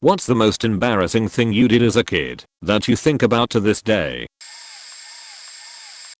What's the most embarrassing thing you did as a kid that you think about to this day?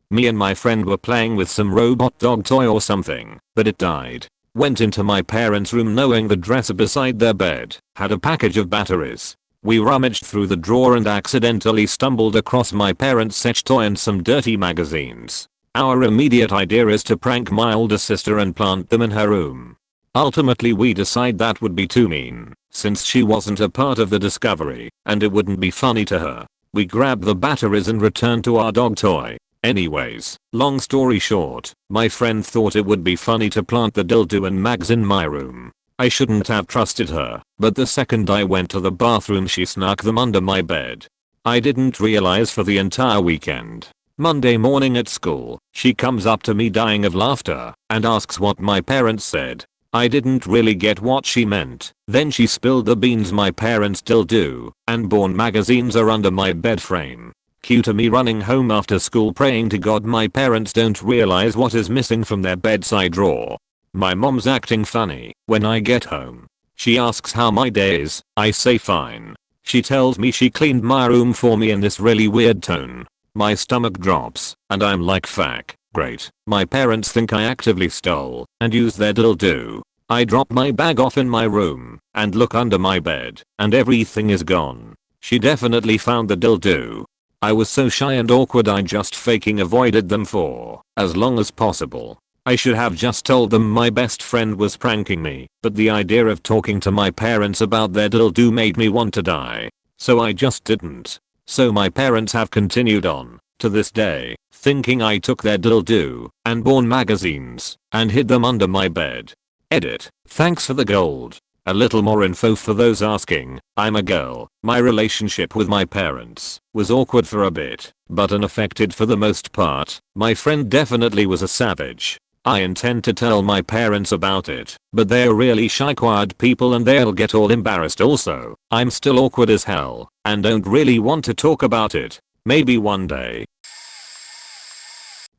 Me and my friend were playing with some robot dog toy or something, but it died. Went into my parents' room knowing the dresser beside their bed had a package of batteries. We rummaged through the drawer and accidentally stumbled across my parents' sex toy and some dirty magazines. Our immediate idea is to prank my older sister and plant them in her room. Ultimately we decide that would be too mean, since she wasn't a part of the discovery, and it wouldn't be funny to her. We grab the batteries and return to our dog toy. Anyways, long story short, my friend thought it would be funny to plant the dildo and mags in my room. I shouldn't have trusted her, but the second I went to the bathroom she snuck them under my bed. I didn't realize for the entire weekend. Monday morning at school, she comes up to me dying of laughter and asks what my parents said. I didn't really get what she meant. Then she spilled the beans. My parents still do, and Born magazines are under my bed frame. Cue to me running home after school praying to God my parents don't realize what is missing from their bedside drawer. My mom's acting funny when I get home. She asks how my day is. I say fine. She tells me she cleaned my room for me in this really weird tone. My stomach drops, and I'm like fuck. Great. My parents think I actively stole and used their dildo. I drop my bag off in my room and look under my bed and everything is gone. She definitely found the dildo. I was so shy and awkward I just faking avoided them for as long as possible. I should have just told them my best friend was pranking me, but the idea of talking to my parents about their dildo made me want to die. So I just didn't. So my parents have continued on to this day, thinking I took their dildo and Born magazines and hid them under my bed. Edit. Thanks for the gold. A little more info for those asking. I'm a girl. My relationship with my parents was awkward for a bit, but unaffected for the most part. My friend definitely was a savage. I intend to tell my parents about it, but they're really shy quiet people and they'll get all embarrassed also. I'm still awkward as hell and don't really want to talk about it. Maybe one day.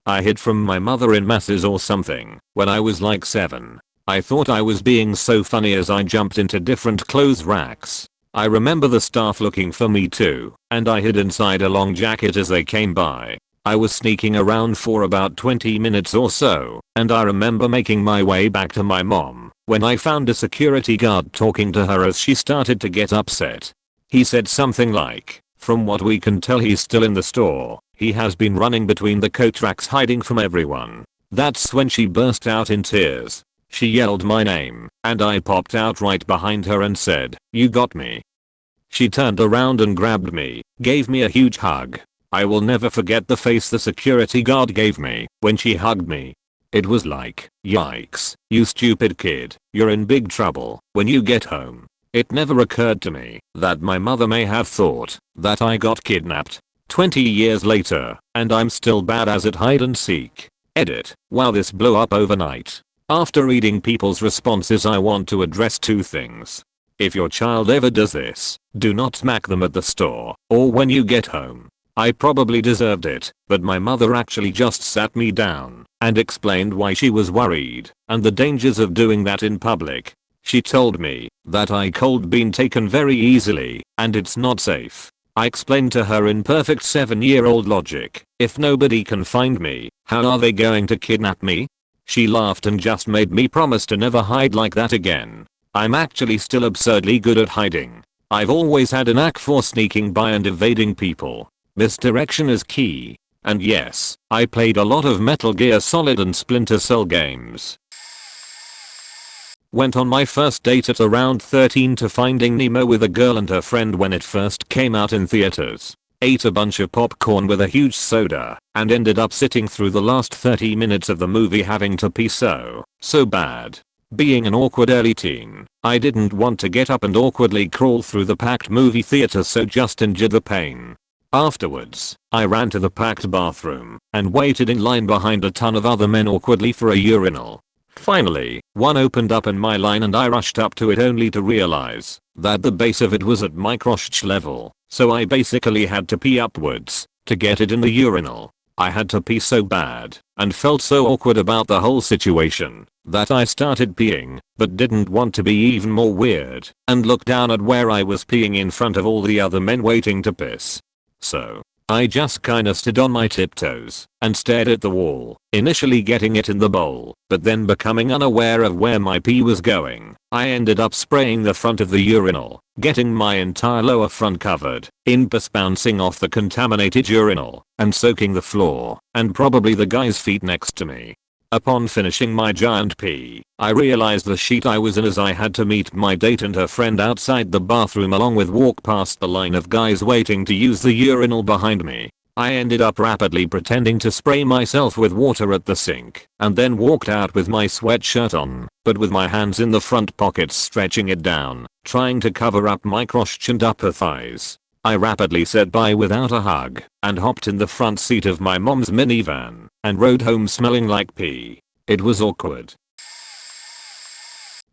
I hid from my mother in masses or something when I was like 7. I thought I was being so funny as I jumped into different clothes racks. I remember the staff looking for me too, and I hid inside a long jacket as they came by. I was sneaking around for about 20 minutes or so, and I remember making my way back to my mom when I found a security guard talking to her as she started to get upset. He said something like, "From what we can tell he's still in the store. He has been running between the coat racks hiding from everyone." That's when she burst out in tears. She yelled my name, and I popped out right behind her and said, "You got me." She turned around and grabbed me, gave me a huge hug. I will never forget the face the security guard gave me when she hugged me. It was like, yikes, you stupid kid, you're in big trouble when you get home. It never occurred to me that my mother may have thought that I got kidnapped. 20 years later, and I'm still bad as at hide and seek. Edit. Wow, this blew up overnight. After reading people's responses, I want to address 2 things. If your child ever does this, do not smack them at the store or when you get home. I probably deserved it, but my mother actually just sat me down and explained why she was worried and the dangers of doing that in public. She told me that I cold been taken very easily and it's not safe. I explained to her in perfect 7-year-old logic, if nobody can find me, how are they going to kidnap me? She laughed and just made me promise to never hide like that again. I'm actually still absurdly good at hiding. I've always had a knack for sneaking by and evading people. Misdirection is key. And yes, I played a lot of Metal Gear Solid and Splinter Cell games. Went on my first date at around 13 to Finding Nemo with a girl and her friend when it first came out in theaters. Ate a bunch of popcorn with a huge soda and ended up sitting through the last 30 minutes of the movie having to pee so bad. Being an awkward early teen, I didn't want to get up and awkwardly crawl through the packed movie theater, so just endured the pain. Afterwards, I ran to the packed bathroom and waited in line behind a ton of other men awkwardly for a urinal. Finally, one opened up in my line and I rushed up to it only to realize that the base of it was at my crotch level, so I basically had to pee upwards to get it in the urinal. I had to pee so bad and felt so awkward about the whole situation that I started peeing but didn't want to be even more weird and look down at where I was peeing in front of all the other men waiting to piss. So I just kinda stood on my tiptoes and stared at the wall, initially getting it in the bowl, but then becoming unaware of where my pee was going. I ended up spraying the front of the urinal, getting my entire lower front covered in piss bouncing off the contaminated urinal and soaking the floor and probably the guy's feet next to me. Upon finishing my giant pee, I realized the sheet I was in as I had to meet my date and her friend outside the bathroom along with walk past the line of guys waiting to use the urinal behind me. I ended up rapidly pretending to spray myself with water at the sink and then walked out with my sweatshirt on, but with my hands in the front pockets stretching it down, trying to cover up my crotch and upper thighs. I rapidly said bye without a hug and hopped in the front seat of my mom's minivan and rode home smelling like pee. It was awkward.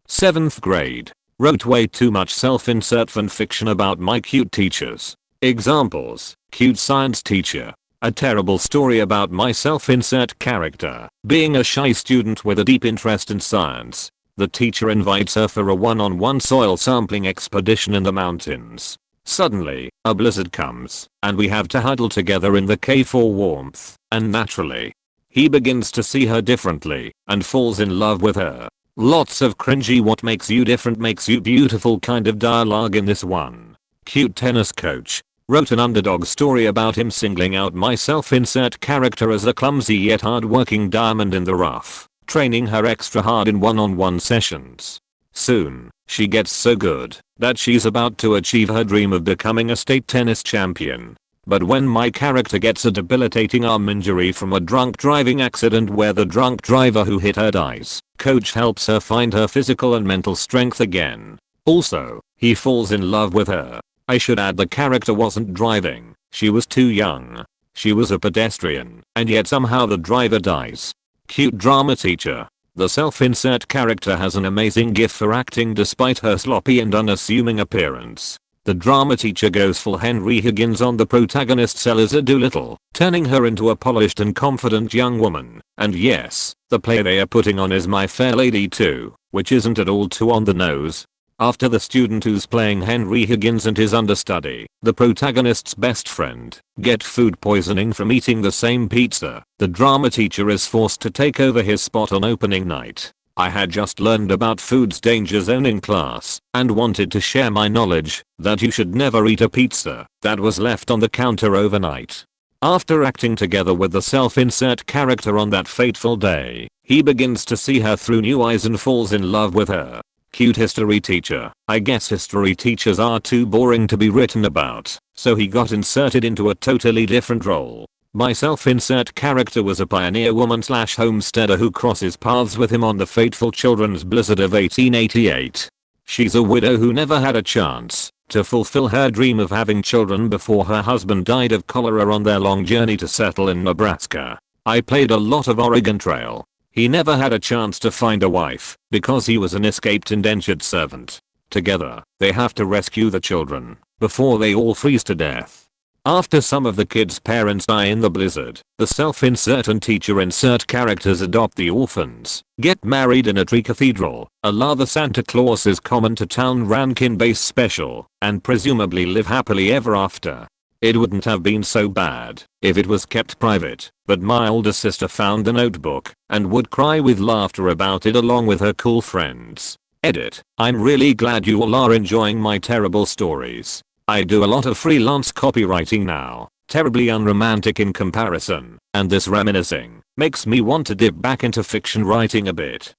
7th grade. Wrote way too much self-insert fanfiction about my cute teachers. Examples: cute science teacher. A terrible story about my self-insert character being a shy student with a deep interest in science. The teacher invites her for a one-on-one soil sampling expedition in the mountains. Suddenly, a blizzard comes, and we have to huddle together in the cave for warmth, and naturally, he begins to see her differently, and falls in love with her. Lots of cringy what makes you different makes you beautiful kind of dialogue in this one. Cute tennis coach. Wrote an underdog story about him singling out my self-insert character as a clumsy yet hard-working diamond in the rough, training her extra hard in one-on-one sessions. Soon, she gets so good that she's about to achieve her dream of becoming a state tennis champion. But when my character gets a debilitating arm injury from a drunk driving accident where the drunk driver who hit her dies, coach helps her find her physical and mental strength again. Also, he falls in love with her. I should add the character wasn't driving, she was too young. She was a pedestrian, and yet somehow the driver dies. Cute drama teacher. The self-insert character has an amazing gift for acting despite her sloppy and unassuming appearance. The drama teacher goes full Henry Higgins on the protagonist Eliza Doolittle, turning her into a polished and confident young woman. And yes, the play they are putting on is My Fair Lady 2, which isn't at all too on the nose. After the student who's playing Henry Higgins and his understudy, the protagonist's best friend, get food poisoning from eating the same pizza, the drama teacher is forced to take over his spot on opening night. I had just learned about food's danger zone in class and wanted to share my knowledge that you should never eat a pizza that was left on the counter overnight. After acting together with the self-insert character on that fateful day, he begins to see her through new eyes and falls in love with her. Cute history teacher. I guess history teachers are too boring to be written about, so he got inserted into a totally different role. My self-insert character was a pioneer woman / homesteader who crosses paths with him on the fateful children's blizzard of 1888. She's a widow who never had a chance to fulfill her dream of having children before her husband died of cholera on their long journey to settle in Nebraska. I played a lot of Oregon Trail. He never had a chance to find a wife because he was an escaped indentured servant. Together, they have to rescue the children before they all freeze to death. After some of the kids' parents die in the blizzard, the self-insert and teacher-insert characters adopt the orphans, get married in a tree cathedral, allow the Santa Claus is common to town Rankin base special, and presumably live happily ever after. It wouldn't have been so bad if it was kept private, but my older sister found the notebook and would cry with laughter about it along with her cool friends. Edit. I'm really glad you all are enjoying my terrible stories. I do a lot of freelance copywriting now, terribly unromantic in comparison, and this reminiscing makes me want to dip back into fiction writing a bit.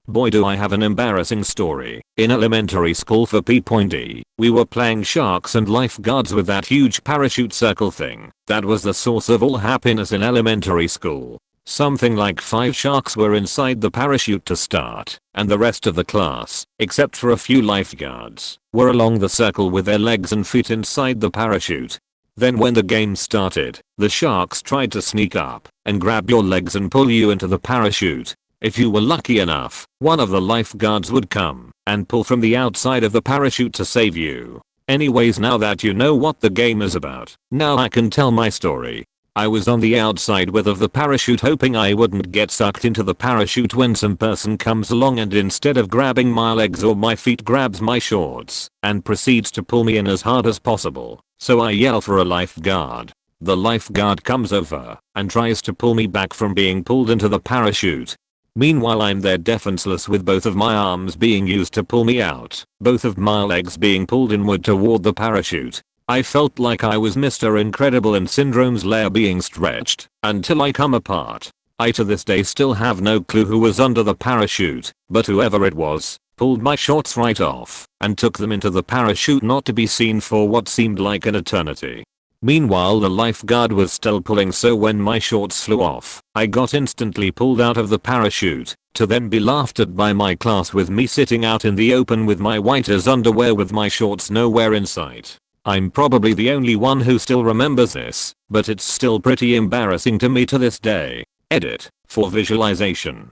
Boy do I have an embarrassing story. In elementary school for P.D, we were playing sharks and lifeguards with that huge parachute circle thing that was the source of all happiness in elementary school. Something like 5 sharks were inside the parachute to start, and the rest of the class, except for a few lifeguards, were along the circle with their legs and feet inside the parachute. Then when the game started, the sharks tried to sneak up and grab your legs and pull you into the parachute. If you were lucky enough, one of the lifeguards would come and pull from the outside of the parachute to save you. Anyways, now that you know what the game is about, now I can tell my story. I was on the outside with of the parachute hoping I wouldn't get sucked into the parachute when some person comes along and instead of grabbing my legs or my feet grabs my shorts and proceeds to pull me in as hard as possible. So I yell for a lifeguard. The lifeguard comes over and tries to pull me back from being pulled into the parachute. Meanwhile I'm there defenseless with both of my arms being used to pull me out, both of my legs being pulled inward toward the parachute. I felt like I was Mr. Incredible and Syndrome's lair being stretched until I come apart. I to this day still have no clue who was under the parachute, but whoever it was, pulled my shorts right off and took them into the parachute not to be seen for what seemed like an eternity. Meanwhile the lifeguard was still pulling, so when my shorts flew off, I got instantly pulled out of the parachute, to then be laughed at by my class with me sitting out in the open with my white as underwear with my shorts nowhere in sight. I'm probably the only one who still remembers this, but it's still pretty embarrassing to me to this day. Edit, for visualization.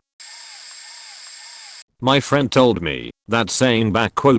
My friend told me that saying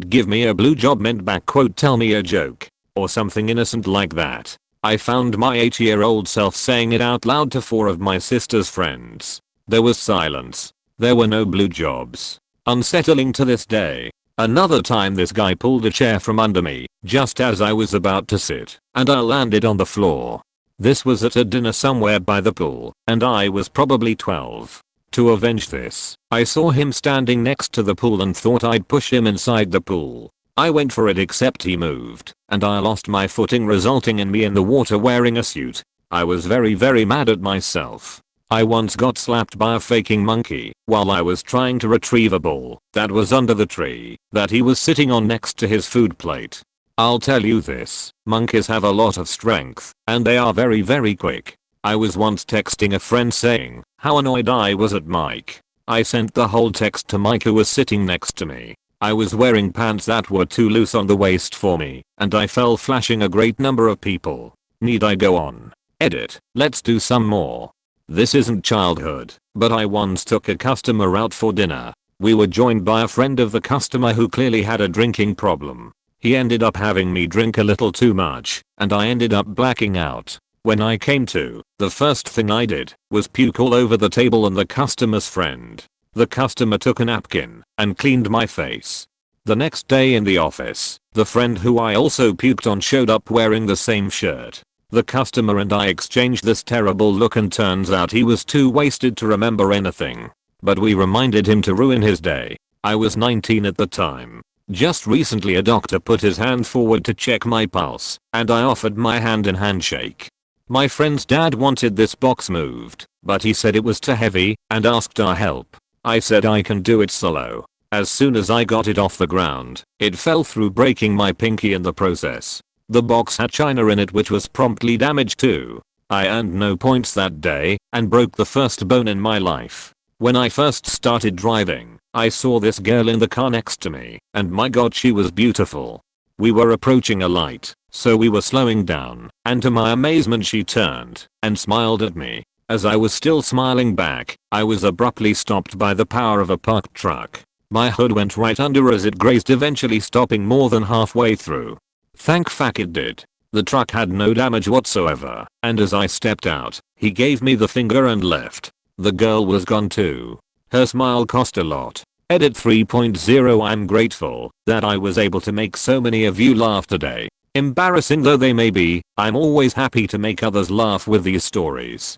"give me a blue job" meant "tell me a joke," or something innocent like that. I found my 8-year-old self saying it out loud to 4 of my sister's friends. There was silence. There were no blue jobs. Unsettling to this day. Another time this guy pulled a chair from under me just as I was about to sit, and I landed on the floor. This was at a dinner somewhere by the pool, and I was probably 12. To avenge this, I saw him standing next to the pool and thought I'd push him inside the pool. I went for it except he moved, and I lost my footing resulting in me in the water wearing a suit. I was very mad at myself. I once got slapped by a faking monkey while I was trying to retrieve a ball that was under the tree that he was sitting on next to his food plate. I'll tell you this, monkeys have a lot of strength, and they are very quick. I was once texting a friend saying how annoyed I was at Mike. I sent the whole text to Mike who was sitting next to me. I was wearing pants that were too loose on the waist for me, and I fell flashing a great number of people. Need I go on? Edit, let's do some more. This isn't childhood, but I once took a customer out for dinner. We were joined by a friend of the customer who clearly had a drinking problem. He ended up having me drink a little too much, and I ended up blacking out. When I came to, the first thing I did was puke all over the table and the customer's friend. The customer took a napkin and cleaned my face. The next day in the office, the friend who I also puked on showed up wearing the same shirt. The customer and I exchanged this terrible look and turns out he was too wasted to remember anything. But we reminded him to ruin his day. I was 19 at the time. Just recently a doctor put his hand forward to check my pulse, and I offered my hand in handshake. My friend's dad wanted this box moved, but he said it was too heavy and asked our help. I said I can do it solo. As soon as I got it off the ground, it fell through, breaking my pinky in the process. The box had china in it which was promptly damaged too. I earned no points that day and broke the first bone in my life. When I first started driving, I saw this girl in the car next to me, and my god, she was beautiful. We were approaching a light, so we were slowing down, and to my amazement she turned and smiled at me. As I was still smiling back, I was abruptly stopped by the power of a parked truck. My hood went right under as it grazed, eventually stopping more than halfway through. Thank fuck it did. The truck had no damage whatsoever, and as I stepped out, he gave me the finger and left. The girl was gone too. Her smile cost a lot. Edit 3.0. I'm grateful that I was able to make so many of you laugh today. Embarrassing though they may be, I'm always happy to make others laugh with these stories.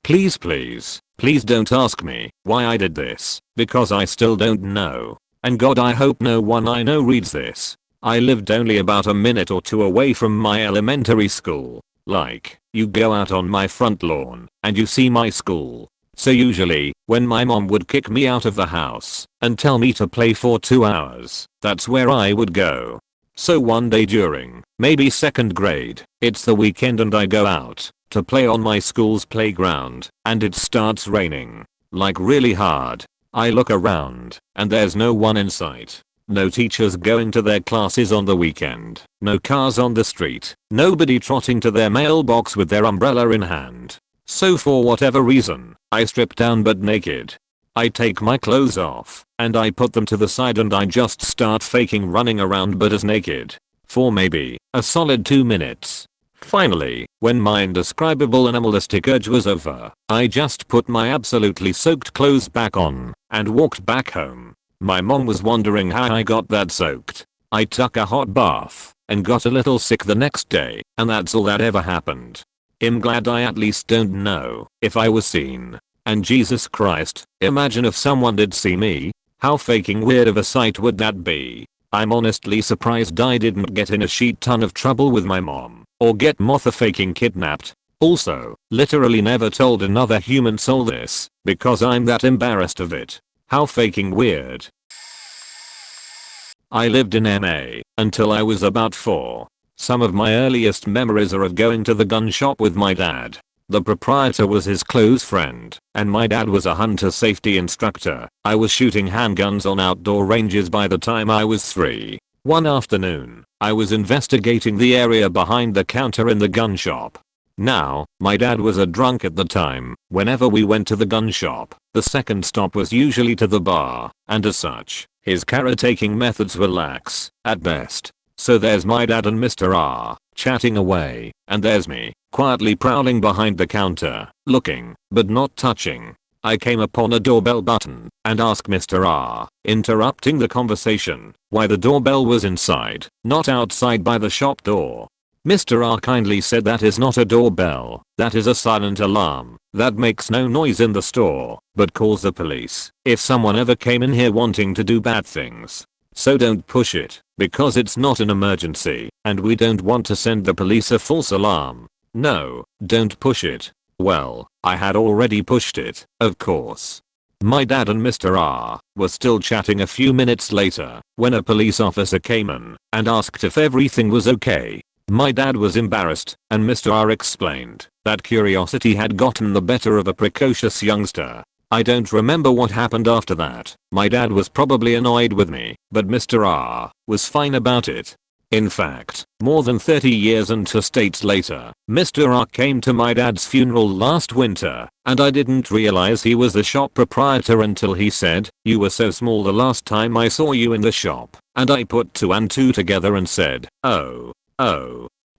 Please don't ask me why I did this, because I still don't know. And God, I hope no one I know reads this. I lived only about a minute or two away from my elementary school. Like, you go out on my front lawn and you see my school. So usually, when my mom would kick me out of the house and tell me to play for 2 hours, that's where I would go. So one day during, maybe 2nd grade, it's the weekend and I go out to play on my school's playground, and it starts raining. Like really hard. I look around, and there's no one in sight. No teachers going to their classes on the weekend. No cars on the street. Nobody trotting to their mailbox with their umbrella in hand. So for whatever reason, I stripped down butt naked. I take my clothes off, and I put them to the side and I just start faking running around but as naked. For maybe a solid 2 minutes. Finally, when my indescribable animalistic urge was over, I just put my absolutely soaked clothes back on and walked back home. My mom was wondering how I got that soaked. I took a hot bath and got a little sick the next day, and that's all that ever happened. I'm glad I at least don't know if I was seen. And Jesus Christ, imagine if someone did see me. How fucking weird of a sight would that be? I'm honestly surprised I didn't get in a shit ton of trouble with my mom or get Martha faking kidnapped. Also, literally never told another human soul this because I'm that embarrassed of it. How fucking weird. I lived in MA until I was about 4. Some of my earliest memories are of going to the gun shop with my dad. The proprietor was his close friend, and my dad was a hunter safety instructor. I was shooting handguns on outdoor ranges by the time I was 3. One afternoon, I was investigating the area behind the counter in the gun shop. Now, my dad was a drunk at the time. Whenever we went to the gun shop, the second stop was usually to the bar, and as such, his caretaking methods were lax, at best. So there's my dad and Mr. R, chatting away, and there's me, quietly prowling behind the counter, looking, but not touching. I came upon a doorbell button, and asked Mr. R, interrupting the conversation, why the doorbell was inside, not outside by the shop door. Mr. R kindly said that is not a doorbell, that is a silent alarm, that makes no noise in the store, but calls the police if someone ever came in here wanting to do bad things. So don't push it, because it's not an emergency, and we don't want to send the police a false alarm. No, don't push it. Well, I had already pushed it, of course. My dad and Mr. R were still chatting a few minutes later when a police officer came in and asked if everything was okay. My dad was embarrassed, and Mr. R explained that curiosity had gotten the better of a precocious youngster. I don't remember what happened after that. My dad was probably annoyed with me, but Mr. R was fine about it. In fact, more than 30 years and 2 states later, Mr. R came to my dad's funeral last winter, and I didn't realize he was the shop proprietor until he said, "You were so small the last time I saw you in the shop," and I put 2 and 2 together and said, "Oh.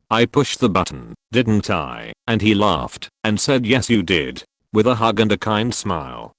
I pushed the button, didn't I?" And he laughed and said, "Yes you did," with a hug and a kind smile.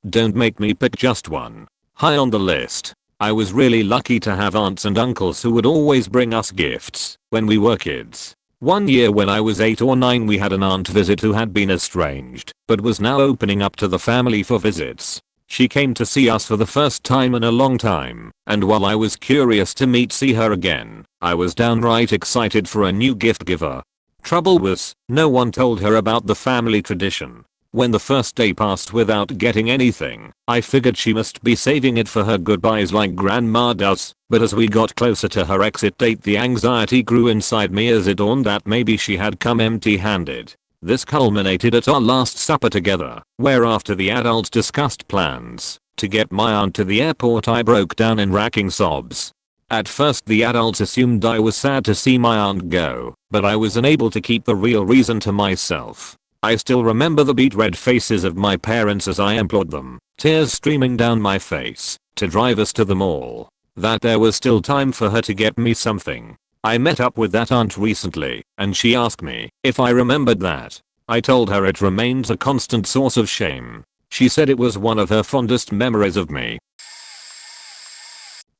Don't make me pick just one. High on the list. I was really lucky to have aunts and uncles who would always bring us gifts when we were kids. One year when I was 8 or 9 we had an aunt visit who had been estranged, but was now opening up to the family for visits. She came to see us for the first time in a long time, and while I was curious to see her again, I was downright excited for a new gift giver. Trouble was, no one told her about the family tradition. When the first day passed without getting anything, I figured she must be saving it for her goodbyes like grandma does, but as we got closer to her exit date the anxiety grew inside me as it dawned that maybe she had come empty-handed. This culminated at our last supper together, where after the adults discussed plans to get my aunt to the airport I broke down in racking sobs. At first the adults assumed I was sad to see my aunt go, but I was unable to keep the real reason to myself. I still remember the beet red faces of my parents as I implored them, tears streaming down my face, to drive us to the mall. That there was still time for her to get me something. I met up with that aunt recently, and she asked me if I remembered that. I told her it remains a constant source of shame. She said it was one of her fondest memories of me.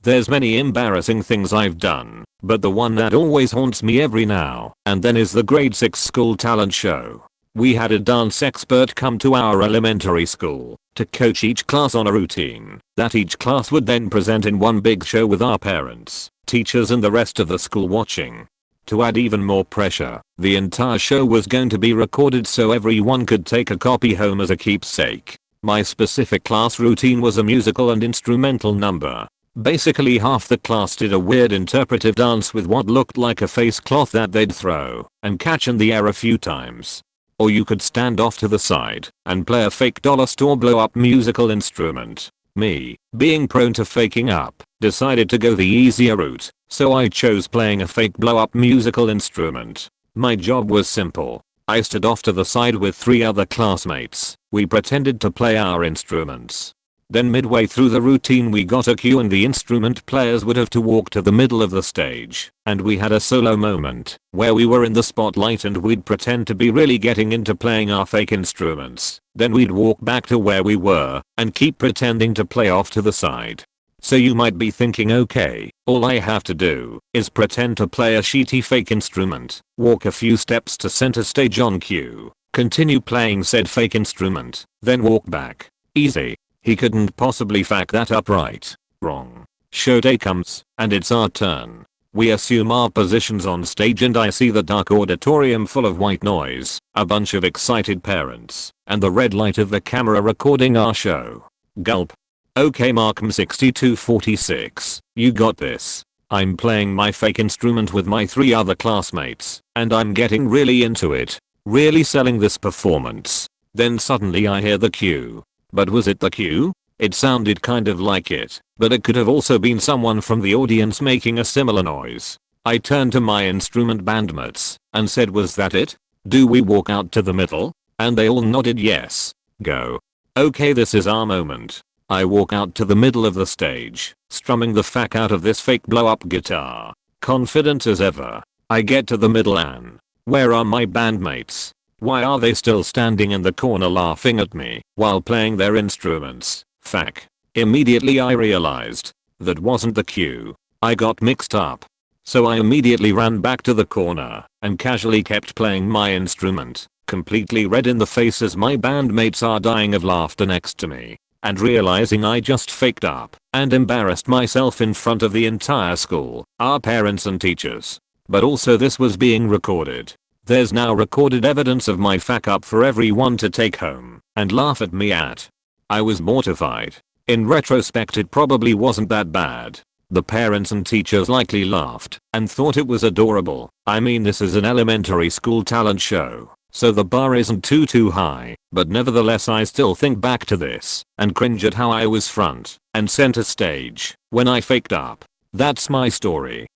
There's many embarrassing things I've done, but the one that always haunts me every now and then is the grade 6 school talent show. We had a dance expert come to our elementary school to coach each class on a routine that each class would then present in one big show with our parents, teachers and the rest of the school watching. To add even more pressure, the entire show was going to be recorded so everyone could take a copy home as a keepsake. My specific class routine was a musical and instrumental number. Basically half the class did a weird interpretive dance with what looked like a face cloth that they'd throw and catch in the air a few times. Or you could stand off to the side and play a fake dollar store blow up musical instrument. Me, being prone to faking up, decided to go the easier route, so I chose playing a fake blow up musical instrument. My job was simple. I stood off to the side with 3 other classmates We pretended to play our instruments. Then midway through the routine we got a cue and the instrument players would have to walk to the middle of the stage, and we had a solo moment where we were in the spotlight and we'd pretend to be really getting into playing our fake instruments. Then we'd walk back to where we were and keep pretending to play off to the side. So you might be thinking, okay, all I have to do is pretend to play a shitty fake instrument, walk a few steps to center stage on cue, continue playing said fake instrument, then walk back. Easy. He couldn't possibly fuck that up, right? Wrong. Show day comes, and it's our turn. We assume our positions on stage and I see the dark auditorium full of white noise, a bunch of excited parents, and the red light of the camera recording our show. Gulp. Okay Markham 6246, you got this. I'm playing my fake instrument with my 3 other classmates, and I'm getting really into it. Really selling this performance. Then suddenly I hear the cue. But was it the cue? It sounded kind of like it, but it could have also been someone from the audience making a similar noise. I turned to my instrument bandmates and said, was that it? Do we walk out to the middle? And they all nodded yes. Go. Okay, this is our moment. I walk out to the middle of the stage, strumming the fuck out of this fake blow up guitar. Confident as ever. I get to the middle and where are my bandmates? Why are they still standing in the corner laughing at me while playing their instruments? Fuck. Immediately I realized that wasn't the cue. I got mixed up. So I immediately ran back to the corner and casually kept playing my instrument, completely red in the face as my bandmates are dying of laughter next to me, and realizing I just faked up and embarrassed myself in front of the entire school, our parents and teachers. But also this was being recorded. There's now recorded evidence of my fuck up for everyone to take home and laugh at me at. I was mortified. In retrospect it probably wasn't that bad. The parents and teachers likely laughed and thought it was adorable. I mean, this is an elementary school talent show, so the bar isn't too high, but nevertheless I still think back to this and cringe at how I was front and center stage when I faked up. That's my story.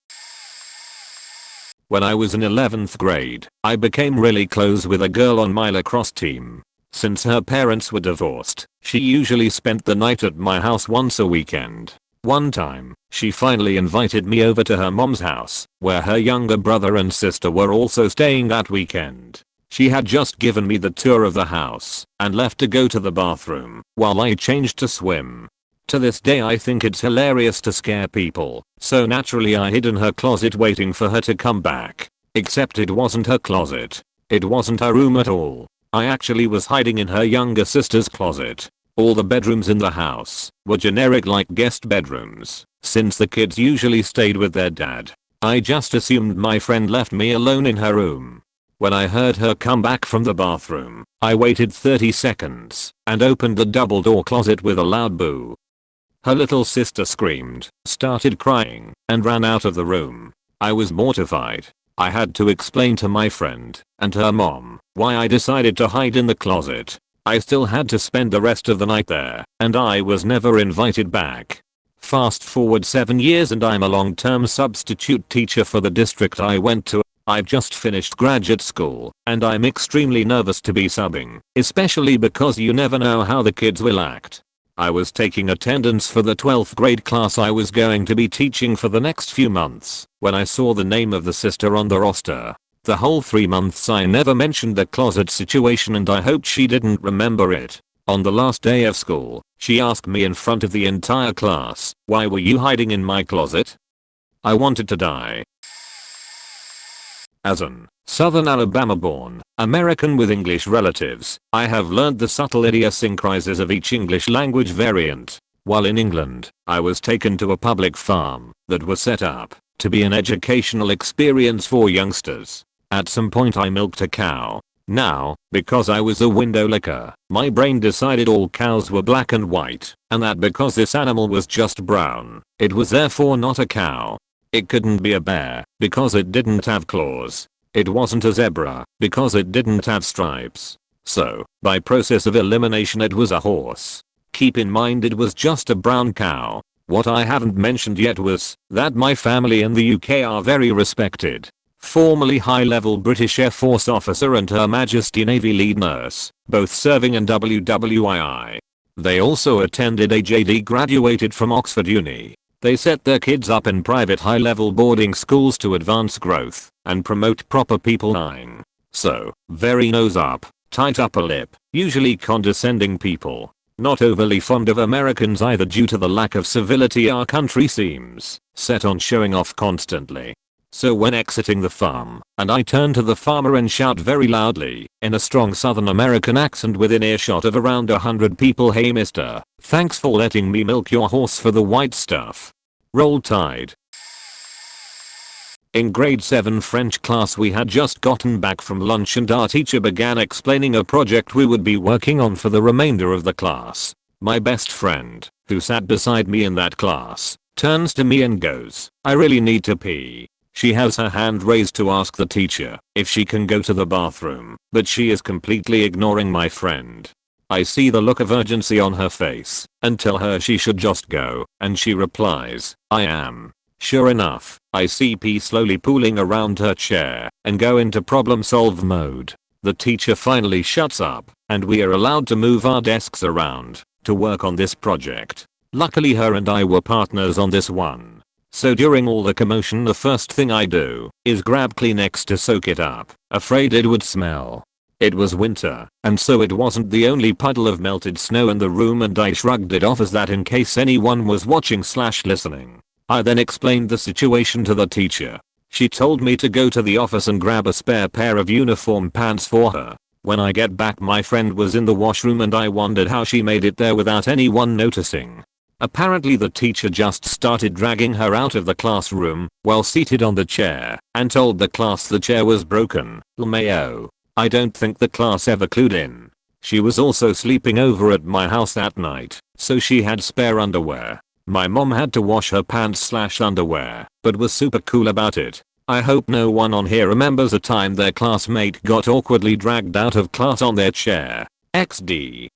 When I was in 11th grade, I became really close with a girl on my lacrosse team. Since her parents were divorced, she usually spent the night at my house once a weekend. One time, she finally invited me over to her mom's house, where her younger brother and sister were also staying that weekend. She had just given me the tour of the house and left to go to the bathroom while I changed to swim. To this day I think it's hilarious to scare people, so naturally I hid in her closet waiting for her to come back. Except it wasn't her closet. It wasn't her room at all. I actually was hiding in her younger sister's closet. All the bedrooms in the house were generic like guest bedrooms, since the kids usually stayed with their dad. I just assumed my friend left me alone in her room. When I heard her come back from the bathroom, I waited 30 seconds and opened the double door closet with a loud boo. Her little sister screamed, started crying, and ran out of the room. I was mortified. I had to explain to my friend and her mom why I decided to hide in the closet. I still had to spend the rest of the night there, and I was never invited back. Fast forward 7 years and I'm a long-term substitute teacher for the district I went to. I've just finished graduate school, and I'm extremely nervous to be subbing, especially because you never know how the kids will act. I was taking attendance for the 12th grade class I was going to be teaching for the next few months when I saw the name of the sister on the roster. The whole 3 months I never mentioned the closet situation and I hoped she didn't remember it. On the last day of school, she asked me in front of the entire class, "Why were you hiding in my closet?" I wanted to die. As an Southern Alabama born American with English relatives, I have learned the subtle idiosyncrasies of each English language variant. While in England, I was taken to a public farm that was set up to be an educational experience for youngsters. At some point I milked a cow. Now, because I was a window licker, my brain decided all cows were black and white, and that because this animal was just brown, it was therefore not a cow. It couldn't be a bear, because it didn't have claws. It wasn't a zebra, because it didn't have stripes. So, by process of elimination it was a horse. Keep in mind it was just a brown cow. What I haven't mentioned yet was that my family in the UK are very respected. formerly high-level British Air Force officer, and Her Majesty Navy lead nurse, both serving in WWII. They also attended AJD, graduated from Oxford Uni. They set their kids up in private high-level boarding schools to advance growth and promote proper people lying. So, very nose up, tight upper lip, usually condescending people. Not overly fond of Americans either due to the lack of civility our country seems set on showing off constantly. So when exiting the farm, and I turn to the farmer and shout very loudly, in a strong Southern American accent within earshot of around 100 people, "Hey mister, thanks for letting me milk your horse for the white stuff." Roll Tide. In grade 7 French class, we had just gotten back from lunch and our teacher began explaining a project we would be working on for the remainder of the class. My best friend, who sat beside me in that class, turns to me and goes, "I really need to pee." She has her hand raised to ask the teacher if she can go to the bathroom, but she is completely ignoring my friend. I see the look of urgency on her face and tell her she should just go, and she replies, "I am." Sure enough, I see pee slowly pooling around her chair and go into problem solve mode. The teacher finally shuts up and we are allowed to move our desks around to work on this project. Luckily her and I were partners on this one. So during all the commotion, the first thing I do is grab Kleenex to soak it up, afraid it would smell. It was winter, and so it wasn't the only puddle of melted snow in the room, and I shrugged it off as that in case anyone was watching/listening. I then explained the situation to the teacher. She told me to go to the office and grab a spare pair of uniform pants for her. When I get back, my friend was in the washroom and I wondered how she made it there without anyone noticing. Apparently the teacher just started dragging her out of the classroom while seated on the chair and told the class the chair was broken. LMAO. I don't think the class ever clued in. She was also sleeping over at my house that night, so she had spare underwear. My mom had to wash her pants/underwear, but was super cool about it. I hope no one on here remembers a time their classmate got awkwardly dragged out of class on their chair. XD.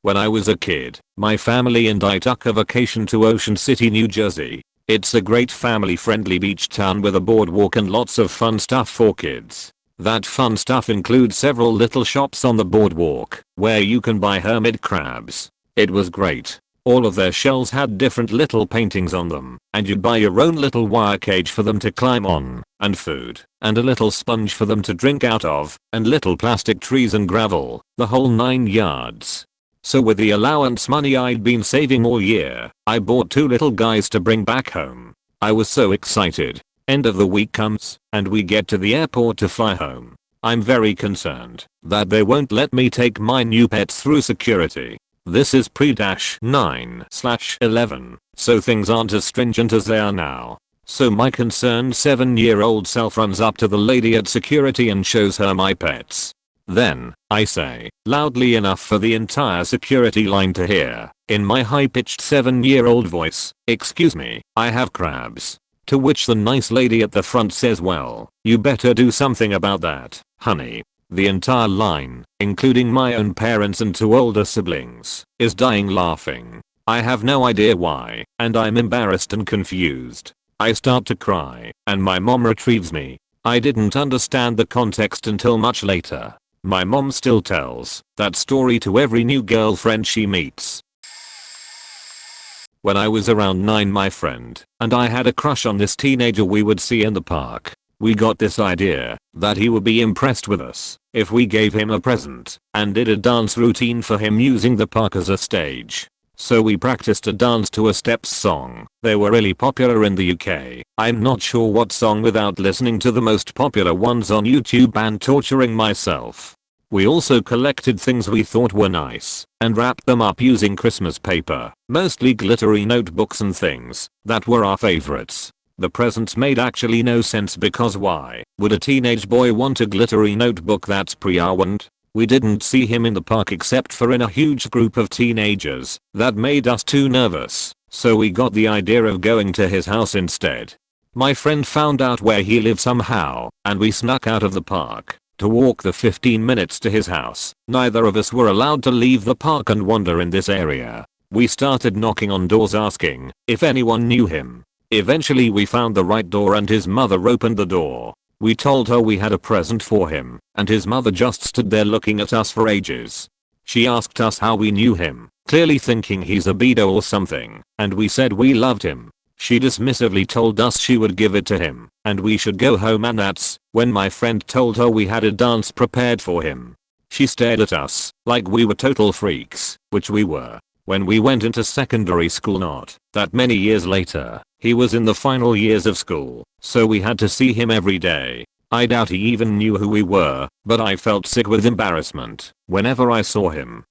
When I was a kid, my family and I took a vacation to Ocean City, New Jersey. It's a great family-friendly beach town with a boardwalk and lots of fun stuff for kids. That fun stuff includes several little shops on the boardwalk where you can buy hermit crabs. It was great. All of their shells had different little paintings on them, and you'd buy your own little wire cage for them to climb on, and food, and a little sponge for them to drink out of, and little plastic trees and gravel, the whole 9 yards. So with the allowance money I'd been saving all year, I bought 2 little guys to bring back home. I was so excited. End of the week comes, and we get to the airport to fly home. I'm very concerned that they won't let me take my new pets through security. This is pre-9/11, so things aren't as stringent as they are now. So my concerned 7-year-old self runs up to the lady at security and shows her my pets. Then, I say, loudly enough for the entire security line to hear, in my high-pitched 7-year-old voice, "Excuse me, I have crabs." To which the nice lady at the front says, "Well, you better do something about that, honey." The entire line, including my own parents and 2 older siblings, is dying laughing. I have no idea why, and I'm embarrassed and confused. I start to cry, and my mom retrieves me. I didn't understand the context until much later. My mom still tells that story to every new girlfriend she meets. When I was around 9, my friend and I had a crush on this teenager we would see in the park. We got this idea that he would be impressed with us if we gave him a present and did a dance routine for him using the park as a stage. So we practiced a dance to a Steps song. They were really popular in the UK. I'm not sure what song without listening to the most popular ones on YouTube and torturing myself. We also collected things we thought were nice and wrapped them up using Christmas paper, mostly glittery notebooks and things that were our favorites. The presents made actually no sense because why would a teenage boy want a glittery notebook that's pre-owned? We didn't see him in the park except for in a huge group of teenagers that made us too nervous, so we got the idea of going to his house instead. My friend found out where he lived somehow, and we snuck out of the park to walk the 15 minutes to his house. Neither of us were allowed to leave the park and wander in this area. We started knocking on doors asking if anyone knew him. Eventually we found the right door and his mother opened the door. We told her we had a present for him, and his mother just stood there looking at us for ages. She asked us how we knew him, clearly thinking he's a Beto or something, and we said we loved him. She dismissively told us she would give it to him, and we should go home, and that's when my friend told her we had a dance prepared for him. She stared at us like we were total freaks, which we were. When we went into secondary school not that many years later, he was in the final years of school, so we had to see him every day. I doubt he even knew who we were, but I felt sick with embarrassment whenever I saw him.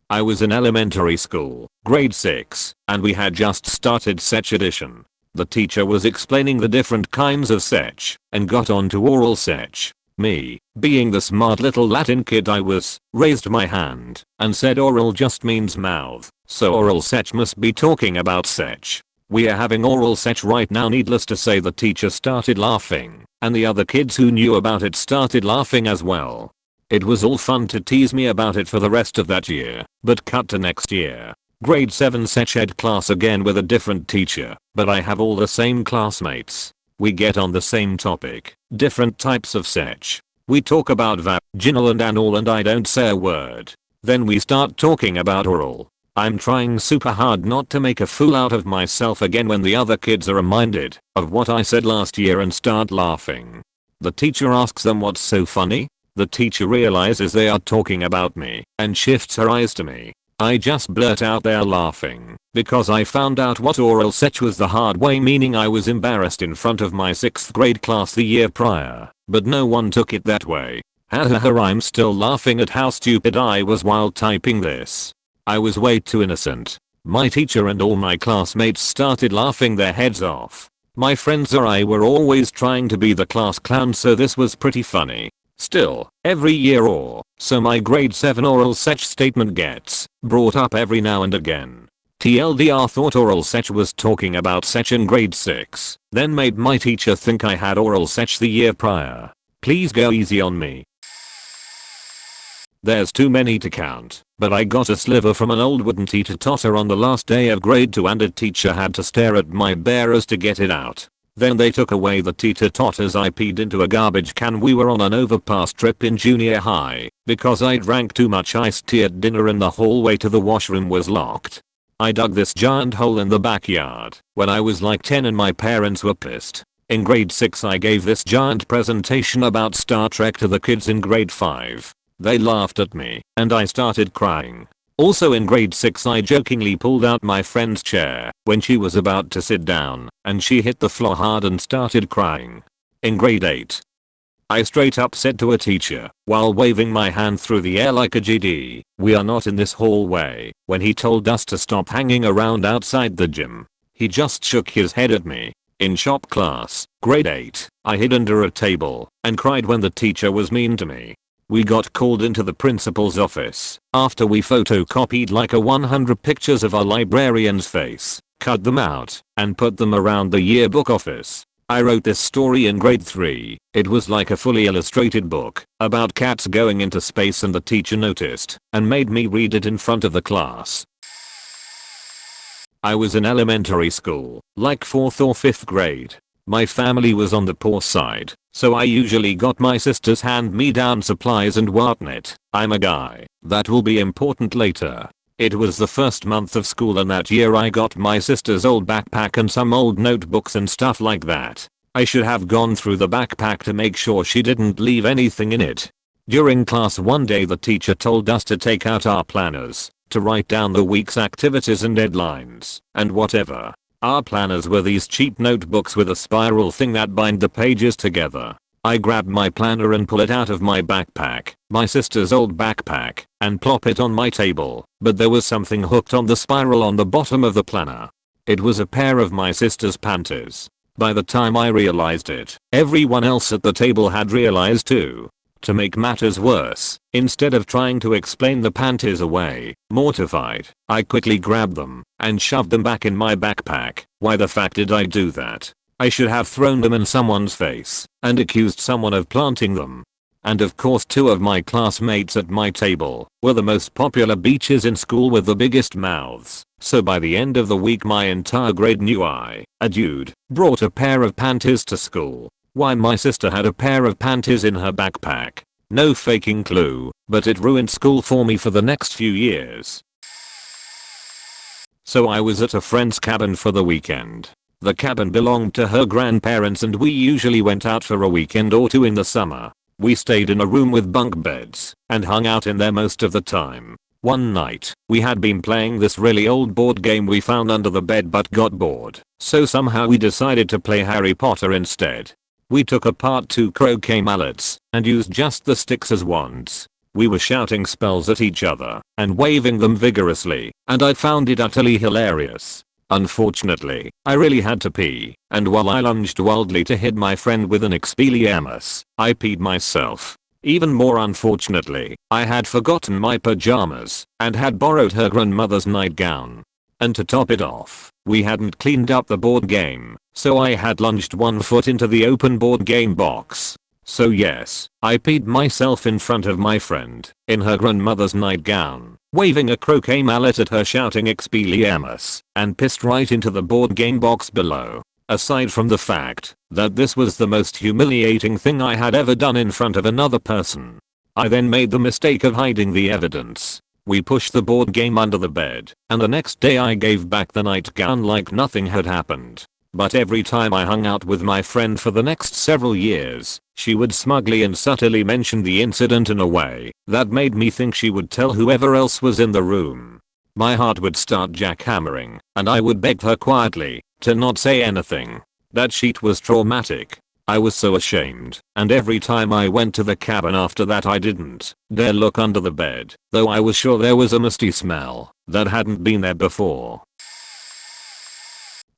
I was in elementary school, grade 6, and we had just started Sech edition. The teacher was explaining the different kinds of Sech, and got on to oral Sech. Me, being the smart little Latin kid I was, raised my hand and said oral just means mouth, so oral Sech must be talking about Sech. We are having oral Sech right now. Needless to say, the teacher started laughing, and the other kids who knew about it started laughing as well. It was all fun to tease me about it for the rest of that year, but cut to next year. Grade 7 Sech Ed class again with a different teacher, but I have all the same classmates. We get on the same topic, different types of Sech. We talk about vaginal and anal and I don't say a word. Then we start talking about oral. I'm trying super hard not to make a fool out of myself again when the other kids are reminded of what I said last year and start laughing. The teacher asks them what's so funny. The teacher realizes they are talking about me and shifts her eyes to me. I just blurt out they're laughing because I found out what oral Sech was the hard way, meaning I was embarrassed in front of my 6th grade class the year prior, but no one took it that way. Hahaha, I'm still laughing at how stupid I was while typing this. I was way too innocent. My teacher and all my classmates started laughing their heads off. My friends or I were always trying to be the class clown, so this was pretty funny. Still, every year or so my grade 7 oral Sech statement gets brought up every now and again. TLDR thought oral Sech was talking about Sech in grade 6, then made my teacher think I had oral Sech the year prior. Please go easy on me. There's too many to count, but I got a sliver from an old wooden teeter-totter on the last day of grade 2 and a teacher had to stare at my bearers to get it out. Then they took away the teeter-totters. I peed into a garbage can. We were on an overpass trip in junior high because I drank too much iced tea at dinner and the hallway to the washroom was locked. I dug this giant hole in the backyard when I was like 10 and my parents were pissed. In grade 6 I gave this giant presentation about Star Trek to the kids in grade 5. They laughed at me and I started crying. Also in grade 6 I jokingly pulled out my friend's chair when she was about to sit down and she hit the floor hard and started crying. In grade 8 I straight up said to a teacher while waving my hand through the air like a GD, "We are not in this hallway," when he told us to stop hanging around outside the gym. He just shook his head at me. In shop class, grade 8, I hid under a table and cried when the teacher was mean to me. We got called into the principal's office after we photocopied like 100 pictures of our librarian's face, cut them out, and put them around the yearbook office. I wrote this story in grade 3. It was like a fully illustrated book about cats going into space and the teacher noticed and made me read it in front of the class. I was in elementary school, like 4th or 5th grade. My family was on the poor side, so I usually got my sister's hand-me-down supplies and whatnot. I'm a guy. That will be important later. It was the first month of school and that year I got my sister's old backpack and some old notebooks and stuff like that. I should have gone through the backpack to make sure she didn't leave anything in it. During class one day the teacher told us to take out our planners, to write down the week's activities and deadlines, and whatever. Our planners were these cheap notebooks with a spiral thing that bind the pages together. I grab my planner and pull it out of my backpack, my sister's old backpack, and plop it on my table, but there was something hooked on the spiral on the bottom of the planner. It was a pair of my sister's panties. By the time I realized it, everyone else at the table had realized too. To make matters worse, instead of trying to explain the panties away, mortified, I quickly grabbed them and shoved them back in my backpack. Why the fuck did I do that? I should have thrown them in someone's face and accused someone of planting them. And of course 2 of my classmates at my table were the most popular beaches in school with the biggest mouths. So by the end of the week my entire grade knew I, a dude, brought a pair of panties to school. Why my sister had a pair of panties in her backpack. No faking clue, but it ruined school for me for the next few years. So I was at a friend's cabin for the weekend. The cabin belonged to her grandparents and we usually went out for a weekend or two in the summer. We stayed in a room with bunk beds and hung out in there most of the time. One night, we had been playing this really old board game we found under the bed but got bored, so somehow we decided to play Harry Potter instead. We took apart 2 croquet mallets and used just the sticks as wands. We were shouting spells at each other and waving them vigorously, and I found it utterly hilarious. Unfortunately, I really had to pee, and while I lunged wildly to hit my friend with an Expelliarmus, I peed myself. Even more unfortunately, I had forgotten my pajamas and had borrowed her grandmother's nightgown. And to top it off, we hadn't cleaned up the board game, so I had lunged one foot into the open board game box. So yes, I peed myself in front of my friend, in her grandmother's nightgown, waving a croquet mallet at her shouting Expelliarmus, and pissed right into the board game box below. Aside from the fact that this was the most humiliating thing I had ever done in front of another person. I then made the mistake of hiding the evidence. We pushed the board game under the bed, and the next day I gave back the nightgown like nothing had happened. But every time I hung out with my friend for the next several years, she would smugly and subtly mention the incident in a way that made me think she would tell whoever else was in the room. My heart would start jackhammering, and I would beg her quietly to not say anything. That sheet was traumatic. I was so ashamed, and every time I went to the cabin after that I didn't dare look under the bed, though I was sure there was a musty smell that hadn't been there before.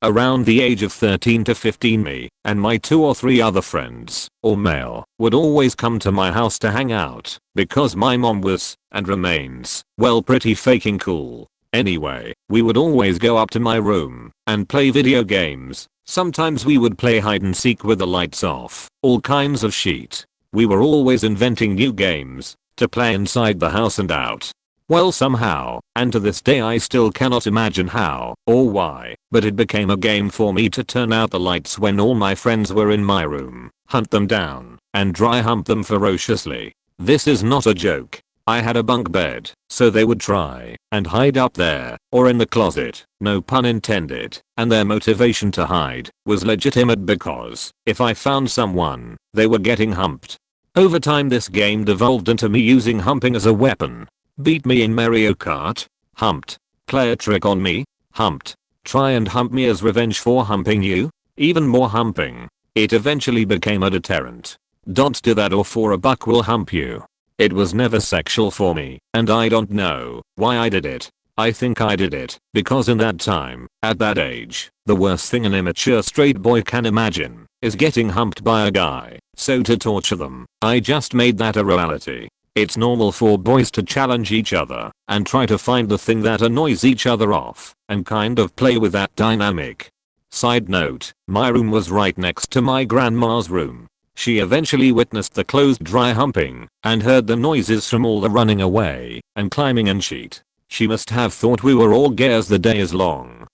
Around the age of 13 to 15 me and my 2 or 3 other friends, all male, would always come to my house to hang out because my mom was, and remains, well pretty faking cool. Anyway, we would always go up to my room and play video games. Sometimes we would play hide and seek with the lights off, all kinds of shit. We were always inventing new games to play inside the house and out. Well, somehow, and to this day I still cannot imagine how or why, but it became a game for me to turn out the lights when all my friends were in my room, hunt them down, and dry hump them ferociously. This is not a joke. I had a bunk bed, so they would try and hide up there, or in the closet, no pun intended, and their motivation to hide was legitimate because if I found someone, they were getting humped. Over time this game devolved into me using humping as a weapon. Beat me in Mario Kart? Humped. Play a trick on me? Humped. Try and hump me as revenge for humping you? Even more humping. It eventually became a deterrent. Don't do that or for a buck we'll hump you. It was never sexual for me, and I don't know why I did it. I think I did it because in that time, at that age, the worst thing an immature straight boy can imagine is getting humped by a guy. So to torture them, I just made that a reality. It's normal for boys to challenge each other and try to find the thing that annoys each other off and kind of play with that dynamic. Side note, my room was right next to my grandma's room. She eventually witnessed the closed dry humping and heard the noises from all the running away and climbing and shit. She must have thought we were all gay as the day is long.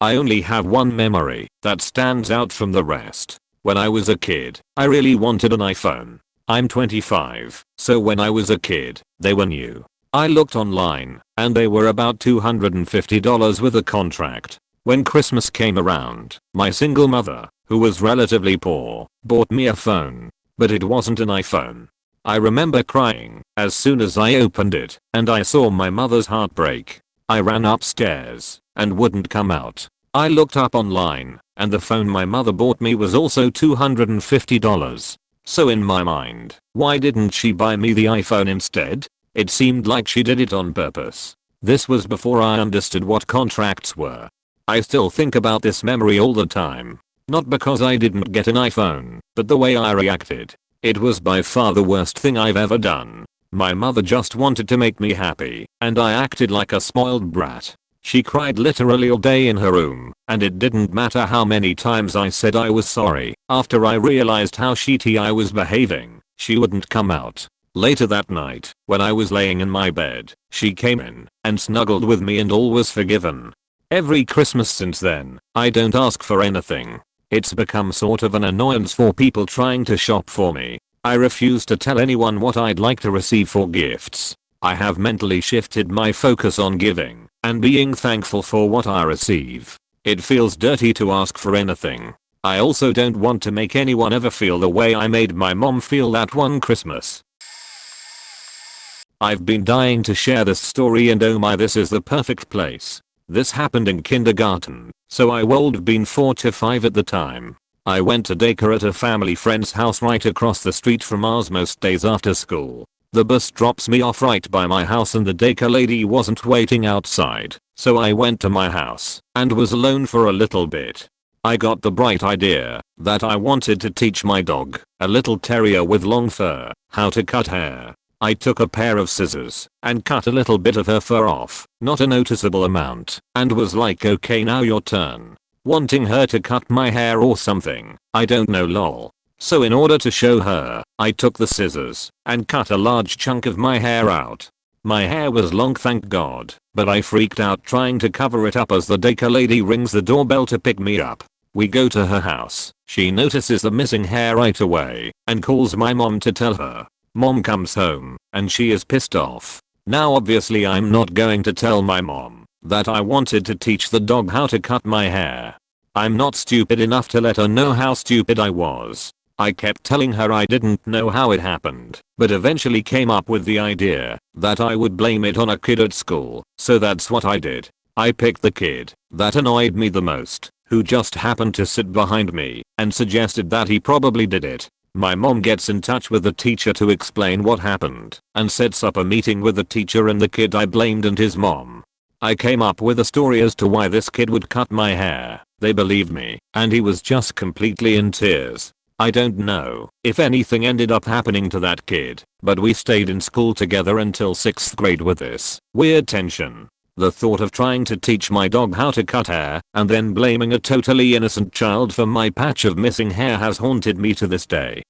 I only have one memory that stands out from the rest. When I was a kid, I really wanted an iPhone. I'm 25, so when I was a kid, they were new. I looked online, and they were about $250 with a contract. When Christmas came around, my single mother, who was relatively poor, bought me a phone. But it wasn't an iPhone. I remember crying as soon as I opened it, and I saw my mother's heart break. I ran upstairs, and wouldn't come out. I looked up online, and the phone my mother bought me was also $250. So in my mind, why didn't she buy me the iPhone instead? It seemed like she did it on purpose. This was before I understood what contracts were. I still think about this memory all the time. Not because I didn't get an iPhone, but the way I reacted. It was by far the worst thing I've ever done. My mother just wanted to make me happy, and I acted like a spoiled brat. She cried literally all day in her room, and it didn't matter how many times I said I was sorry. After I realized how shitty I was behaving, she wouldn't come out. Later that night, when I was laying in my bed, she came in and snuggled with me and all was forgiven. Every Christmas since then, I don't ask for anything. It's become sort of an annoyance for people trying to shop for me. I refuse to tell anyone what I'd like to receive for gifts. I have mentally shifted my focus on giving and being thankful for what I receive. It feels dirty to ask for anything. I also don't want to make anyone ever feel the way I made my mom feel that one Christmas. I've been dying to share this story and oh my, this is the perfect place. This happened in kindergarten, so I would have been 4 to 5 at the time. I went to daycare at a family friend's house right across the street from ours most days after school. The bus drops me off right by my house and the daycare lady wasn't waiting outside, so I went to my house and was alone for a little bit. I got the bright idea that I wanted to teach my dog, a little terrier with long fur, how to cut hair. I took a pair of scissors and cut a little bit of her fur off, not a noticeable amount, and was like, okay, now your turn. Wanting her to cut my hair or something, I don't know lol. So in order to show her, I took the scissors and cut a large chunk of my hair out. My hair was long, thank God, but I freaked out trying to cover it up as the daycare lady rings the doorbell to pick me up. We go to her house. She notices the missing hair right away and calls my mom to tell her. Mom comes home and she is pissed off. Now obviously I'm not going to tell my mom that I wanted to teach the dog how to cut my hair. I'm not stupid enough to let her know how stupid I was. I kept telling her I didn't know how it happened, but eventually came up with the idea that I would blame it on a kid at school, so that's what I did. I picked the kid that annoyed me the most, who just happened to sit behind me, and suggested that he probably did it. My mom gets in touch with the teacher to explain what happened, and sets up a meeting with the teacher and the kid I blamed and his mom. I came up with a story as to why this kid would cut my hair. They believed me, and he was just completely in tears. I don't know if anything ended up happening to that kid, but we stayed in school together until 6th grade with this weird tension. The thought of trying to teach my dog how to cut hair and then blaming a totally innocent child for my patch of missing hair has haunted me to this day.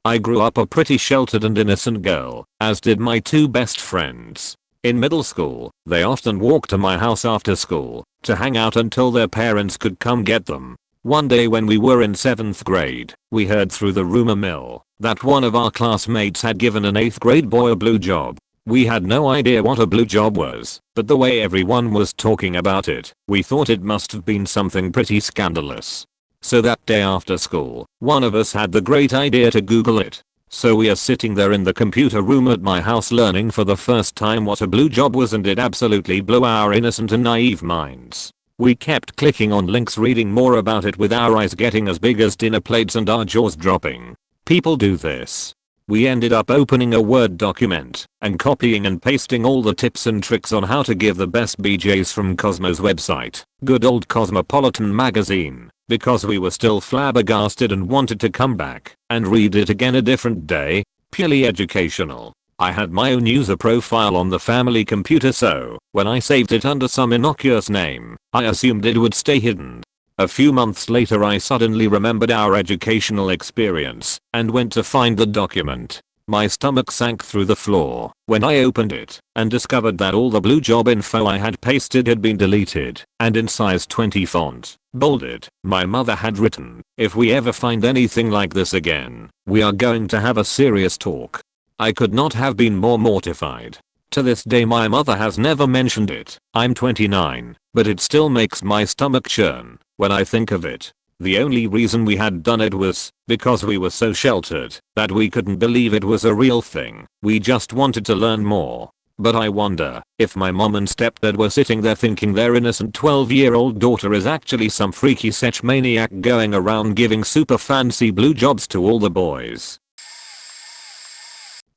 I grew up a pretty sheltered and innocent girl, as did my 2 best friends. In middle school, they often walked to my house after school to hang out until their parents could come get them. One day when we were in 7th grade, we heard through the rumor mill that one of our classmates had given an 8th grade boy a blue job. We had no idea what a blue job was, but the way everyone was talking about it, we thought it must have been something pretty scandalous. So that day after school, one of us had the great idea to Google it. So we are sitting there in the computer room at my house learning for the first time what a blue job was, and it absolutely blew our innocent and naive minds. We kept clicking on links, reading more about it with our eyes getting as big as dinner plates and our jaws dropping. People do this. We ended up opening a Word document and copying and pasting all the tips and tricks on how to give the best BJs from Cosmo's website, good old Cosmopolitan magazine, because we were still flabbergasted and wanted to come back and read it again a different day, purely educational. I had my own user profile on the family computer, so when I saved it under some innocuous name, I assumed it would stay hidden. A few months later I suddenly remembered our educational experience and went to find the document. My stomach sank through the floor when I opened it and discovered that all the blue job info I had pasted had been deleted, and in size 20 font, bolded, my mother had written, "If we ever find anything like this again, we are going to have a serious talk." I could not have been more mortified. To this day my mother has never mentioned it. I'm 29, but it still makes my stomach churn when I think of it. The only reason we had done it was because we were so sheltered that we couldn't believe it was a real thing. We just wanted to learn more. But I wonder if my mom and stepdad were sitting there thinking their innocent 12-year-old daughter is actually some freaky sex maniac going around giving super fancy blue jobs to all the boys.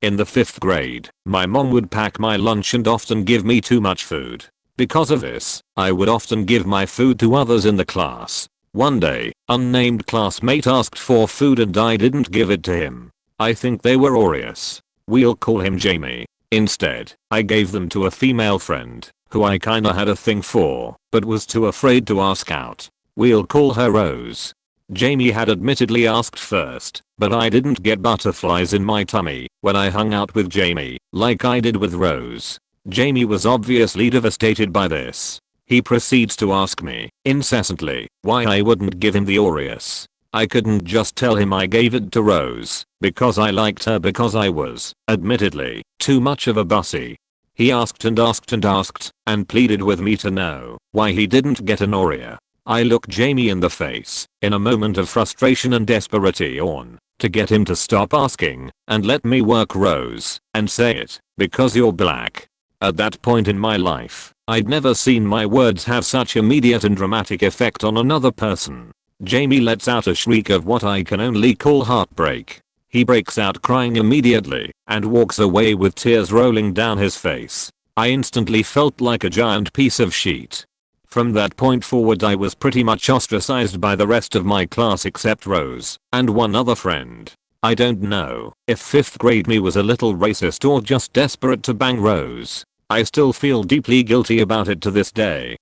In the 5th grade, my mom would pack my lunch and often give me too much food. Because of this, I would often give my food to others in the class. One day, unnamed classmate asked for food and I didn't give it to him. I think they were Aureus. We'll call him Jamie. Instead, I gave them to a female friend, who I kinda had a thing for, but was too afraid to ask out. We'll call her Rose. Jamie had admittedly asked first, but I didn't get butterflies in my tummy when I hung out with Jamie, like I did with Rose. Jamie was obviously devastated by this. He proceeds to ask me, incessantly, why I wouldn't give him the Aureus. I couldn't just tell him I gave it to Rose, because I liked her because I was, admittedly, too much of a bussy. He asked and asked and asked, and pleaded with me to know why he didn't get an Aurea. I looked Jamie in the face, in a moment of frustration and desperation, to get him to stop asking, and let me work Rose, and say it, because you're black. At that point in my life, I'd never seen my words have such immediate and dramatic effect on another person. Jamie lets out a shriek of what I can only call heartbreak. He breaks out crying immediately, and walks away with tears rolling down his face. I instantly felt like a giant piece of shit. From that point forward I was pretty much ostracized by the rest of my class except Rose, and one other friend. I don't know if 5th grade me was a little racist or just desperate to bang Rose. I still feel deeply guilty about it to this day.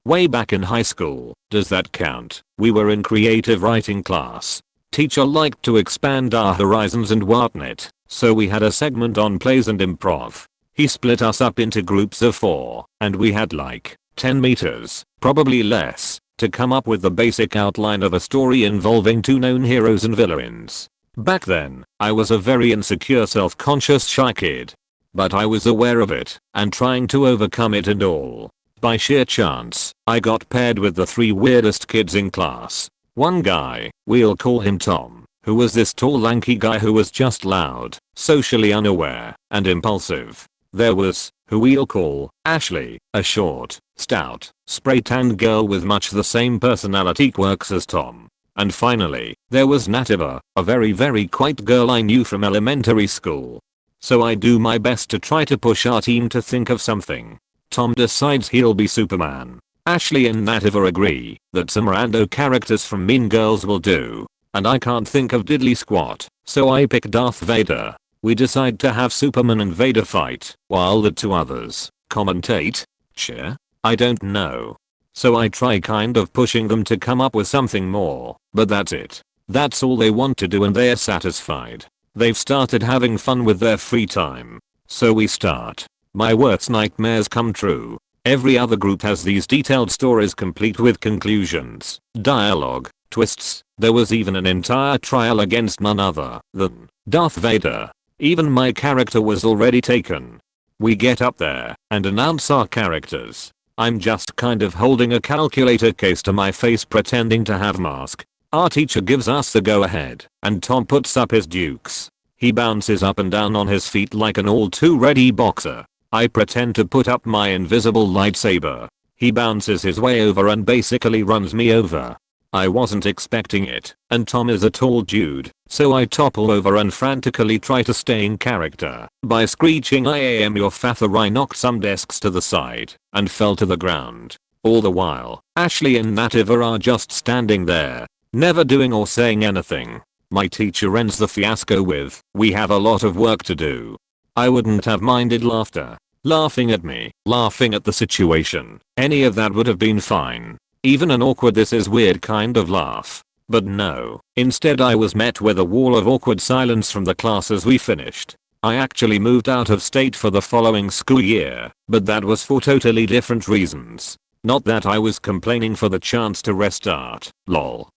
Way back in high school, does that count? We were in creative writing class. Teacher liked to expand our horizons and whatnot, so we had a segment on plays and improv. He split us up into groups of 4, and we had like 10 meters, probably less, to come up with the basic outline of a story involving 2 known heroes and villains. Back then, I was a very insecure, self-conscious shy kid. But I was aware of it, and trying to overcome it and all. By sheer chance, I got paired with the 3 weirdest kids in class. One guy, we'll call him Tom, who was this tall lanky guy who was just loud, socially unaware, and impulsive. There was, who we'll call, Ashley, a short, stout, spray-tanned girl with much the same personality quirks as Tom. And finally, there was Nativa, a very quiet girl I knew from elementary school. So I do my best to try to push our team to think of something. Tom decides he'll be Superman. Ashley and Nativa agree that some rando characters from Mean Girls will do. And I can't think of diddly squat, so I pick Darth Vader. We decide to have Superman and Vader fight, while the 2 others commentate. Cheer? I don't know. So I try kind of pushing them to come up with something more, but that's it. That's all they want to do and they're satisfied. They've started having fun with their free time. So we start. My worst nightmares come true. Every other group has these detailed stories complete with conclusions, dialogue, twists. There was even an entire trial against none other than Darth Vader. Even my character was already taken. We get up there and announce our characters. I'm just kind of holding a calculator case to my face pretending to have mask. Our teacher gives us the go ahead and Tom puts up his dukes. He bounces up and down on his feet like an all too ready boxer. I pretend to put up my invisible lightsaber. He bounces his way over and basically runs me over. I wasn't expecting it, and Tom is a tall dude, so I topple over and frantically try to stay in character by screeching I am your father. I knocked some desks to the side and fell to the ground. All the while, Ashley and Nativa are just standing there, never doing or saying anything. My teacher ends the fiasco with, "We have a lot of work to do." I wouldn't have minded laughter. Laughing at me, laughing at the situation, any of that would have been fine. Even an awkward "this is weird" kind of laugh. But no, instead I was met with a wall of awkward silence from the class as we finished. I actually moved out of state for the following school year, but that was for totally different reasons. Not that I was complaining for the chance to restart, lol.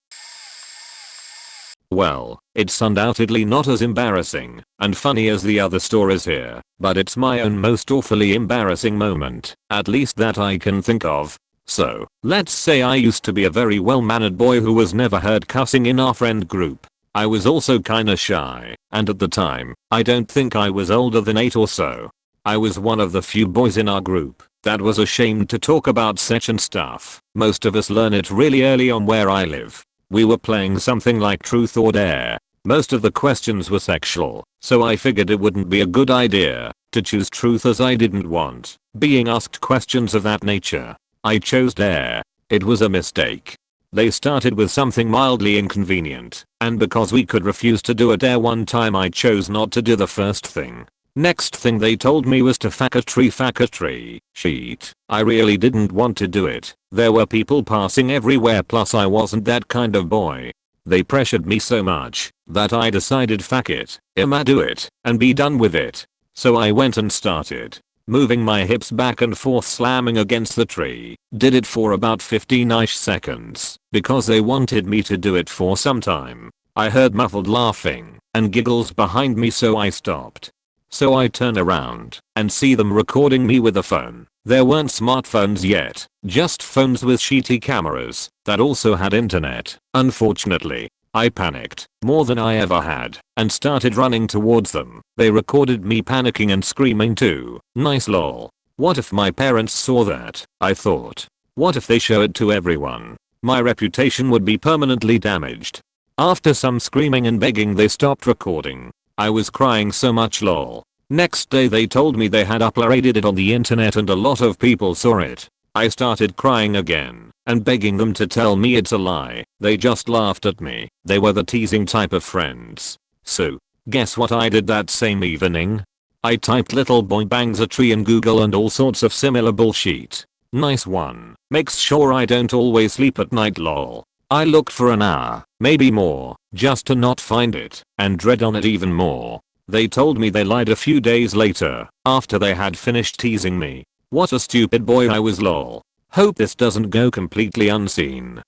Well, it's undoubtedly not as embarrassing and funny as the other stories here, but it's my own most awfully embarrassing moment, at least that I can think of. So, let's say I used to be a very well-mannered boy who was never heard cussing in our friend group. I was also kinda shy, and at the time, I don't think I was older than 8 or so. I was one of the few boys in our group that was ashamed to talk about sex and stuff. Most of us learn it really early on where I live. We were playing something like Truth or Dare. Most of the questions were sexual, so I figured it wouldn't be a good idea to choose truth as I didn't want being asked questions of that nature. I chose Dare. It was a mistake. They started with something mildly inconvenient, and because we could refuse to do a dare one time I chose not to do the first thing. Next thing they told me was to fuck a tree. Shit. I really didn't want to do it. There were people passing everywhere, plus I wasn't that kind of boy. They pressured me so much that I decided fuck it, I'ma do it and be done with it. So I went and started moving my hips back and forth, slamming against the tree. Did it for about 15ish seconds because they wanted me to do it for some time. I heard muffled laughing and giggles behind me, so I stopped. So I turn around and see them recording me with a phone. There weren't smartphones yet, just phones with shitty cameras that also had internet. Unfortunately, I panicked more than I ever had and started running towards them. They recorded me panicking and screaming too. Nice lol. What if my parents saw that? I thought. What if they show it to everyone? My reputation would be permanently damaged. After some screaming and begging, they stopped recording. I was crying so much lol. Next day they told me they had uploaded it on the internet and a lot of people saw it. I started crying again and begging them to tell me it's a lie. They just laughed at me. They were the teasing type of friends. So, guess what I did that same evening? I typed little boy bangs a tree in Google and all sorts of similar bullshit. Nice one. Makes sure I don't always sleep at night lol. I looked for an hour, maybe more, just to not find it and dread on it even more. They told me they lied a few days later after they had finished teasing me. What a stupid boy I was lol. Hope this doesn't go completely unseen.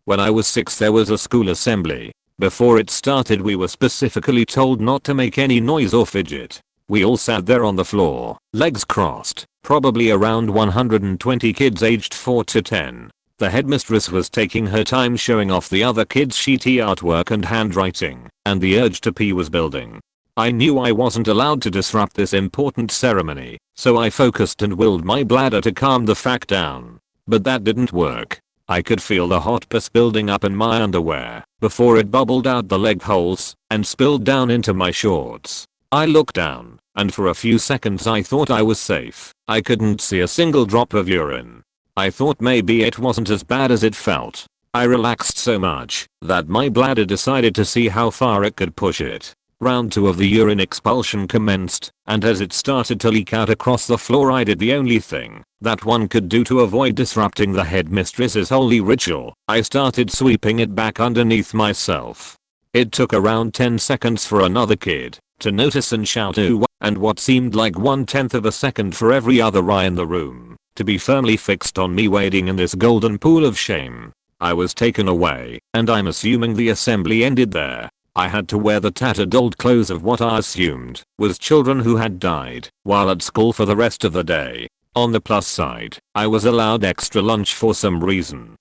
When I was 6 there was a school assembly. Before it started we were specifically told not to make any noise or fidget. We all sat there on the floor, legs crossed, probably around 120 kids aged 4 to 10. The headmistress was taking her time showing off the other kids' shitty artwork and handwriting, and the urge to pee was building. I knew I wasn't allowed to disrupt this important ceremony, so I focused and willed my bladder to calm the fuck down. But that didn't work. I could feel the hot piss building up in my underwear before it bubbled out the leg holes and spilled down into my shorts. I looked down, and for a few seconds I thought I was safe. I couldn't see a single drop of urine. I thought maybe it wasn't as bad as it felt. I relaxed so much that my bladder decided to see how far it could push it. Round 2 of the urine expulsion commenced, and as it started to leak out across the floor I did the only thing that one could do to avoid disrupting the headmistress's holy ritual. I started sweeping it back underneath myself. It took around 10 seconds for another kid to notice and shout ooh, and what seemed like 1/10 of a second for every other eye in the room to be firmly fixed on me wading in this golden pool of shame. I was taken away, and I'm assuming the assembly ended there. I had to wear the tattered old clothes of what I assumed was children who had died while at school for the rest of the day. On the plus side, I was allowed extra lunch for some reason.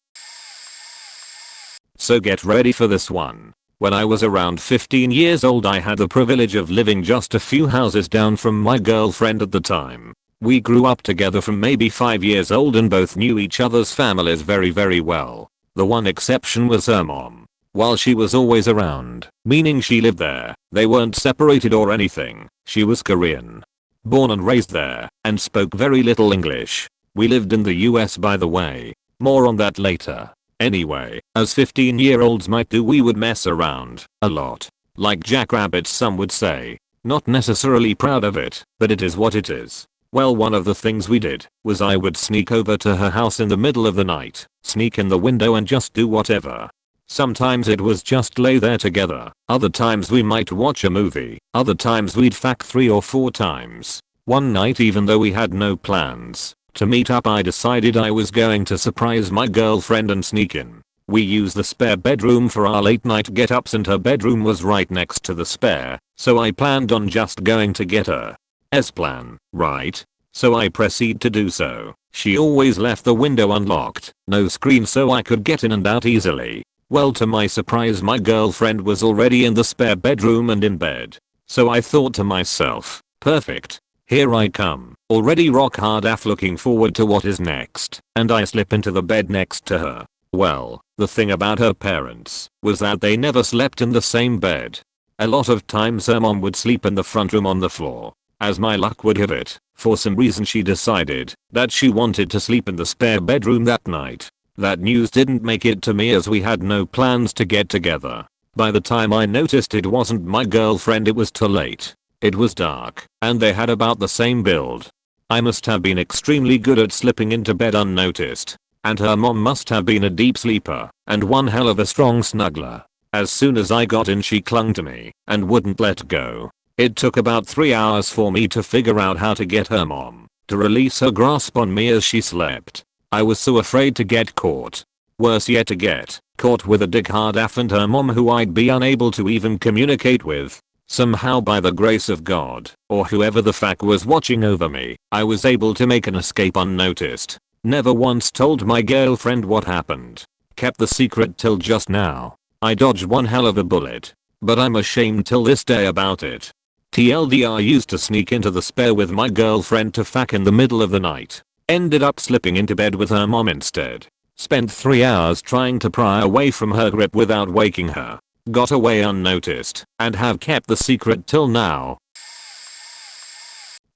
So get ready for this one. When I was around 15 years old I had the privilege of living just a few houses down from my girlfriend at the time. We grew up together from maybe 5 years old and both knew each other's families very well. The one exception was her mom. While she was always around, meaning she lived there, they weren't separated or anything. She was Korean. Born and raised there, and spoke very little English. We lived in the US by the way. More on that later. Anyway, as 15-year-olds might do, we would mess around a lot. Like jackrabbits some would say. Not necessarily proud of it, but it is what it is. Well, one of the things we did was I would sneak over to her house in the middle of the night, sneak in the window and just do whatever. Sometimes it was just lay there together, other times we might watch a movie, other times we'd fuck 3 or 4 times. One night, even though we had no plans to meet up, I decided I was going to surprise my girlfriend and sneak in. We used the spare bedroom for our late night get-ups and her bedroom was right next to the spare, so I planned on just going to get her. S-plan, right? So I proceed to do so. She always left the window unlocked, no screen, so I could get in and out easily. Well, to my surprise my girlfriend was already in the spare bedroom and in bed. So I thought to myself, perfect. Here I come, already rock hard af looking forward to what is next, and I slip into the bed next to her. Well, the thing about her parents was that they never slept in the same bed. A lot of times her mom would sleep in the front room on the floor. As my luck would have it, for some reason she decided that she wanted to sleep in the spare bedroom that night. That news didn't make it to me as we had no plans to get together. By the time I noticed it wasn't my girlfriend, it was too late. It was dark, and they had about the same build. I must have been extremely good at slipping into bed unnoticed. And her mom must have been a deep sleeper, and one hell of a strong snuggler. As soon as I got in she clung to me, and wouldn't let go. It took about 3 hours for me to figure out how to get her mom to release her grasp on me as she slept. I was so afraid to get caught. Worse yet, to get caught with a dick hard aff and her mom who I'd be unable to even communicate with. Somehow, by the grace of God, or whoever the fuck was watching over me, I was able to make an escape unnoticed. Never once told my girlfriend what happened. Kept the secret till just now. I dodged one hell of a bullet. But I'm ashamed till this day about it. TLDR, used to sneak into the spare with my girlfriend to fuck in the middle of the night. Ended up slipping into bed with her mom instead. Spent 3 hours trying to pry away from her grip without waking her. Got away unnoticed, and have kept the secret till now.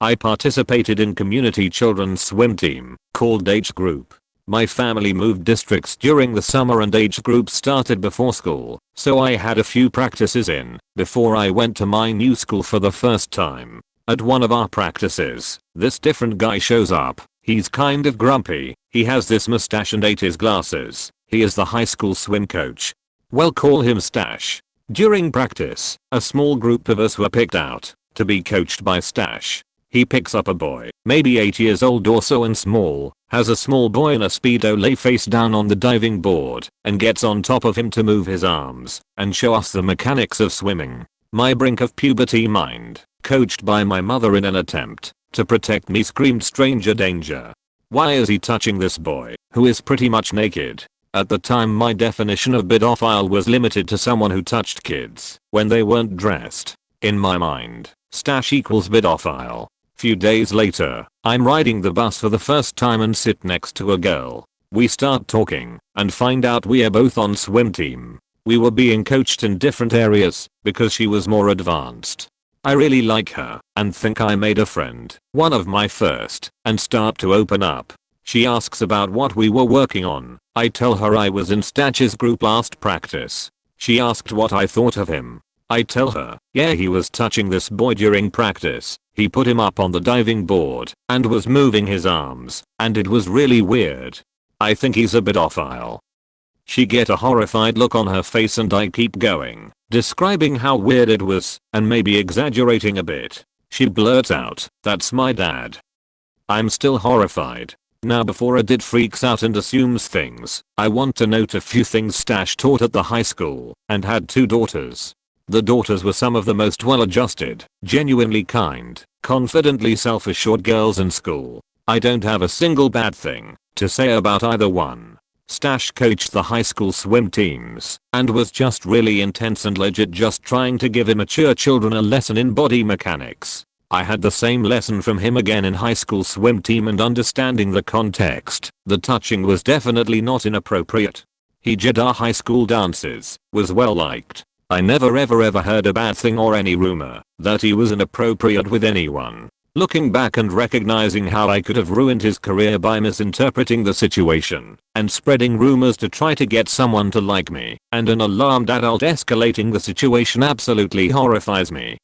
I participated in community children's swim team, called Age Group. My family moved districts during the summer and age group started before school, so I had a few practices in before I went to my new school for the first time. At one of our practices, this different guy shows up. He's kind of grumpy, he has this mustache and ate his glasses. He is the high school swim coach. Well, call him Stash. During practice, a small group of us were picked out to be coached by Stash. He picks up a boy, maybe 8 years old or so and small, has a small boy in a speedo lay face down on the diving board, and gets on top of him to move his arms and show us the mechanics of swimming. My brink of puberty mind, coached by my mother in an attempt to protect me, screamed stranger danger. Why is he touching this boy, who is pretty much naked? At the time my definition of pedophile was limited to someone who touched kids when they weren't dressed. In my mind, Stash equals pedophile. Few days later, I'm riding the bus for the first time and sit next to a girl. We start talking and find out we are both on swim team. We were being coached in different areas because she was more advanced. I really like her and think I made a friend, one of my first, and start to open up. She asks about what we were working on. I tell her I was in Stash's group last practice. She asked what I thought of him. I tell her, yeah, he was touching this boy during practice. He put him up on the diving board and was moving his arms, and it was really weird. I think he's a pedophile. She get a horrified look on her face and I keep going, describing how weird it was, and maybe exaggerating a bit. She blurts out, "That's my dad." I'm still horrified. Now before Adit freaks out and assumes things, I want to note a few things. Stash taught at the high school and had 2 daughters. The daughters were some of the most well-adjusted, genuinely kind, confidently self-assured girls in school. I don't have a single bad thing to say about either one. Stash coached the high school swim teams and was just really intense and legit, just trying to give immature children a lesson in body mechanics. I had the same lesson from him again in high school swim team, and understanding the context, the touching was definitely not inappropriate. He did our high school dances, was well liked. I never ever heard a bad thing or any rumor that he was inappropriate with anyone. Looking back and recognizing how I could have ruined his career by misinterpreting the situation and spreading rumors to try to get someone to like me, and an alarmed adult escalating the situation, absolutely horrifies me.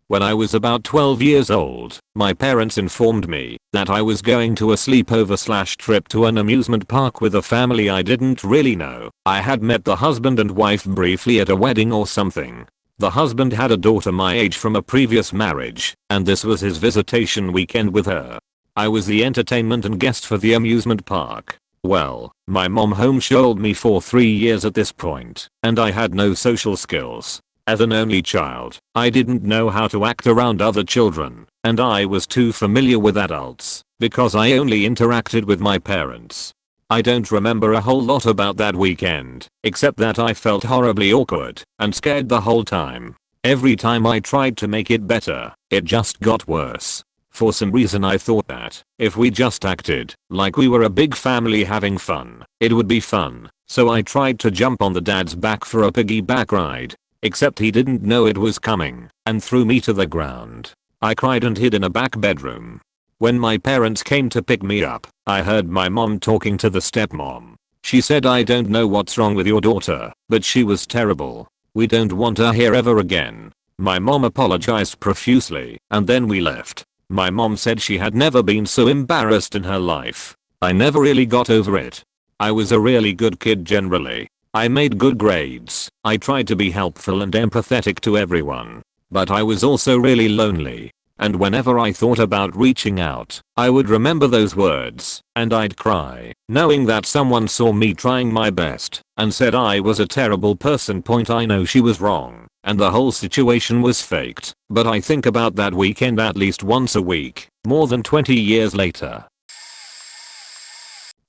When I was about 12 years old, my parents informed me that I was going to a sleepover/trip to an amusement park with a family I didn't really know. I had met the husband and wife briefly at a wedding or something. The husband had a daughter my age from a previous marriage, and this was his visitation weekend with her. I was the entertainment and guest for the amusement park. Well, my mom homeschooled me for 3 years at this point, and I had no social skills. As an only child, I didn't know how to act around other children, and I was too familiar with adults because I only interacted with my parents. I don't remember a whole lot about that weekend, except that I felt horribly awkward and scared the whole time. Every time I tried to make it better, it just got worse. For some reason I thought that if we just acted like we were a big family having fun, it would be fun. So I tried to jump on the dad's back for a piggyback ride. Except he didn't know it was coming and threw me to the ground. I cried and hid in a back bedroom. When my parents came to pick me up, I heard my mom talking to the stepmom. She said, "I don't know what's wrong with your daughter, but she was terrible. We don't want her here ever again." My mom apologized profusely, and then we left. My mom said she had never been so embarrassed in her life. I never really got over it. I was a really good kid generally. I made good grades. I tried to be helpful and empathetic to everyone. But I was also really lonely. And whenever I thought about reaching out, I would remember those words, and I'd cry, knowing that someone saw me trying my best, and said I was a terrible person. I know she was wrong, and the whole situation was faked, but I think about that weekend at least once a week, more than 20 years later.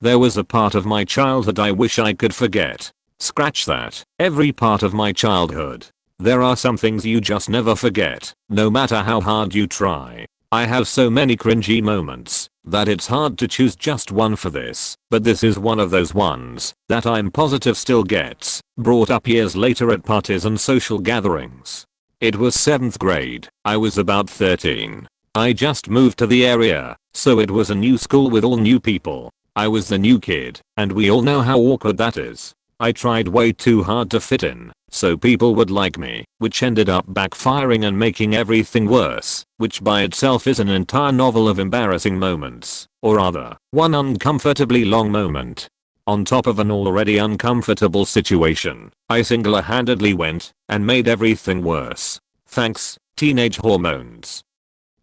There was a part of my childhood I wish I could forget. Scratch that, every part of my childhood. There are some things you just never forget, no matter how hard you try. I have so many cringy moments that it's hard to choose just one for this, but this is one of those ones that I'm positive still gets brought up years later at parties and social gatherings. It was 7th grade, I was about 13. I just moved to the area, so it was a new school with all new people. I was the new kid, and we all know how awkward that is. I tried way too hard to fit in, so people would like me, which ended up backfiring and making everything worse, which by itself is an entire novel of embarrassing moments, or rather, one uncomfortably long moment. On top of an already uncomfortable situation, I single-handedly went and made everything worse. Thanks, teenage hormones.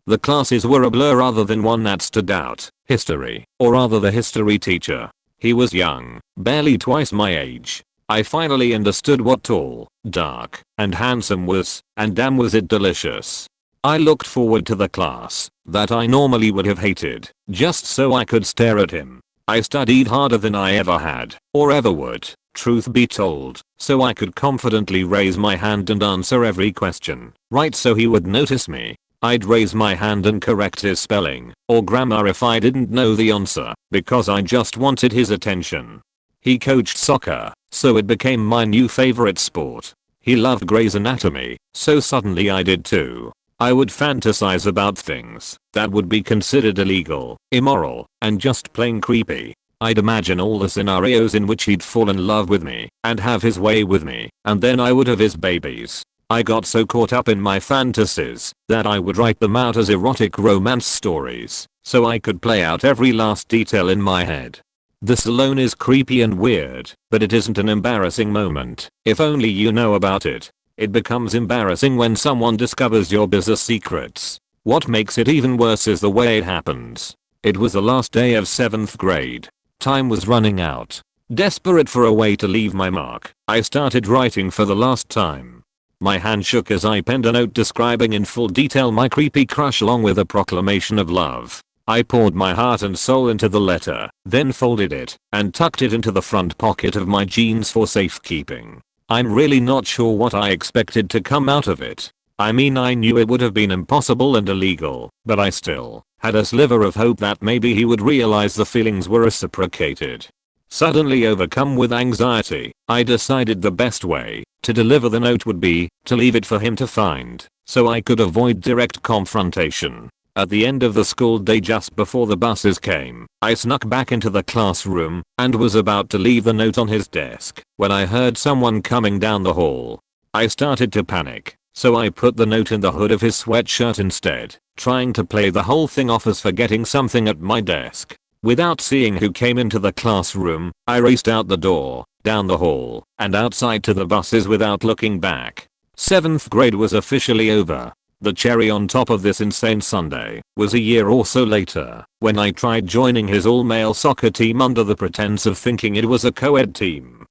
The classes were a blur rather than one that stood out. History, or rather the history teacher. He was young, barely twice my age. I finally understood what tall, dark, and handsome was, and damn was it delicious. I looked forward to the class that I normally would have hated, just so I could stare at him. I studied harder than I ever had, or ever would, truth be told, so I could confidently raise my hand and answer every question, right so he would notice me. I'd raise my hand and correct his spelling or grammar if I didn't know the answer, because I just wanted his attention. He coached soccer, so it became my new favorite sport. He loved Grey's Anatomy, so suddenly I did too. I would fantasize about things that would be considered illegal, immoral, and just plain creepy. I'd imagine all the scenarios in which he'd fall in love with me and have his way with me, and then I would have his babies. I got so caught up in my fantasies that I would write them out as erotic romance stories, so I could play out every last detail in my head. This alone is creepy and weird, but it isn't an embarrassing moment, if only you know about it. It becomes embarrassing when someone discovers your business secrets. What makes it even worse is the way it happens. It was the last day of 7th grade. Time was running out. Desperate for a way to leave my mark, I started writing for the last time. My hand shook as I penned a note describing in full detail my creepy crush along with a proclamation of love. I poured my heart and soul into the letter, then folded it and tucked it into the front pocket of my jeans for safekeeping. I'm really not sure what I expected to come out of it. I mean, I knew it would have been impossible and illegal, but I still had a sliver of hope that maybe he would realize the feelings were reciprocated. Suddenly overcome with anxiety, I decided the best way to deliver the note would be to leave it for him to find, so I could avoid direct confrontation. At the end of the school day just before the buses came, I snuck back into the classroom and was about to leave the note on his desk when I heard someone coming down the hall. I started to panic, so I put the note in the hood of his sweatshirt instead, trying to play the whole thing off as forgetting something at my desk. Without seeing who came into the classroom, I raced out the door, down the hall, and outside to the buses without looking back. 7th grade was officially over. The cherry on top of this insane Sunday was a year or so later, when I tried joining his all-male soccer team under the pretense of thinking it was a co-ed team.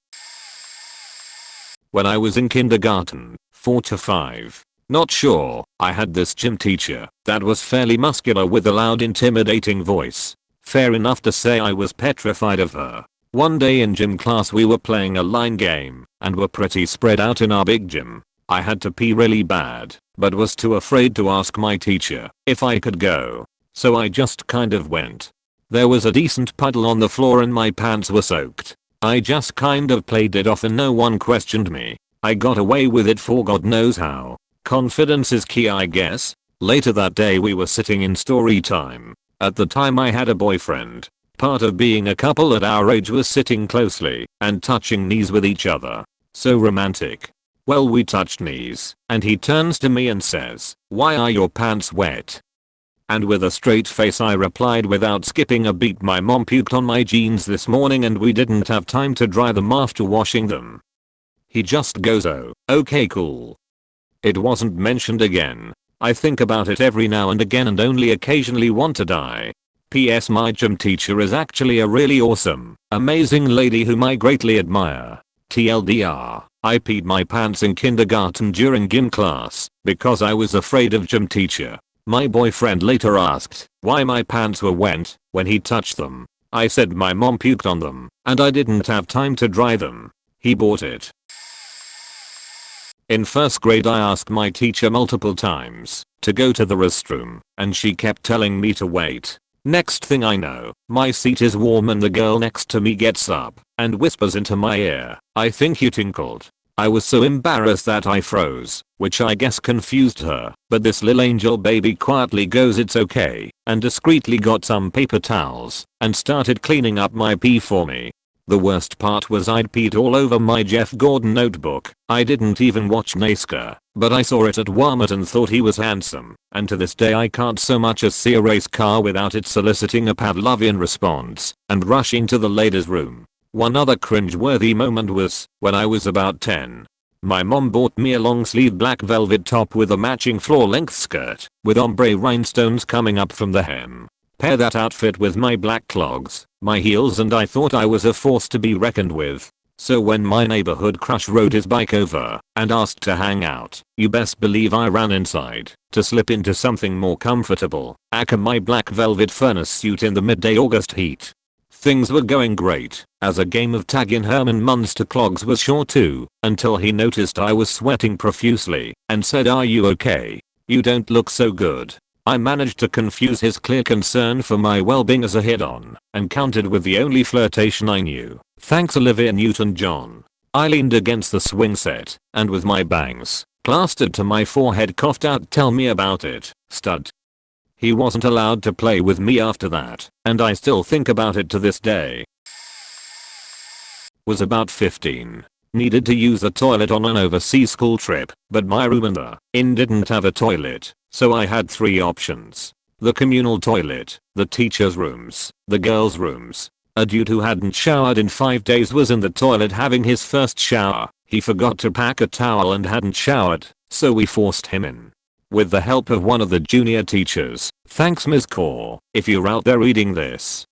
When I was in kindergarten, 4 to 5, not sure, I had this gym teacher that was fairly muscular with a loud intimidating voice. Fair enough to say I was petrified of her. One day in gym class we were playing a line game and were pretty spread out in our big gym. I had to pee really bad, but was too afraid to ask my teacher if I could go. So I just kind of went. There was a decent puddle on the floor and my pants were soaked. I just kind of played it off and no one questioned me. I got away with it for God knows how. Confidence is key, I guess. Later that day we were sitting in story time. At the time I had a boyfriend. Part of being a couple at our age was sitting closely and touching knees with each other. So romantic. Well, we touched knees, and he turns to me and says, "Why are your pants wet?" And with a straight face I replied without skipping a beat, "My mom puked on my jeans this morning and we didn't have time to dry them after washing them." He just goes, "Oh, okay, cool." It wasn't mentioned again. I think about it every now and again and only occasionally want to die. PS, my gym teacher is actually a really awesome, amazing lady whom I greatly admire. TLDR, I peed my pants in kindergarten during gym class because I was afraid of gym teacher. My boyfriend later asked why my pants were wet when he touched them. I said my mom puked on them and I didn't have time to dry them. He bought it. In first grade I asked my teacher multiple times to go to the restroom and she kept telling me to wait. Next thing I know, my seat is warm and the girl next to me gets up and whispers into my ear, "I think you tinkled." I was so embarrassed that I froze, which I guess confused her, but this little angel baby quietly goes, "It's okay," and discreetly got some paper towels and started cleaning up my pee for me. The worst part was I'd peed all over my Jeff Gordon notebook. I didn't even watch NASCAR, but I saw it at Walmart and thought he was handsome, and to this day I can't so much as see a race car without it soliciting a Pavlovian response and rushing to the ladies' room. One other cringe-worthy moment was when I was about 10. My mom bought me a long-sleeve black velvet top with a matching floor-length skirt with ombre rhinestones coming up from the hem. Pair that outfit with my black clogs, my heels, and I thought I was a force to be reckoned with. So when my neighborhood crush rode his bike over and asked to hang out, you best believe I ran inside to slip into something more comfortable, aka my black velvet furnace suit in the midday August heat. Things were going great, as a game of tag in Herman Munster clogs was sure to, until he noticed I was sweating profusely and said, "Are you okay? You don't look so good." I managed to confuse his clear concern for my well-being as a hit-on and countered with the only flirtation I knew. "Thanks, Olivia Newton-John." I leaned against the swing set and with my bangs plastered to my forehead coughed out, "Tell me about it, stud." He wasn't allowed to play with me after that, and I still think about it to this day. Was about 15. Needed to use the toilet on an overseas school trip, but my room and the inn didn't have a toilet, so I had 3 options. The communal toilet, the teachers' rooms, the girls' rooms. A dude who hadn't showered in 5 days was in the toilet having his first shower. He forgot to pack a towel and hadn't showered, so we forced him in. With the help of one of the junior teachers. Thanks, Ms. Kaur, if you're out there reading this.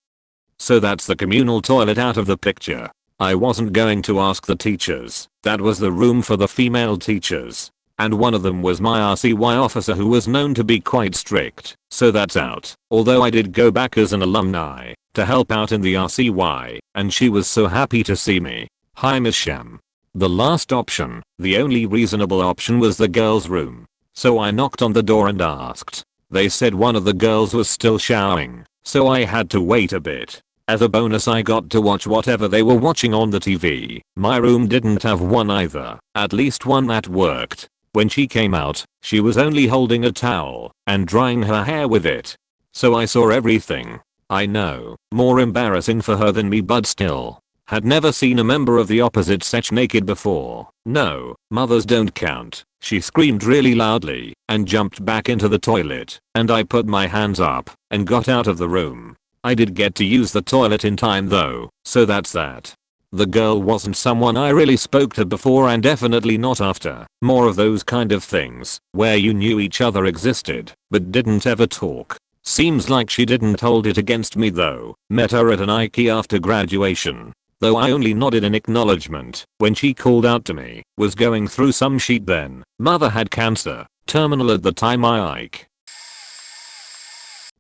So that's the communal toilet out of the picture. I wasn't going to ask the teachers. That was the room for the female teachers. And one of them was my RCY officer who was known to be quite strict. So that's out. Although I did go back as an alumni to help out in the RCY, and she was so happy to see me. Hi, Miss Sham. The last option, the only reasonable option, was the girls' room. So I knocked on the door and asked. They said one of the girls was still showering, so I had to wait a bit. As a bonus I got to watch whatever they were watching on the TV. My room didn't have one either, at least one that worked. When she came out, she was only holding a towel and drying her hair with it. So I saw everything. I know, more embarrassing for her than me, but still. Had never seen a member of the opposite sex naked before. No, mothers don't count. She screamed really loudly and jumped back into the toilet, and I put my hands up and got out of the room. I did get to use the toilet in time though, so that's that. The girl wasn't someone I really spoke to before and definitely not after. More of those kind of things, where you knew each other existed, but didn't ever talk. Seems like she didn't hold it against me though. Met her at an IKEA after graduation. Though I only nodded in acknowledgement when she called out to me. Was going through some shit then. Mother had cancer. Terminal at the time.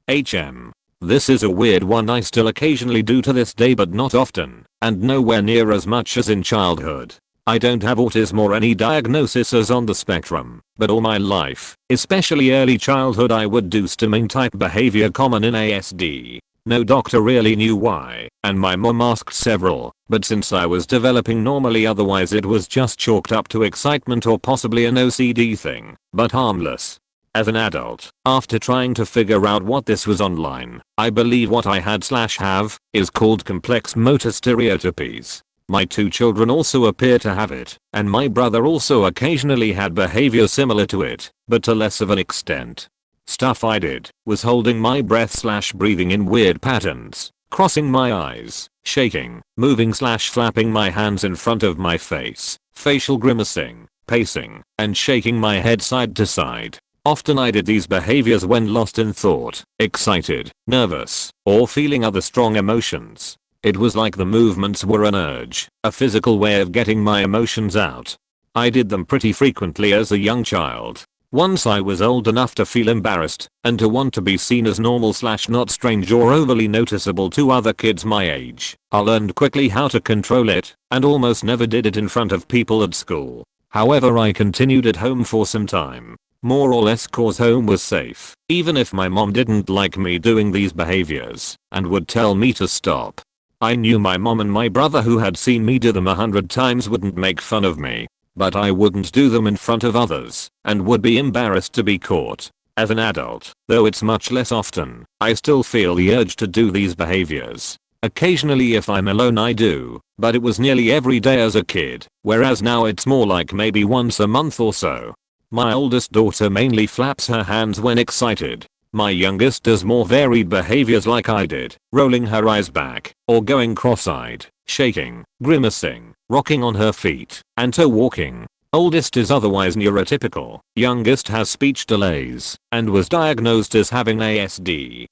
HM. This is a weird one I still occasionally do to this day, but not often, and nowhere near as much as in childhood. I don't have autism or any diagnosis as on the spectrum, but all my life, especially early childhood, I would do stimming type behavior common in ASD. No doctor really knew why, and my mom asked several, but since I was developing normally otherwise it was just chalked up to excitement or possibly an OCD thing, but harmless. As an adult, after trying to figure out what this was online, I believe what I had/have is called complex motor stereotypies. My 2 children also appear to have it, and my brother also occasionally had behavior similar to it, but to less of an extent. Stuff I did was holding my breath/breathing in weird patterns, crossing my eyes, shaking, moving/flapping my hands in front of my face, facial grimacing, pacing, and shaking my head side to side. Often I did these behaviors when lost in thought, excited, nervous, or feeling other strong emotions. It was like the movements were an urge, a physical way of getting my emotions out. I did them pretty frequently as a young child. Once I was old enough to feel embarrassed and to want to be seen as normal/not strange or overly noticeable to other kids my age. I learned quickly how to control it and almost never did it in front of people at school. However, I continued at home for some time. More or less cause home was safe, even if my mom didn't like me doing these behaviors and would tell me to stop. I knew my mom and my brother, who had seen me do them 100 times, wouldn't make fun of me. But I wouldn't do them in front of others and would be embarrassed to be caught. As an adult, though it's much less often, I still feel the urge to do these behaviors. Occasionally if I'm alone I do, but it was nearly every day as a kid, whereas now it's more like maybe once a month or so. My oldest daughter mainly flaps her hands when excited. My youngest does more varied behaviors like I did, rolling her eyes back, or going cross-eyed, shaking, grimacing, rocking on her feet, and toe walking. Oldest is otherwise neurotypical, youngest has speech delays, and was diagnosed as having ASD.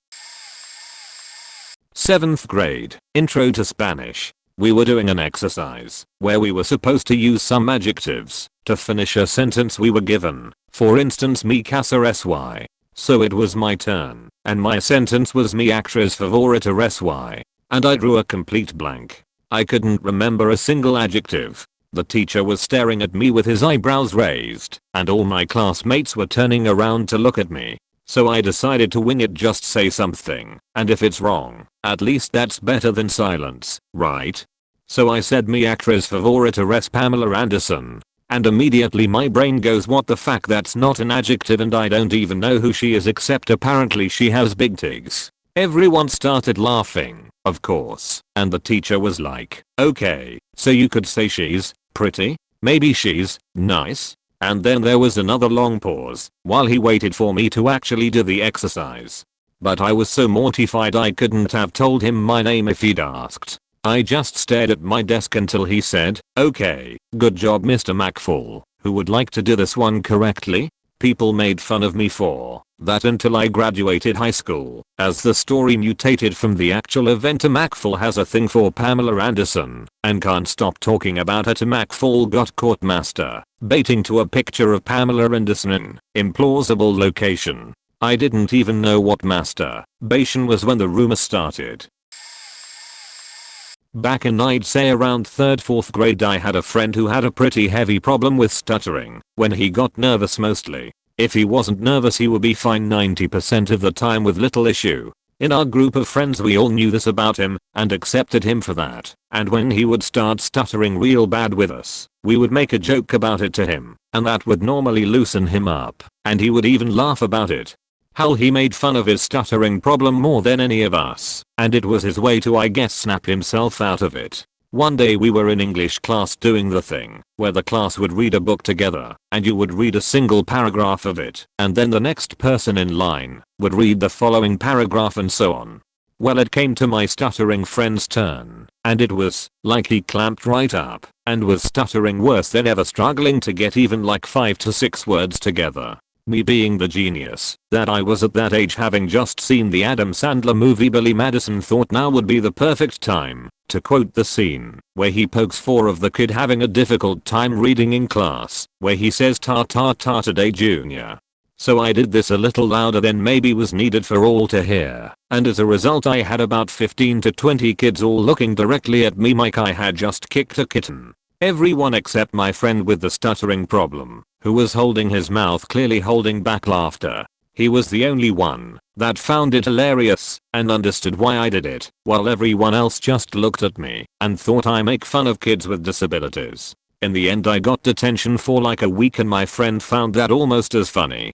7th grade, Intro to Spanish. We were doing an exercise where we were supposed to use some adjectives to finish a sentence we were given. For instance, mi casa sy. So it was my turn, and my sentence was mi actress favorita sy. And I drew a complete blank. I couldn't remember a single adjective. The teacher was staring at me with his eyebrows raised, and all my classmates were turning around to look at me. So I decided to wing it, just say something, and if it's wrong, at least that's better than silence, right? So I said mi actress favorita es Pamela Anderson. And immediately my brain goes, what the fuck, that's not an adjective and I don't even know who she is, except apparently she has big tigs. Everyone started laughing, of course, and the teacher was like, okay, so you could say she's pretty, maybe she's nice, and then there was another long pause while he waited for me to actually do the exercise. But I was so mortified I couldn't have told him my name if he'd asked. I just stared at my desk until he said, okay, good job Mr. McFall, who would like to do this one correctly? People made fun of me for that until I graduated high school. As the story mutated from the actual event to McFall has a thing for Pamela Anderson and can't stop talking about her to McFall got caught masturbating to a picture of Pamela Anderson in implausible location. I didn't even know what masturbation was when the rumor started. Back in I'd say around 3rd/4th grade, I had a friend who had a pretty heavy problem with stuttering when he got nervous mostly. If he wasn't nervous he would be fine 90% of the time with little issue. In our group of friends we all knew this about him and accepted him for that, and when he would start stuttering real bad with us, we would make a joke about it to him, and that would normally loosen him up, and he would even laugh about it. Hell, he made fun of his stuttering problem more than any of us, and it was his way to, I guess, snap himself out of it. One day we were in English class doing the thing where the class would read a book together and you would read a single paragraph of it and then the next person in line would read the following paragraph and so on. Well, it came to my stuttering friend's turn, and it was like he clamped right up and was stuttering worse than ever, struggling to get even like 5 to 6 words together. Me being the genius that I was at that age, having just seen the Adam Sandler movie Billy Madison, thought now would be the perfect time to quote the scene where he pokes fun of the kid having a difficult time reading in class, where he says ta ta ta today junior. So I did this a little louder than maybe was needed for all to hear, and as a result I had about 15 to 20 kids all looking directly at me like I had just kicked a kitten. Everyone except my friend with the stuttering problem, who was holding his mouth, clearly holding back laughter. He was the only one that found it hilarious and understood why I did it, while everyone else just looked at me and thought I make fun of kids with disabilities. In the end I got detention for like a week and my friend found that almost as funny.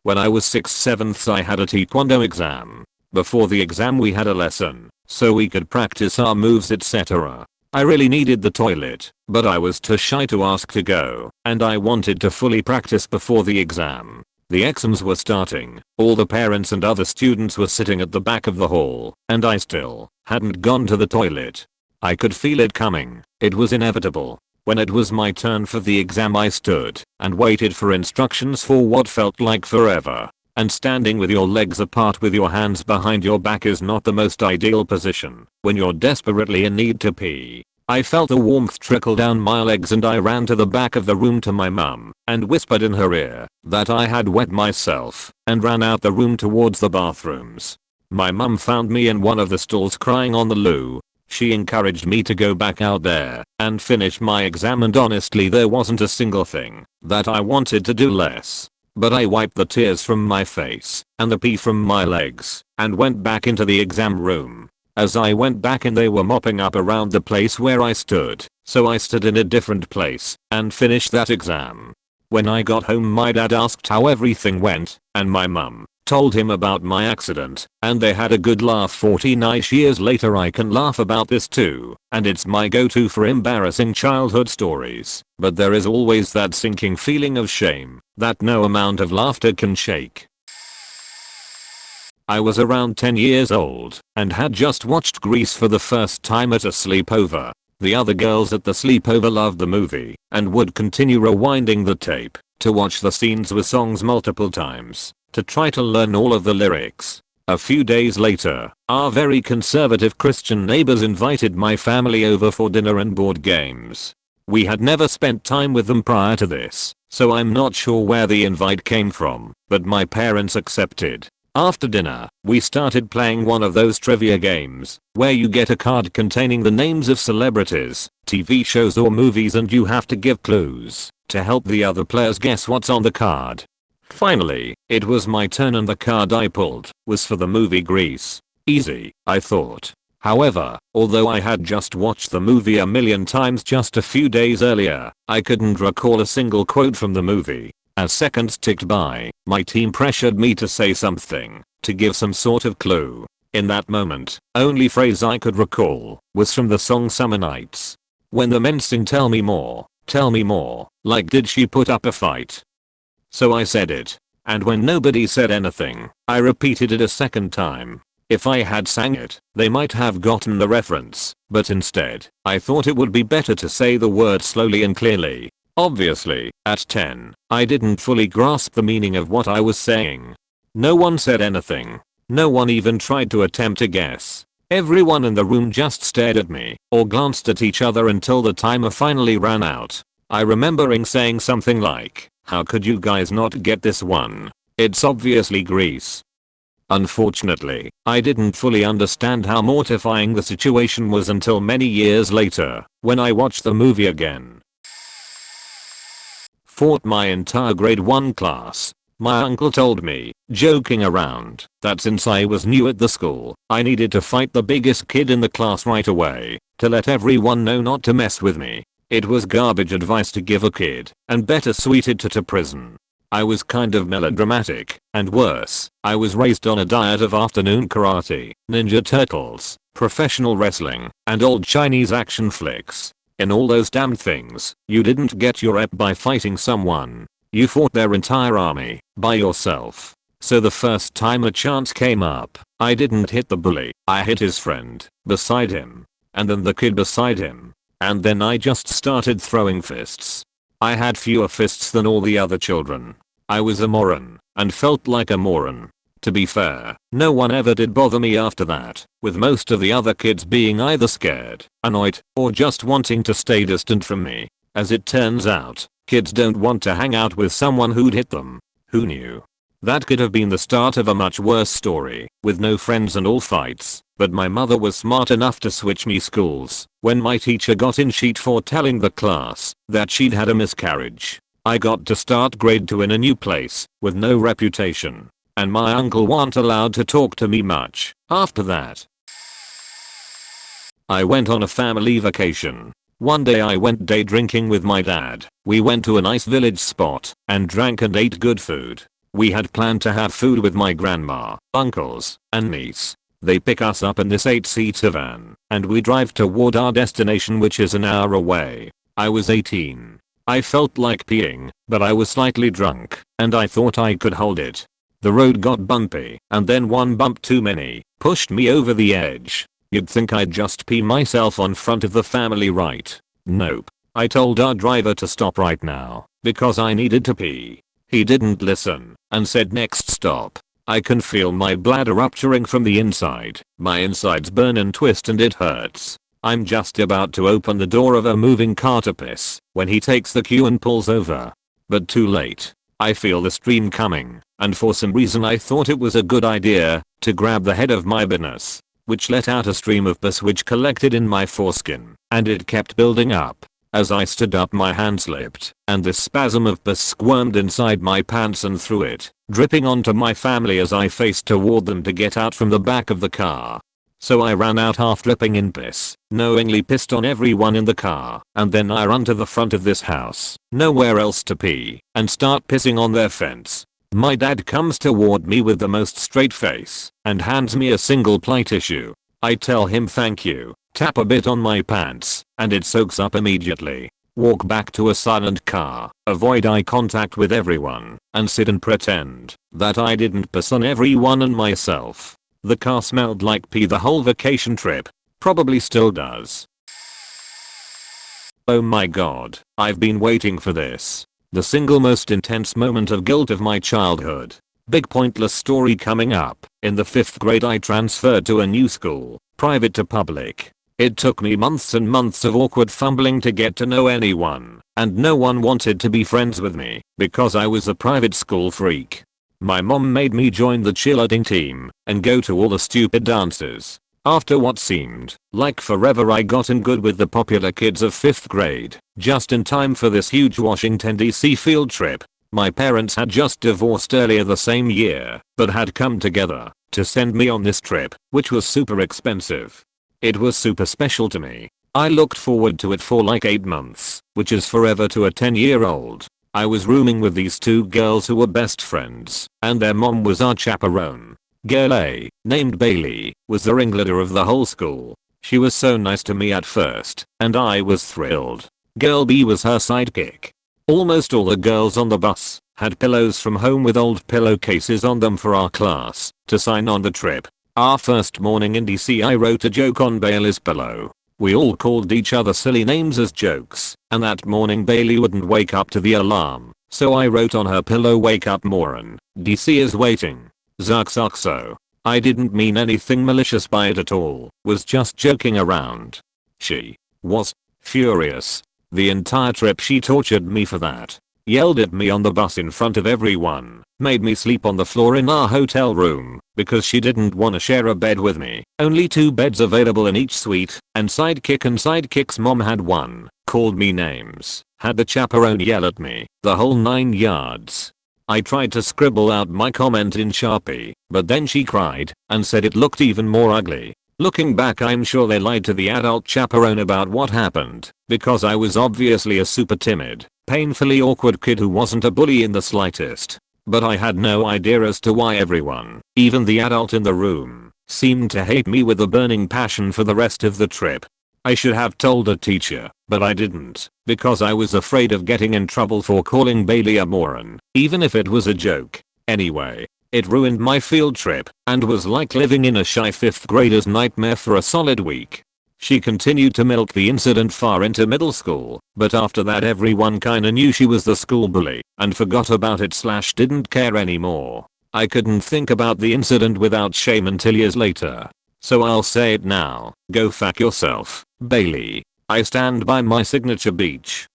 When I was 6/7 I had a taekwondo exam. Before the exam we had a lesson so we could practice our moves, etc. I really needed the toilet, but I was too shy to ask to go, and I wanted to fully practice before the exam. The exams were starting, all the parents and other students were sitting at the back of the hall, and I still hadn't gone to the toilet. I could feel it coming, it was inevitable. When it was my turn for the exam, I stood and waited for instructions for what felt like forever. And standing with your legs apart with your hands behind your back is not the most ideal position when you're desperately in need to pee. I felt the warmth trickle down my legs and I ran to the back of the room to my mum and whispered in her ear that I had wet myself and ran out the room towards the bathrooms. My mum found me in one of the stalls crying on the loo. She encouraged me to go back out there and finish my exam, and honestly there wasn't a single thing that I wanted to do less. But I wiped the tears from my face and the pee from my legs and went back into the exam room. As I went back in, they were mopping up around the place where I stood, so I stood in a different place and finished that exam. When I got home, my dad asked how everything went, and my mum told him about my accident, and they had a good laugh. 49 years later I can laugh about this too, and it's my go-to for embarrassing childhood stories, but there is always that sinking feeling of shame that no amount of laughter can shake. I was around 10 years old and had just watched Grease for the first time at a sleepover. The other girls at the sleepover loved the movie and would continue rewinding the tape to watch the scenes with songs multiple times to try to learn all of the lyrics. A few days later, our very conservative Christian neighbors invited my family over for dinner and board games. We had never spent time with them prior to this, so I'm not sure where the invite came from, but my parents accepted. After dinner, we started playing one of those trivia games, where you get a card containing the names of celebrities, TV shows or movies, and you have to give clues to help the other players guess what's on the card. Finally, it was my turn and the card I pulled was for the movie Grease. Easy, I thought. However, although I had just watched the movie a million times just a few days earlier, I couldn't recall a single quote from the movie. As seconds ticked by, my team pressured me to say something, to give some sort of clue. In that moment, only phrase I could recall was from the song Summer Nights. When the men sing tell me more, like did she put up a fight? So I said it. And when nobody said anything, I repeated it a second time. If I had sang it, they might have gotten the reference, but instead, I thought it would be better to say the word slowly and clearly. Obviously, at 10, I didn't fully grasp the meaning of what I was saying. No one said anything. No one even tried to attempt to guess. Everyone in the room just stared at me or glanced at each other until the timer finally ran out. I remembering saying something like, "How could you guys not get this one? It's obviously Grease." Unfortunately, I didn't fully understand how mortifying the situation was until many years later, when I watched the movie again. Fought my entire grade 1 class. My uncle told me, joking around, that since I was new at the school, I needed to fight the biggest kid in the class right away, to let everyone know not to mess with me. It was garbage advice to give a kid, and better suited to prison. I was kind of melodramatic, and worse, I was raised on a diet of afternoon karate, Ninja Turtles, professional wrestling, and old Chinese action flicks. In all those damn things, you didn't get your ep by fighting someone. You fought their entire army, by yourself. So the first time a chance came up, I didn't hit the bully, I hit his friend, beside him. And then the kid beside him. And then I just started throwing fists. I had fewer fists than all the other children. I was a moron, and felt like a moron. To be fair, no one ever did bother me after that, with most of the other kids being either scared, annoyed, or just wanting to stay distant from me. As it turns out, kids don't want to hang out with someone who'd hit them. Who knew? That could have been the start of a much worse story, with no friends and all fights, but my mother was smart enough to switch me schools when my teacher got in sheet for telling the class that she'd had a miscarriage. I got to start grade 2 in a new place, with no reputation. And my uncle wasn't allowed to talk to me much after that. I went on a family vacation. One day I went day drinking with my dad. We went to a nice village spot and drank and ate good food. We had planned to have food with my grandma, uncles, and niece. They pick us up in this 8-seater van, and we drive toward our destination, which is an hour away. I was 18. I felt like peeing, but I was slightly drunk, and I thought I could hold it. The road got bumpy, and then one bump too many pushed me over the edge. You'd think I'd just pee myself on front of the family, right? Nope. I told our driver to stop right now, because I needed to pee. He didn't listen, and said next stop. I can feel my bladder rupturing from the inside. My insides burn and twist and it hurts. I'm just about to open the door of a moving car to piss when he takes the cue and pulls over. But too late. I feel the stream coming, and for some reason I thought it was a good idea to grab the head of my penis, which let out a stream of pus which collected in my foreskin, and it kept building up. As I stood up, my hand slipped, and this spasm of pus squirmed inside my pants and through it, dripping onto my family as I faced toward them to get out from the back of the car. So I ran out half dripping in piss, knowingly pissed on everyone in the car, and then I run to the front of this house, nowhere else to pee, and start pissing on their fence. My dad comes toward me with the most straight face, and hands me a single ply tissue. I tell him thank you, tap a bit on my pants, and it soaks up immediately. Walk back to a silent car, avoid eye contact with everyone, and sit and pretend that I didn't piss on everyone and myself. The car smelled like pee the whole vacation trip. Probably still does. Oh my god, I've been waiting for this. The single most intense moment of guilt of my childhood. Big pointless story coming up. In the 5th grade I transferred to a new school, private to public. It took me months and months of awkward fumbling to get to know anyone, and no one wanted to be friends with me because I was a private school freak. My mom made me join the cheerleading team and go to all the stupid dances. After what seemed like forever, I got in good with the popular kids of 5th grade, just in time for this huge Washington DC field trip. My parents had just divorced earlier the same year, but had come together to send me on this trip, which was super expensive. It was super special to me. I looked forward to it for like 8 months, which is forever to a 10-year-old. I was rooming with these 2 girls who were best friends, and their mom was our chaperone. Girl A, named Bailey, was the ringleader of the whole school. She was so nice to me at first, and I was thrilled. Girl B was her sidekick. Almost all the girls on the bus had pillows from home with old pillowcases on them for our class to sign on the trip. Our first morning in DC, I wrote a joke on Bailey's pillow. We all called each other silly names as jokes, and that morning Bailey wouldn't wake up to the alarm, so I wrote on her pillow, "Wake up Moran, DC is waiting." Zuxuxo. I didn't mean anything malicious by it at all, was just joking around. She was furious. The entire trip she tortured me for that. Yelled at me on the bus in front of everyone, made me sleep on the floor in our hotel room because she didn't want to share a bed with me. Only 2 beds available in each suite, and Sidekick and Sidekick's mom had one. Called me names, had the chaperone yell at me, the whole 9 yards. I tried to scribble out my comment in Sharpie, but then she cried and said it looked even more ugly. Looking back, I'm sure they lied to the adult chaperone about what happened, because I was obviously a super timid, painfully awkward kid who wasn't a bully in the slightest. But I had no idea as to why everyone, even the adult in the room, seemed to hate me with a burning passion for the rest of the trip. I should have told a teacher, but I didn't, because I was afraid of getting in trouble for calling Bailey a moron, even if it was a joke. Anyway, it ruined my field trip and was like living in a shy 5th grader's nightmare for a solid week. She continued to milk the incident far into middle school, but after that everyone kinda knew she was the school bully and forgot about it / didn't care anymore. I couldn't think about the incident without shame until years later. So I'll say it now, go fuck yourself, Bailey. I stand by my signature beach.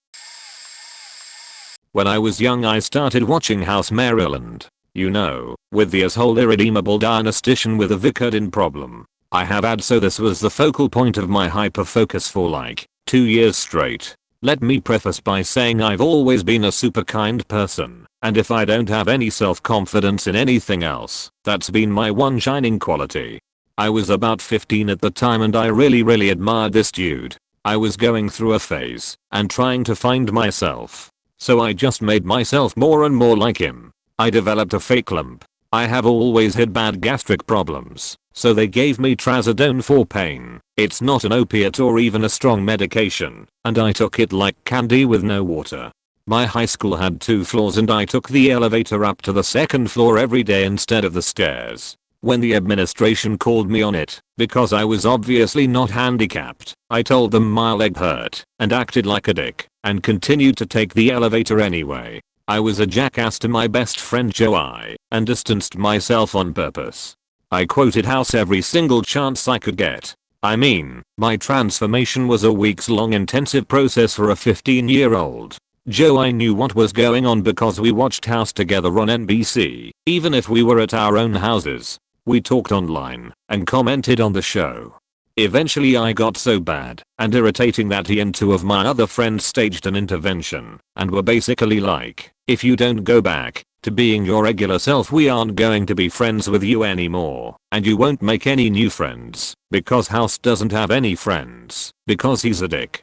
When I was young I started watching House Maryland. You know, with the asshole irredeemable diagnostician with a Vicodin problem. I have had, so this was the focal point of my hyper-focus for like 2 years straight. Let me preface by saying I've always been a super kind person, and if I don't have any self-confidence in anything else, that's been my one shining quality. I was about 15 at the time and I really admired this dude. I was going through a phase and trying to find myself. So I just made myself more and more like him. I developed a fake lump. I have always had bad gastric problems, so they gave me trazodone for pain. It's not an opiate or even a strong medication, and I took it like candy with no water. My high school had 2 floors and I took the elevator up to the 2nd floor every day instead of the stairs. When the administration called me on it, because I was obviously not handicapped, I told them my leg hurt and acted like a dick and continued to take the elevator anyway. I was a jackass to my best friend Joey and distanced myself on purpose. I quoted house every single chance I could get. I mean, my transformation was a weeks-long intensive process for a 15-year-old. Joey knew what was going on because we watched House together on NBC, even if we were at our own houses. We talked online and commented on the show. Eventually I got so bad and irritating that he and 2 of my other friends staged an intervention and were basically like, if you don't go back to being your regular self, we aren't going to be friends with you anymore, and you won't make any new friends because House doesn't have any friends because he's a dick.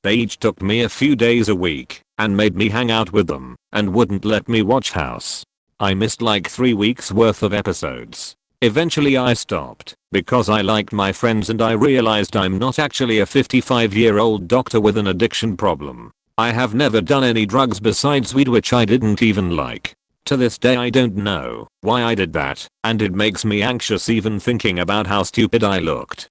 They each took me a few days a week and made me hang out with them and wouldn't let me watch House. I missed like 3 weeks worth of episodes. Eventually I stopped because I liked my friends and I realized I'm not actually a 55-year-old doctor with an addiction problem. I have never done any drugs besides weed, which I didn't even like. To this day I don't know why I did that, and it makes me anxious even thinking about how stupid I looked.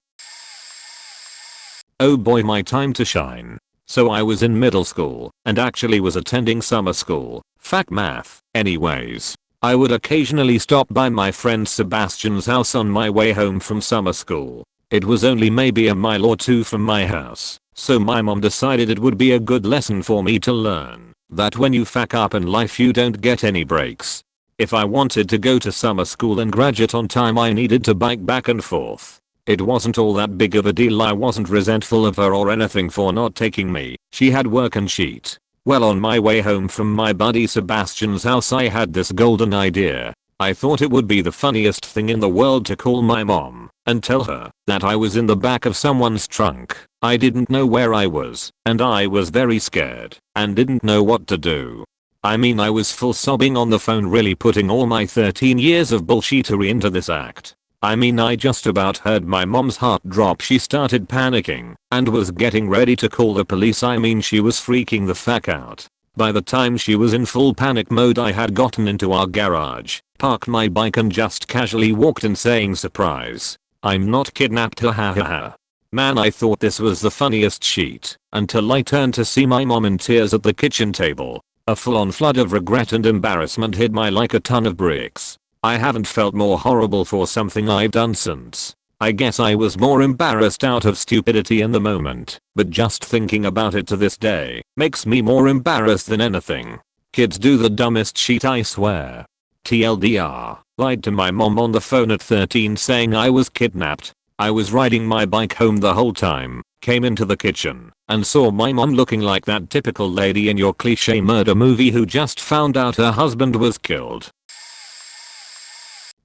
Oh boy, my time to shine. So I was in middle school and actually was attending summer school. Fact math. Anyways, I would occasionally stop by my friend Sebastian's house on my way home from summer school. It was only maybe a mile or 2 from my house, so my mom decided it would be a good lesson for me to learn that when you fuck up in life you don't get any breaks. If I wanted to go to summer school and graduate on time, I needed to bike back and forth. It wasn't all that big of a deal. I wasn't resentful of her or anything for not taking me. She had work and she'd. Well, on my way home from my buddy Sebastian's house I had this golden idea. I thought it would be the funniest thing in the world to call my mom and tell her that I was in the back of someone's trunk. I didn't know where I was and I was very scared and didn't know what to do. I mean, I was full sobbing on the phone, really putting all my 13 years of bullshittery into this act. I mean, I just about heard my mom's heart drop. She started panicking and was getting ready to call the police. I mean, she was freaking the fuck out. By the time she was in full panic mode, I had gotten into our garage, parked my bike and just casually walked in saying, "Surprise, I'm not kidnapped, ha ha ha ha." Man, I thought this was the funniest shit until I turned to see my mom in tears at the kitchen table. A full-on flood of regret and embarrassment hit me like a ton of bricks. I haven't felt more horrible for something I've done since. I guess I was more embarrassed out of stupidity in the moment, but just thinking about it to this day makes me more embarrassed than anything. Kids do the dumbest shit, I swear. TLDR, lied to my mom on the phone at 13 saying I was kidnapped. I was riding my bike home the whole time, came into the kitchen, and saw my mom looking like that typical lady in your cliche murder movie who just found out her husband was killed.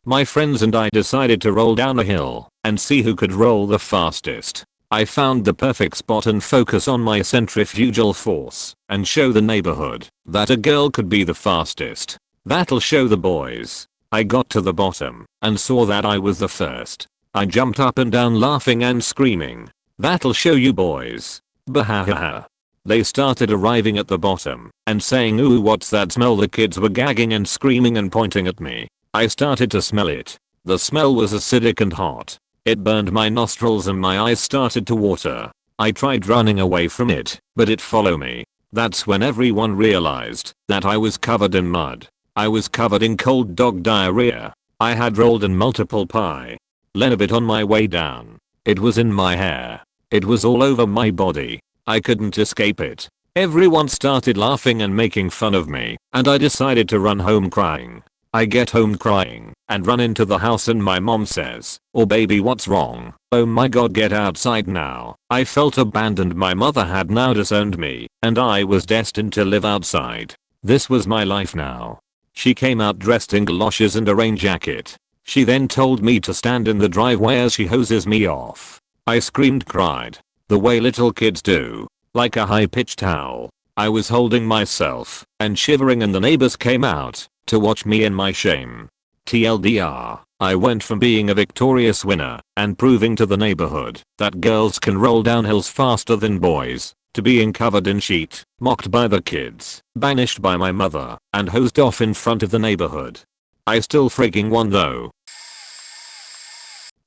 My friends and I decided to roll down a hill and see who could roll the fastest. I found the perfect spot and focus on my centrifugal force and show the neighborhood that a girl could be the fastest. That'll show the boys. I got to the bottom and saw that I was the first. I jumped up and down laughing and screaming, "That'll show you boys." Bahahaha. They started arriving at the bottom and saying, "Ooh, what's that smell?" The kids were gagging and screaming and pointing at me. I started to smell it. The smell was acidic and hot. It burned my nostrils and my eyes started to water. I tried running away from it, but it followed me. That's when everyone realized that I was covered in mud. I was covered in cold dog diarrhea. I had rolled in multiple pie. Lenabit on my way down. It was in my hair. It was all over my body. I couldn't escape it. Everyone started laughing and making fun of me, and I decided to run home crying. I get home crying and run into the house and my mom says, "Oh baby, what's wrong? Oh my god, get outside now." I felt abandoned. My mother had now disowned me and I was destined to live outside. This was my life now. She came out dressed in galoshes and a rain jacket. She then told me to stand in the driveway as she hoses me off. I screamed, cried, the way little kids do, like a high-pitched howl. I was holding myself and shivering and the neighbors came out to watch me in my shame. TLDR, I went from being a victorious winner and proving to the neighborhood that girls can roll down hills faster than boys, to being covered in sheet, mocked by the kids, banished by my mother, and hosed off in front of the neighborhood. I still freaking won though.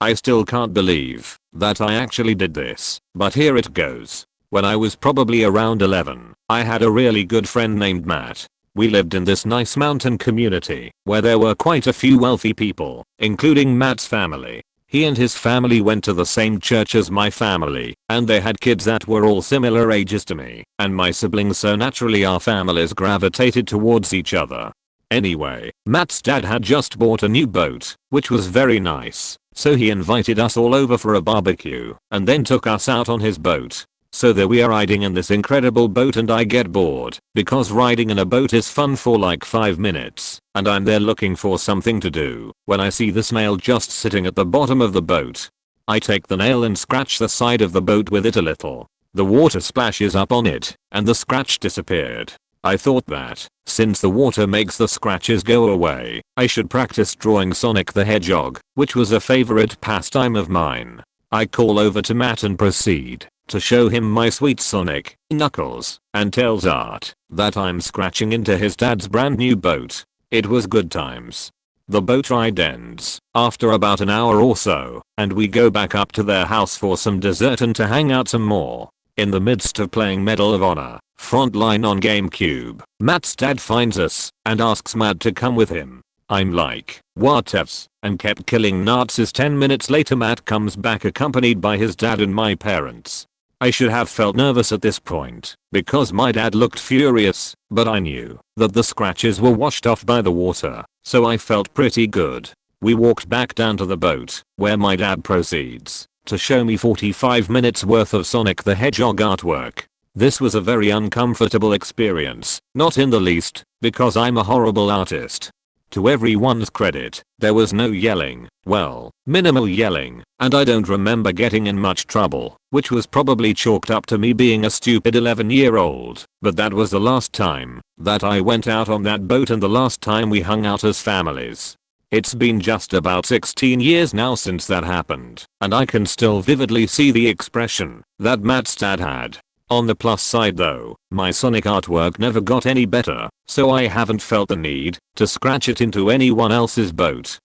I still can't believe that I actually did this, but here it goes. When I was probably around 11, I had a really good friend named Matt. We lived in this nice mountain community where there were quite a few wealthy people, including Matt's family. He and his family went to the same church as my family, and they had kids that were all similar ages to me and my siblings, so naturally our families gravitated towards each other. Anyway, Matt's dad had just bought a new boat, which was very nice, so he invited us all over for a barbecue and then took us out on his boat. So there we are riding in this incredible boat and I get bored because riding in a boat is fun for like 5 minutes and I'm there looking for something to do when I see this nail just sitting at the bottom of the boat. I take the nail and scratch the side of the boat with it a little. The water splashes up on it and the scratch disappeared. I thought that, since the water makes the scratches go away, I should practice drawing Sonic the Hedgehog, which was a favorite pastime of mine. I call over to Matt and proceed to show him my sweet Sonic, Knuckles, and Tails art that I'm scratching into his dad's brand new boat. It was good times. The boat ride ends after about an hour or so, and we go back up to their house for some dessert and to hang out some more. In the midst of playing Medal of Honor Frontline on GameCube, Matt's dad finds us and asks Matt to come with him. I'm like, whatevs, and kept killing Nazis. 10 minutes later Matt comes back accompanied by his dad and my parents. I should have felt nervous at this point because my dad looked furious, but I knew that the scratches were washed off by the water, so I felt pretty good. We walked back down to the boat where my dad proceeds to show me 45 minutes worth of Sonic the Hedgehog artwork. This was a very uncomfortable experience, not in the least, because I'm a horrible artist. To everyone's credit, there was no yelling, well, minimal yelling, and I don't remember getting in much trouble, which was probably chalked up to me being a stupid 11-year-old, but that was the last time that I went out on that boat and the last time we hung out as families. It's been just about 16 years now since that happened, and I can still vividly see the expression that Matt's dad had. On the plus side though, my Sonic artwork never got any better, so I haven't felt the need to scratch it into anyone else's boat.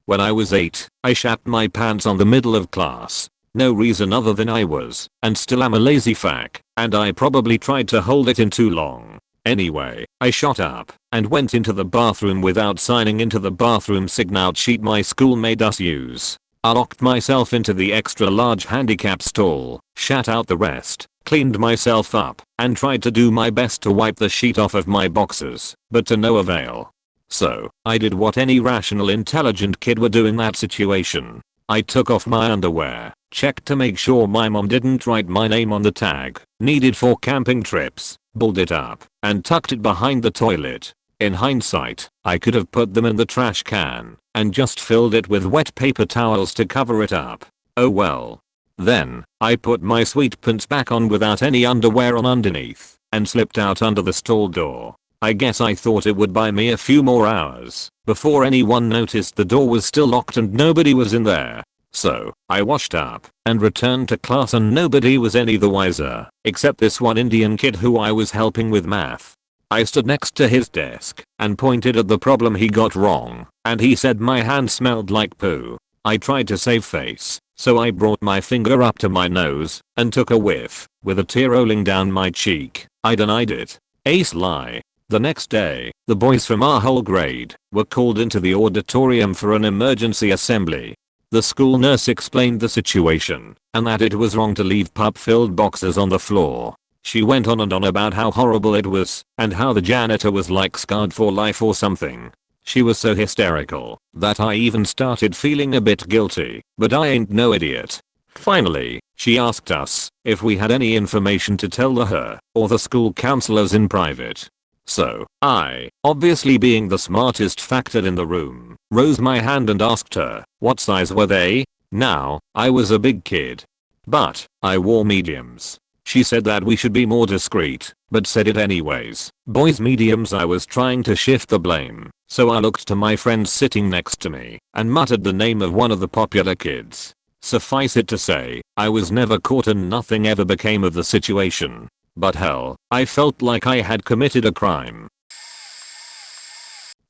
When I was 8, I shat my pants on the middle of class. No reason other than I was, and still am, a lazy fuck, and I probably tried to hold it in too long. Anyway, I shot up and went into the bathroom without signing into the bathroom sign-out sheet my school made us use. I locked myself into the extra large handicap stall, shat out the rest, cleaned myself up, and tried to do my best to wipe the sheet off of my boxers, but to no avail. So, I did what any rational intelligent kid would do in that situation. I took off my underwear, checked to make sure my mom didn't write my name on the tag needed for camping trips, balled it up, and tucked it behind the toilet. In hindsight, I could have put them in the trash can and just filled it with wet paper towels to cover it up. Oh well. Then, I put my sweet pants back on without any underwear on underneath and slipped out under the stall door. I guess I thought it would buy me a few more hours before anyone noticed the door was still locked and nobody was in there. So, I washed up and returned to class and nobody was any the wiser, except this one Indian kid who I was helping with math. I stood next to his desk and pointed at the problem he got wrong, and he said my hand smelled like poo. I tried to save face, so I brought my finger up to my nose and took a whiff, with a tear rolling down my cheek. I denied it. Ace lie. The next day, the boys from our whole grade were called into the auditorium for an emergency assembly. The school nurse explained the situation and that it was wrong to leave pup-filled boxes on the floor. She went on and on about how horrible it was and how the janitor was like scarred for life or something. She was so hysterical that I even started feeling a bit guilty, but I ain't no idiot. Finally, she asked us if we had any information to tell her or the school counselors in private. So, I, obviously being the smartest factor in the room, rose my hand and asked her what size were they. Now, I was a big kid, but I wore mediums. She said that we should be more discreet, but said it anyways. Boys mediums. I was trying to shift the blame So I looked to my friend sitting next to me and muttered the name of one of the popular kids. Suffice it to say, I was never caught and nothing ever became of the situation. But hell, I felt like I had committed a crime.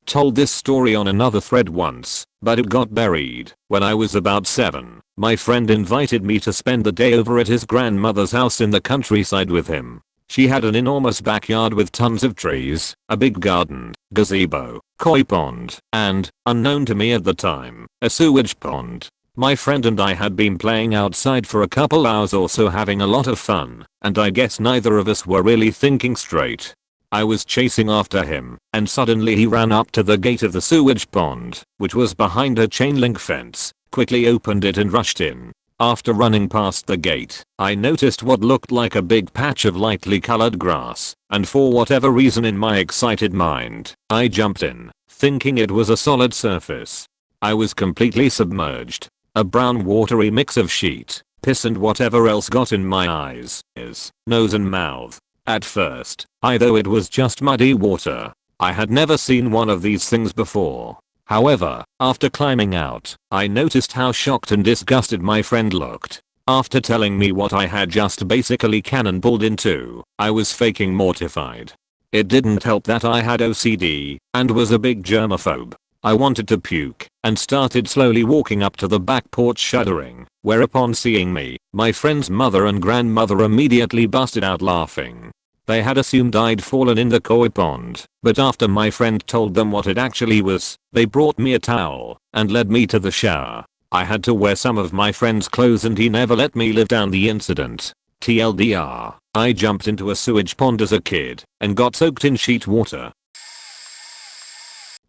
Told this story on another thread once, but it got buried. When I was about 7, my friend invited me to spend the day over at his grandmother's house in the countryside with him. She had an enormous backyard with tons of trees, a big garden, gazebo, koi pond, and, unknown to me at the time, a sewage pond. My friend and I had been playing outside for a couple hours or so having a lot of fun, and I guess neither of us were really thinking straight. I was chasing after him, and suddenly he ran up to the gate of the sewage pond, which was behind a chain link fence, quickly opened it and rushed in. After running past the gate, I noticed what looked like a big patch of lightly colored grass, and for whatever reason in my excited mind, I jumped in, thinking it was a solid surface. I was completely submerged. A brown watery mix of sheet, piss and whatever else got in my eyes, ears, nose and mouth. At first, I thought it was just muddy water. I had never seen one of these things before. However, after climbing out, I noticed how shocked and disgusted my friend looked. After telling me what I had just basically cannonballed into, I was faking mortified. It didn't help that I had OCD and was a big germaphobe. I wanted to puke and started slowly walking up to the back porch shuddering, whereupon seeing me, my friend's mother and grandmother immediately busted out laughing. They had assumed I'd fallen in the koi pond, but after my friend told them what it actually was, they brought me a towel and led me to the shower. I had to wear some of my friend's clothes and he never let me live down the incident. TLDR, I jumped into a sewage pond as a kid and got soaked in sheet water.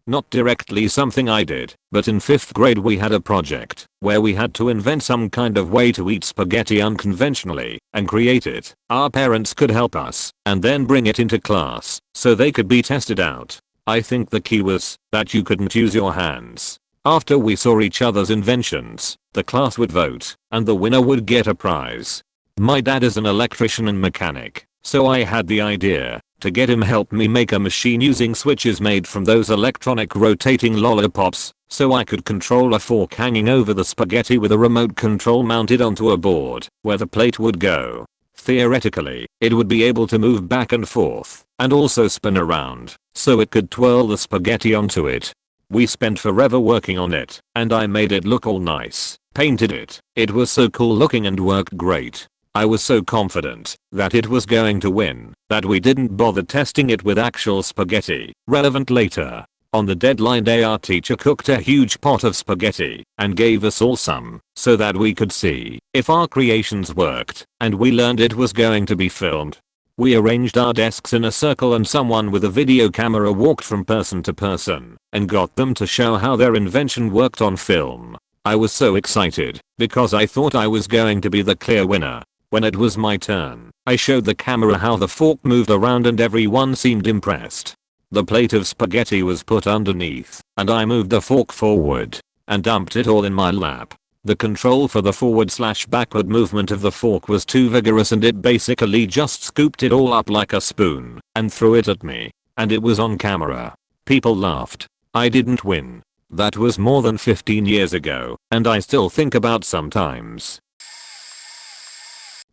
Not directly something I did, but in 5th grade we had a project where we had to invent some kind of way to eat spaghetti unconventionally and create it. Our parents could help us and then bring it into class so they could be tested out. I think the key was that you couldn't use your hands. After we saw each other's inventions, the class would vote and the winner would get a prize. My dad is an electrician and mechanic, so I had the idea to get him help me make a machine using switches made from those electronic rotating lollipops, so I could control a fork hanging over the spaghetti with a remote control mounted onto a board where the plate would go. Theoretically, it would be able to move back and forth and also spin around, so it could twirl the spaghetti onto it. We spent forever working on it, and I made it look all nice, painted it. It was so cool looking and worked great. I was so confident that it was going to win that we didn't bother testing it with actual spaghetti. Relevant later. On the deadline day our teacher cooked a huge pot of spaghetti and gave us all some so that we could see if our creations worked, and we learned it was going to be filmed. We arranged our desks in a circle and someone with a video camera walked from person to person and got them to show how their invention worked on film. I was so excited because I thought I was going to be the clear winner. When it was my turn, I showed the camera how the fork moved around and everyone seemed impressed. The plate of spaghetti was put underneath, and I moved the fork forward and dumped it all in my lap. The control for the forward/backward movement of the fork was too vigorous and it basically just scooped it all up like a spoon and threw it at me. And it was on camera. People laughed. I didn't win. That was more than 15 years ago, and I still think about sometimes.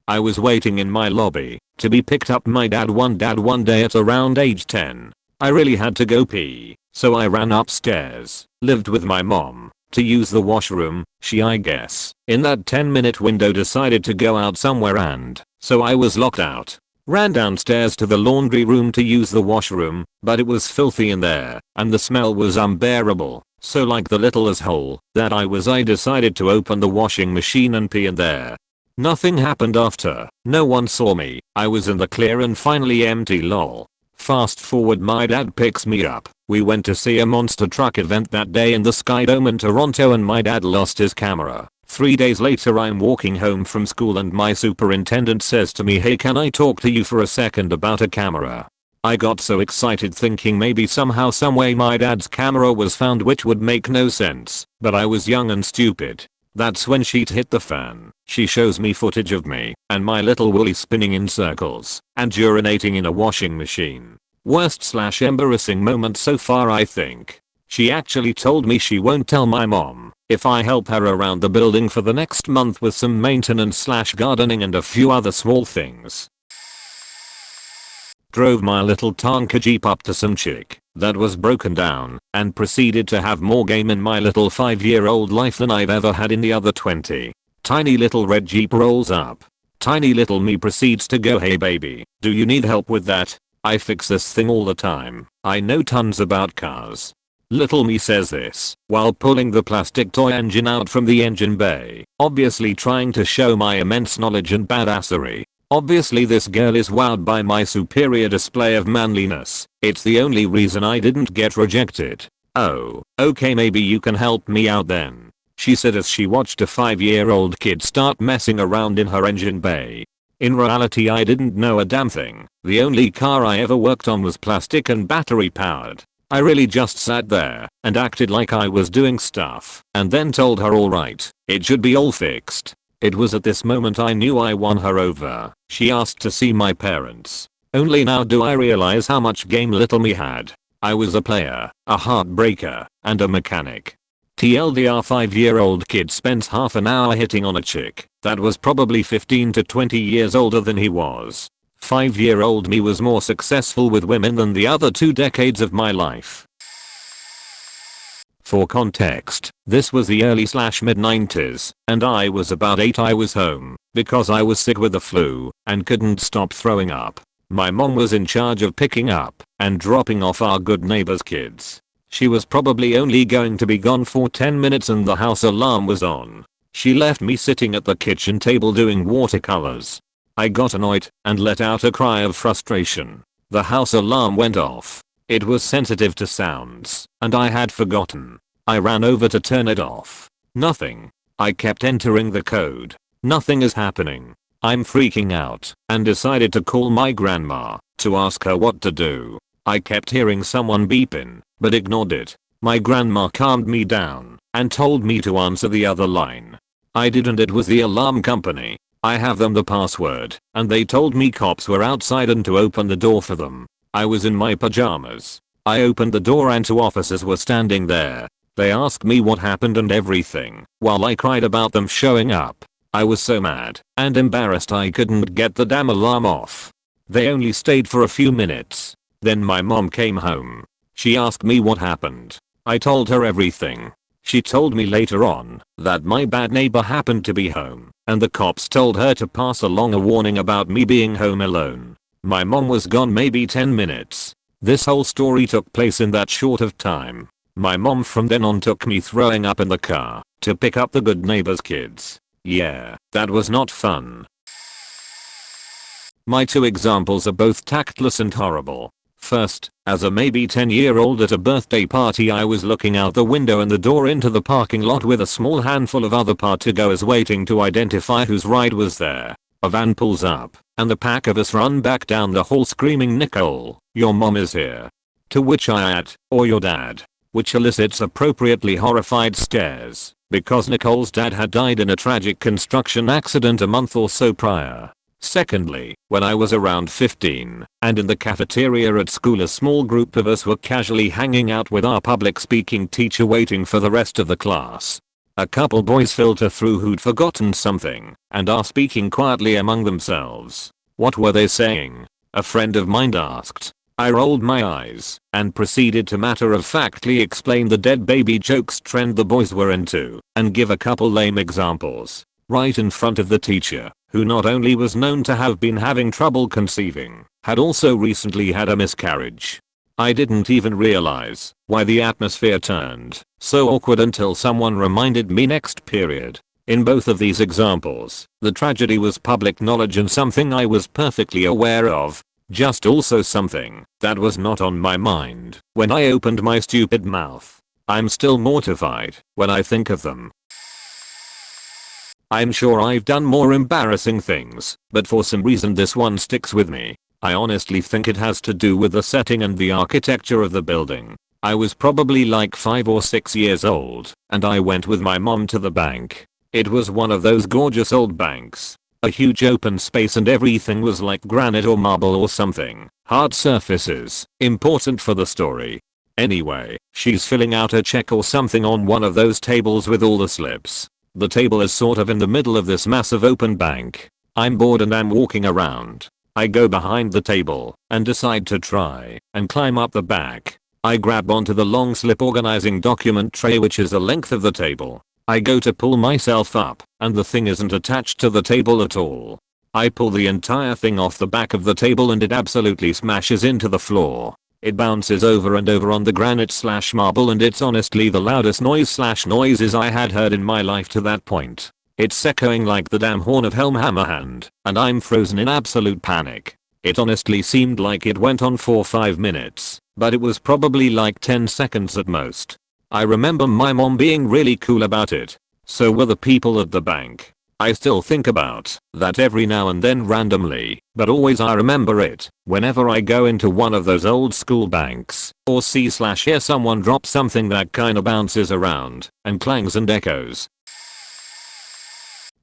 I was waiting in my lobby to be picked up by dad one day at around age 10. I really had to go pee, so I ran upstairs, lived with my mom, to use the washroom. She, I guess, in that 10-minute window decided to go out somewhere and so I was locked out. Ran downstairs to the laundry room to use the washroom, but it was filthy in there and the smell was unbearable. So like the little asshole that I was, I decided to open the washing machine and pee in there. Nothing happened after. No one saw me. I was in the clear and finally empty lol. Fast forward, my dad picks me up. We went to see a monster truck event that day in the Sky Dome in Toronto and my dad lost his camera. 3 days later I'm walking home from school and my superintendent says to me, "Hey, can I talk to you for a second about a camera?" I got so excited thinking maybe somehow someway my dad's camera was found, which would make no sense, but I was young and stupid. That's when shit hit the fan. She shows me footage of me and my little Wooly spinning in circles and urinating in a washing machine. Worst/embarrassing moment so far, I think. She actually told me she won't tell my mom if I help her around the building for the next month with some maintenance/gardening and a few other small things. Drove my little Tonka Jeep up to some chick that was broken down and proceeded to have more game in my little 5-year-old life than I've ever had in the other 20. Tiny little red Jeep rolls up. Tiny little me proceeds to go, "Hey baby, do you need help with that? I fix this thing all the time. I know tons about cars." Little me says this while pulling the plastic toy engine out from the engine bay, obviously trying to show my immense knowledge and badassery. Obviously this girl is wowed by my superior display of manliness. It's the only reason I didn't get rejected. "Oh, okay, maybe you can help me out then," she said as she watched a 5-year-old kid start messing around in her engine bay. In reality I didn't know a damn thing. The only car I ever worked on was plastic and battery powered. I really just sat there and acted like I was doing stuff and then told her alright, it should be all fixed. It was at this moment I knew I won her over. She asked to see my parents. Only now do I realize how much game little me had. I was a player, a heartbreaker, and a mechanic. TLDR 5-year-old kid spends half an hour hitting on a chick that was probably 15 to 20 years older than he was. 5-year-old me was more successful with women than the other 2 decades of my life. For context, this was the early/mid 90s, and I was about 8. I was home because I was sick with the flu and couldn't stop throwing up. My mom was in charge of picking up and dropping off our good neighbor's kids. She was probably only going to be gone for 10 minutes and the house alarm was on. She left me sitting at the kitchen table doing watercolors. I got annoyed and let out a cry of frustration. The house alarm went off. It was sensitive to sounds, and I had forgotten. I ran over to turn it off. Nothing. I kept entering the code. Nothing is happening. I'm freaking out and decided to call my grandma to ask her what to do. I kept hearing someone beeping, but ignored it. My grandma calmed me down and told me to answer the other line. I did, and it was the alarm company. I have them the password, and they told me cops were outside and to open the door for them. I was in my pajamas. I opened the door and 2 officers were standing there. They asked me what happened and everything, while I cried about them showing up. I was so mad and embarrassed I couldn't get the damn alarm off. They only stayed for a few minutes. Then my mom came home. She asked me what happened. I told her everything. She told me later on that my bad neighbor happened to be home, and the cops told her to pass along a warning about me being home alone. My mom was gone maybe 10 minutes. This whole story took place in that short of time. My mom from then on took me throwing up in the car to pick up the good neighbor's kids. Yeah, that was not fun. My 2 examples are both tactless and horrible. First, as a maybe 10-year-old at a birthday party, I was looking out the window and the door into the parking lot with a small handful of other partygoers waiting to identify whose ride was there. A van pulls up, and the pack of us run back down the hall screaming, "Nicole, your mom is here." To which I add, "Or your dad," which elicits appropriately horrified stares, because Nicole's dad had died in a tragic construction accident a month or so prior. Secondly, when I was around 15, and in the cafeteria at school, a small group of us were casually hanging out with our public speaking teacher waiting for the rest of the class. A couple boys filter through who'd forgotten something and are speaking quietly among themselves. What were they saying? A friend of mine asked. I rolled my eyes and proceeded to matter-of-factly explain the dead baby jokes trend the boys were into and give a couple lame examples. Right in front of the teacher, who not only was known to have been having trouble conceiving, had also recently had a miscarriage. I didn't even realize why the atmosphere turned so awkward until someone reminded me next period. In both of these examples, the tragedy was public knowledge and something I was perfectly aware of, just also something that was not on my mind when I opened my stupid mouth. I'm still mortified when I think of them. I'm sure I've done more embarrassing things, but for some reason this one sticks with me. I honestly think it has to do with the setting and the architecture of the building. I was probably like 5 or 6 years old, and I went with my mom to the bank. It was one of those gorgeous old banks. A huge open space and everything was like granite or marble or something. Hard surfaces, important for the story. Anyway, she's filling out a check or something on one of those tables with all the slips. The table is sort of in the middle of this massive open bank. I'm bored and I'm walking around. I go behind the table and decide to try and climb up the back. I grab onto the long slip organizing document tray which is the length of the table. I go to pull myself up and the thing isn't attached to the table at all. I pull the entire thing off the back of the table and it absolutely smashes into the floor. It bounces over and over on the granite/marble and it's honestly the loudest noises I had heard in my life to that point. It's echoing like the damn horn of Hammerhand, and I'm frozen in absolute panic. It honestly seemed like it went on for 5 minutes, but it was probably like 10 seconds at most. I remember my mom being really cool about it. So were the people at the bank. I still think about that every now and then randomly, but always I remember it whenever I go into one of those old school banks or see/hear someone drop something that kinda bounces around and clangs and echoes.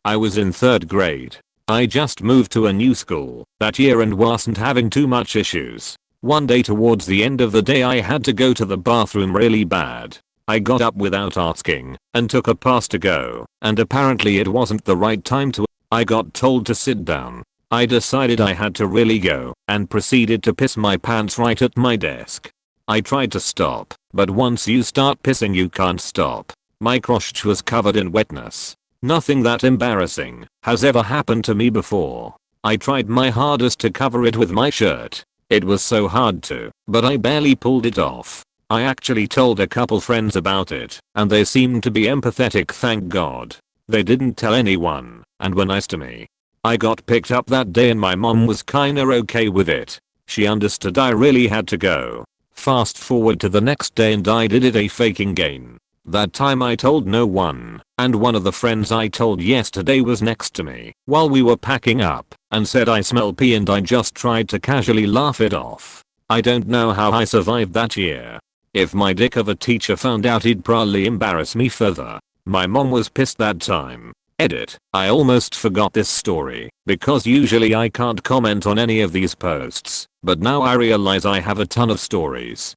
I was in 3rd grade. I just moved to a new school that year and wasn't having too much issues. One day towards the end of the day I had to go to the bathroom really bad. I got up without asking and took a pass to go, and apparently it wasn't the right time to. I got told to sit down. I decided I had to really go and proceeded to piss my pants right at my desk. I tried to stop, but once you start pissing you can't stop. My crotch was covered in wetness. Nothing that embarrassing has ever happened to me before. I tried my hardest to cover it with my shirt. It was so hard to, but I barely pulled it off. I actually told a couple friends about it, and they seemed to be empathetic, thank God. They didn't tell anyone, and were nice to me. I got picked up that day and my mom was kinda okay with it. She understood I really had to go. Fast forward to the next day and I did it a faking again. That time I told no one, and one of the friends I told yesterday was next to me while we were packing up and said I smell pee and I just tried to casually laugh it off. I don't know how I survived that year. If my dick of a teacher found out he'd probably embarrass me further. My mom was pissed that time. Edit. I almost forgot this story because usually I can't comment on any of these posts, but now I realize I have a ton of stories.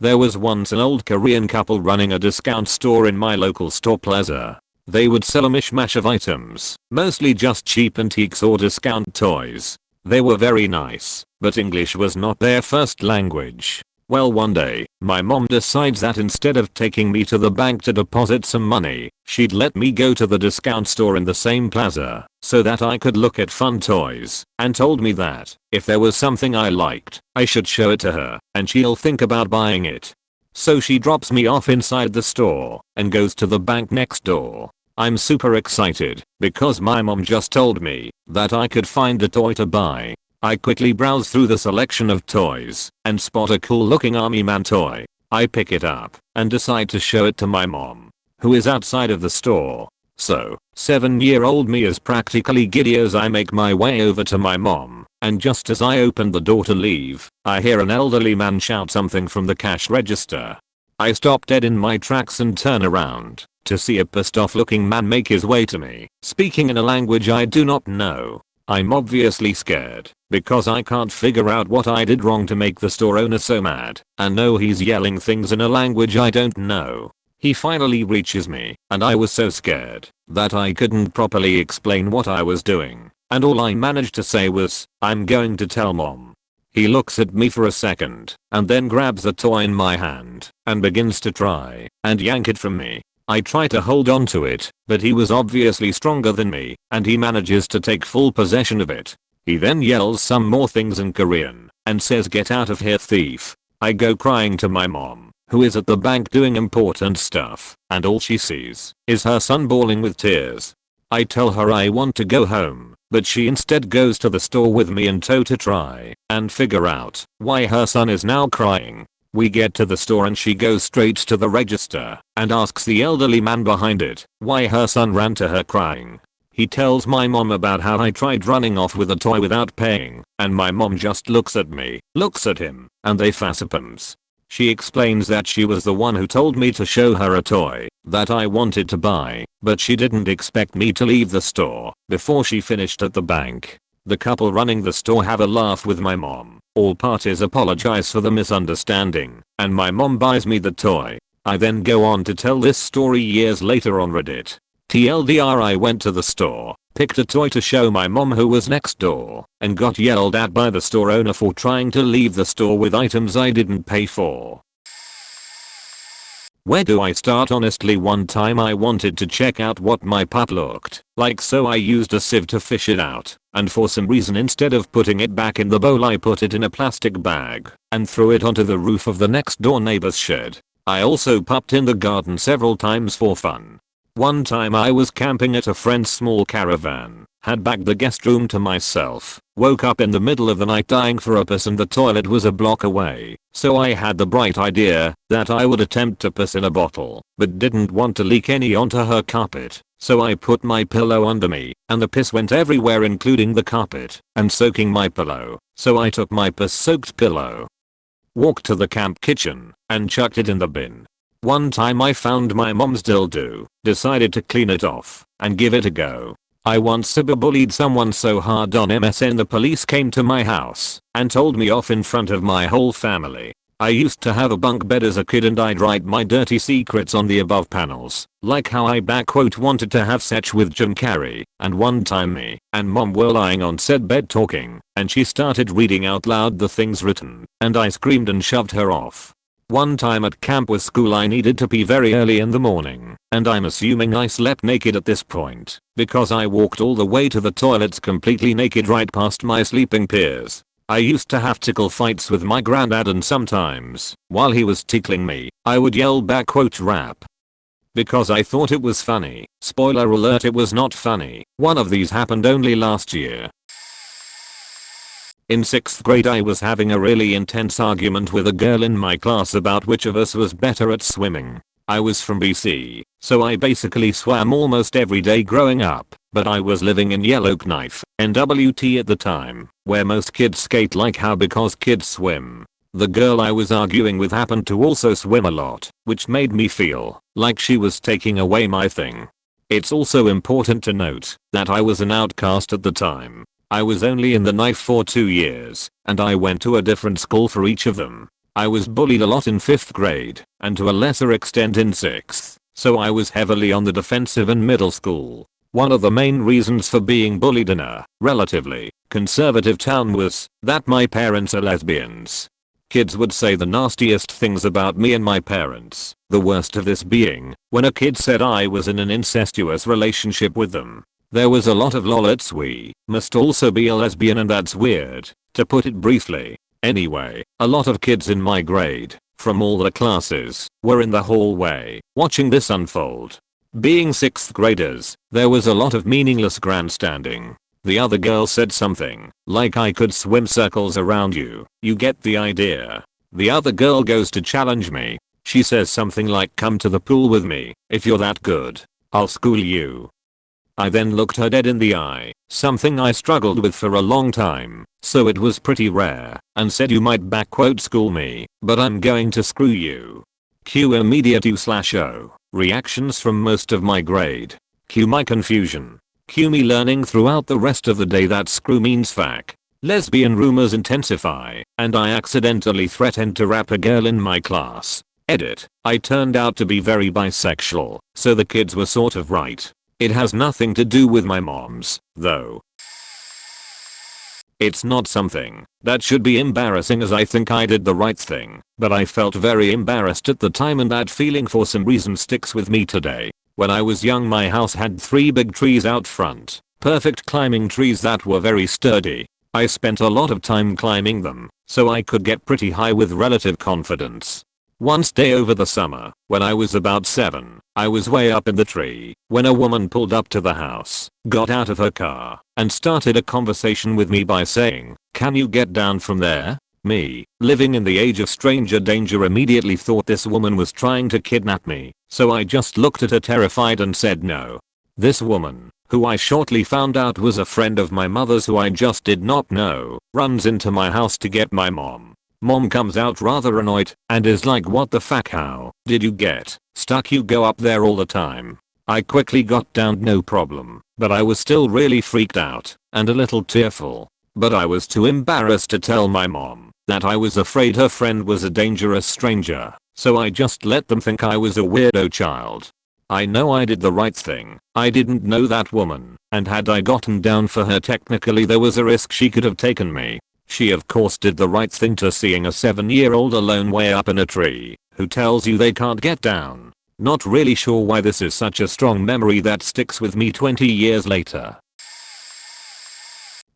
There was once an old Korean couple running a discount store in my local store plaza. They would sell a mishmash of items, mostly just cheap antiques or discount toys. They were very nice, but English was not their first language. Well, one day, my mom decides that instead of taking me to the bank to deposit some money, she'd let me go to the discount store in the same plaza so that I could look at fun toys, and told me that if there was something I liked, I should show it to her and she'll think about buying it. So she drops me off inside the store and goes to the bank next door. I'm super excited because my mom just told me that I could find a toy to buy. I quickly browse through the selection of toys and spot a cool looking army man toy. I pick it up and decide to show it to my mom, who is outside of the store. So, 7-year-old me is practically giddy as I make my way over to my mom, and just as I open the door to leave, I hear an elderly man shout something from the cash register. I stop dead in my tracks and turn around to see a pissed off looking man make his way to me, speaking in a language I do not know. I'm obviously scared because I can't figure out what I did wrong to make the store owner so mad, and know he's yelling things in a language I don't know. He finally reaches me, and I was so scared that I couldn't properly explain what I was doing, and all I managed to say was, "I'm going to tell mom." He looks at me for a second, and then grabs a toy in my hand, and begins to try and yank it from me. I try to hold on to it, but he was obviously stronger than me, and he manages to take full possession of it. He then yells some more things in Korean, and says, "Get out of here, thief." I go crying to my mom, who is at the bank doing important stuff, and all she sees is her son bawling with tears. I tell her I want to go home, but she instead goes to the store with me in tow to try and figure out why her son is now crying. We get to the store and she goes straight to the register and asks the elderly man behind it why her son ran to her crying. He tells my mom about how I tried running off with a toy without paying, and my mom just looks at me, looks at him, and they facepalms. She explains that she was the one who told me to show her a toy that I wanted to buy, but she didn't expect me to leave the store before she finished at the bank. The couple running the store have a laugh with my mom. All parties apologize for the misunderstanding, and my mom buys me the toy. I then go on to tell this story years later on Reddit. TLDR, I went to the store, picked a toy to show my mom who was next door, and got yelled at by the store owner for trying to leave the store with items I didn't pay for. Where do I start? Honestly, one time I wanted to check out what my pup looked like, so I used a sieve to fish it out, and for some reason instead of putting it back in the bowl I put it in a plastic bag and threw it onto the roof of the next door neighbor's shed. I also pupped in the garden several times for fun. One time I was camping at a friend's small caravan, had bagged the guest room to myself, woke up in the middle of the night dying for a piss and the toilet was a block away, so I had the bright idea that I would attempt to piss in a bottle, but didn't want to leak any onto her carpet, so I put my pillow under me, and the piss went everywhere including the carpet, and soaking my pillow, so I took my piss-soaked pillow, walked to the camp kitchen, and chucked it in the bin. One time I found my mom's dildo, decided to clean it off, and give it a go. I once cyberbullied someone so hard on MSN the police came to my house and told me off in front of my whole family. I used to have a bunk bed as a kid and I'd write my dirty secrets on the above panels, like how I wanted to have sex with Jim Carrey, and one time me and mom were lying on said bed talking, and she started reading out loud the things written, and I screamed and shoved her off. One time at camp with school I needed to pee very early in the morning, and I'm assuming I slept naked at this point, because I walked all the way to the toilets completely naked right past my sleeping peers. I used to have tickle fights with my granddad and sometimes, while he was tickling me, I would yell back rap. Because I thought it was funny. Spoiler alert, it was not funny. One of these happened only last year. In 6th grade I was having a really intense argument with a girl in my class about which of us was better at swimming. I was from BC, so I basically swam almost every day growing up, but I was living in Yellowknife, NWT at the time, where most kids skate like how because kids swim. The girl I was arguing with happened to also swim a lot, which made me feel like she was taking away my thing. It's also important to note that I was an outcast at the time. I was only in the knife for 2 years, and I went to a different school for each of them. I was bullied a lot in 5th grade, and to a lesser extent in 6th, so I was heavily on the defensive in middle school. One of the main reasons for being bullied in a relatively conservative town was that my parents are lesbians. Kids would say the nastiest things about me and my parents, the worst of this being when a kid said I was in an incestuous relationship with them. There was a lot of lol, we must also be a lesbian and that's weird, to put it briefly. Anyway, a lot of kids in my grade, from all the classes, were in the hallway, watching this unfold. Being 6th graders, there was a lot of meaningless grandstanding. The other girl said something like I could swim circles around you, you get the idea. The other girl goes to challenge me. She says something like come to the pool with me, if you're that good, I'll school you. I then looked her dead in the eye, something I struggled with for a long time, so it was pretty rare, and said you might school me, but I'm going to screw you. Cue immediate U/O reactions from most of my grade. Cue my confusion. Cue me learning throughout the rest of the day that screw means fuck. Lesbian rumors intensify, and I accidentally threatened to rap a girl in my class. Edit. I turned out to be very bisexual, so the kids were sort of right. It has nothing to do with my moms, though. It's not something that should be embarrassing as I think I did the right thing, but I felt very embarrassed at the time and that feeling for some reason sticks with me today. When I was young my house had 3 big trees out front, perfect climbing trees that were very sturdy. I spent a lot of time climbing them, so I could get pretty high with relative confidence. One day over the summer, when I was about 7, I was way up in the tree when a woman pulled up to the house, got out of her car, and started a conversation with me by saying, "Can you get down from there?" Me, living in the age of stranger danger, immediately thought this woman was trying to kidnap me, so I just looked at her terrified and said no. This woman, who I shortly found out was a friend of my mother's who I just did not know, runs into my house to get my mom. Mom comes out rather annoyed and is like, "What the fuck, how did you get stuck? You go up there all the time." I quickly got down no problem, but I was still really freaked out and a little tearful. But I was too embarrassed to tell my mom that I was afraid her friend was a dangerous stranger, so I just let them think I was a weirdo child. I know I did the right thing. I didn't know that woman, and had I gotten down for her technically there was a risk she could have taken me. She of course did the right thing to seeing a 7-year-old alone way up in a tree, who tells you they can't get down. Not really sure why this is such a strong memory that sticks with me 20 years later.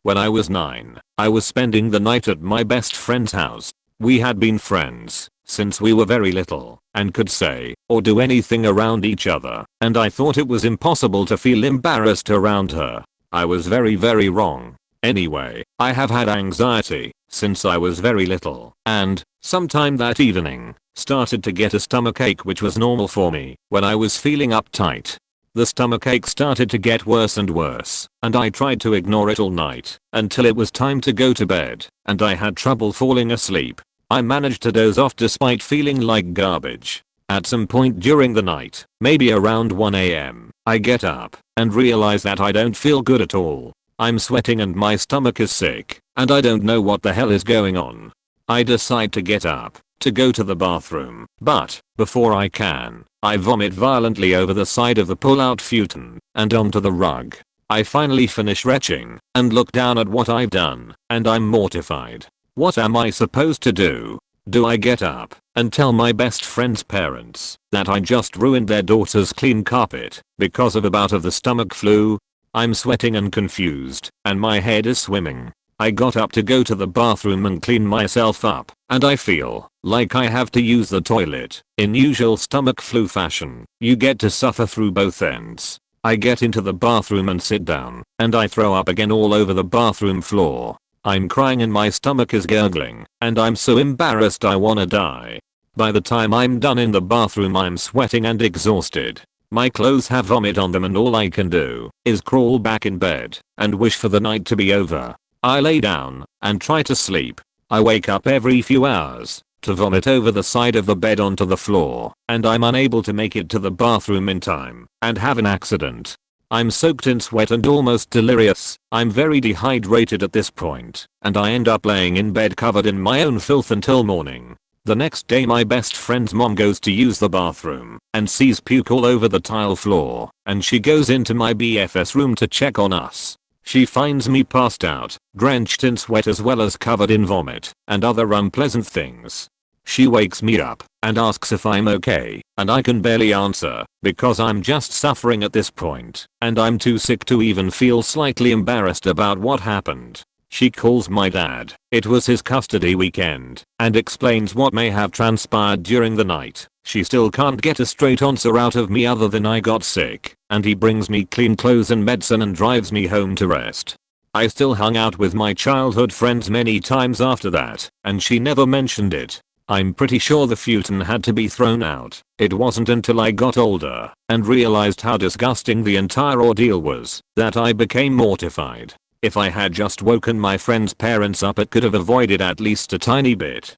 When I was 9, I was spending the night at my best friend's house. We had been friends since we were very little and could say or do anything around each other, and I thought it was impossible to feel embarrassed around her. I was very wrong. Anyway, I have had anxiety since I was very little, and sometime that evening started to get a stomachache, which was normal for me when I was feeling uptight. The stomachache started to get worse and worse, and I tried to ignore it all night until it was time to go to bed, and I had trouble falling asleep. I managed to doze off despite feeling like garbage. At some point during the night, maybe around 1 AM, I get up and realize that I don't feel good at all. I'm sweating and my stomach is sick, and I don't know what the hell is going on. I decide to get up to go to the bathroom, but before I can, I vomit violently over the side of the pull-out futon and onto the rug. I finally finish retching and look down at what I've done, and I'm mortified. What am I supposed to do? Do I get up and tell my best friend's parents that I just ruined their daughter's clean carpet because of a bout of the stomach flu? I'm sweating and confused, and my head is swimming. I got up to go to the bathroom and clean myself up, and I feel like I have to use the toilet. In usual stomach flu fashion, you get to suffer through both ends. I get into the bathroom and sit down, and I throw up again all over the bathroom floor. I'm crying and my stomach is gurgling, and I'm so embarrassed I wanna die. By the time I'm done in the bathroom I'm sweating and exhausted. My clothes have vomit on them and all I can do is crawl back in bed and wish for the night to be over. I lay down and try to sleep. I wake up every few hours to vomit over the side of the bed onto the floor, and I'm unable to make it to the bathroom in time and have an accident. I'm soaked in sweat and almost delirious. I'm very dehydrated at this point, and I end up laying in bed covered in my own filth until morning. The next day my best friend's mom goes to use the bathroom and sees puke all over the tile floor, and she goes into my BFS room to check on us. She finds me passed out, drenched in sweat as well as covered in vomit and other unpleasant things. She wakes me up and asks if I'm okay, and I can barely answer because I'm just suffering at this point, and I'm too sick to even feel slightly embarrassed about what happened. She calls my dad, it was his custody weekend, and explains what may have transpired during the night. She still can't get a straight answer out of me other than I got sick, and he brings me clean clothes and medicine and drives me home to rest. I still hung out with my childhood friends many times after that, and she never mentioned it. I'm pretty sure the futon had to be thrown out. It wasn't until I got older and realized how disgusting the entire ordeal was that I became mortified. If I had just woken my friend's parents up, it could have avoided at least a tiny bit.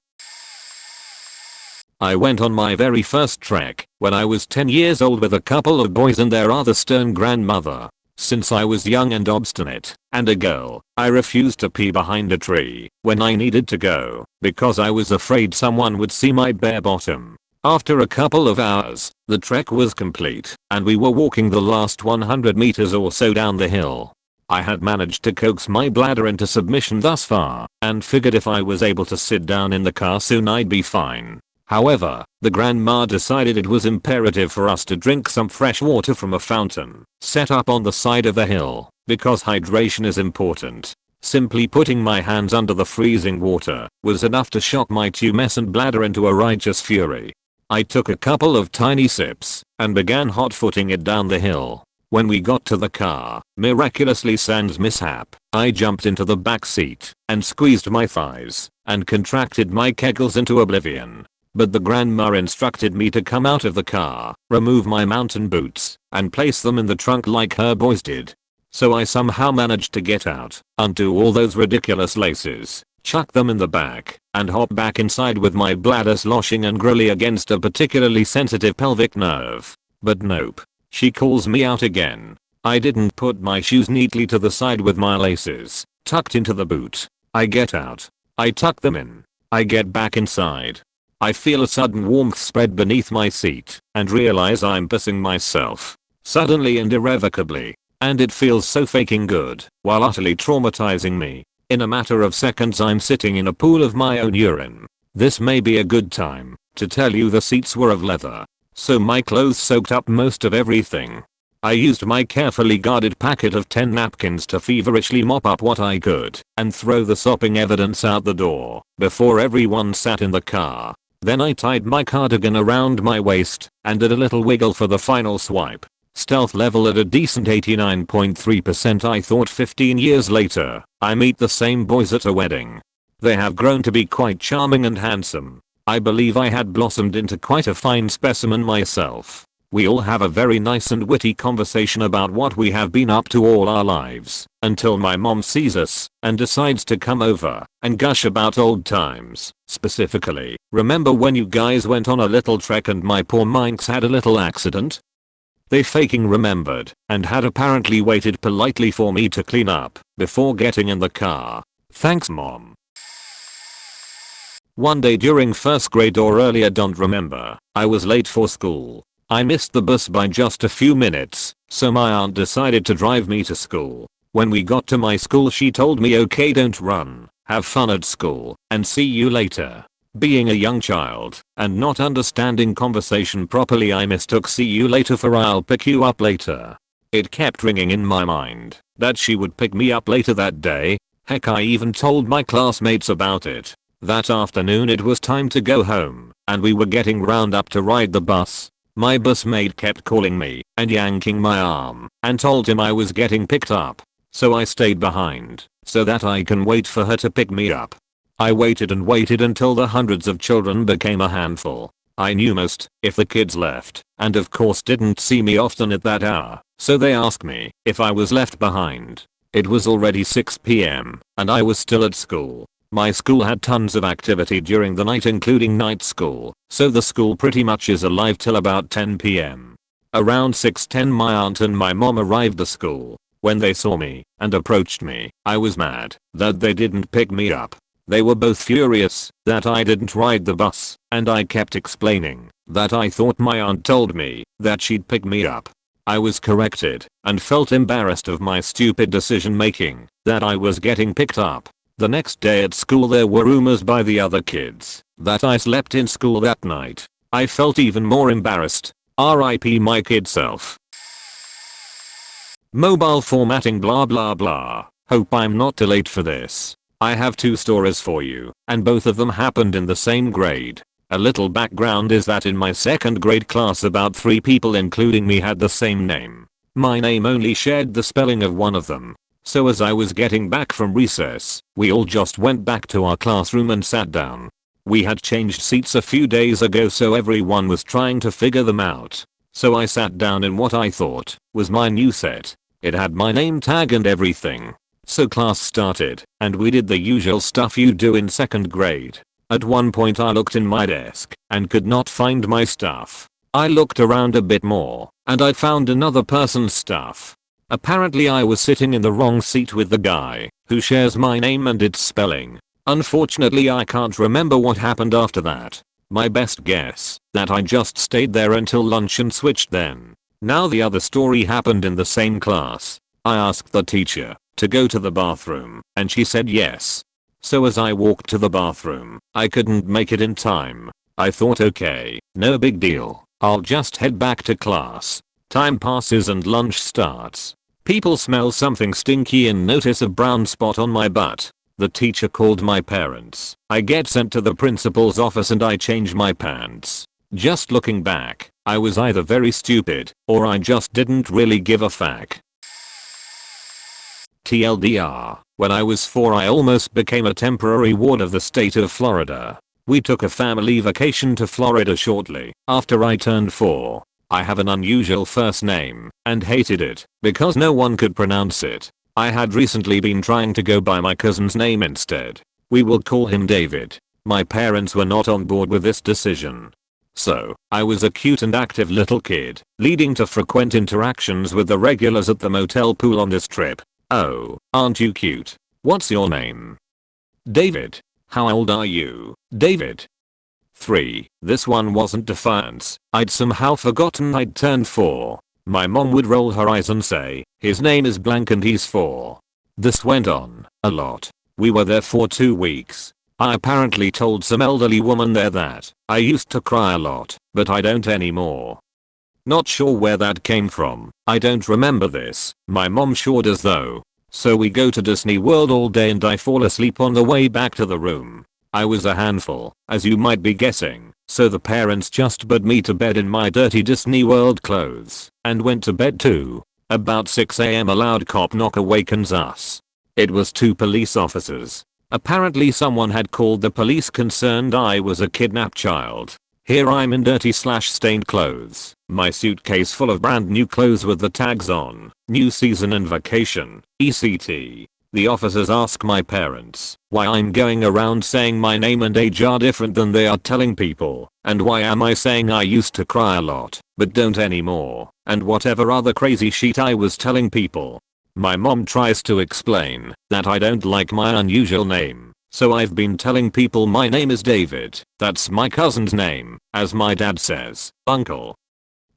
I went on my very first trek when I was 10 years old with a couple of boys and their rather stern grandmother. Since I was young and obstinate, and a girl, I refused to pee behind a tree when I needed to go, because I was afraid someone would see my bare bottom. After a couple of hours, the trek was complete, and we were walking the last 100 meters or so down the hill. I had managed to coax my bladder into submission thus far, and figured if I was able to sit down in the car soon I'd be fine. However, the grandma decided it was imperative for us to drink some fresh water from a fountain set up on the side of the hill, because hydration is important. Simply putting my hands under the freezing water was enough to shock my tumescent bladder into a righteous fury. I took a couple of tiny sips and began hot-footing it down the hill. When we got to the car, miraculously sans mishap, I jumped into the back seat and squeezed my thighs and contracted my kegels into oblivion. But the grandma instructed me to come out of the car, remove my mountain boots, and place them in the trunk like her boys did. So I somehow managed to get out, undo all those ridiculous laces, chuck them in the back, and hop back inside with my bladder sloshing angrily against a particularly sensitive pelvic nerve. But nope. She calls me out again. I didn't put my shoes neatly to the side with my laces tucked into the boot. I get out. I tuck them in. I get back inside. I feel a sudden warmth spread beneath my seat and realize I'm pissing myself. Suddenly and irrevocably. And it feels so fucking good while utterly traumatizing me. In a matter of seconds I'm sitting in a pool of my own urine. This may be a good time to tell you the seats were of leather. So my clothes soaked up most of everything. I used my carefully guarded packet of 10 napkins to feverishly mop up what I could and throw the sopping evidence out the door before everyone sat in the car. Then I tied my cardigan around my waist and did a little wiggle for the final swipe. Stealth level at a decent 89.3%. I thought 15 years later, I meet the same boys at a wedding. They have grown to be quite charming and handsome. I believe I had blossomed into quite a fine specimen myself. We all have a very nice and witty conversation about what we have been up to all our lives, until my mom sees us and decides to come over and gush about old times. Specifically, remember when you guys went on a little trek and my poor minx had a little accident? They faking remembered and had apparently waited politely for me to clean up before getting in the car. Thanks mom. One day during first grade or earlier, don't remember, I was late for school. I missed the bus by just a few minutes, so my aunt decided to drive me to school. When we got to my school she told me, okay, don't run, have fun at school, and see you later. Being a young child and not understanding conversation properly, I mistook see you later for I'll pick you up later. It kept ringing in my mind that she would pick me up later that day. Heck, I even told my classmates about it. That afternoon it was time to go home and we were getting round up to ride the bus. My busmate kept calling me and yanking my arm and told him I was getting picked up. So I stayed behind so that I can wait for her to pick me up. I waited and waited until the hundreds of children became a handful. I knew most if the kids left and of course didn't see me often at that hour, so they asked me if I was left behind. It was already 6 p.m. and I was still at school. My school had tons of activity during the night including night school, so the school pretty much is alive till about 10 p.m. Around 6:10 my aunt and my mom arrived at school. When they saw me and approached me, I was mad that they didn't pick me up. They were both furious that I didn't ride the bus, and I kept explaining that I thought my aunt told me that she'd pick me up. I was corrected and felt embarrassed of my stupid decision making that I was getting picked up. The next day at school there were rumors by the other kids that I slept in school that night. I felt even more embarrassed. RIP my kid self. Mobile formatting blah blah blah. Hope I'm not too late for this. I have 2 stories for you, and both of them happened in the same grade. A little background is that in my 2nd grade class about 3 people including me had the same name. My name only shared the spelling of one of them. So as I was getting back from recess, we all just went back to our classroom and sat down. We had changed seats a few days ago, so everyone was trying to figure them out. So I sat down in what I thought was my new set. It had my name tag and everything. So class started, and we did the usual stuff you do in 2nd grade. At one point I looked in my desk and could not find my stuff. I looked around a bit more, and I found another person's stuff. Apparently I was sitting in the wrong seat with the guy who shares my name and its spelling. Unfortunately I can't remember what happened after that. My best guess that I just stayed there until lunch and switched then. Now the other story happened in the same class. I asked the teacher to go to the bathroom and she said yes. So as I walked to the bathroom, I couldn't make it in time. I thought, okay, no big deal, I'll just head back to class. Time passes and lunch starts. People smell something stinky and notice a brown spot on my butt. The teacher called my parents. I get sent to the principal's office and I change my pants. Just looking back, I was either very stupid or I just didn't really give a fuck. TLDR, when I was 4 I almost became a temporary ward of the state of Florida. We took a family vacation to Florida shortly after I turned 4. I have an unusual first name and hated it because no one could pronounce it. I had recently been trying to go by my cousin's name instead. We will call him David. My parents were not on board with this decision. So, I was a cute and active little kid, leading to frequent interactions with the regulars at the motel pool on this trip. Oh, aren't you cute? What's your name? David. How old are you, David? 3. This one wasn't defiance. I'd somehow forgotten I'd turned 4. My mom would roll her eyes and say, his name is blank and he's 4. This went on a lot. We were there for 2 weeks. I apparently told some elderly woman there that I used to cry a lot, but I don't anymore. Not sure where that came from. I don't remember this. My mom sure does though. So we go to Disney World all day and I fall asleep on the way back to the room. I was a handful, as you might be guessing, so the parents just put me to bed in my dirty Disney World clothes and went to bed too. About 6 AM a loud cop knock awakens us. It was 2 police officers. Apparently someone had called the police concerned I was a kidnapped child. Here I'm in dirty / stained clothes, my suitcase full of brand new clothes with the tags on, new season and vacation, ECT. The officers ask my parents why I'm going around saying my name and age are different than they are telling people, and why am I saying I used to cry a lot, but don't anymore, and whatever other crazy shit I was telling people. My mom tries to explain that I don't like my unusual name, so I've been telling people my name is David, that's my cousin's name, as my dad says, uncle.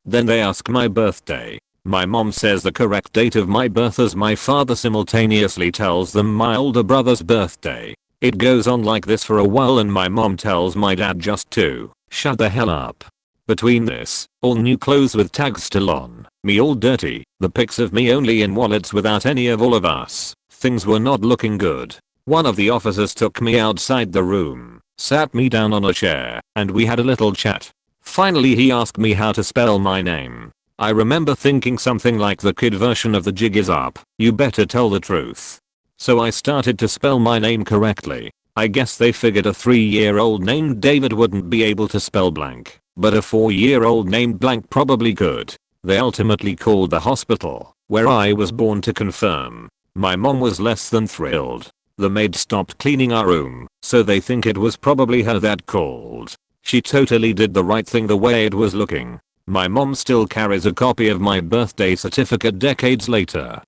Then they ask my birthday. My mom says the correct date of my birth as my father simultaneously tells them my older brother's birthday. It goes on like this for a while and my mom tells my dad just to shut the hell up. Between this, all new clothes with tags still on, me all dirty, the pics of me only in wallets without any of all of us, things were not looking good. One of the officers took me outside the room, sat me down on a chair, and we had a little chat. Finally he asked me how to spell my name. I remember thinking something like the kid version of the jig is up, you better tell the truth. So I started to spell my name correctly. I guess they figured a 3-year-old named David wouldn't be able to spell blank, but a 4-year-old named blank probably could. They ultimately called the hospital, where I was born to confirm. My mom was less than thrilled. The maid stopped cleaning our room, so they think it was probably her that called. She totally did the right thing the way it was looking. My mom still carries a copy of my birthday certificate decades later.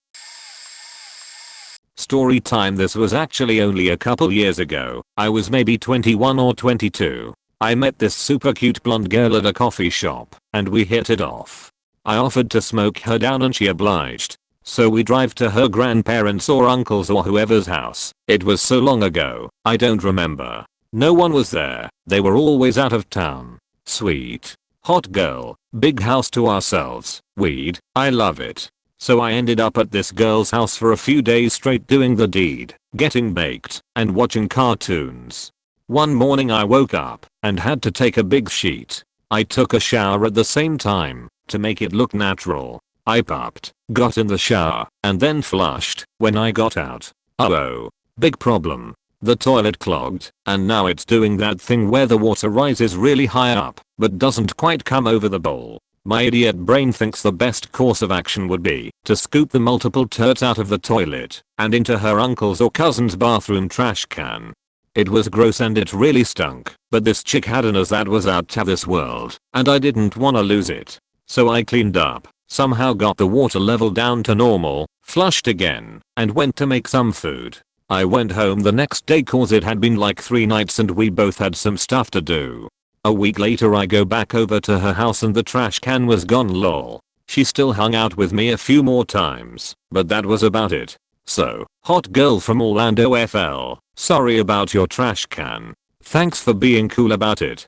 Story time. This was actually only a couple years ago. I was maybe 21 or 22. I met this super cute blonde girl at a coffee shop, and we hit it off. I offered to smoke her down and she obliged. So we drive to her grandparents or uncles or whoever's house. It was so long ago, I don't remember. No one was there. They were always out of town. Sweet. Hot girl, big house to ourselves, weed, I love it. So I ended up at this girl's house for a few days straight doing the deed, getting baked, and watching cartoons. One morning I woke up and had to take a big shit. I took a shower at the same time to make it look natural. I popped, got in the shower, and then flushed when I got out. Oh, big problem. The toilet clogged, and now it's doing that thing where the water rises really high up, but doesn't quite come over the bowl. My idiot brain thinks the best course of action would be to scoop the multiple turds out of the toilet and into her uncle's or cousin's bathroom trash can. It was gross and it really stunk, but this chick had an ass that was out to this world, and I didn't wanna lose it. So I cleaned up, somehow got the water level down to normal, flushed again, and went to make some food. I went home the next day cause it had been like 3 nights and we both had some stuff to do. A week later I go back over to her house and the trash can was gone lol. She still hung out with me a few more times, but that was about it. So, hot girl from Orlando FL, sorry about your trash can. Thanks for being cool about it.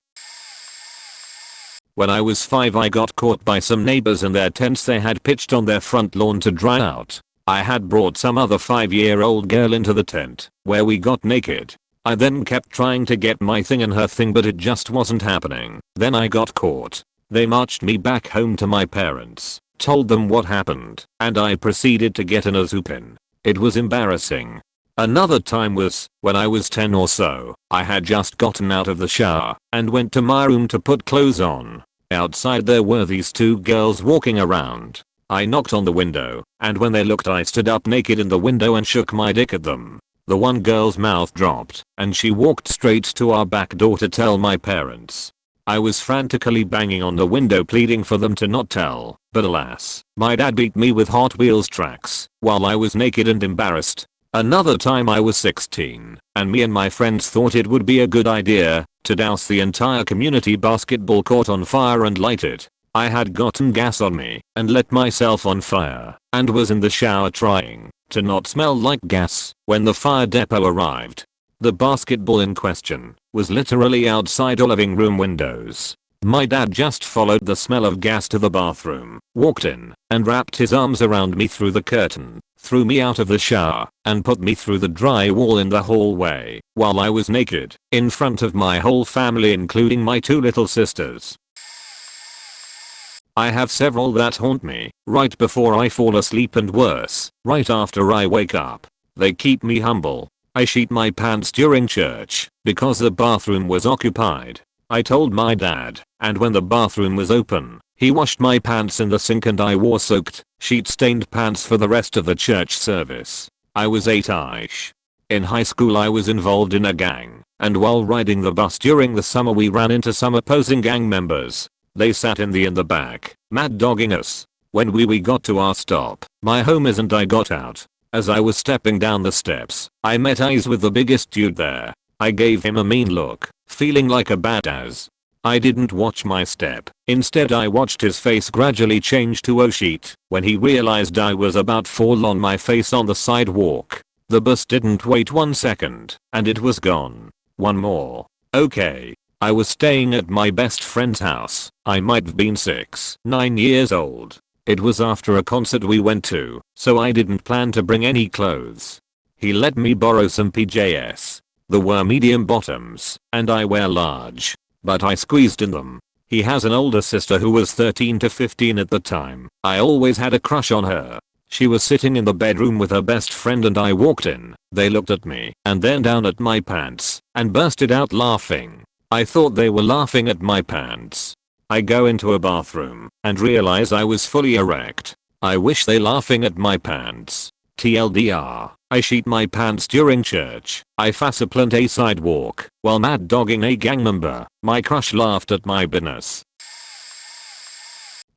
When I was 5 I got caught by some neighbors in their tents they had pitched on their front lawn to dry out. I had brought some other 5-year-old girl into the tent, where we got naked. I then kept trying to get my thing and her thing but it just wasn't happening. Then I got caught. They marched me back home to my parents, told them what happened, and I proceeded to get an Azupin. It was embarrassing. Another time was when I was 10 or so. I had just gotten out of the shower and went to my room to put clothes on. Outside there were these 2 girls walking around. I knocked on the window, and when they looked I stood up naked in the window and shook my dick at them. The one girl's mouth dropped, and she walked straight to our back door to tell my parents. I was frantically banging on the window pleading for them to not tell, but alas, my dad beat me with Hot Wheels tracks while I was naked and embarrassed. Another time I was 16, and me and my friends thought it would be a good idea to douse the entire community basketball court on fire and light it. I had gotten gas on me and lit myself on fire and was in the shower trying to not smell like gas when the fire depot arrived. The basketball in question was literally outside our living room windows. My dad just followed the smell of gas to the bathroom, walked in, and wrapped his arms around me through the curtain, threw me out of the shower, and put me through the drywall in the hallway while I was naked in front of my whole family including my 2 little sisters. I have several that haunt me right before I fall asleep and worse, right after I wake up. They keep me humble. I shit my pants during church because the bathroom was occupied. I told my dad, and when the bathroom was open, he washed my pants in the sink and I wore soaked, sheet-stained pants for the rest of the church service. I was 8ish. In high school I was involved in a gang, and while riding the bus during the summer we ran into some opposing gang members. They sat in the back, mad dogging us. When we got to our stop, my homies and I got out. As I was stepping down the steps, I met eyes with the biggest dude there. I gave him a mean look, feeling like a badass. I didn't watch my step. Instead I watched his face gradually change to oh shit when he realized I was about to fall on my face on the sidewalk. The bus didn't wait 1 second, and it was gone. One more. Okay. I was staying at my best friend's house. I might have been 9 years old. It was after a concert we went to, so I didn't plan to bring any clothes. He let me borrow some PJs. They were medium bottoms, and I wear large. But I squeezed in them. He has an older sister who was 13 to 15 at the time. I always had a crush on her. She was sitting in the bedroom with her best friend and I walked in. They looked at me and then down at my pants and bursted out laughing. I thought they were laughing at my pants. I go into a bathroom and realize I was fully erect. I wish they laughing at my pants. TLDR, I shit my pants during church. I faceplant a sidewalk while mad dogging a gang member. My crush laughed at my business.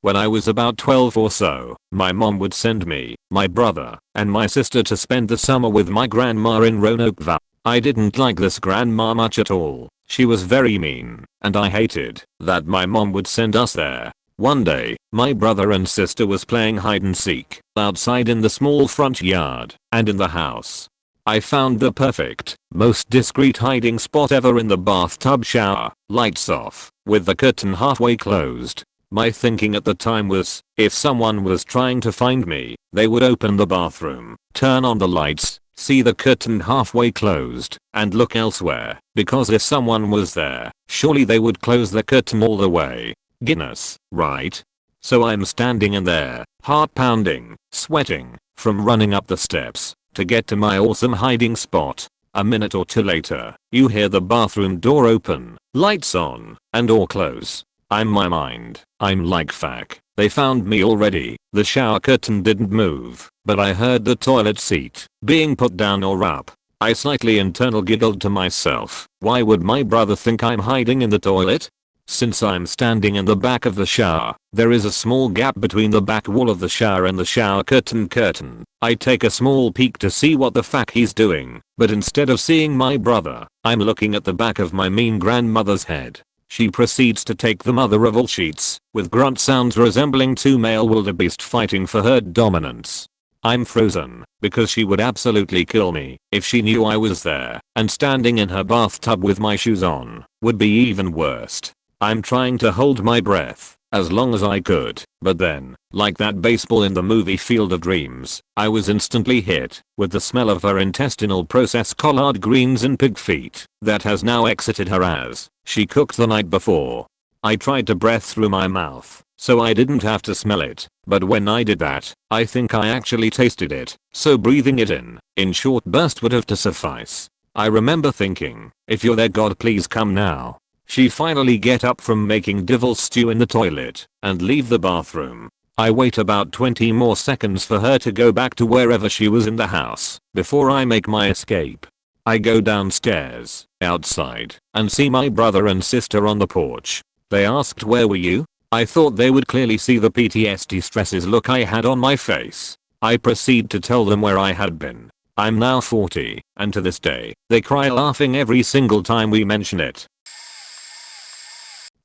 When I was about 12 or so, my mom would send me, my brother, and my sister to spend the summer with my grandma in Roanoke Valley. I didn't like this grandma much at all. She was very mean, and I hated that my mom would send us there. One day, my brother and sister was playing hide and seek outside in the small front yard and in the house. I found the perfect, most discreet hiding spot ever in the bathtub shower, lights off, with the curtain halfway closed. My thinking at the time was, if someone was trying to find me, they would open the bathroom, turn on the lights, see the curtain halfway closed, and look elsewhere, because if someone was there, surely they would close the curtain all the way. Guinness, right? So I'm standing in there, heart pounding, sweating, from running up the steps, to get to my awesome hiding spot. A minute or two later, you hear the bathroom door open, lights on, and door close. I'm my mind. I'm like fuck. They found me already. The shower curtain didn't move, but I heard the toilet seat being put down or up. I slightly internal giggled to myself. Why would my brother think I'm hiding in the toilet? Since I'm standing in the back of the shower, there is a small gap between the back wall of the shower and the shower curtain. I take a small peek to see what the fuck he's doing, but instead of seeing my brother, I'm looking at the back of my mean grandmother's head. She proceeds to take the mother of all sheets, with grunt sounds resembling 2 male wildebeest fighting for her dominance. I'm frozen, because she would absolutely kill me if she knew I was there, and standing in her bathtub with my shoes on would be even worse. I'm trying to hold my breath as long as I could, but then, like that baseball in the movie Field of Dreams, I was instantly hit with the smell of her intestinal process collard greens and pig feet that has now exited her as she cooked the night before. I tried to breathe through my mouth so I didn't have to smell it, but when I did that, I think I actually tasted it, so breathing it in short burst would have to suffice. I remember thinking, if you're there God please come now. She finally get up from making devil stew in the toilet and leave the bathroom. I wait about 20 more seconds for her to go back to wherever she was in the house before I make my escape. I go downstairs, outside, and see my brother and sister on the porch. They asked where were you? I thought they would clearly see the PTSD stresses look I had on my face. I proceed to tell them where I had been. I'm now 40, and to this day, they cry laughing every single time we mention it.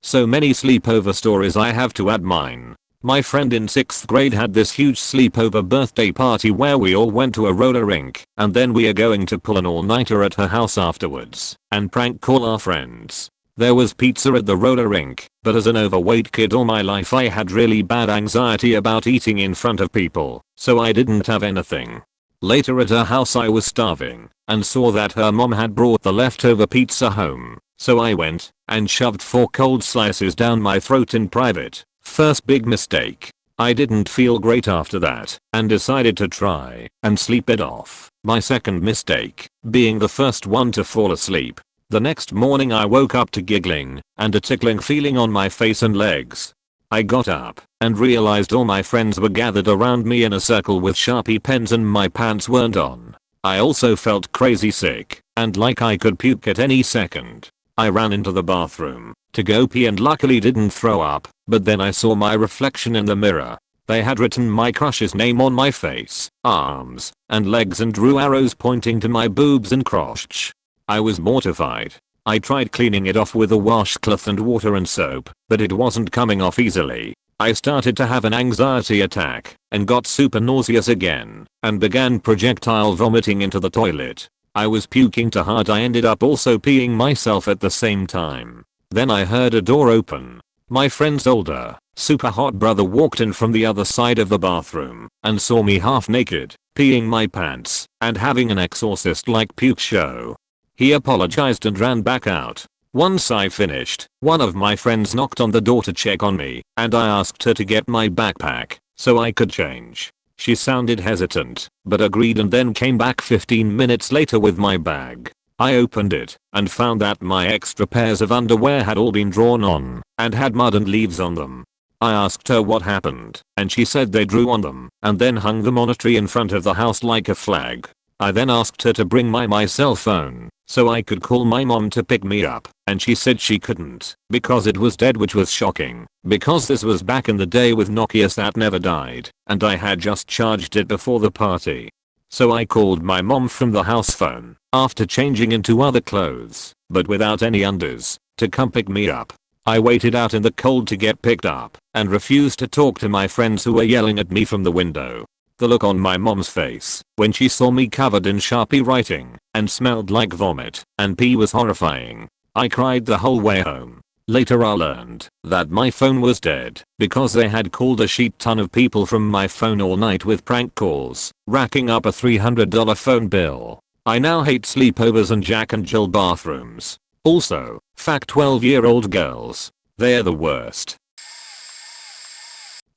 So many sleepover stories I have to add mine. My friend in 6th grade had this huge sleepover birthday party where we all went to a roller rink, and then we are going to pull an all-nighter at her house afterwards, and prank call our friends. There was pizza at the roller rink, but as an overweight kid all my life I had really bad anxiety about eating in front of people, so I didn't have anything. Later at her house I was starving, and saw that her mom had brought the leftover pizza home, so I went, and shoved 4 cold slices down my throat in private. First big mistake. I didn't feel great after that, and decided to try and sleep it off. My second mistake, being the first one to fall asleep. The next morning I woke up to giggling, and a tickling feeling on my face and legs. I got up, and realized all my friends were gathered around me in a circle with Sharpie pens and my pants weren't on. I also felt crazy sick, and like I could puke at any second. I ran into the bathroom to go pee and luckily didn't throw up, but then I saw my reflection in the mirror. They had written my crush's name on my face, arms, and legs and drew arrows pointing to my boobs and crotch. I was mortified. I tried cleaning it off with a washcloth and water and soap, but it wasn't coming off easily. I started to have an anxiety attack, and got super nauseous again, and began projectile vomiting into the toilet. I was puking too hard I ended up also peeing myself at the same time. Then I heard a door open. My friend's older, super hot brother walked in from the other side of the bathroom, and saw me half naked, peeing my pants, and having an exorcist-like puke show. He apologized and ran back out. Once I finished, one of my friends knocked on the door to check on me, and I asked her to get my backpack, so I could change. She sounded hesitant, but agreed and then came back 15 minutes later with my bag. I opened it, and found that my extra pairs of underwear had all been drawn on, and had mud and leaves on them. I asked her what happened, and she said they drew on them, and then hung them on a tree in front of the house like a flag. I then asked her to bring my cell phone, so I could call my mom to pick me up, and she said she couldn't, because it was dead, which was shocking, because this was back in the day with Nokias that never died, and I had just charged it before the party. So I called my mom from the house phone, after changing into other clothes, but without any unders, to come pick me up. I waited out in the cold to get picked up, and refused to talk to my friends who were yelling at me from the window. The look on my mom's face when she saw me covered in Sharpie writing and smelled like vomit and pee was horrifying. I cried the whole way home. Later I learned that my phone was dead because they had called a shit ton of people from my phone all night with prank calls, racking up a $300 phone bill. I now hate sleepovers and Jack and Jill bathrooms. Also, fuck 12-year-old girls. They're the worst.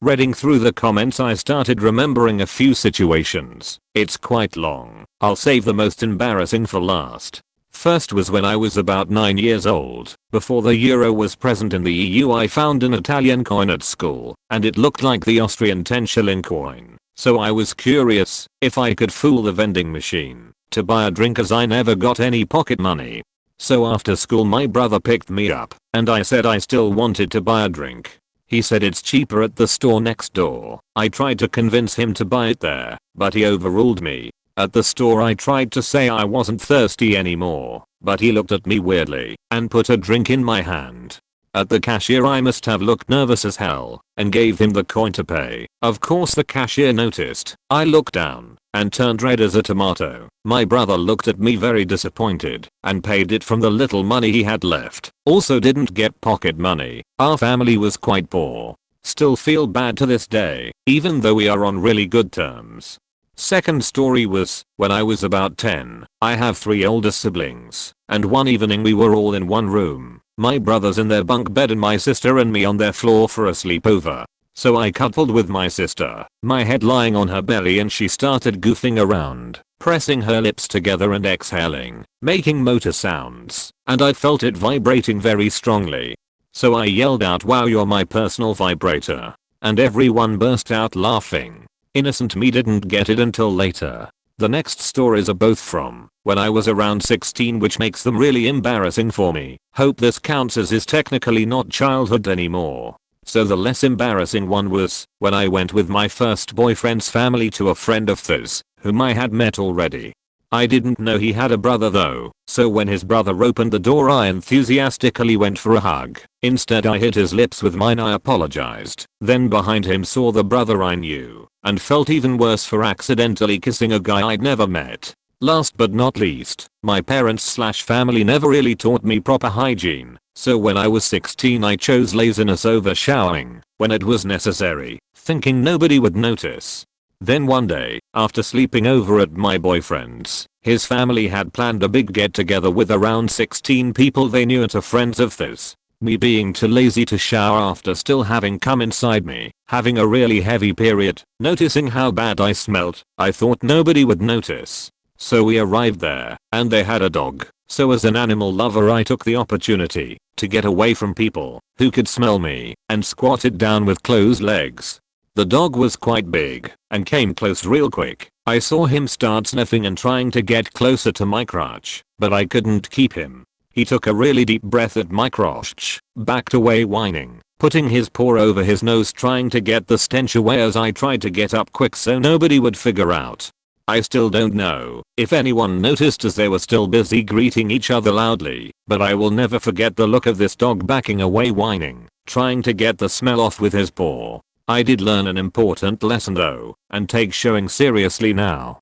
Reading through the comments I started remembering a few situations. It's quite long. I'll save the most embarrassing for last. First was when I was about 9 years old. Before the euro was present in the EU I found an Italian coin at school, and it looked like the Austrian 10-shilling coin. So I was curious if I could fool the vending machine to buy a drink as I never got any pocket money. So after school my brother picked me up, and I said I still wanted to buy a drink. He said it's cheaper at the store next door. I tried to convince him to buy it there, but he overruled me. At the store I tried to say I wasn't thirsty anymore, but he looked at me weirdly and put a drink in my hand. At the cashier I must have looked nervous as hell and gave him the coin to pay. Of course the cashier noticed. I looked down and turned red as a tomato. My brother looked at me very disappointed and paid it from the little money he had left. Also didn't get pocket money. Our family was quite poor. Still feel bad to this day, even though we are on really good terms. Second story was when I was about 10. I have 3 older siblings, and one evening we were all in one room. My brothers in their bunk bed and my sister and me on their floor for a sleepover. So I cuddled with my sister, my head lying on her belly, and she started goofing around, pressing her lips together and exhaling, making motor sounds, and I felt it vibrating very strongly. So I yelled out, "Wow, you're my personal vibrator," and everyone burst out laughing. Innocent me didn't get it until later. The next stories are both from when I was around 16, which makes them really embarrassing for me. Hope this counts as is technically not childhood anymore. So the less embarrassing one was when I went with my first boyfriend's family to a friend of theirs, whom I had met already. I didn't know he had a brother though, so when his brother opened the door I enthusiastically went for a hug. Instead I hit his lips with mine. I apologized. Then behind him saw the brother I knew, and felt even worse for accidentally kissing a guy I'd never met. Last but not least, my parents/family never really taught me proper hygiene, so when I was 16 I chose laziness over showering when it was necessary, thinking nobody would notice. Then one day, after sleeping over at my boyfriend's, his family had planned a big get together with around 16 people they knew at a friend's of theirs. Me being too lazy to shower after still having come inside me, having a really heavy period, noticing how bad I smelled, I thought nobody would notice. So we arrived there, and they had a dog, so as an animal lover I took the opportunity to get away from people who could smell me, and squatted down with closed legs. The dog was quite big, and came close real quick. I saw him start sniffing and trying to get closer to my crotch, but I couldn't keep him. He took a really deep breath at my crotch, backed away whining, putting his paw over his nose trying to get the stench away as I tried to get up quick so nobody would figure out. I still don't know if anyone noticed as they were still busy greeting each other loudly, but I will never forget the look of this dog backing away whining, trying to get the smell off with his paw. I did learn an important lesson though, and take showing seriously now.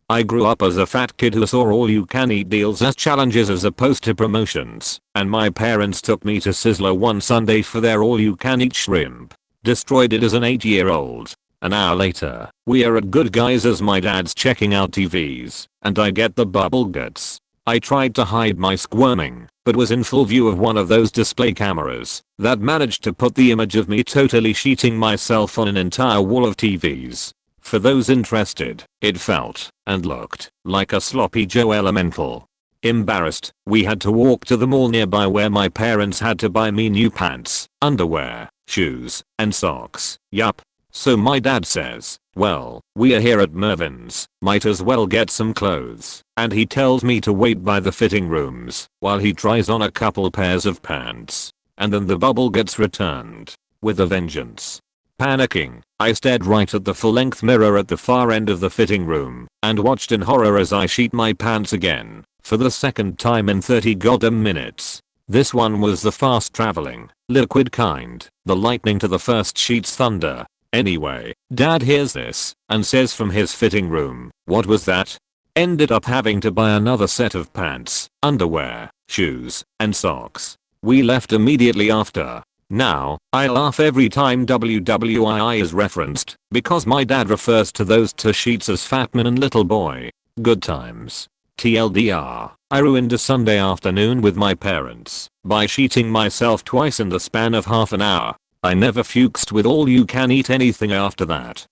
I grew up as a fat kid who saw all you can eat deals as challenges as opposed to promotions, and my parents took me to Sizzler one Sunday for their all you can eat shrimp. Destroyed it as an 8-year-old. An hour later, we are at Good Guys as my dad's checking out TVs, and I get the bubble guts. I tried to hide my squirming, but was in full view of one of those display cameras that managed to put the image of me totally sheeting myself on an entire wall of TVs. For those interested, it felt and looked like a sloppy Joe elemental. Embarrassed, we had to walk to the mall nearby where my parents had to buy me new pants, underwear, shoes, and socks. Yup. So my dad says, well, we are here at Mervin's, might as well get some clothes, and he tells me to wait by the fitting rooms while he tries on a couple pairs of pants. And then the bubble gets returned with a vengeance. Panicking, I stared right at the full-length mirror at the far end of the fitting room and watched in horror as I sheet my pants again for the second time in 30 goddamn minutes. This one was the fast-traveling, liquid kind, the lightning to the first sheet's thunder. Anyway, dad hears this and says from his fitting room, what was that? Ended up having to buy another set of pants, underwear, shoes, and socks. We left immediately after. Now, I laugh every time WWII is referenced because my dad refers to those two sheets as Fat Man and Little Boy. Good times. TLDR, I ruined a Sunday afternoon with my parents by sheeting myself twice in the span of half an hour. I never fuxed with all you can eat anything after that.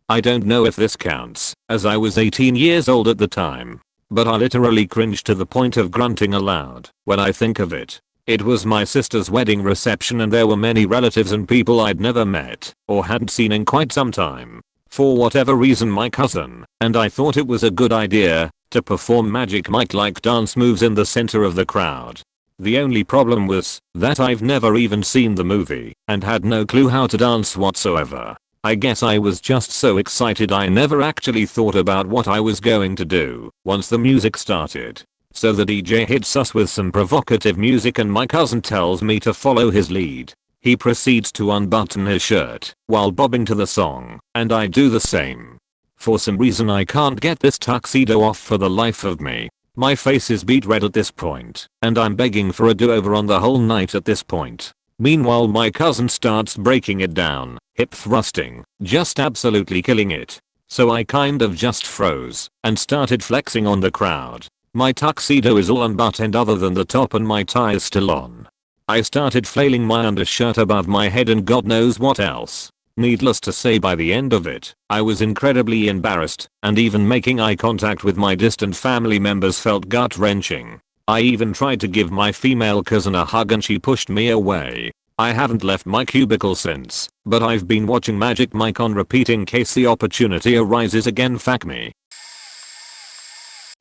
I don't know if this counts, as I was 18 years old at the time, but I literally cringe to the point of grunting aloud when I think of it. It was my sister's wedding reception and there were many relatives and people I'd never met or hadn't seen in quite some time. For whatever reason my cousin and I thought it was a good idea to perform Magic Mike-like dance moves in the center of the crowd. The only problem was that I've never even seen the movie and had no clue how to dance whatsoever. I guess I was just so excited I never actually thought about what I was going to do once the music started. So the DJ hits us with some provocative music and my cousin tells me to follow his lead. He proceeds to unbutton his shirt while bobbing to the song, and I do the same. For some reason I can't get this tuxedo off for the life of me. My face is beet red at this point, and I'm begging for a do-over on the whole night at this point. Meanwhile my cousin starts breaking it down, hip thrusting, just absolutely killing it. So I kind of just froze and started flexing on the crowd. My tuxedo is all unbuttoned other than the top and my tie is still on. I started flailing my undershirt above my head and God knows what else. Needless to say by the end of it, I was incredibly embarrassed, and even making eye contact with my distant family members felt gut-wrenching. I even tried to give my female cousin a hug and she pushed me away. I haven't left my cubicle since, but I've been watching Magic Mike on repeat in case the opportunity arises again. Fuck me.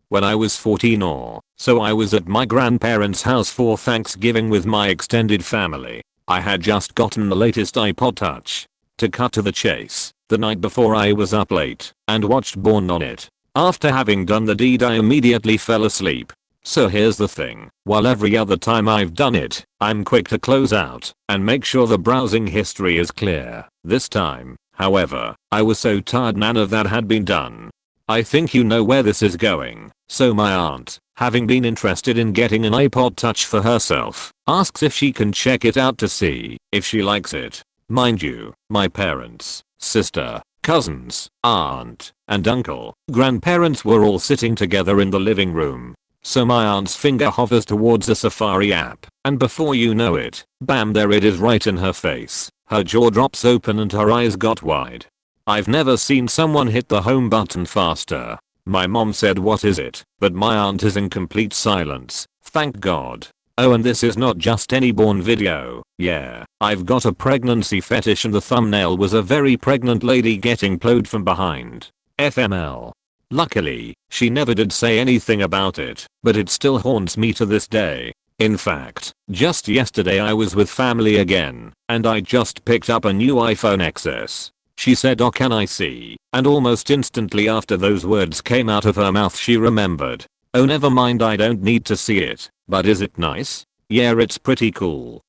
When I was 14 or so, I was at my grandparents' house for Thanksgiving with my extended family. I had just gotten the latest iPod Touch. To cut to the chase, the night before I was up late and watched Born on it. After having done the deed, I immediately fell asleep. So here's the thing, while every other time I've done it, I'm quick to close out and make sure the browsing history is clear. This time, however, I was so tired none of that had been done. I think you know where this is going. So my aunt, having been interested in getting an iPod Touch for herself, asks if she can check it out to see if she likes it. Mind you, my parents, sister, cousins, aunt, and uncle, grandparents were all sitting together in the living room. So my aunt's finger hovers towards the Safari app, and before you know it, bam, there it is right in her face. Her jaw drops open and her eyes got wide. I've never seen someone hit the home button faster. My mom said, "What is it?" but my aunt is in complete silence. Thank God. Oh, and this is not just any Born video. Yeah, I've got a pregnancy fetish and the thumbnail was a very pregnant lady getting plowed from behind. FML. Luckily, she never did say anything about it, but it still haunts me to this day. In fact, just yesterday I was with family again, and I just picked up a new iPhone XS. She said, "Oh, can I see?" And almost instantly after those words came out of her mouth she remembered. Oh, never mind, I don't need to see it. But is it nice? Yeah, it's pretty cool.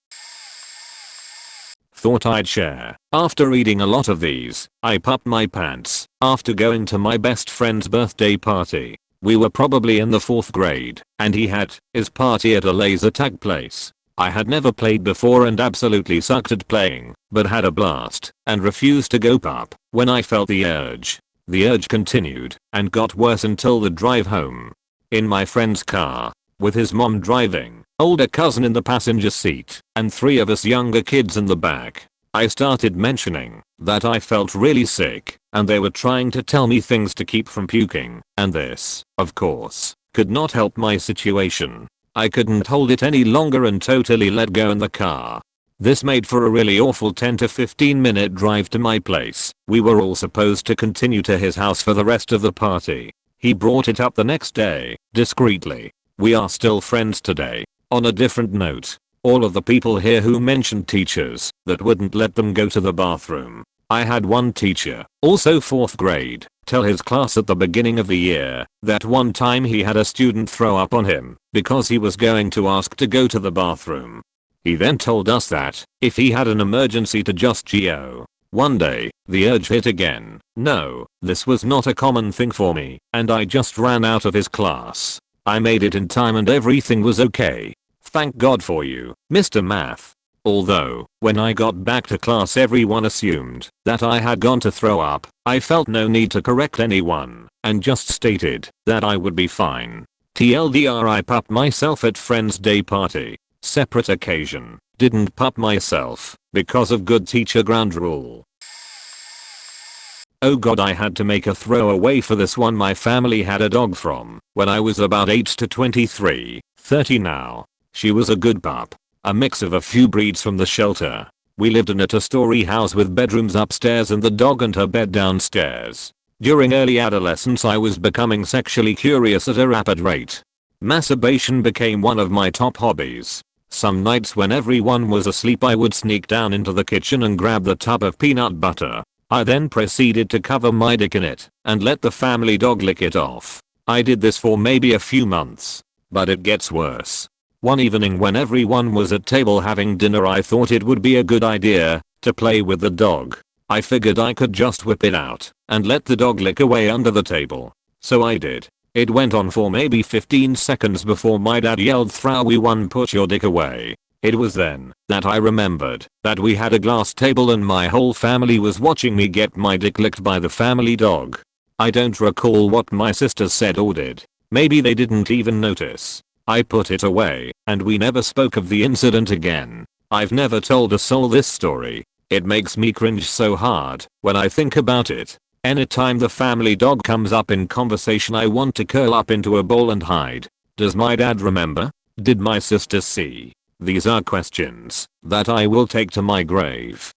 Thought I'd share. After reading a lot of these, I popped my pants after going to my best friend's birthday party. We were probably in the 4th grade, and he had his party at a laser tag place. I had never played before and absolutely sucked at playing, but had a blast and refused to go pup when I felt the urge. The urge continued and got worse until the drive home. In my friend's car, with his mom driving, older cousin in the passenger seat, and 3 of us younger kids in the back, I started mentioning that I felt really sick and they were trying to tell me things to keep from puking, and this, of course, could not help my situation. I couldn't hold it any longer and totally let go in the car. This made for a really awful 10 to 15 minute drive to my place. We were all supposed to continue to his house for the rest of the party. He brought it up the next day, discreetly. We are still friends today. On a different note, all of the people here who mentioned teachers that wouldn't let them go to the bathroom. I had one teacher, also 4th grade, tell his class at the beginning of the year that one time he had a student throw up on him because he was going to ask to go to the bathroom. He then told us that if he had an emergency to just go. One day, the urge hit again. No, this was not a common thing for me, and I just ran out of his class. I made it in time and everything was okay. Thank God for you, Mr. Math. Although, when I got back to class everyone assumed that I had gone to throw up, I felt no need to correct anyone, and just stated that I would be fine. TLDR, I pupped myself at friend's day party. Separate occasion, didn't pup myself, because of good teacher ground rule. Oh god, I had to make a throwaway for this one. My family had a dog from when I was about 8 to 23, 30 now. She was a good pup. A mix of a few breeds from the shelter. We lived in a 2-story house with bedrooms upstairs and the dog and her bed downstairs. During early adolescence I was becoming sexually curious at a rapid rate. Masturbation became one of my top hobbies. Some nights when everyone was asleep I would sneak down into the kitchen and grab the tub of peanut butter. I then proceeded to cover my dick in it and let the family dog lick it off. I did this for maybe a few months. But it gets worse. One evening when everyone was at table having dinner I thought it would be a good idea to play with the dog. I figured I could just whip it out and let the dog lick away under the table. So I did. It went on for maybe 15 seconds before my dad yelled, "Throwy one, put your dick away." It was then that I remembered that we had a glass table and my whole family was watching me get my dick licked by the family dog. I don't recall what my sisters said or did. Maybe they didn't even notice. I put it away, and we never spoke of the incident again. I've never told a soul this story. It makes me cringe so hard when I think about it. Anytime the family dog comes up in conversation I want to curl up into a ball and hide. Does my dad remember? Did my sisters see? These are questions that I will take to my grave.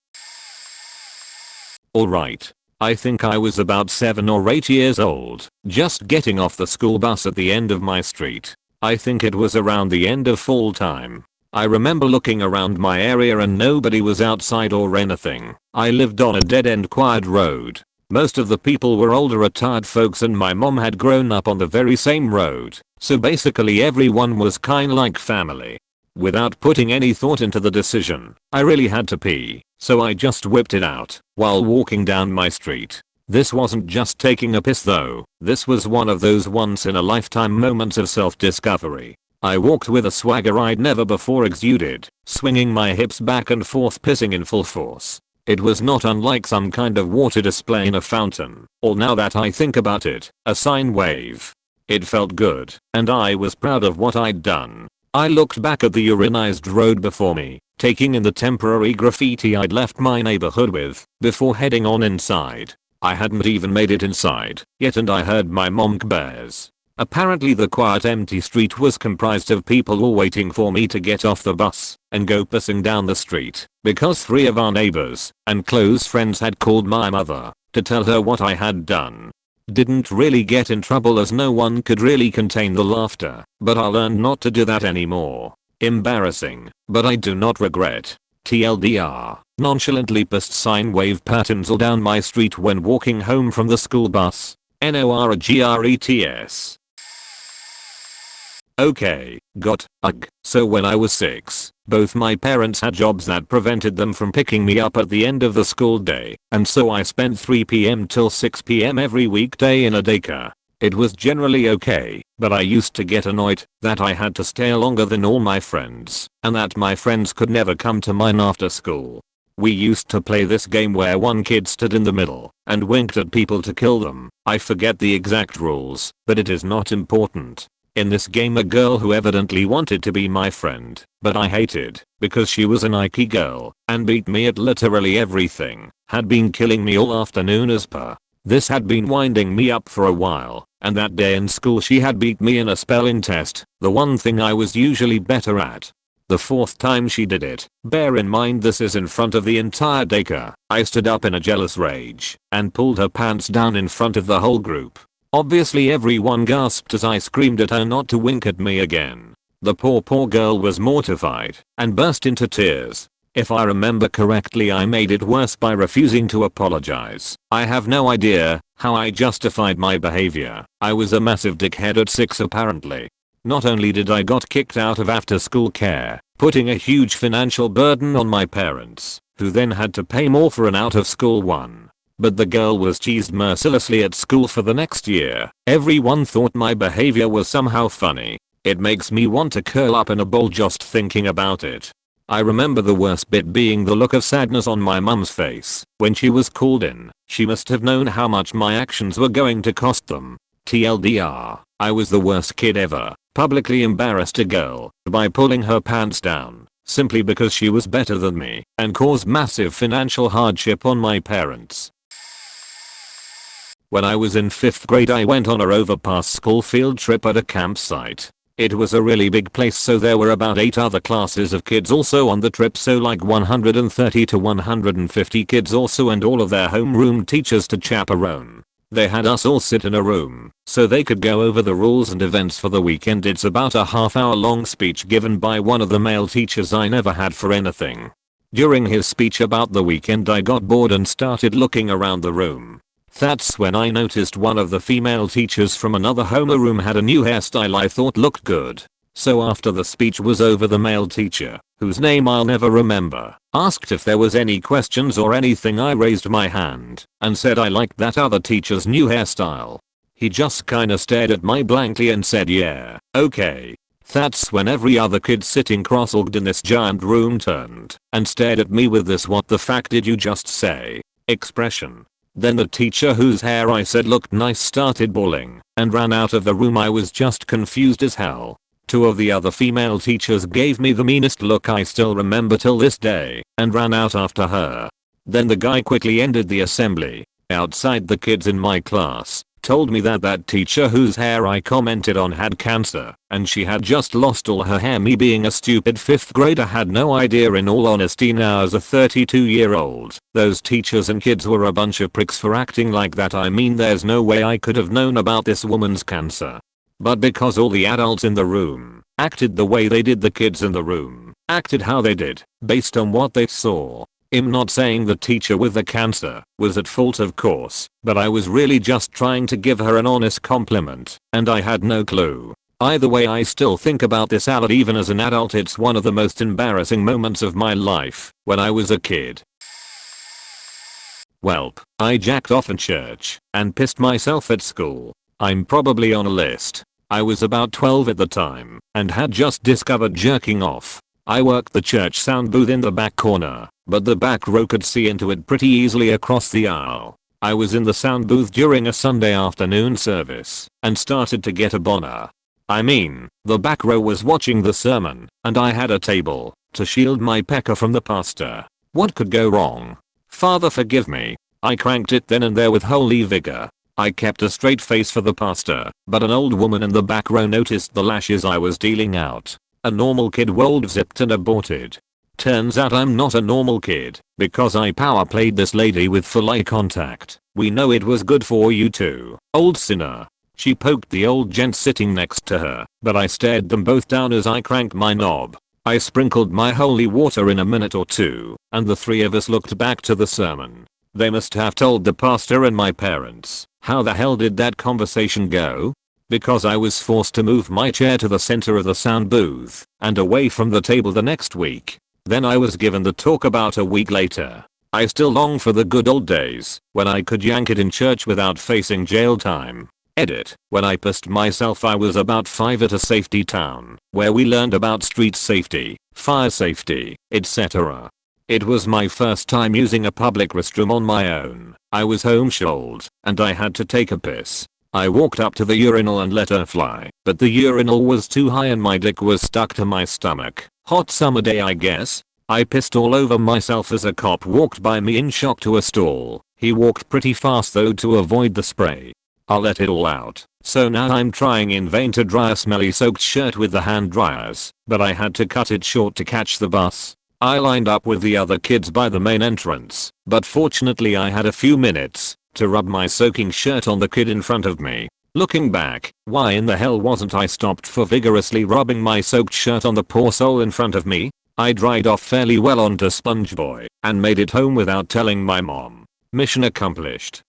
Alright. I think I was about 7 or 8 years old, just getting off the school bus at the end of my street. I think it was around the end of fall time. I remember looking around my area and nobody was outside or anything. I lived on a dead-end quiet road. Most of the people were older retired folks and my mom had grown up on the very same road, so basically everyone was kinda like family. Without putting any thought into the decision, I really had to pee, so I just whipped it out while walking down my street. This wasn't just taking a piss though, this was one of those once in a lifetime moments of self-discovery. I walked with a swagger I'd never before exuded, swinging my hips back and forth pissing in full force. It was not unlike some kind of water display in a fountain, or now that I think about it, a sine wave. It felt good, and I was proud of what I'd done. I looked back at the urinized road before me, taking in the temporary graffiti I'd left my neighborhood with, before heading on inside. I hadn't even made it inside yet and I heard my mom bears. Apparently the quiet empty street was comprised of people all waiting for me to get off the bus and go pissing down the street, because 3 of our neighbors and close friends had called my mother to tell her what I had done. Didn't really get in trouble as no one could really contain the laughter, but I learned not to do that anymore. Embarrassing, but I do not regret. TLDR, nonchalantly pissed sine wave patterns all down my street when walking home from the school bus. NORGRETS. Okay, so when I was 6, both my parents had jobs that prevented them from picking me up at the end of the school day, and so I spent 3 p.m. till 6 p.m. every weekday in a daycare. It was generally okay, but I used to get annoyed that I had to stay longer than all my friends, and that my friends could never come to mine after school. We used to play this game where one kid stood in the middle and winked at people to kill them. I forget the exact rules, but it is not important. In this game a girl who evidently wanted to be my friend, but I hated, because she was a Nike girl, and beat me at literally everything, had been killing me all afternoon as per. This had been winding me up for a while, and that day in school she had beat me in a spelling test, the one thing I was usually better at. The 4th time she did it, bear in mind this is in front of the entire daycare, I stood up in a jealous rage and pulled her pants down in front of the whole group. Obviously everyone gasped as I screamed at her not to wink at me again. The poor girl was mortified and burst into tears. If I remember correctly I made it worse by refusing to apologize. I have no idea how I justified my behavior. I was a massive dickhead at 6 apparently. Not only did I got kicked out of after school care, putting a huge financial burden on my parents, who then had to pay more for an out of school one, but the girl was teased mercilessly at school for the next year. Everyone thought my behavior was somehow funny. It makes me want to curl up in a ball just thinking about it. I remember the worst bit being the look of sadness on my mum's face when she was called in. She must have known how much my actions were going to cost them. TLDR, I was the worst kid ever. Publicly embarrassed a girl by pulling her pants down simply because she was better than me and caused massive financial hardship on my parents. When I was in 5th grade I went on a overpass school field trip at a campsite. It was a really big place, so there were about 8 other classes of kids also on the trip, so like 130 to 150 kids also, and all of their homeroom teachers to chaperone. They had us all sit in a room so they could go over the rules and events for the weekend. It's about a half-hour long speech given by one of the male teachers I never had for anything. During his speech about the weekend I got bored and started looking around the room. That's when I noticed one of the female teachers from another homeroom had a new hairstyle I thought looked good. So after the speech was over, the male teacher, whose name I'll never remember, asked if there was any questions or anything. I raised my hand and said I liked that other teacher's new hairstyle. He just kinda stared at me blankly and said yeah, okay. That's when every other kid sitting cross-legged in this giant room turned and stared at me with this "what the fuck did you just say?" expression. Then the teacher whose hair I said looked nice started bawling and ran out of the room. I was just confused as hell. 2 of the other female teachers gave me the meanest look I still remember till this day and ran out after her. Then the guy quickly ended the assembly outside the kids in my class told me that that teacher whose hair I commented on had cancer, and she had just lost all her hair. Me being a stupid 5th grader had no idea. In all honesty, now as a 32-year-old, those teachers and kids were a bunch of pricks for acting like that. I mean, there's no way I could have known about this woman's cancer. But because all the adults in the room acted the way they did, the kids in the room acted how they did, based on what they saw. I'm not saying the teacher with the cancer was at fault, of course, but I was really just trying to give her an honest compliment, and I had no clue. Either way, I still think about this a lot even as an adult. It's one of the most embarrassing moments of my life when I was a kid. Welp, I jacked off in church and pissed myself at school. I'm probably on a list. I was about 12 at the time and had just discovered jerking off. I worked the church sound booth in the back corner, but the back row could see into it pretty easily across the aisle. I was in the sound booth during a Sunday afternoon service and started to get a boner. I mean, the back row was watching the sermon, and I had a table to shield my pecker from the pastor. What could go wrong? Father forgive me. I cranked it then and there with holy vigor. I kept a straight face for the pastor, but an old woman in the back row noticed the lashes I was dealing out. A normal kid would have zipped and aborted. Turns out I'm not a normal kid, because I power played this lady with full eye contact. We know it was good for you too, old sinner. She poked the old gent sitting next to her, but I stared them both down as I cranked my knob. I sprinkled my holy water in a minute or two, and the three of us looked back to the sermon. They must have told the pastor and my parents. How the hell did that conversation go? Because I was forced to move my chair to the center of the sound booth and away from the table the next week. Then I was given the talk about a week later. I still long for the good old days when I could yank it in church without facing jail time. Edit. When I pissed myself I was about 5 at a safety town where we learned about street safety, fire safety, etc. It was my first time using a public restroom on my own. I was homeschooled and I had to take a piss. I walked up to the urinal and let her fly, but the urinal was too high and my dick was stuck to my stomach. Hot summer day I guess. I pissed all over myself as a cop walked by me in shock to a stall. He walked pretty fast though to avoid the spray. I let it all out, so now I'm trying in vain to dry a smelly soaked shirt with the hand dryers, but I had to cut it short to catch the bus. I lined up with the other kids by the main entrance, but fortunately I had a few minutes to rub my soaking shirt on the kid in front of me. Looking back, why in the hell wasn't I stopped for vigorously rubbing my soaked shirt on the poor soul in front of me? I dried off fairly well onto SpongeBob and made it home without telling my mom. Mission accomplished.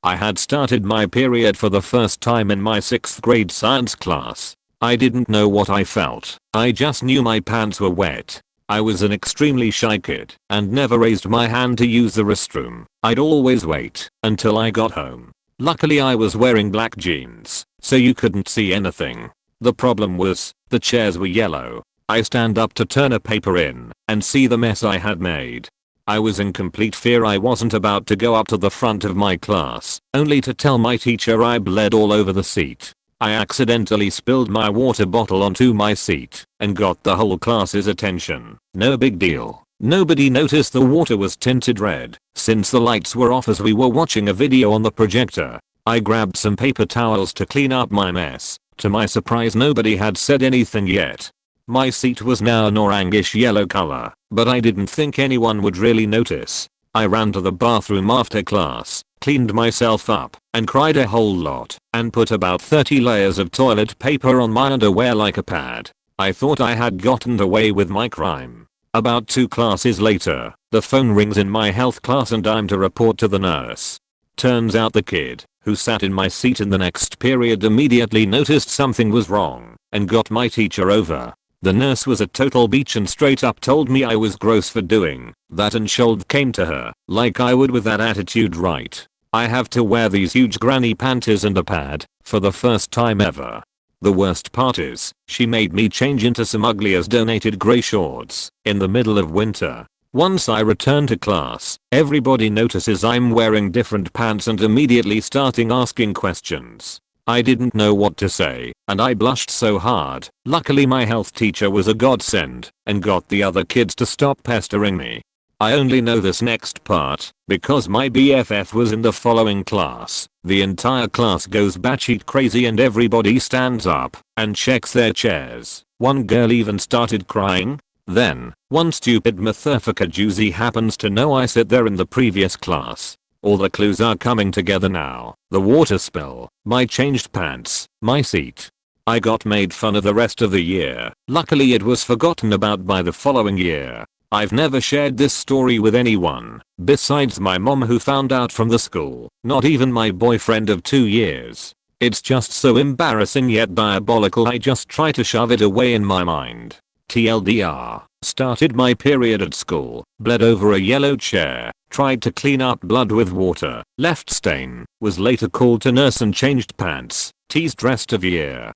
I had started my period for the first time in my 6th grade science class. I didn't know what I felt. I just knew my pants were wet. I was an extremely shy kid and never raised my hand to use the restroom. I'd always wait until I got home. Luckily I was wearing black jeans, so you couldn't see anything. The problem was, the chairs were yellow. I stand up to turn a paper in and see the mess I had made. I was in complete fear. I wasn't about to go up to the front of my class, only to tell my teacher I bled all over the seat. I accidentally spilled my water bottle onto my seat and got the whole class's attention. No big deal. Nobody noticed the water was tinted red since the lights were off as we were watching a video on the projector. I grabbed some paper towels to clean up my mess. To my surprise nobody had said anything yet. My seat was now an orangish yellow color, but I didn't think anyone would really notice. I ran to the bathroom after class, cleaned myself up, and cried a whole lot, and put about 30 layers of toilet paper on my underwear like a pad. I thought I had gotten away with my crime. About 2 classes later, the phone rings in my health class and I'm to report to the nurse. Turns out the kid, who sat in my seat in the next period, immediately noticed something was wrong, and got my teacher over. The nurse was a total beach and straight up told me I was gross for doing that and shoulder came to her, like I would with that attitude, right? I have to wear these huge granny panties and a pad for the first time ever. The worst part is, she made me change into some ugly as donated grey shorts in the middle of winter. Once I return to class, everybody notices I'm wearing different pants and immediately starting asking questions. I didn't know what to say, and I blushed so hard. Luckily my health teacher was a godsend and got the other kids to stop pestering me. I only know this next part because my BFF was in the following class. The entire class goes batshit crazy and everybody stands up and checks their chairs. One girl even started crying. Then, one stupid motherfucker Juicy happens to know I sit there in the previous class. All the clues are coming together now. The water spill, my changed pants, my seat. I got made fun of the rest of the year. Luckily it was forgotten about by the following year. I've never shared this story with anyone, besides my mom who found out from the school, not even my boyfriend of 2 years. It's just so embarrassing yet diabolical I just try to shove it away in my mind. TLDR, started my period at school, bled over a yellow chair, tried to clean up blood with water, left stain, was later called to nurse and changed pants, teased rest of year.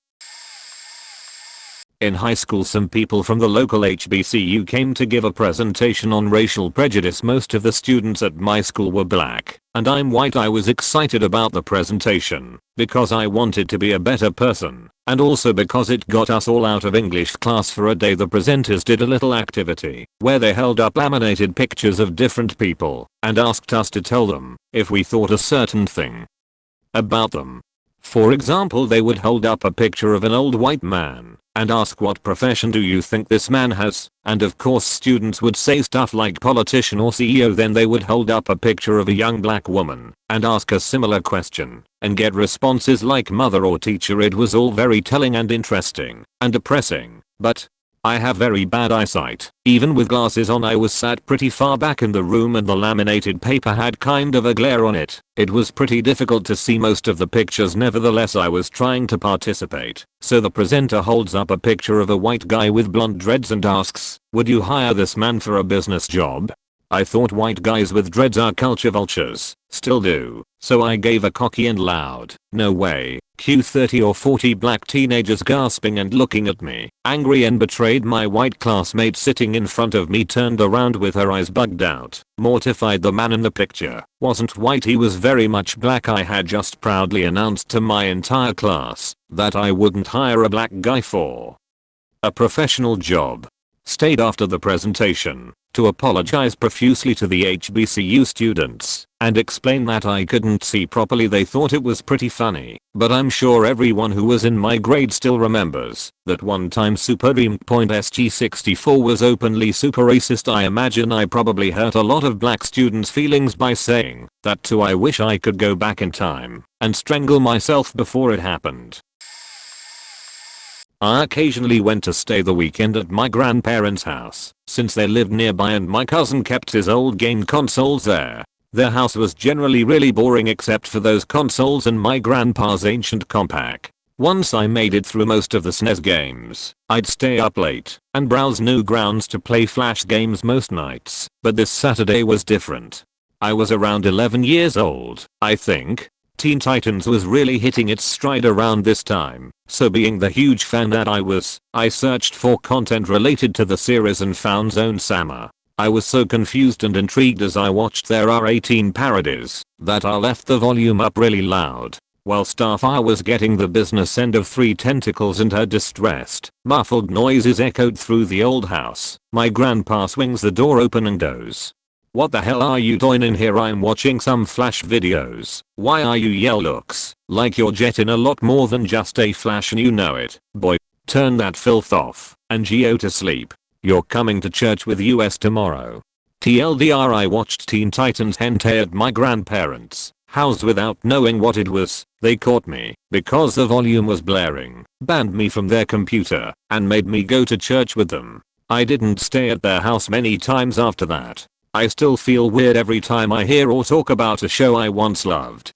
In high school some people from the local HBCU came to give a presentation on racial prejudice. Most of the students at my school were black, and I'm white. I was excited about the presentation because I wanted to be a better person, and also because it got us all out of English class for a day. The presenters did a little activity where they held up laminated pictures of different people and asked us to tell them if we thought a certain thing about them. For example, they would hold up a picture of an old white man and ask, what profession do you think this man has? And of course students would say stuff like politician or CEO. Then they would hold up a picture of a young black woman and ask a similar question and get responses like mother or teacher. It was all very telling and interesting and depressing, but I have very bad eyesight. Even with glasses on I was sat pretty far back in the room and the laminated paper had kind of a glare on it. It was pretty difficult to see most of the pictures. Nevertheless I was trying to participate. So the presenter holds up a picture of a white guy with blonde dreads and asks, would you hire this man for a business job? I thought white guys with dreads are culture vultures, still do, so I gave a cocky and loud, no way. Cue 30 or 40 black teenagers gasping and looking at me, angry and betrayed. My white classmate sitting in front of me turned around with her eyes bugged out, mortified. The man in the picture wasn't white, he was very much black. I had just proudly announced to my entire class that I wouldn't hire a black guy for a professional job. Stayed after the presentation to apologize profusely to the HBCU students and explain that I couldn't see properly. They thought it was pretty funny, but I'm sure everyone who was in my grade still remembers that one time Supreme.SG64 was openly super racist. I imagine I probably hurt a lot of black students' feelings by saying that too. I wish I could go back in time and strangle myself before it happened. I occasionally went to stay the weekend at my grandparents' house, since they lived nearby and my cousin kept his old game consoles there. Their house was generally really boring except for those consoles and my grandpa's ancient compact. Once I made it through most of the SNES games, I'd stay up late and browse Newgrounds to play flash games most nights, but this Saturday was different. I was around 11 years old, I think. Teen Titans was really hitting its stride around this time, so being the huge fan that I was, I searched for content related to the series and found Zone Sama. I was so confused and intrigued as I watched their R18 parodies that I left the volume up really loud. While Starfire was getting the business end of 3 tentacles and her distressed, muffled noises echoed through the old house. My grandpa swings the door open and goes, "What the hell are you doing in here? I'm watching some flash videos. Why are you yell? Looks like you're jetting a lot more than just a flash and you know it. Boy, turn that filth off and go to sleep. You're coming to church with us tomorrow." TLDR, I watched Teen Titans hentai at my grandparents' house without knowing what it was. They caught me because the volume was blaring, banned me from their computer, and made me go to church with them. I didn't stay at their house many times after that. I still feel weird every time I hear or talk about a show I once loved.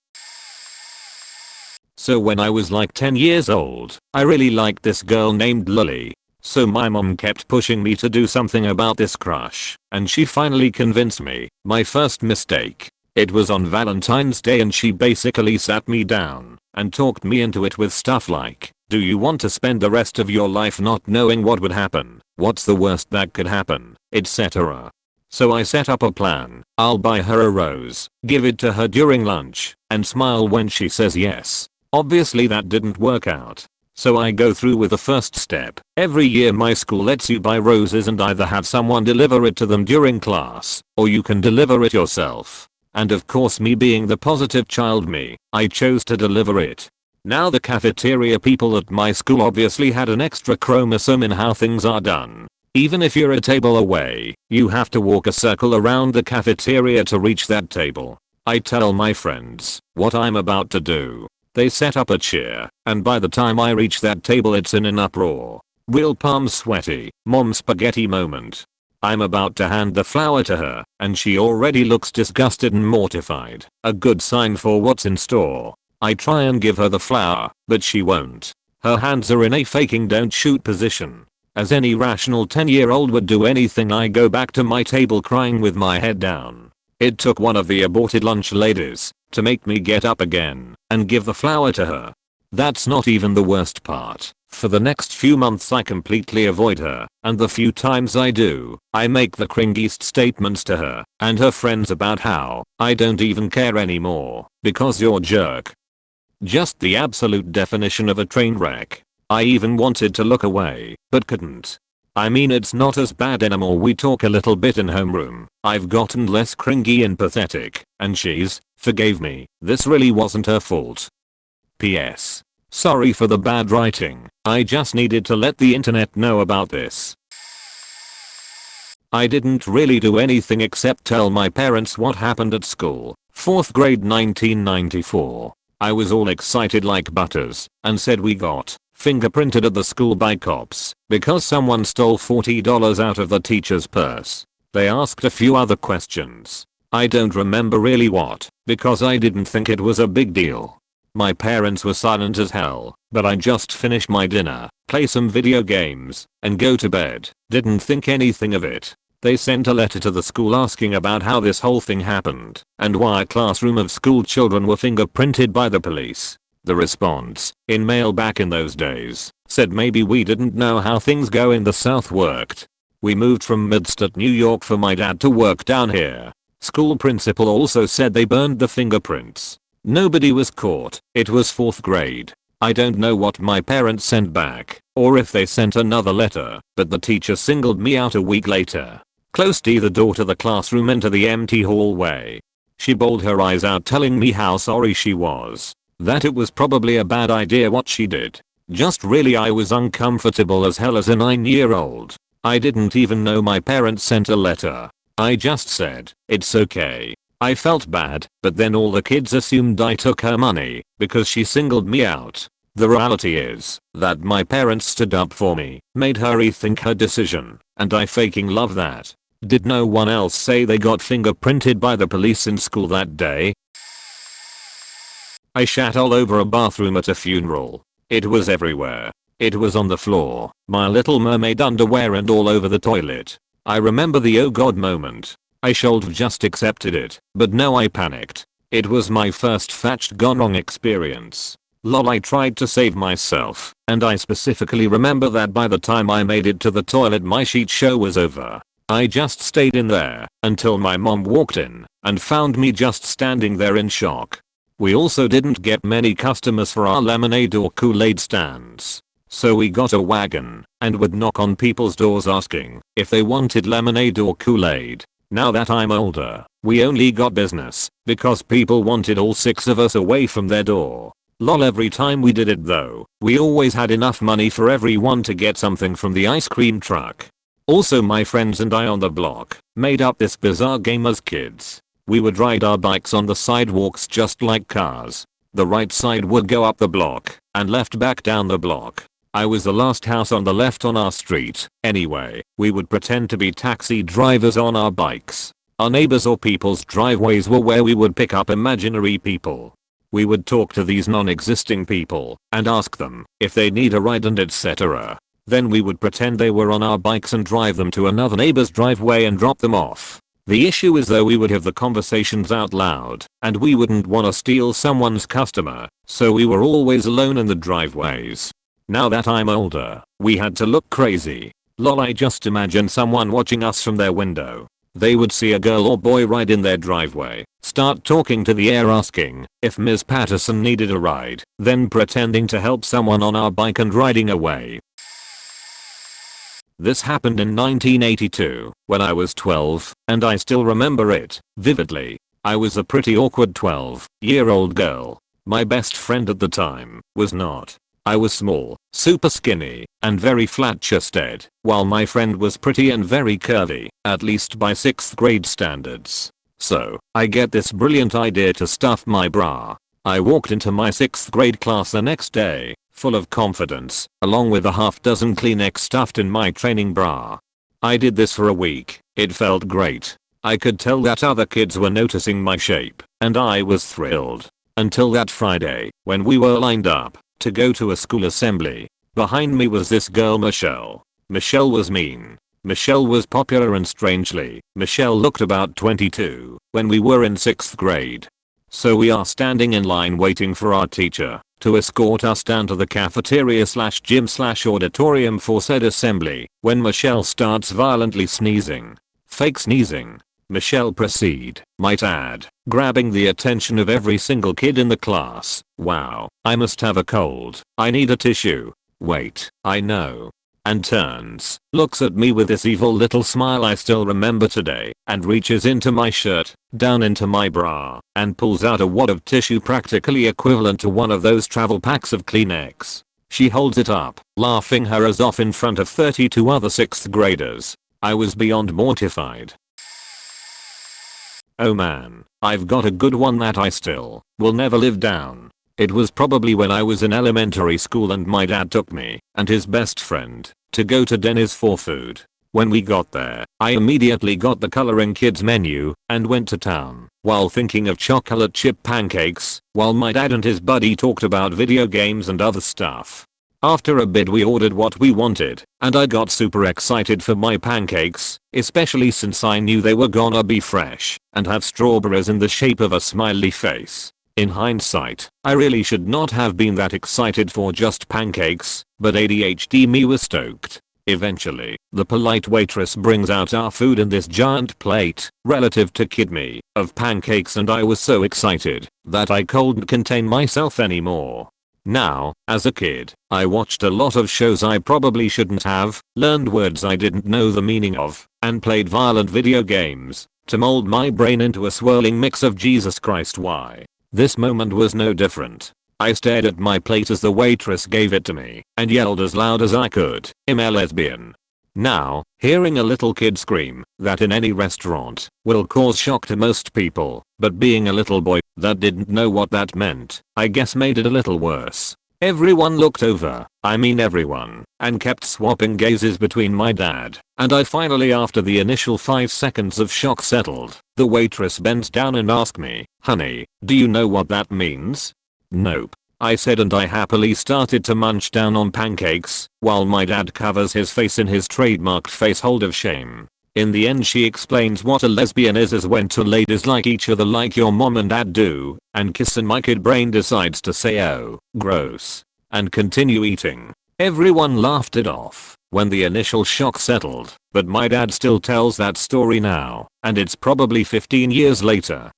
So when I was like 10 years old, I really liked this girl named Lily. So my mom kept pushing me to do something about this crush, and she finally convinced me. My first mistake. It was on Valentine's Day and she basically sat me down and talked me into it with stuff like, do you want to spend the rest of your life not knowing what would happen? What's the worst that could happen? Etc. So I set up a plan. I'll buy her a rose, give it to her during lunch, and smile when she says yes. Obviously that didn't work out. So I go through with the first step. Every year my school lets you buy roses and either have someone deliver it to them during class, or you can deliver it yourself. And of course, me being the positive child me, I chose to deliver it. Now the cafeteria people at my school obviously had an extra chromosome in how things are done. Even if you're a table away, you have to walk a circle around the cafeteria to reach that table. I tell my friends what I'm about to do. They set up a cheer, and by the time I reach that table it's in an uproar. Real palms sweaty, mom spaghetti moment. I'm about to hand the flower to her, and she already looks disgusted and mortified. A good sign for what's in store. I try and give her the flower, but she won't. Her hands are in a faking don't shoot position. As any rational 10-year-old would do anything, I go back to my table crying with my head down. It took one of the aborted lunch ladies to make me get up again and give the flower to her. That's not even the worst part. For the next few months I completely avoid her, and the few times I do, I make the cringiest statements to her and her friends about how I don't even care anymore because you're jerk. Just the absolute definition of a train wreck. I even wanted to look away, but couldn't. I mean, it's not as bad anymore. We talk a little bit in homeroom. I've gotten less cringy and pathetic, and she's forgave me. This really wasn't her fault. PS. Sorry for the bad writing. I just needed to let the internet know about this. I didn't really do anything except tell my parents what happened at school. 4th grade 1994. I was all excited like butters and said we got fingerprinted at the school by cops because someone stole $40 out of the teacher's purse. They asked a few other questions. I don't remember really what, because I didn't think it was a big deal. My parents were silent as hell, but I just finished my dinner, play some video games, and go to bed. Didn't think anything of it. They sent a letter to the school asking about how this whole thing happened and why a classroom of school children were fingerprinted by the police. The response, in mail back in those days, said maybe we didn't know how things go in the South worked. We moved from Midstadt, New York for my dad to work down here. School principal also said they burned the fingerprints. Nobody was caught. It was 4th grade. I don't know what my parents sent back, or if they sent another letter, but the teacher singled me out a week later. Closed the door to the classroom into the empty hallway. She bawled her eyes out telling me how sorry she was. That it was probably a bad idea what she did. Just really I was uncomfortable as hell as a 9-year-old. I didn't even know my parents sent a letter. I just said, it's okay. I felt bad, but then all the kids assumed I took her money because she singled me out. The reality is that my parents stood up for me, made her rethink her decision, and I fucking love that. Did no one else say they got fingerprinted by the police in school that day? I shat all over a bathroom at a funeral. It was everywhere. It was on the floor, My Little Mermaid underwear, and all over the toilet. I remember the oh god moment. I should've just accepted it, but no, I panicked. It was my first fetched gone wrong experience. Lol, I tried to save myself, and I specifically remember that by the time I made it to the toilet my sheet show was over. I just stayed in there until my mom walked in and found me just standing there in shock. We also didn't get many customers for our lemonade or Kool-Aid stands. So we got a wagon and would knock on people's doors asking if they wanted lemonade or Kool-Aid. Now that I'm older, we only got business because people wanted all 6 of us away from their door. Lol, every time we did it though, we always had enough money for everyone to get something from the ice cream truck. Also, my friends and I on the block made up this bizarre game as kids. We would ride our bikes on the sidewalks just like cars. The right side would go up the block and left back down the block. I was the last house on the left on our street. Anyway, we would pretend to be taxi drivers on our bikes. Our neighbors or people's driveways were where we would pick up imaginary people. We would talk to these non-existing people and ask them if they need a ride and etc. Then we would pretend they were on our bikes and drive them to another neighbor's driveway and drop them off. The issue is though we would have the conversations out loud and we wouldn't want to steal someone's customer, so we were always alone in the driveways. Now that I'm older, we had to look crazy. Lol, I just imagine someone watching us from their window. They would see a girl or boy ride in their driveway, start talking to the air asking if Ms. Patterson needed a ride, then pretending to help someone on our bike and riding away. This happened in 1982, when I was 12, and I still remember it vividly. I was a pretty awkward 12-year-old girl. My best friend at the time was not. I was small, super skinny, and very flat-chested, while my friend was pretty and very curvy, at least by 6th grade standards. So, I get this brilliant idea to stuff my bra. I walked into my 6th grade class the next day, full of confidence, along with a half dozen Kleenex stuffed in my training bra. I did this for a week. It felt great. I could tell that other kids were noticing my shape, and I was thrilled. Until that Friday, when we were lined up to go to a school assembly. Behind me was this girl Michelle. Michelle was mean. Michelle was popular, and strangely, Michelle looked about 22 when we were in 6th grade. So we are standing in line waiting for our teacher to escort us down to the cafeteria/gym/auditorium for said assembly, when Michelle starts violently sneezing. Fake sneezing. Michelle proceed, might add, grabbing the attention of every single kid in the class. Wow, I must have a cold. I need a tissue. Wait, I know. And turns, looks at me with this evil little smile I still remember today, and reaches into my shirt, down into my bra, and pulls out a wad of tissue practically equivalent to one of those travel packs of Kleenex. She holds it up, laughing her ass off in front of 32 other 6th graders. I was beyond mortified. Oh man, I've got a good one that I still will never live down. It was probably when I was in elementary school and my dad took me and his best friend to go to Denny's for food. When we got there, I immediately got the coloring kids menu and went to town while thinking of chocolate chip pancakes, while my dad and his buddy talked about video games and other stuff. After a bit we ordered what we wanted, and I got super excited for my pancakes, especially since I knew they were gonna be fresh and have strawberries in the shape of a smiley face. In hindsight, I really should not have been that excited for just pancakes, but ADHD me was stoked. Eventually, the polite waitress brings out our food in this giant plate, relative to kid me, of pancakes, and I was so excited that I couldn't contain myself anymore. Now, as a kid, I watched a lot of shows I probably shouldn't have, learned words I didn't know the meaning of, and played violent video games to mold my brain into a swirling mix of Jesus Christ. Why? This moment was no different. I stared at my plate as the waitress gave it to me and yelled as loud as I could, "I'm a lesbian." Now, hearing a little kid scream that in any restaurant will cause shock to most people, but being a little boy that didn't know what that meant, I guess made it a little worse. Everyone looked over, I mean everyone, and kept swapping gazes between my dad and I. Finally, after the initial 5 seconds of shock settled, the waitress bent down and asked me, "Honey, do you know what that means?" "Nope," I said, and I happily started to munch down on pancakes while my dad covers his face in his trademarked face hold of shame. In the end, she explains what a lesbian is when two ladies like each other like your mom and dad do and kiss, and my kid brain decides to say oh, gross, and continue eating. Everyone laughed it off when the initial shock settled, but my dad still tells that story now, and it's probably 15 years later.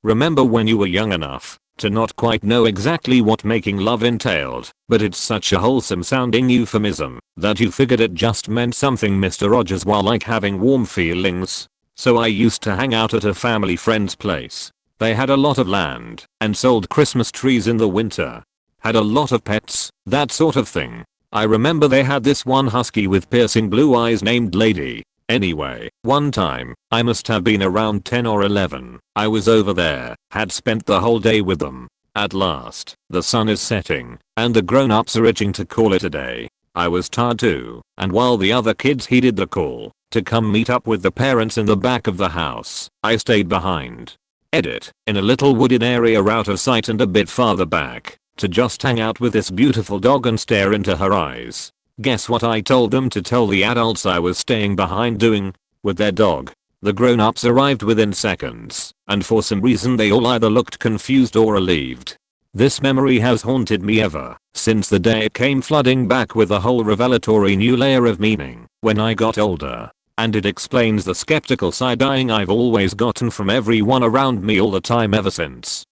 Remember when you were young enough to not quite know exactly what making love entailed, but it's such a wholesome sounding euphemism that you figured it just meant something Mr. Rogers while like having warm feelings? So I used to hang out at a family friend's place. They had a lot of land and sold Christmas trees in the winter. Had a lot of pets, that sort of thing. I remember they had this one husky with piercing blue eyes named Lady. Anyway, one time, I must have been around 10 or 11, I was over there, had spent the whole day with them. At last, the sun is setting, and the grown-ups are itching to call it a day. I was tired too, and while the other kids heeded the call to come meet up with the parents in the back of the house, I stayed behind. Edit, in a little wooded area out of sight and a bit farther back, to just hang out with this beautiful dog and stare into her eyes. Guess what I told them to tell the adults I was staying behind doing with their dog? The grown-ups arrived within seconds, and for some reason they all either looked confused or relieved. This memory has haunted me ever since the day it came flooding back with a whole revelatory new layer of meaning when I got older. and it explains the skeptical side-eyeing I've always gotten from everyone around me all the time ever since.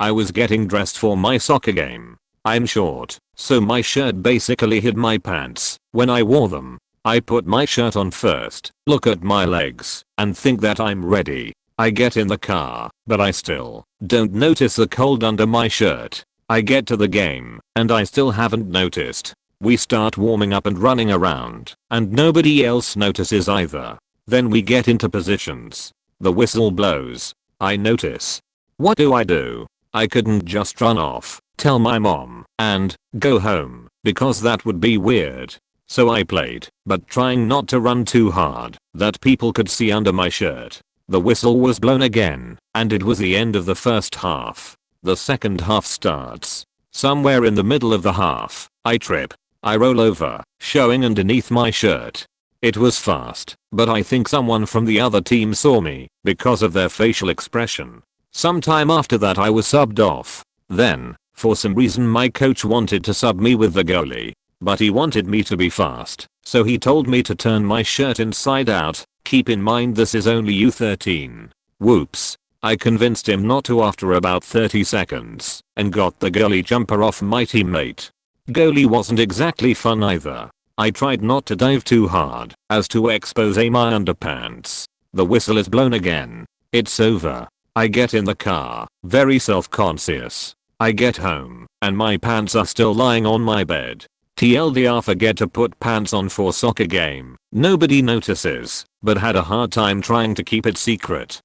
I was getting dressed for my soccer game. I'm short, so my shirt basically hid my pants when I wore them. I put my shirt on first, look at my legs, and think that I'm ready. I get in the car, but I still don't notice the cold under my shirt. I get to the game, and I still haven't noticed. We start warming up and running around, and nobody else notices either. Then we get into positions. The whistle blows. I notice. What do? I couldn't just run off, tell my mom, and go home, because that would be weird. So I played, but trying not to run too hard, that people could see under my shirt. The whistle was blown again, and it was the end of the first half. The second half starts. Somewhere in the middle of the half, I trip. I roll over, showing underneath my shirt. It was fast, but I think someone from the other team saw me, because of their facial expression. Sometime after that I was subbed off. Then, for some reason my coach wanted to sub me with the goalie. But he wanted me to be fast, so he told me to turn my shirt inside out. Keep in mind this is only U13. Whoops. I convinced him not to after about 30 seconds, and got the goalie jumper off my teammate. Goalie wasn't exactly fun either. I tried not to dive too hard, as to expose my underpants. The whistle is blown again. It's over. I get in the car, very self-conscious. I get home, and my pants are still lying on my bed. TLDR, forget to put pants on for soccer game. Nobody notices, but had a hard time trying to keep it secret.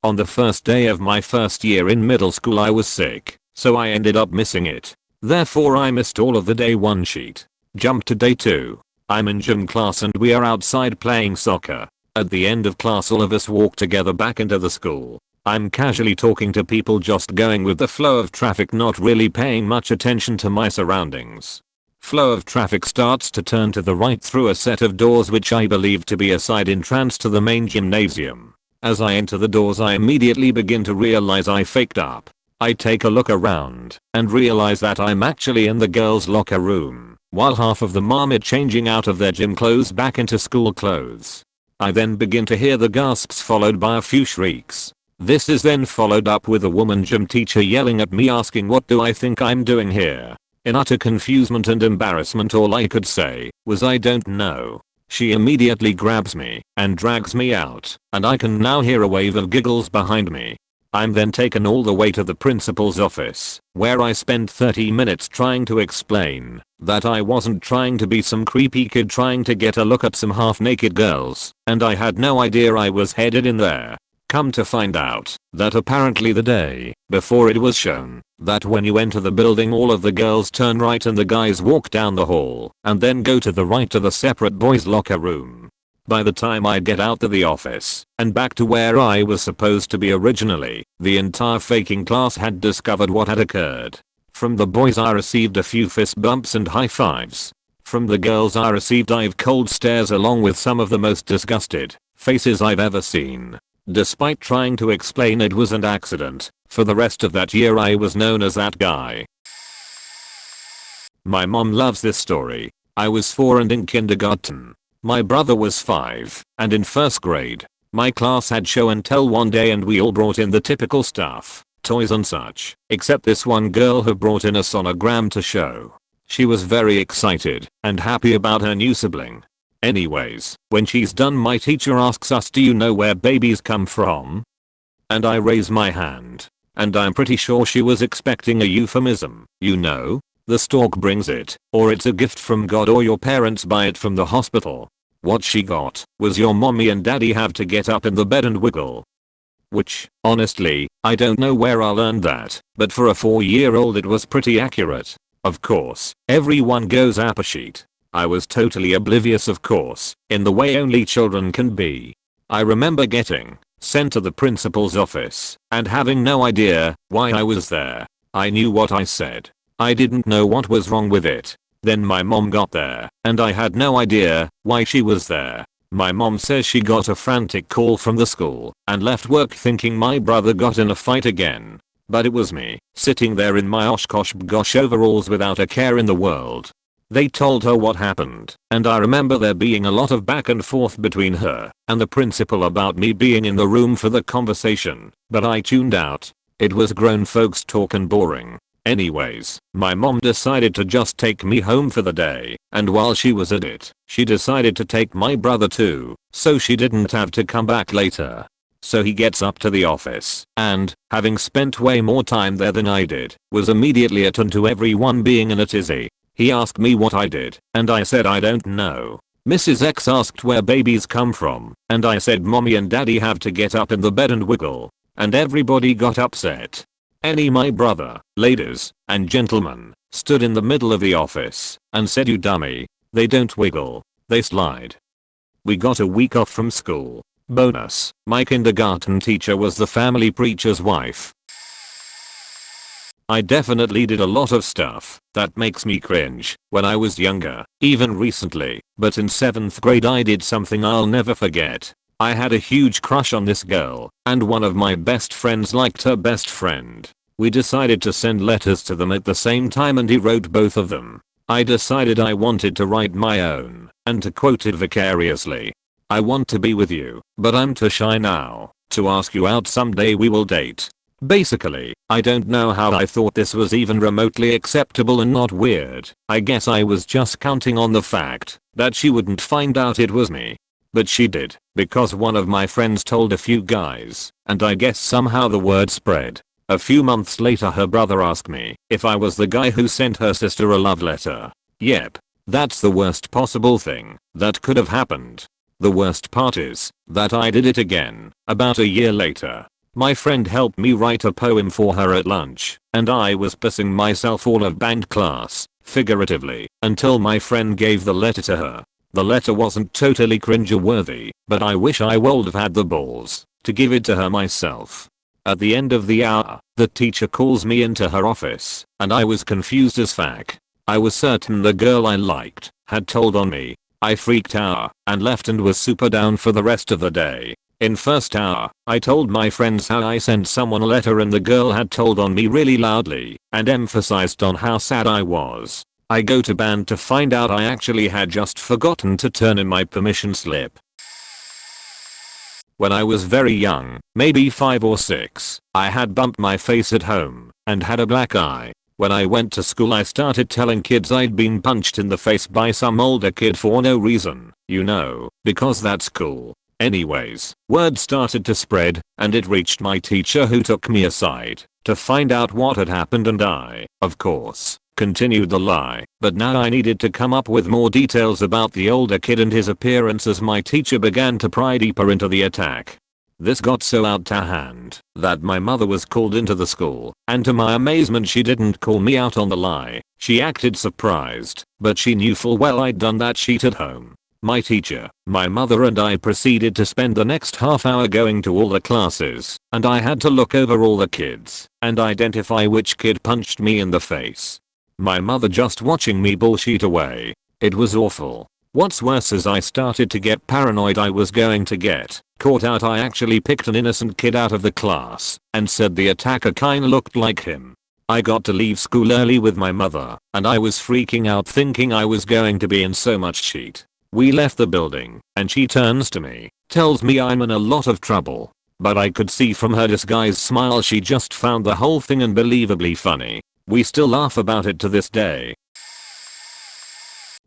On the first day of my first year in middle school I was sick, so I ended up missing it. Therefore I missed all of the day 1 sheet. Jump to day 2. I'm in gym class and we are outside playing soccer. At the end of class all of us walk together back into the school. I'm casually talking to people, just going with the flow of traffic, not really paying much attention to my surroundings. Flow of traffic starts to turn to the right through a set of doors which I believe to be a side entrance to the main gymnasium. As I enter the doors I immediately begin to realize I faked up. I take a look around and realize that I'm actually in the girls' locker room, while half of them are changing out of their gym clothes back into school clothes. I then begin to hear the gasps followed by a few shrieks. This is then followed up with a woman gym teacher yelling at me asking what do I think I'm doing here. In utter confusement and embarrassment all I could say was I don't know. She immediately grabs me and drags me out, and I can now hear a wave of giggles behind me. I'm then taken all the way to the principal's office, where I spend 30 minutes trying to explain that I wasn't trying to be some creepy kid trying to get a look at some half-naked girls, and I had no idea I was headed in there. Come to find out that apparently the day before it was shown that when you enter the building all of the girls turn right and the guys walk down the hall and then go to the right to the separate boys' locker room. By the time I get out to the office and back to where I was supposed to be originally, the entire faking class had discovered what had occurred. From the boys I received a few fist bumps and high fives. From the girls I received cold stares along with some of the most disgusted faces I've ever seen. Despite trying to explain it was an accident, for the rest of that year I was known as that guy. My mom loves this story. I was 4 and in kindergarten. My brother was 5, and in first grade. My class had show and tell one day and we all brought in the typical stuff, toys and such, except this one girl who brought in a sonogram to show. She was very excited and happy about her new sibling. Anyways, when she's done my teacher asks us, do you know where babies come from? And I raise my hand. And I'm pretty sure she was expecting a euphemism, you know? The stork brings it, or it's a gift from God, or your parents buy it from the hospital. What she got was your mommy and daddy have to get up in the bed and wiggle. Which, honestly, I don't know where I learned that, but for a 4-year-old it was pretty accurate. Of course, everyone goes apeshit. I was totally oblivious, of course, in the way only children can be. I remember getting sent to the principal's office and having no idea why I was there. I knew what I said. I didn't know what was wrong with it. Then my mom got there and I had no idea why she was there. My mom says she got a frantic call from the school and left work thinking my brother got in a fight again. But it was me, sitting there in my Oshkosh bgosh overalls without a care in the world. They told her what happened, and I remember there being a lot of back and forth between her and the principal about me being in the room for the conversation, but I tuned out. It was grown folks talk and boring. Anyways, my mom decided to just take me home for the day, and while she was at it, she decided to take my brother too, so she didn't have to come back later. So he gets up to the office and, having spent way more time there than I did, was immediately attuned to everyone being in a tizzy. He asked me what I did, and I said I don't know. Mrs. X asked where babies come from, and I said mommy and daddy have to get up in the bed and wiggle, and everybody got upset. My brother, ladies and gentlemen, stood in the middle of the office and said you dummy, they don't wiggle, they slide. We got a week off from school. Bonus, my kindergarten teacher was the family preacher's wife. I definitely did a lot of stuff that makes me cringe when I was younger, even recently, but in 7th grade I did something I'll never forget. I had a huge crush on this girl, and one of my best friends liked her best friend. We decided to send letters to them at the same time and he wrote both of them. I decided I wanted to write my own, and to quote it vicariously. I want to be with you, but I'm too shy now to ask you out someday we will date. Basically, I don't know how I thought this was even remotely acceptable and not weird. I guess I was just counting on the fact that she wouldn't find out it was me. But she did, because one of my friends told a few guys, and I guess somehow the word spread. A few months later her brother asked me if I was the guy who sent her sister a love letter. Yep. That's the worst possible thing that could have happened. The worst part is that I did it again, about a year later. My friend helped me write a poem for her at lunch, and I was pissing myself all of band class, figuratively, until my friend gave the letter to her. The letter wasn't totally cringe-worthy, but I wish I would have had the balls to give it to her myself. At the end of the hour, the teacher calls me into her office, and I was confused as fuck. I was certain the girl I liked had told on me. I freaked out and left and was super down for the rest of the day. In first hour, I told my friends how I sent someone a letter and the girl had told on me really loudly and emphasized on how sad I was. I go to band to find out I actually had just forgotten to turn in my permission slip. When I was very young, maybe 5 or 6, I had bumped my face at home and had a black eye. When I went to school I started telling kids I'd been punched in the face by some older kid for no reason, you know, because that's cool. Anyways, word started to spread, and it reached my teacher who took me aside to find out what had happened and I, of course, continued the lie, but now I needed to come up with more details about the older kid and his appearance as my teacher began to pry deeper into the attack. This got so out of hand that my mother was called into the school, and to my amazement she didn't call me out on the lie. She acted surprised, but she knew full well I'd done that sheet at home. My teacher, my mother and I proceeded to spend the next half hour going to all the classes, and I had to look over all the kids and identify which kid punched me in the face. My mother just watching me bullshit away. It was awful. What's worse is I started to get paranoid I was going to get caught out. I actually picked an innocent kid out of the class and said the attacker kinda looked like him. I got to leave school early with my mother, and I was freaking out thinking I was going to be in so much shit. We left the building, and she turns to me, tells me I'm in a lot of trouble. But I could see from her disguised smile she just found the whole thing unbelievably funny. We still laugh about it to this day.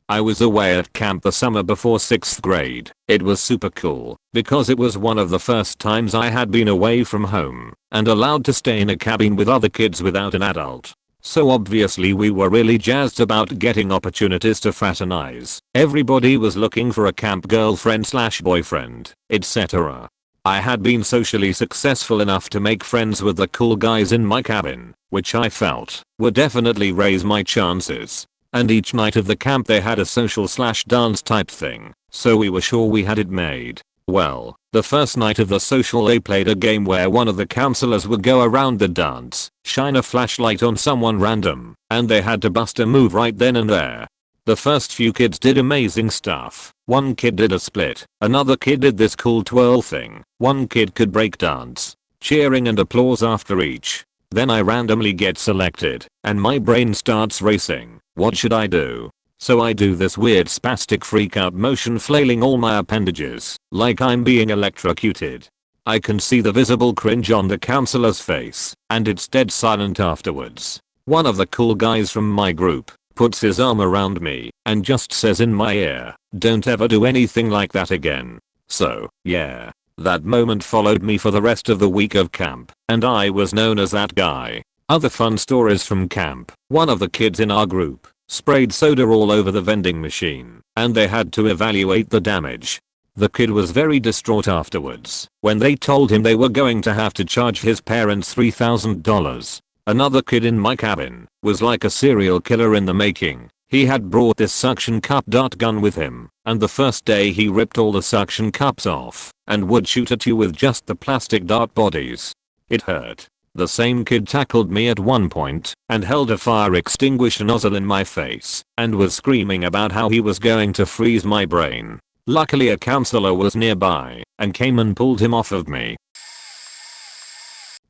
I was away at camp the summer before 6th grade. It was super cool because it was one of the first times I had been away from home and allowed to stay in a cabin with other kids without an adult. So obviously we were really jazzed about getting opportunities to fraternize. Everybody was looking for a camp girlfriend/boyfriend, etc. I had been socially successful enough to make friends with the cool guys in my cabin, which I felt would definitely raise my chances. And each night of the camp they had a social/dance type thing, so we were sure we had it made. Well, the first night of the social they played a game where one of the counselors would go around the dance, shine a flashlight on someone random, and they had to bust a move right then and there. The first few kids did amazing stuff. One kid did a split, another kid did this cool twirl thing, one kid could break dance, cheering and applause after each. Then I randomly get selected, and my brain starts racing. What should I do? So I do this weird spastic freak out motion flailing all my appendages, like I'm being electrocuted. I can see the visible cringe on the counselor's face, and it's dead silent afterwards. One of the cool guys from my group puts his arm around me and just says in my ear, "Don't ever do anything like that again." So, yeah. That moment followed me for the rest of the week of camp, and I was known as that guy. Other fun stories from camp: one of the kids in our group sprayed soda all over the vending machine, and they had to evaluate the damage. The kid was very distraught afterwards when they told him they were going to have to charge his parents $3,000. Another kid in my cabin was like a serial killer in the making. He had brought this suction cup dart gun with him, and the first day he ripped all the suction cups off and would shoot at you with just the plastic dart bodies. It hurt. The same kid tackled me at one point and held a fire extinguisher nozzle in my face and was screaming about how he was going to freeze my brain. Luckily a counselor was nearby and came and pulled him off of me.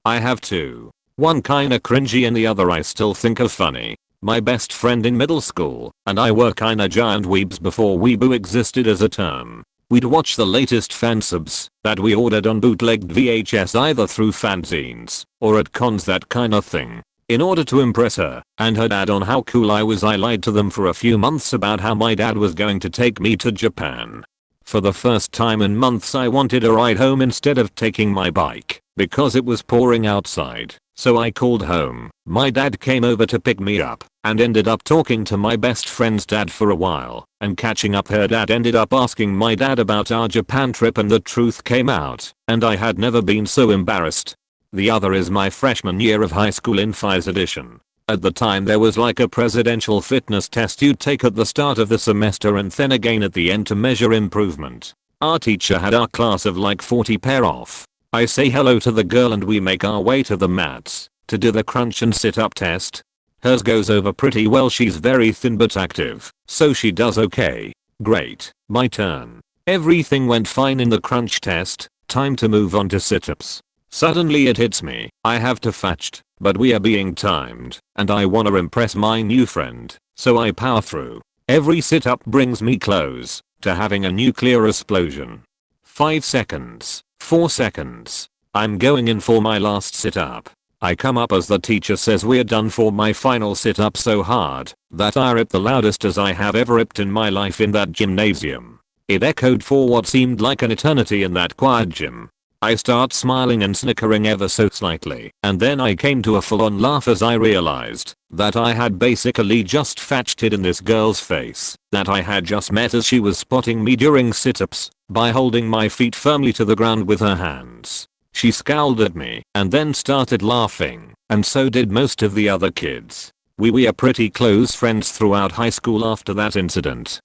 I have two. One kinda cringy and the other I still think are funny. My best friend in middle school and I were kinda giant weebs before weeboo existed as a term. We'd watch the latest fansubs that we ordered on bootlegged VHS either through fanzines or at cons, that kinda thing. In order to impress her and her dad on how cool I was, I lied to them for a few months about how my dad was going to take me to Japan. For the first time in months I wanted a ride home instead of taking my bike because it was pouring outside. So I called home. My dad came over to pick me up and ended up talking to my best friend's dad for a while, and catching up, her dad ended up asking my dad about our Japan trip and the truth came out, and I had never been so embarrassed. The other is my freshman year of high school in Phys edition. At the time there was like a presidential fitness test you'd take at the start of the semester and then again at the end to measure improvement. Our teacher had our class of like 40 pair off. I say hello to the girl and we make our way to the mats to do the crunch and sit up test. Hers goes over pretty well, she's very thin but active, so she does okay. Great, my turn. Everything went fine in the crunch test, time to move on to sit-ups. Suddenly it hits me, I have to fetched, but we are being timed, and I wanna impress my new friend, so I power through. Every sit-up brings me close to having a nuclear explosion. 5 seconds. 4 seconds. I'm going in for my last sit-up. I come up as the teacher says we're done for my final sit-up so hard that I ripped the loudest as I have ever ripped in my life in that gymnasium. It echoed for what seemed like an eternity in that quiet gym. I start smiling and snickering ever so slightly, and then I came to a full-on laugh as I realized that I had basically just fetched it in this girl's face that I had just met as she was spotting me during sit-ups by holding my feet firmly to the ground with her hands. She scowled at me and then started laughing, and so did most of the other kids. We were pretty close friends throughout high school after that incident.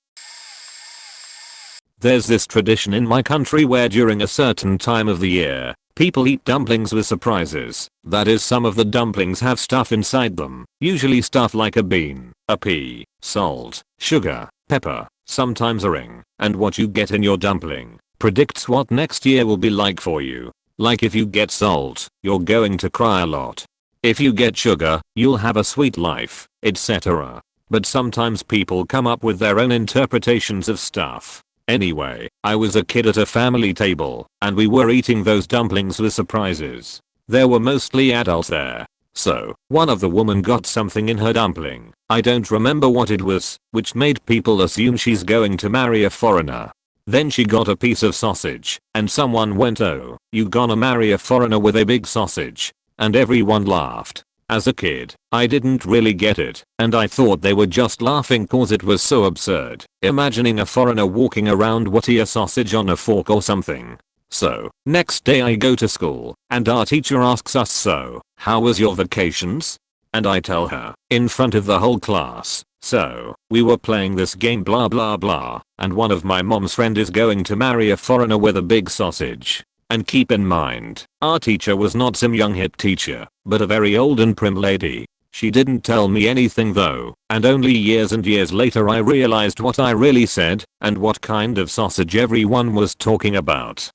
There's this tradition in my country where during a certain time of the year, people eat dumplings with surprises. That is, some of the dumplings have stuff inside them, usually stuff like a bean, a pea, salt, sugar, pepper, sometimes a ring, and what you get in your dumpling predicts what next year will be like for you. Like if you get salt, you're going to cry a lot. If you get sugar, you'll have a sweet life, etc. But sometimes people come up with their own interpretations of stuff. Anyway, I was a kid at a family table, and we were eating those dumplings with surprises. There were mostly adults there. So, one of the women got something in her dumpling, I don't remember what it was, which made people assume she's going to marry a foreigner. Then she got a piece of sausage, and someone went, "Oh, you gonna marry a foreigner with a big sausage?" And everyone laughed. As a kid, I didn't really get it, and I thought they were just laughing cause it was so absurd, imagining a foreigner walking around wanting a sausage on a fork or something. So, next day I go to school, and our teacher asks us, "So, how was your vacations?" And I tell her, in front of the whole class, "So, we were playing this game blah blah blah, and one of my mom's friend is going to marry a foreigner with a big sausage." And keep in mind, our teacher was not some young hip teacher, but a very old and prim lady. She didn't tell me anything though, and only years and years later I realized what I really said, and what kind of sausage everyone was talking about.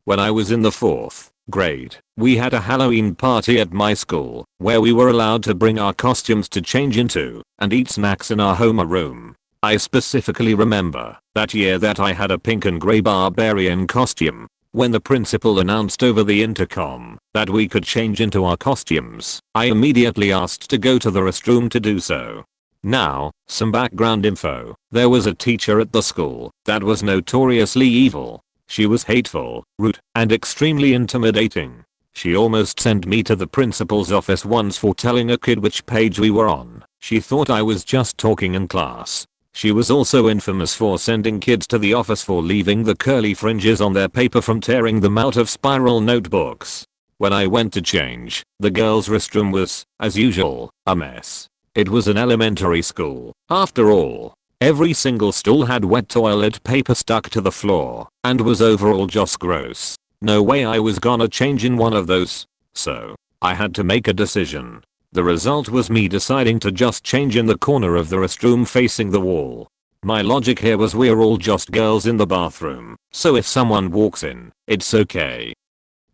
When I was in the 4th Great. We had a Halloween party at my school where we were allowed to bring our costumes to change into and eat snacks in our homeroom. I specifically remember that year that I had a pink and grey barbarian costume. When the principal announced over the intercom that we could change into our costumes, I immediately asked to go to the restroom to do so. Now, some background info. There was a teacher at the school that was notoriously evil. She was hateful, rude, and extremely intimidating. She almost sent me to the principal's office once for telling a kid which page we were on. She thought I was just talking in class. She was also infamous for sending kids to the office for leaving the curly fringes on their paper from tearing them out of spiral notebooks. When I went to change, the girls' restroom was, as usual, a mess. It was an elementary school, after all. Every single stool had wet toilet paper stuck to the floor and was overall just gross. No way I was gonna change in one of those. So, I had to make a decision. The result was me deciding to just change in the corner of the restroom facing the wall. My logic here was we're all just girls in the bathroom, so if someone walks in, it's okay.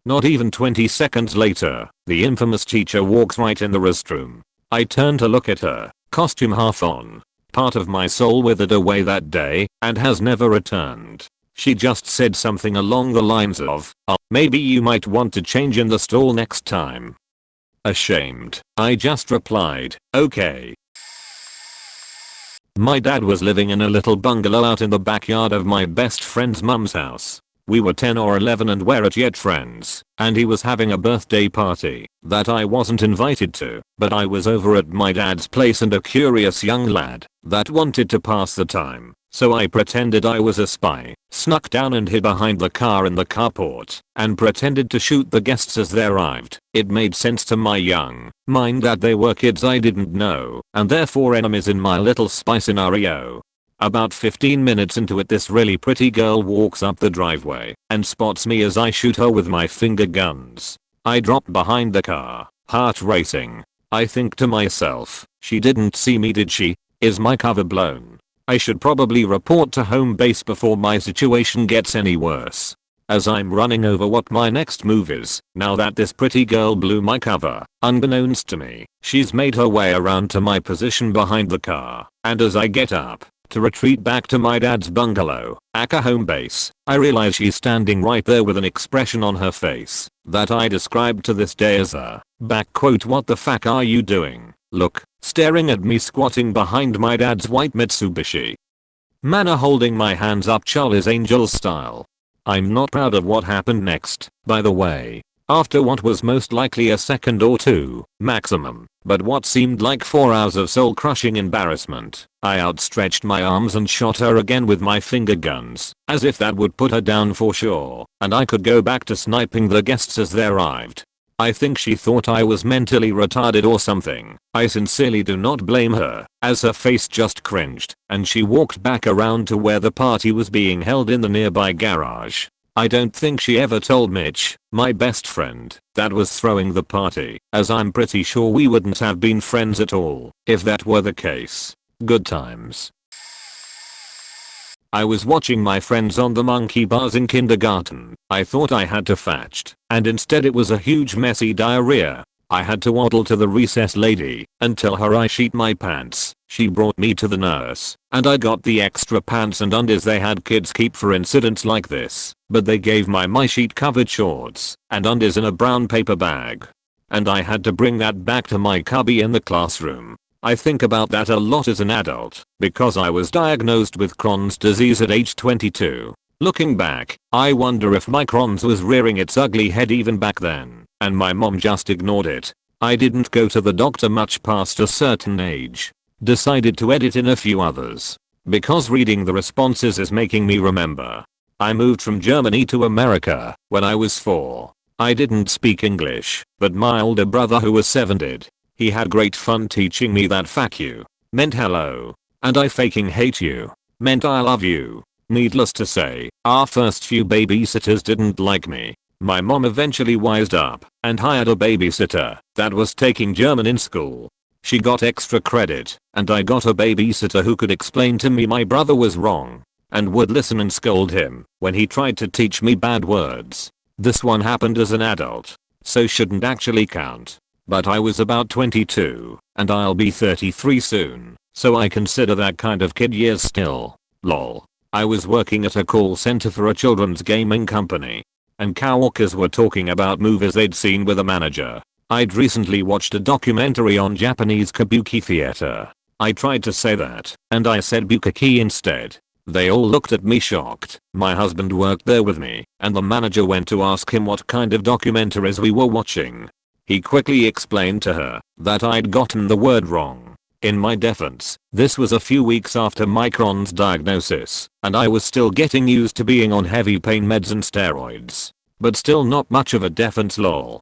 Not even 20 seconds later, the infamous teacher walks right in the restroom. I turn to look at her, costume half on. Part of my soul withered away that day and has never returned. She just said something along the lines of, "Oh, maybe you might want to change in the stall next time." Ashamed, I just replied, "Okay." My dad was living in a little bungalow out in the backyard of my best friend's mum's house. We were 10 or 11 and weren't yet friends, and he was having a birthday party that I wasn't invited to, but I was over at my dad's place and a curious young lad that wanted to pass the time. So I pretended I was a spy, snuck down and hid behind the car in the carport, and pretended to shoot the guests as they arrived. It made sense to my young mind that they were kids I didn't know, and therefore enemies in my little spy scenario. About 15 minutes into it, this really pretty girl walks up the driveway and spots me as I shoot her with my finger guns. I drop behind the car, heart racing. I think to myself, she didn't see me, did she? Is my cover blown? I should probably report to home base before my situation gets any worse. As I'm running over what my next move is, now that this pretty girl blew my cover, unbeknownst to me, she's made her way around to my position behind the car, and as I get up to retreat back to my dad's bungalow, aka home base, I realize she's standing right there with an expression on her face that I describe to this day as a "what the fuck are you doing?" look, staring at me squatting behind my dad's white Mitsubishi. Manner holding my hands up Charlie's Angels style. I'm not proud of what happened next, by the way. After what was most likely a second or two, maximum, but what seemed like 4 hours of soul-crushing embarrassment, I outstretched my arms and shot her again with my finger guns, as if that would put her down for sure, and I could go back to sniping the guests as they arrived. I think she thought I was mentally retarded or something. I sincerely do not blame her, as her face just cringed, and she walked back around to where the party was being held in the nearby garage. I don't think she ever told Mitch, my best friend, that was throwing the party, as I'm pretty sure we wouldn't have been friends at all if that were the case. Good times. I was watching my friends on the monkey bars in kindergarten. I thought I had to fetched, and instead it was a huge messy diarrhea. I had to waddle to the recess lady and tell her I shit my pants. She brought me to the nurse, and I got the extra pants and undies they had kids keep for incidents like this, but they gave my sheet covered shorts and undies in a brown paper bag. And I had to bring that back to my cubby in the classroom. I think about that a lot as an adult, because I was diagnosed with Crohn's disease at age 22. Looking back, I wonder if my Crohn's was rearing its ugly head even back then, and my mom just ignored it. I didn't go to the doctor much past a certain age. Decided to edit in a few others, because reading the responses is making me remember. I moved from Germany to America when I was 4. I didn't speak English, but my older brother who was 7 did. He had great fun teaching me that "fuck you" meant hello, and "I faking hate you" meant I love you. Needless to say, our first few babysitters didn't like me. My mom eventually wised up and hired a babysitter that was taking German in school. She got extra credit, and I got a babysitter who could explain to me my brother was wrong and would listen and scold him when he tried to teach me bad words. This one happened as an adult, so shouldn't actually count. But I was about 22, and I'll be 33 soon, so I consider that kind of kid years still. Lol. I was working at a call center for a children's gaming company, and coworkers were talking about movies they'd seen with a manager. I'd recently watched a documentary on Japanese kabuki theater. I tried to say that, and I said bukkake instead. They all looked at me shocked. My husband worked there with me, and the manager went to ask him what kind of documentaries we were watching. He quickly explained to her that I'd gotten the word wrong. In my defense, this was a few weeks after my Crohn's diagnosis, and I was still getting used to being on heavy pain meds and steroids. But still not much of a defense lol.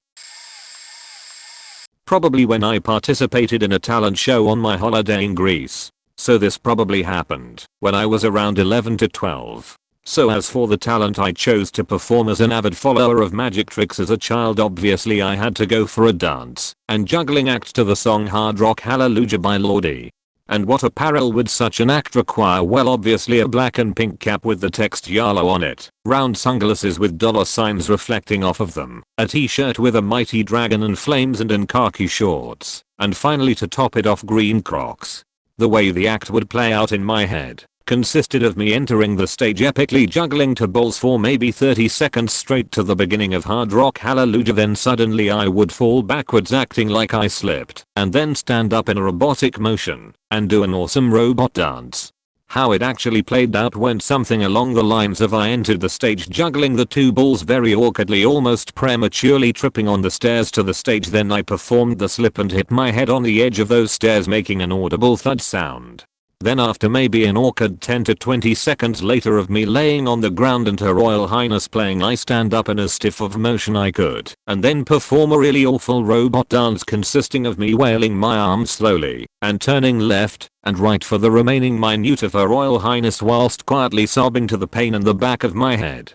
Probably when I participated in a talent show on my holiday in Greece. So this probably happened when I was around 11 to 12. So as for the talent I chose to perform as an avid follower of magic tricks as a child, obviously I had to go for a dance and juggling act to the song Hard Rock Hallelujah by Lordi. And what apparel would such an act require? Well, obviously a black and pink cap with the text YOLO on it, round sunglasses with dollar signs reflecting off of them, a t-shirt with a mighty dragon and flames and in khaki shorts, and finally to top it off green Crocs. The way the act would play out in my head consisted of me entering the stage epically juggling to balls for maybe 30 seconds straight to the beginning of Hard Rock Hallelujah, then suddenly I would fall backwards acting like I slipped, and then stand up in a robotic motion and do an awesome robot dance. How it actually played out went something along the lines of I entered the stage juggling the two balls very awkwardly, almost prematurely tripping on the stairs to the stage, then I performed the slip and hit my head on the edge of those stairs making an audible thud sound. Then after maybe an awkward 10 to 20 seconds later of me laying on the ground and Her Royal Highness playing, I stand up in as stiff of motion I could and then perform a really awful robot dance consisting of me wailing my arms slowly and turning left and right for the remaining minute of Her Royal Highness whilst quietly sobbing to the pain in the back of my head.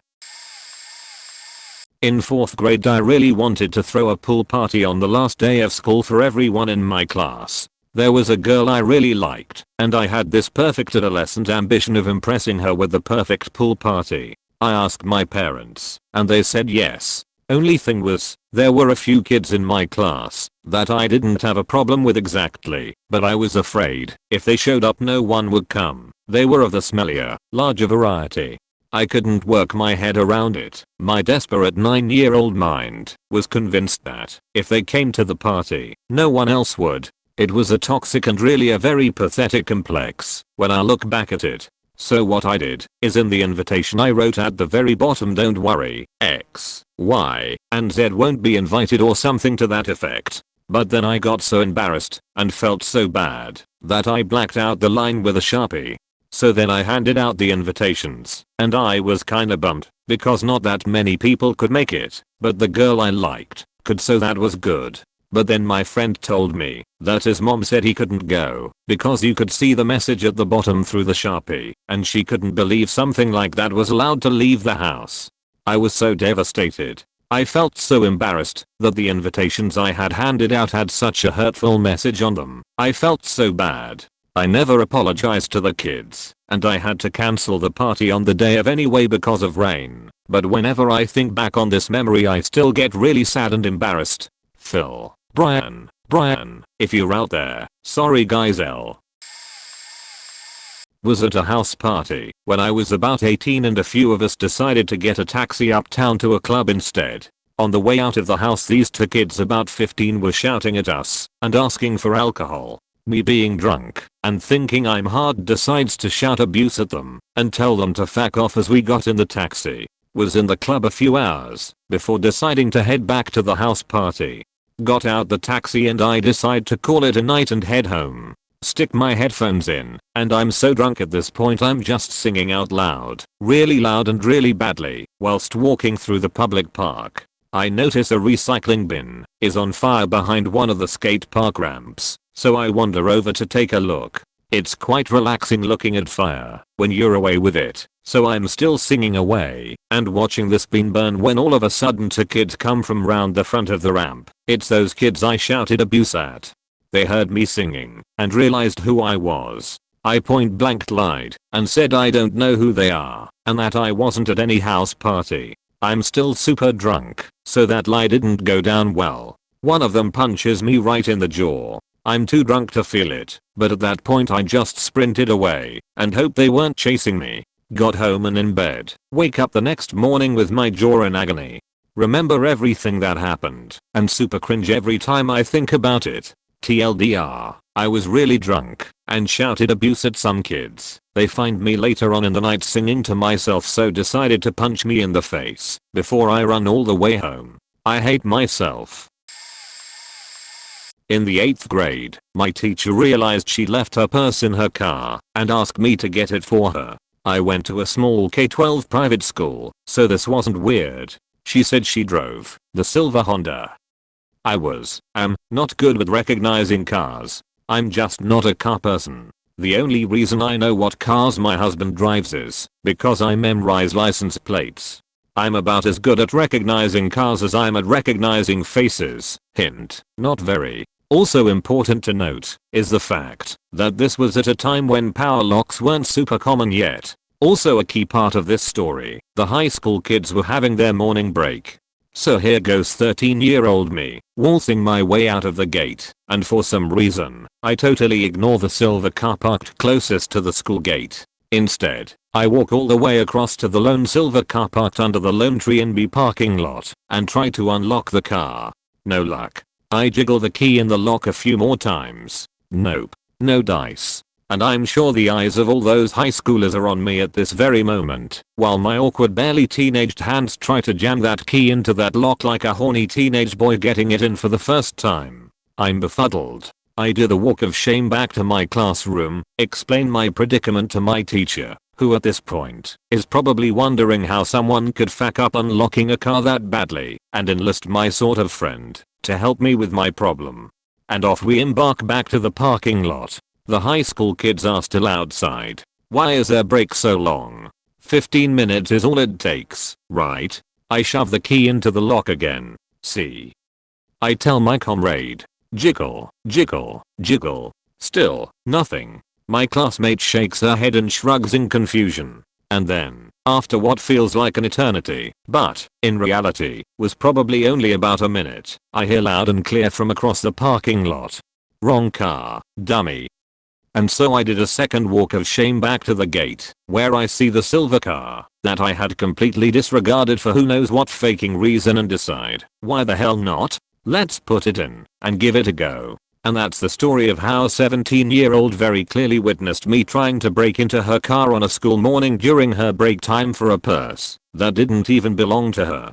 In 4th grade I really wanted to throw a pool party on the last day of school for everyone in my class. There was a girl I really liked, and I had this perfect adolescent ambition of impressing her with the perfect pool party. I asked my parents, and they said yes. Only thing was, there were a few kids in my class that I didn't have a problem with exactly, but I was afraid if they showed up no one would come. They were of the smellier, larger variety. I couldn't work my head around it. My desperate 9-year-old mind was convinced that if they came to the party, no one else would. It was a toxic and really a very pathetic complex when I look back at it. So what I did is in the invitation I wrote at the very bottom, don't worry, X, Y, and Z won't be invited or something to that effect. But then I got so embarrassed and felt so bad that I blacked out the line with a Sharpie. So then I handed out the invitations and I was kinda bummed because not that many people could make it, but the girl I liked could, so that was good. But then my friend told me that his mom said he couldn't go because you could see the message at the bottom through the Sharpie, and she couldn't believe something like that was allowed to leave the house. I was so devastated. I felt so embarrassed that the invitations I had handed out had such a hurtful message on them. I felt so bad. I never apologized to the kids, and I had to cancel the party on the day of anyway because of rain. But whenever I think back on this memory I still get really sad and embarrassed. Phil. Brian, if you're out there, sorry guys. L. Was at a house party when I was about 18 and a few of us decided to get a taxi uptown to a club instead. On the way out of the house these two kids about 15 were shouting at us and asking for alcohol. Me being drunk and thinking I'm hard decides to shout abuse at them and tell them to fuck off as we got in the taxi. Was in the club a few hours before deciding to head back to the house party. Got out the taxi and I decide to call it a night and head home. Stick my headphones in, and I'm so drunk at this point I'm just singing out loud, really loud and really badly, whilst walking through the public park. I notice a recycling bin is on fire behind one of the skate park ramps, so I wander over to take a look. It's quite relaxing looking at fire when you're away with it, so I'm still singing away and watching this bin burn when all of a sudden two kids come from round the front of the ramp. It's those kids I shouted abuse at. They heard me singing and realized who I was. I point blank lied and said I don't know who they are and that I wasn't at any house party. I'm still super drunk, so that lie didn't go down well. One of them punches me right in the jaw. I'm too drunk to feel it, but at that point I just sprinted away and hoped they weren't chasing me. Got home and in bed, wake up the next morning with my jaw in agony. Remember everything that happened and super cringe every time I think about it. TLDR, I was really drunk and shouted abuse at some kids. They find me later on in the night singing to myself, so decided to punch me in the face before I run all the way home. I hate myself. In the 8th grade, my teacher realized she left her purse in her car and asked me to get it for her. I went to a small K-12 private school, so this wasn't weird. She said she drove the silver Honda. I was, not good with recognizing cars. I'm just not a car person. The only reason I know what cars my husband drives is because I memorize license plates. I'm about as good at recognizing cars as I'm at recognizing faces. Hint, not very. Also important to note is the fact that this was at a time when power locks weren't super common yet. Also a key part of this story, the high school kids were having their morning break. So here goes 13-year-old me, waltzing my way out of the gate, and for some reason, I totally ignore the silver car parked closest to the school gate. Instead, I walk all the way across to the lone silver car parked under the lone tree in B parking lot, and try to unlock the car. No luck. I jiggle the key in the lock a few more times. Nope. No dice. And I'm sure the eyes of all those high schoolers are on me at this very moment, while my awkward barely teenaged hands try to jam that key into that lock like a horny teenage boy getting it in for the first time. I'm befuddled. I do the walk of shame back to my classroom, explain my predicament to my teacher, who at this point is probably wondering how someone could fuck up unlocking a car that badly, and enlist my sort of friend to help me with my problem. And off we embark back to the parking lot. The high school kids are still outside. Why is their break so long? 15 minutes is all it takes, right? I shove the key into the lock again. See? I tell my comrade. Jiggle, jiggle, jiggle. Still, nothing. My classmate shakes her head and shrugs in confusion. And then, after what feels like an eternity, but, in reality, was probably only about a minute, I hear loud and clear from across the parking lot. Wrong car, dummy. And so I did a second walk of shame back to the gate, where I see the silver car that I had completely disregarded for who knows what faking reason, and decide, why the hell not? Let's put it in and give it a go. And that's the story of how 17-year-old very clearly witnessed me trying to break into her car on a school morning during her break time for a purse that didn't even belong to her.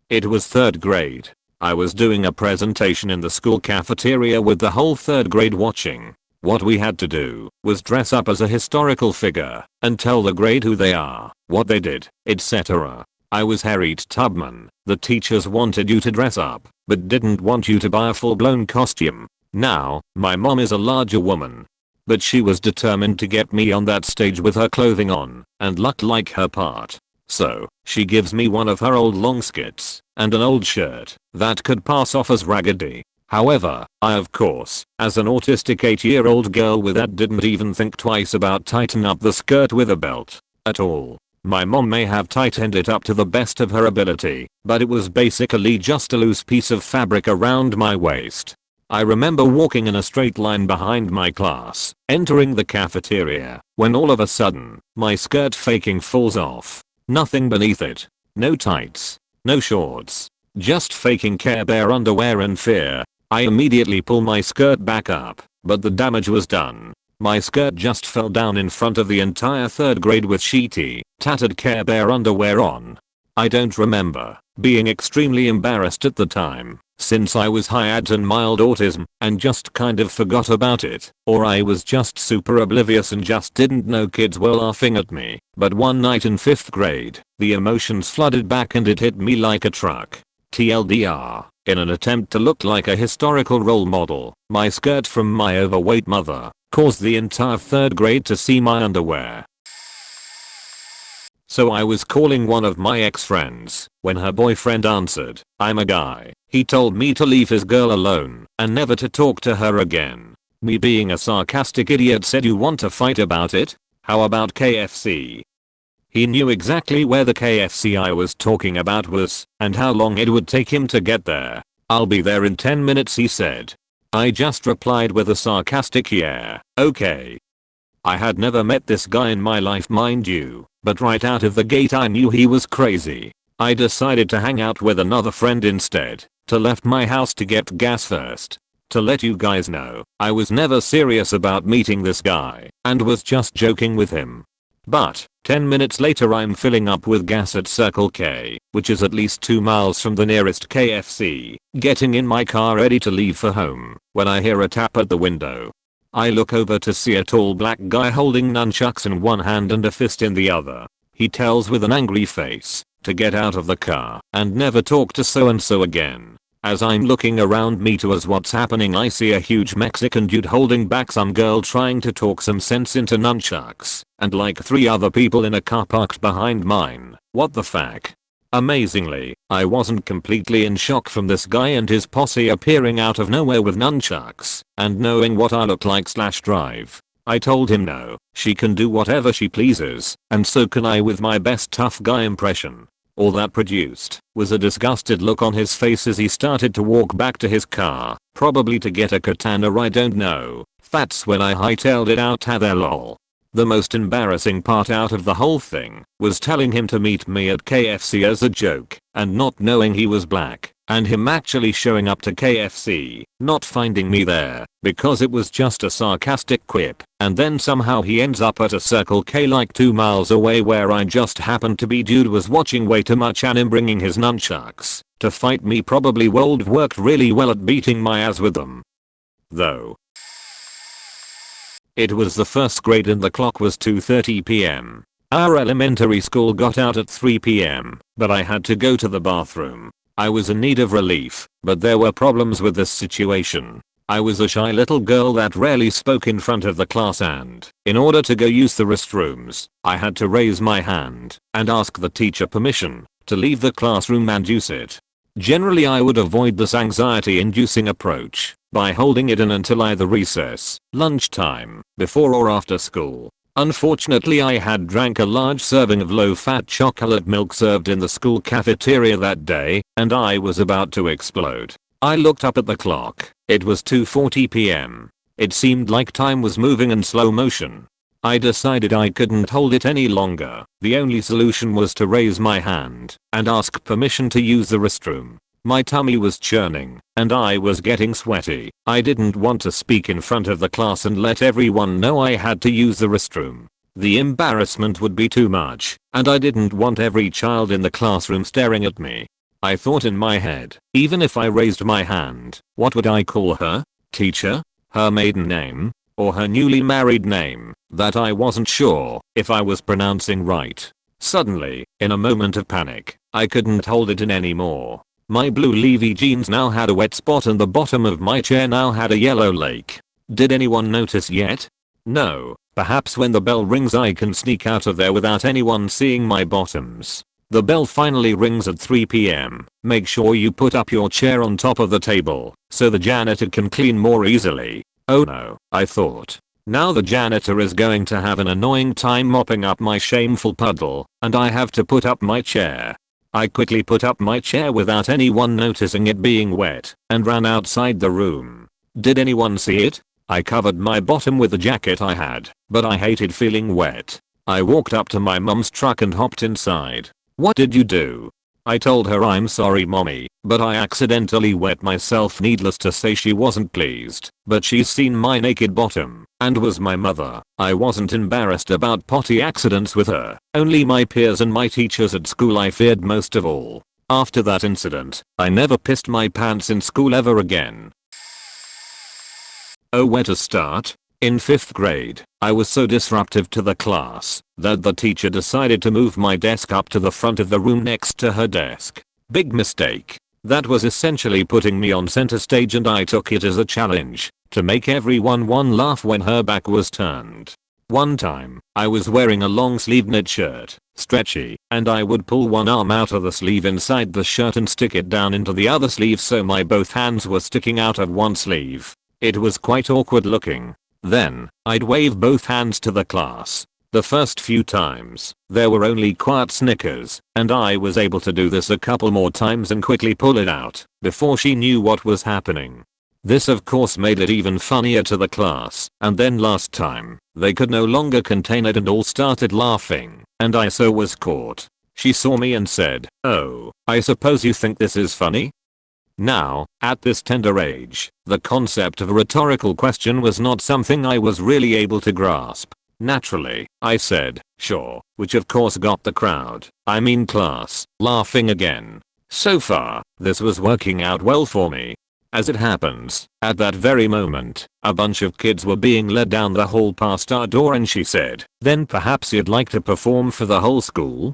It was 3rd grade. I was doing a presentation in the school cafeteria with the whole 3rd grade watching. What we had to do was dress up as a historical figure and tell the grade who they are, what they did, etc. I was Harriet Tubman. The teachers wanted you to dress up, but didn't want you to buy a full-blown costume. Now, my mom is a larger woman, but she was determined to get me on that stage with her clothing on and look like her part. So, she gives me one of her old long skirts and an old shirt that could pass off as raggedy. However, I of course, as an autistic 8-year-old girl with that, didn't even think twice about tighten up the skirt with a belt at all. My mom may have tightened it up to the best of her ability, but it was basically just a loose piece of fabric around my waist. I remember walking in a straight line behind my class, entering the cafeteria, when all of a sudden, my skirt faking falls off. Nothing beneath it. No tights. No shorts. Just faking Care Bear underwear and fear. I immediately pull my skirt back up, but the damage was done. My skirt just fell down in front of the entire 3rd grade with sheety, tattered Care Bear underwear on. I don't remember being extremely embarrassed at the time, since I was high ADD and mild autism and just kind of forgot about it, or I was just super oblivious and just didn't know kids were laughing at me. But one night in 5th grade, the emotions flooded back and it hit me like a truck. TLDR, in an attempt to look like a historical role model, my skirt from my overweight mother caused the entire 3rd grade to see my underwear. So I was calling one of my ex-friends when her boyfriend answered. I'm a guy. He told me to leave his girl alone and never to talk to her again. Me being a sarcastic idiot said, you want to fight about it? How about KFC? He knew exactly where the KFC I was talking about was and how long it would take him to get there. "I'll be there in 10 minutes," he said. I just replied with a sarcastic "yeah, okay." I had never met this guy in my life, mind you, but right out of the gate I knew he was crazy. I decided to hang out with another friend instead, to left my house to get gas first. To let you guys know, I was never serious about meeting this guy and was just joking with him. But 10 minutes later I'm filling up with gas at Circle K, which is at least 2 miles from the nearest KFC, getting in my car ready to leave for home, when I hear a tap at the window. I look over to see a tall black guy holding nunchucks in one hand and a fist in the other. He tells with an angry face to get out of the car and never talk to so and so again. As I'm looking around me to as what's happening, I see a huge Mexican dude holding back some girl trying to talk some sense into nunchucks, and like 3 other people in a car parked behind mine. What the fuck? Amazingly, I wasn't completely in shock from this guy and his posse appearing out of nowhere with nunchucks and knowing what I look like / drive. I told him no, she can do whatever she pleases, and so can I with my best tough guy impression. All that produced was a disgusted look on his face as he started to walk back to his car, probably to get a katana, I don't know. That's when I hightailed it out there lol. The most embarrassing part out of the whole thing was telling him to meet me at KFC as a joke and not knowing he was black, and him actually showing up to KFC, not finding me there because it was just a sarcastic quip, and then somehow he ends up at a Circle K like 2 miles away where I just happened to be. Dude was watching way too much anime, bringing his nunchucks to fight me. Probably worked really well at beating my ass with them. Though it was the first grade and the clock was 2:30 p.m. Our elementary school got out at 3 p.m, but I had to go to the bathroom. I was in need of relief, but there were problems with this situation. I was a shy little girl that rarely spoke in front of the class, and in order to go use the restrooms, I had to raise my hand and ask the teacher permission to leave the classroom and use it. Generally I would avoid this anxiety-inducing approach by holding it in until either recess, lunchtime, before or after school. Unfortunately I had drank a large serving of low-fat chocolate milk served in the school cafeteria that day, and I was about to explode. I looked up at the clock. It was 2:40 p.m. It seemed like time was moving in slow motion. I decided I couldn't hold it any longer. The only solution was to raise my hand and ask permission to use the restroom. My tummy was churning and I was getting sweaty. I didn't want to speak in front of the class and let everyone know I had to use the restroom. The embarrassment would be too much, and I didn't want every child in the classroom staring at me. I thought in my head, even if I raised my hand, what would I call her? Teacher? Her maiden name? Or her newly married name that I wasn't sure if I was pronouncing right. Suddenly, in a moment of panic, I couldn't hold it in anymore. My blue Levi jeans now had a wet spot and the bottom of my chair now had a yellow lake. Did anyone notice yet? No. Perhaps when the bell rings I can sneak out of there without anyone seeing my bottoms. The bell finally rings at 3 p.m. Make sure you put up your chair on top of the table so the janitor can clean more easily. Oh no, I thought. Now the janitor is going to have an annoying time mopping up my shameful puddle, and I have to put up my chair. I quickly put up my chair without anyone noticing it being wet and ran outside the room. Did anyone see it? I covered my bottom with the jacket I had, but I hated feeling wet. I walked up to my mum's truck and hopped inside. What did you do? I told her I'm sorry mommy, but I accidentally wet myself. Needless to say she wasn't pleased, but she's seen my naked bottom and was my mother. I wasn't embarrassed about potty accidents with her, only my peers and my teachers at school I feared most of all. After that incident, I never pissed my pants in school ever again. Oh, where to start? In 5th grade, I was so disruptive to the class that the teacher decided to move my desk up to the front of the room next to her desk. Big mistake. That was essentially putting me on center stage, and I took it as a challenge to make everyone laugh when her back was turned. One time, I was wearing a long sleeve knit shirt, stretchy, and I would pull one arm out of the sleeve inside the shirt and stick it down into the other sleeve so my both hands were sticking out of one sleeve. It was quite awkward looking. Then, I'd wave both hands to the class The first few times, there were only quiet snickers, and I was able to do this a couple more times and quickly pull it out before she knew what was happening. This of course made it even funnier to the class, and then last time, they could no longer contain it and all started laughing, and I so was caught. She saw me and said, "Oh, I suppose you think this is funny?" Now, at this tender age, the concept of a rhetorical question was not something I was really able to grasp. Naturally, I said, "Sure," which of course got the crowd, class, laughing again. So far, this was working out well for me. As it happens, at that very moment, a bunch of kids were being led down the hall past our door and she said, "Then perhaps you'd like to perform for the whole school?"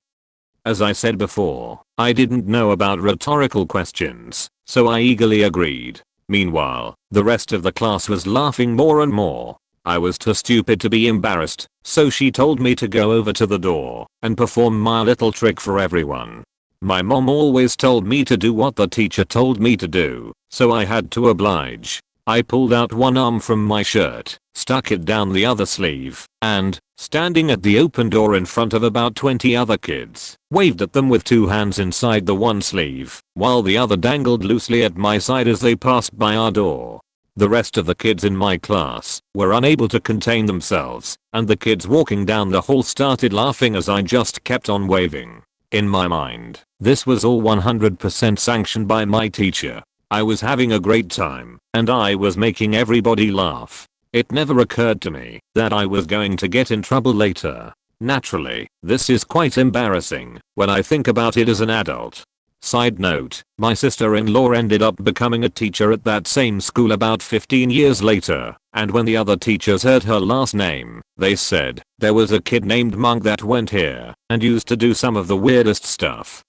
As I said before, I didn't know about rhetorical questions, so I eagerly agreed. Meanwhile, the rest of the class was laughing more and more. I was too stupid to be embarrassed, so she told me to go over to the door and perform my little trick for everyone. My mom always told me to do what the teacher told me to do, so I had to oblige. I pulled out one arm from my shirt, stuck it down the other sleeve, and, standing at the open door in front of about 20 other kids, waved at them with two hands inside the one sleeve, while the other dangled loosely at my side as they passed by our door. The rest of the kids in my class were unable to contain themselves, and the kids walking down the hall started laughing as I just kept on waving. In my mind, this was all 100% sanctioned by my teacher. I was having a great time, and I was making everybody laugh. It never occurred to me that I was going to get in trouble later. Naturally, this is quite embarrassing when I think about it as an adult. Side note, my sister-in-law ended up becoming a teacher at that same school about 15 years later, and when the other teachers heard her last name, they said, "There was a kid named Monk that went here and used to do some of the weirdest stuff."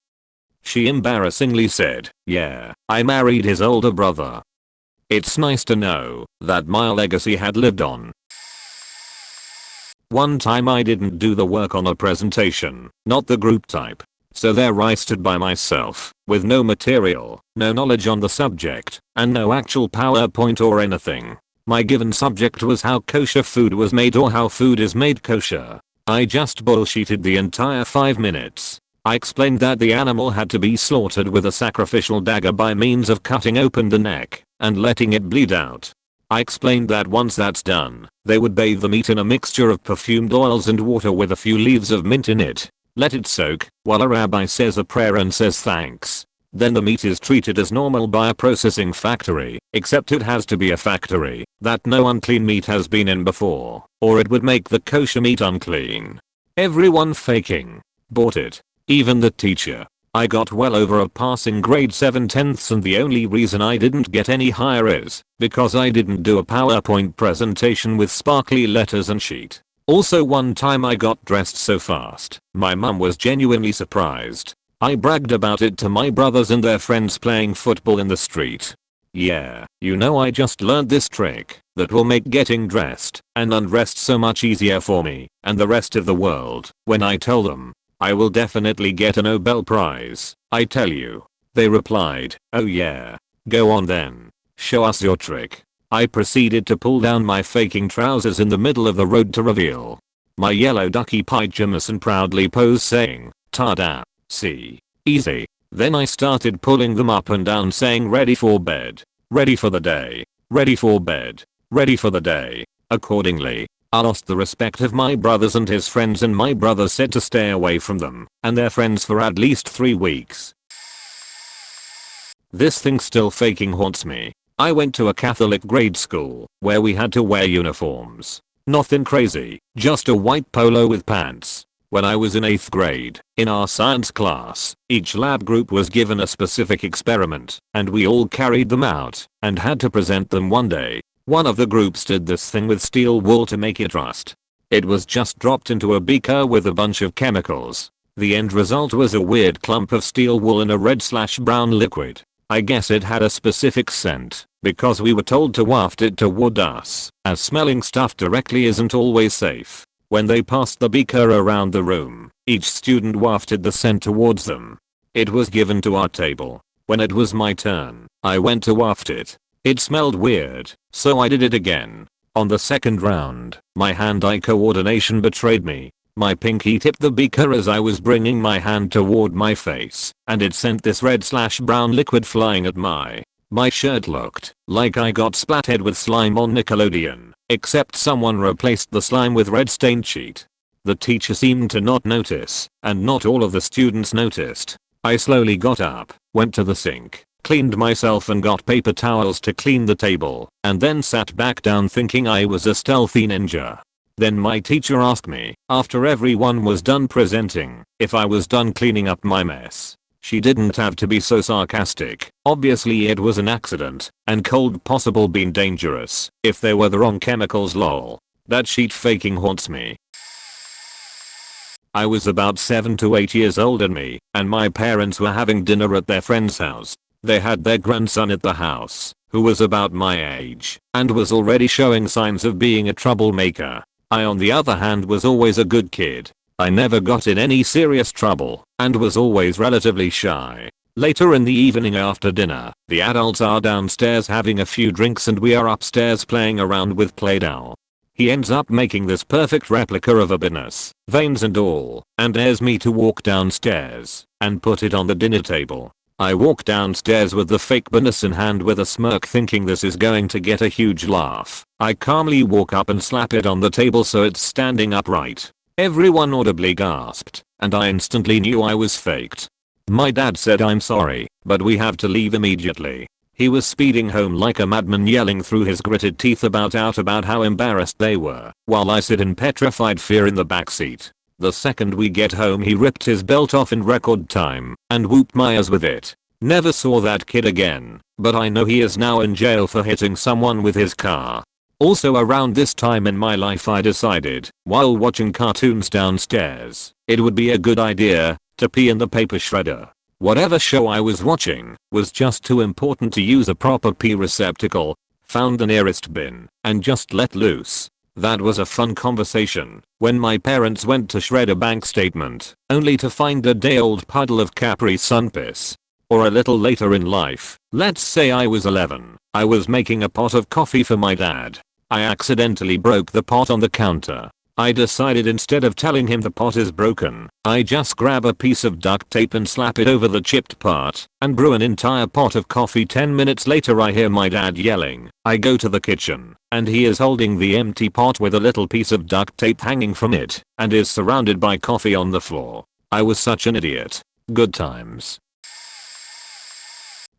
She embarrassingly said, "Yeah, I married his older brother." It's nice to know that my legacy had lived on. One time I didn't do the work on a presentation, not the group type. So there I stood by myself, with no material, no knowledge on the subject, and no actual PowerPoint or anything. My given subject was how kosher food was made or how food is made kosher. I just bullshitted the entire 5 minutes. I explained that the animal had to be slaughtered with a sacrificial dagger by means of cutting open the neck and letting it bleed out. I explained that once that's done, they would bathe the meat in a mixture of perfumed oils and water with a few leaves of mint in it. Let it soak, while a rabbi says a prayer and says thanks. Then the meat is treated as normal by a processing factory, except it has to be a factory that no unclean meat has been in before, or it would make the kosher meat unclean. Everyone faking. Bought it. Even the teacher. I got well over a passing grade 7/10 and the only reason I didn't get any higher is because I didn't do a PowerPoint presentation with sparkly letters and sheet. Also one time I got dressed so fast, my mum was genuinely surprised. I bragged about it to my brothers and their friends playing football in the street. Yeah, I just learned this trick that will make getting dressed and undressed so much easier for me and the rest of the world. When I tell them, I will definitely get a Nobel Prize, I tell you. They replied, "Oh yeah. Go on then. Show us your trick." I proceeded to pull down my faking trousers in the middle of the road to reveal my yellow ducky pajamas and proudly pose saying, "Ta-da, see, easy." Then I started pulling them up and down saying ready for bed, ready for the day, ready for bed, ready for the day. Accordingly, I lost the respect of my brothers and his friends and my brother said to stay away from them and their friends for at least 3 weeks. This thing still faking haunts me. I went to a Catholic grade school where we had to wear uniforms. Nothing crazy, just a white polo with pants. When I was in 8th grade, in our science class, each lab group was given a specific experiment, and we all carried them out and had to present them one day. One of the groups did this thing with steel wool to make it rust. It was just dropped into a beaker with a bunch of chemicals. The end result was a weird clump of steel wool in a red/brown liquid. I guess it had a specific scent, because we were told to waft it toward us, as smelling stuff directly isn't always safe. When they passed the beaker around the room, each student wafted the scent towards them. It was given to our table. When it was my turn, I went to waft it. It smelled weird, so I did it again. On the second round, my hand-eye coordination betrayed me, My pinky tipped the beaker as I was bringing my hand toward my face, and it sent this red/brown liquid flying at my shirt. Looked like I got splattered with slime on Nickelodeon, except someone replaced the slime with red stained sheet. The teacher seemed to not notice, and not all of the students noticed. I slowly got up, went to the sink, cleaned myself and got paper towels to clean the table, and then sat back down thinking I was a stealthy ninja. Then my teacher asked me, after everyone was done presenting, if I was done cleaning up my mess. She didn't have to be so sarcastic. Obviously it was an accident, and cold possible been dangerous if there were the wrong chemicals. Lol. That sheet faking haunts me. I was about 7 to 8 years old and me and my parents were having dinner at their friend's house. They had their grandson at the house, who was about my age, and was already showing signs of being a troublemaker. I on the other hand was always a good kid. I never got in any serious trouble, and was always relatively shy. Later in the evening after dinner, the adults are downstairs having a few drinks and we are upstairs playing around with Play-Doh. He ends up making this perfect replica of a business, veins and all, and dares me to walk downstairs and put it on the dinner table. I walk downstairs with the fake business in hand with a smirk thinking this is going to get a huge laugh. I calmly walk up and slap it on the table so it's standing upright. Everyone audibly gasped, and I instantly knew I was faked. My dad said I'm sorry, but we have to leave immediately. He was speeding home like a madman yelling through his gritted teeth about how embarrassed they were, while I sit in petrified fear in the backseat. The second we get home he ripped his belt off in record time and whooped my ass with it. Never saw that kid again, but I know he is now in jail for hitting someone with his car. Also around this time in my life I decided, while watching cartoons downstairs, it would be a good idea to pee in the paper shredder. Whatever show I was watching was just too important to use a proper pee receptacle. Found the nearest bin and just let loose. That was a fun conversation when my parents went to shred a bank statement, only to find a day-old puddle of Capri Sun piss. Or a little later in life, let's say I was 11, I was making a pot of coffee for my dad. I accidentally broke the pot on the counter. I decided instead of telling him the pot is broken, I just grab a piece of duct tape and slap it over the chipped part and brew an entire pot of coffee. 10 minutes later I hear my dad yelling. I go to the kitchen and he is holding the empty pot with a little piece of duct tape hanging from it and is surrounded by coffee on the floor. I was such an idiot. Good times.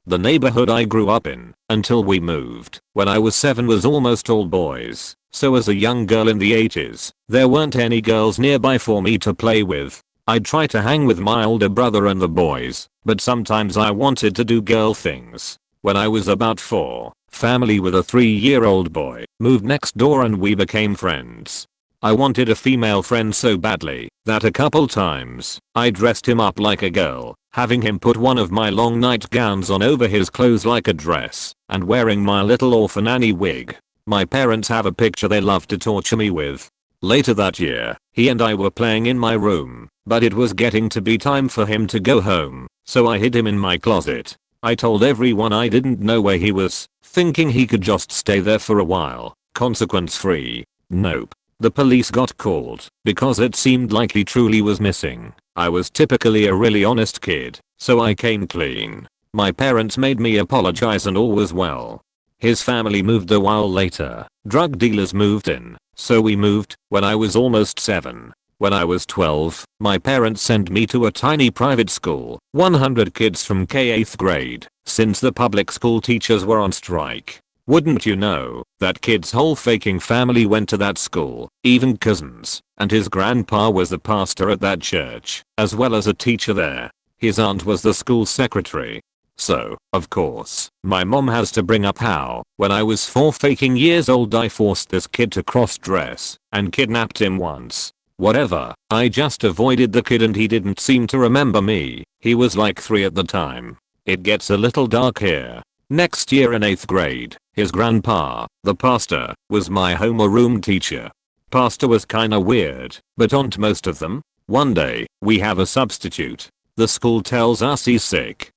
The neighborhood I grew up in, until we moved, when I was 7 was almost all boys, so as a young girl in the 80s, there weren't any girls nearby for me to play with. I'd try to hang with my older brother and the boys, but sometimes I wanted to do girl things. When I was about 4, family with a 3-year-old boy moved next door and we became friends. I wanted a female friend so badly that a couple times I dressed him up like a girl, having him put one of my long nightgowns on over his clothes like a dress, and wearing my little orphan Annie wig. My parents have a picture they love to torture me with. Later that year, he and I were playing in my room, but it was getting to be time for him to go home, so I hid him in my closet. I told everyone I didn't know where he was, thinking he could just stay there for a while, consequence free. Nope. The police got called because it seemed like he truly was missing. I was typically a really honest kid, so I came clean. My parents made me apologize and all was well. His family moved a while later. Drug dealers moved in, so we moved when I was almost 7. When I was 12, my parents sent me to a tiny private school, 100 kids from K-8th grade, since the public school teachers were on strike. Wouldn't you know, that kid's whole faking family went to that school, even cousins, and his grandpa was the pastor at that church, as well as a teacher there. His aunt was the school secretary. So, of course, my mom has to bring up how, when I was 4 faking years old I forced this kid to cross-dress, and kidnapped him once. Whatever, I just avoided the kid and he didn't seem to remember me. He was like 3 at the time. It gets a little dark here. Next year in 8th grade, his grandpa, the pastor, was my homeroom teacher. Pastor was kinda weird, but aren't most of them? One day, we have a substitute. The school tells us he's sick.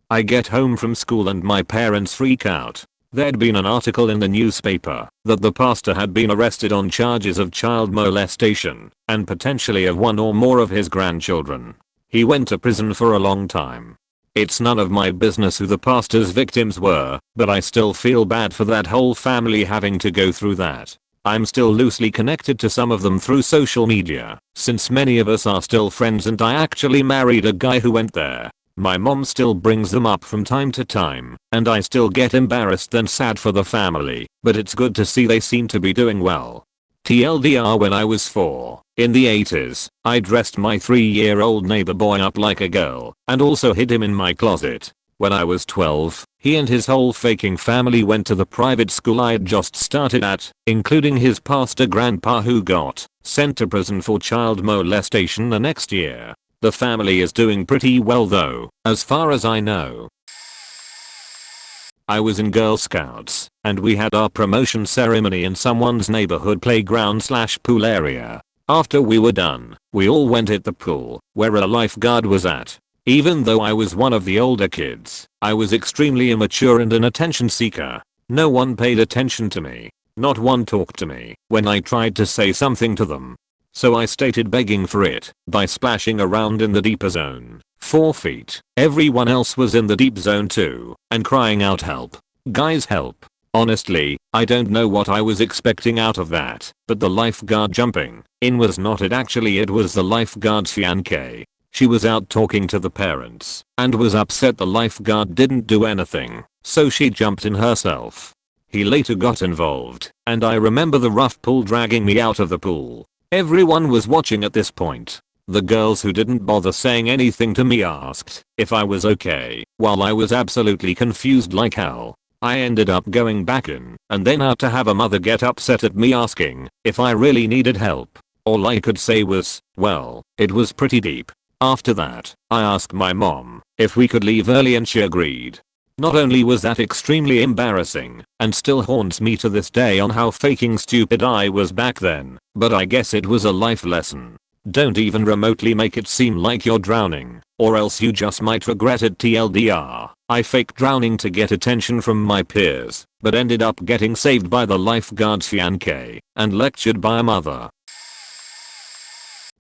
I get home from school and my parents freak out. There'd been an article in the newspaper that the pastor had been arrested on charges of child molestation and potentially of one or more of his grandchildren. He went to prison for a long time. It's none of my business who the pastor's victims were, but I still feel bad for that whole family having to go through that. I'm still loosely connected to some of them through social media, since many of us are still friends, and I actually married a guy who went there. My mom still brings them up from time to time, and I still get embarrassed and sad for the family, but it's good to see they seem to be doing well. TLDR, when I was 4, in the 80s, I dressed my 3-year-old neighbor boy up like a girl, and also hid him in my closet. When I was 12, he and his whole faking family went to the private school I had just started at, including his pastor grandpa, who got sent to prison for child molestation the next year. The family is doing pretty well though, as far as I know. I was in Girl Scouts, and we had our promotion ceremony in someone's neighborhood playground/pool area. After we were done, we all went at the pool, where a lifeguard was at. Even though I was one of the older kids, I was extremely immature and an attention seeker. No one paid attention to me. Not one talked to me when I tried to say something to them. So I started begging for it by splashing around in the deeper zone, 4 feet. Everyone else was in the deep zone too, and crying out, "Help. Guys, help." Honestly, I don't know what I was expecting out of that, but the lifeguard jumping in was not it. Actually, it was the lifeguard's fiancée. She was out talking to the parents and was upset the lifeguard didn't do anything, so she jumped in herself. He later got involved, and I remember the rough pull dragging me out of the pool. Everyone was watching at this point. The girls who didn't bother saying anything to me asked if I was okay, while I was absolutely confused like hell. I ended up going back in and then out to have a mother get upset at me asking if I really needed help. All I could say was, well, it was pretty deep. After that, I asked my mom if we could leave early and she agreed. Not only was that extremely embarrassing and still haunts me to this day on how faking stupid I was back then, but I guess it was a life lesson. Don't even remotely make it seem like you're drowning, or else you just might regret it. TLDR, I faked drowning to get attention from my peers, but ended up getting saved by the lifeguard's fiancée and lectured by a mother.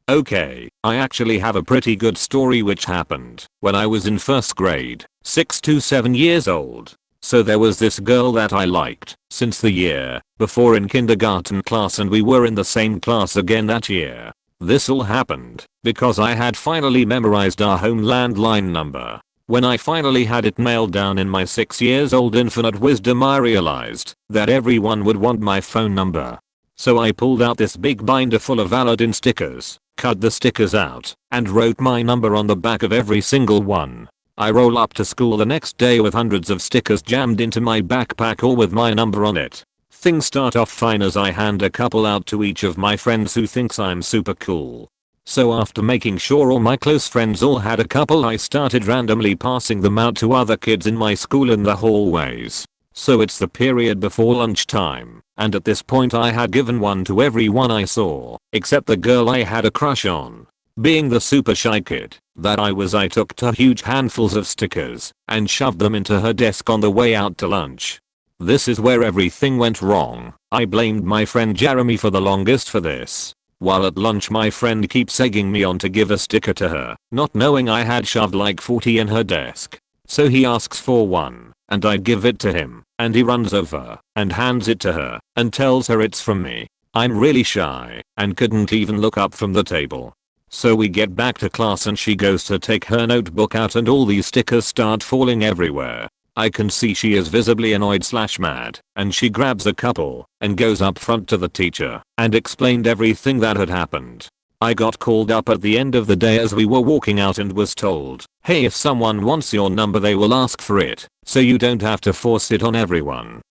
Okay, I actually have a pretty good story which happened when I was in 1st grade, 6 to 7 years old. So there was this girl that I liked since the year before in kindergarten class, and we were in the same class again that year. This all happened because I had finally memorized our home landline number. When I finally had it nailed down in my 6 years old infinite wisdom, I realized that everyone would want my phone number. So I pulled out this big binder full of Aladdin stickers, cut the stickers out, and wrote my number on the back of every single one. I roll up to school the next day with hundreds of stickers jammed into my backpack, all with my number on it. Things start off fine as I hand a couple out to each of my friends who thinks I'm super cool. So after making sure all my close friends all had a couple, I started randomly passing them out to other kids in my school in the hallways. So it's the period before lunchtime, and at this point I had given one to everyone I saw, except the girl I had a crush on. Being the super shy kid that I was, I took 2 huge handfuls of stickers and shoved them into her desk on the way out to lunch. This is where everything went wrong. I blamed my friend Jeremy for the longest for this. While at lunch, my friend keeps egging me on to give a sticker to her, not knowing I had shoved like 40 in her desk. So he asks for one, and I give it to him, and he runs over and hands it to her and tells her it's from me. I'm really shy and couldn't even look up from the table. So we get back to class and she goes to take her notebook out and all these stickers start falling everywhere. I can see she is visibly annoyed/mad, and she grabs a couple and goes up front to the teacher and explained everything that had happened. I got called up at the end of the day as we were walking out and was told, hey, if someone wants your number they will ask for it, so you don't have to force it on everyone.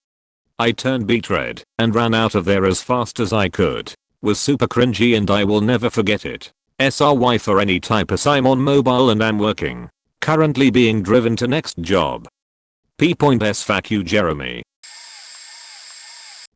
I turned beet red and ran out of there as fast as I could. Was super cringy and I will never forget it. SRY for any type as I'm on mobile and am working. Currently being driven to next job. P.S. Fuck you, Jeremy.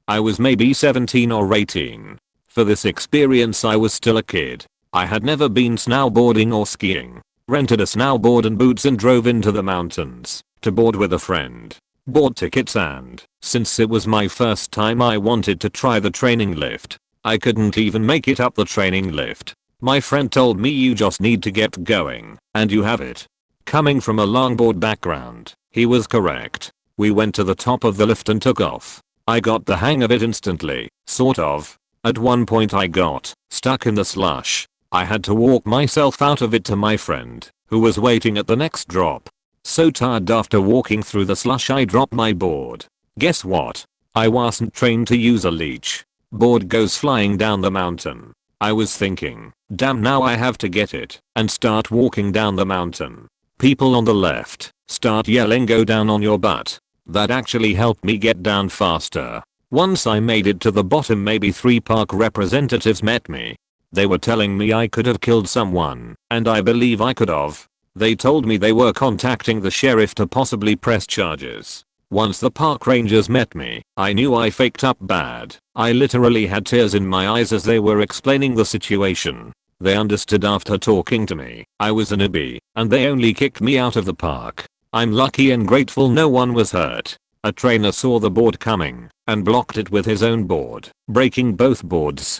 I was maybe 17 or 18. For this experience I was still a kid. I had never been snowboarding or skiing. Rented a snowboard and boots and drove into the mountains to board with a friend. Bought tickets and Since it was my first time, I wanted to try the training lift. I couldn't even make it up the training lift. My friend told me you just need to get going, and you have it. Coming from a longboard background, he was correct. We went to the top of the lift and took off. I got the hang of it instantly, sort of. At one point I got stuck in the slush. I had to walk myself out of it to my friend, who was waiting at the next drop. So tired after walking through the slush, I dropped my board. Guess what? I wasn't trained to use a leech. Board goes flying down the mountain. I was thinking, damn, now I have to get it and start walking down the mountain. People on the left start yelling, go down on your butt. That actually helped me get down faster. Once I made it to the bottom, maybe 3 park representatives met me. They were telling me I could have killed someone, and I believe I could have. They told me they were contacting the sheriff to possibly press charges. Once the park rangers met me, I knew I faked up bad. I literally had tears in my eyes as they were explaining the situation. They understood after talking to me. I was a newbie, and they only kicked me out of the park. I'm lucky and grateful no one was hurt. A trainer saw the board coming and blocked it with his own board, breaking both boards.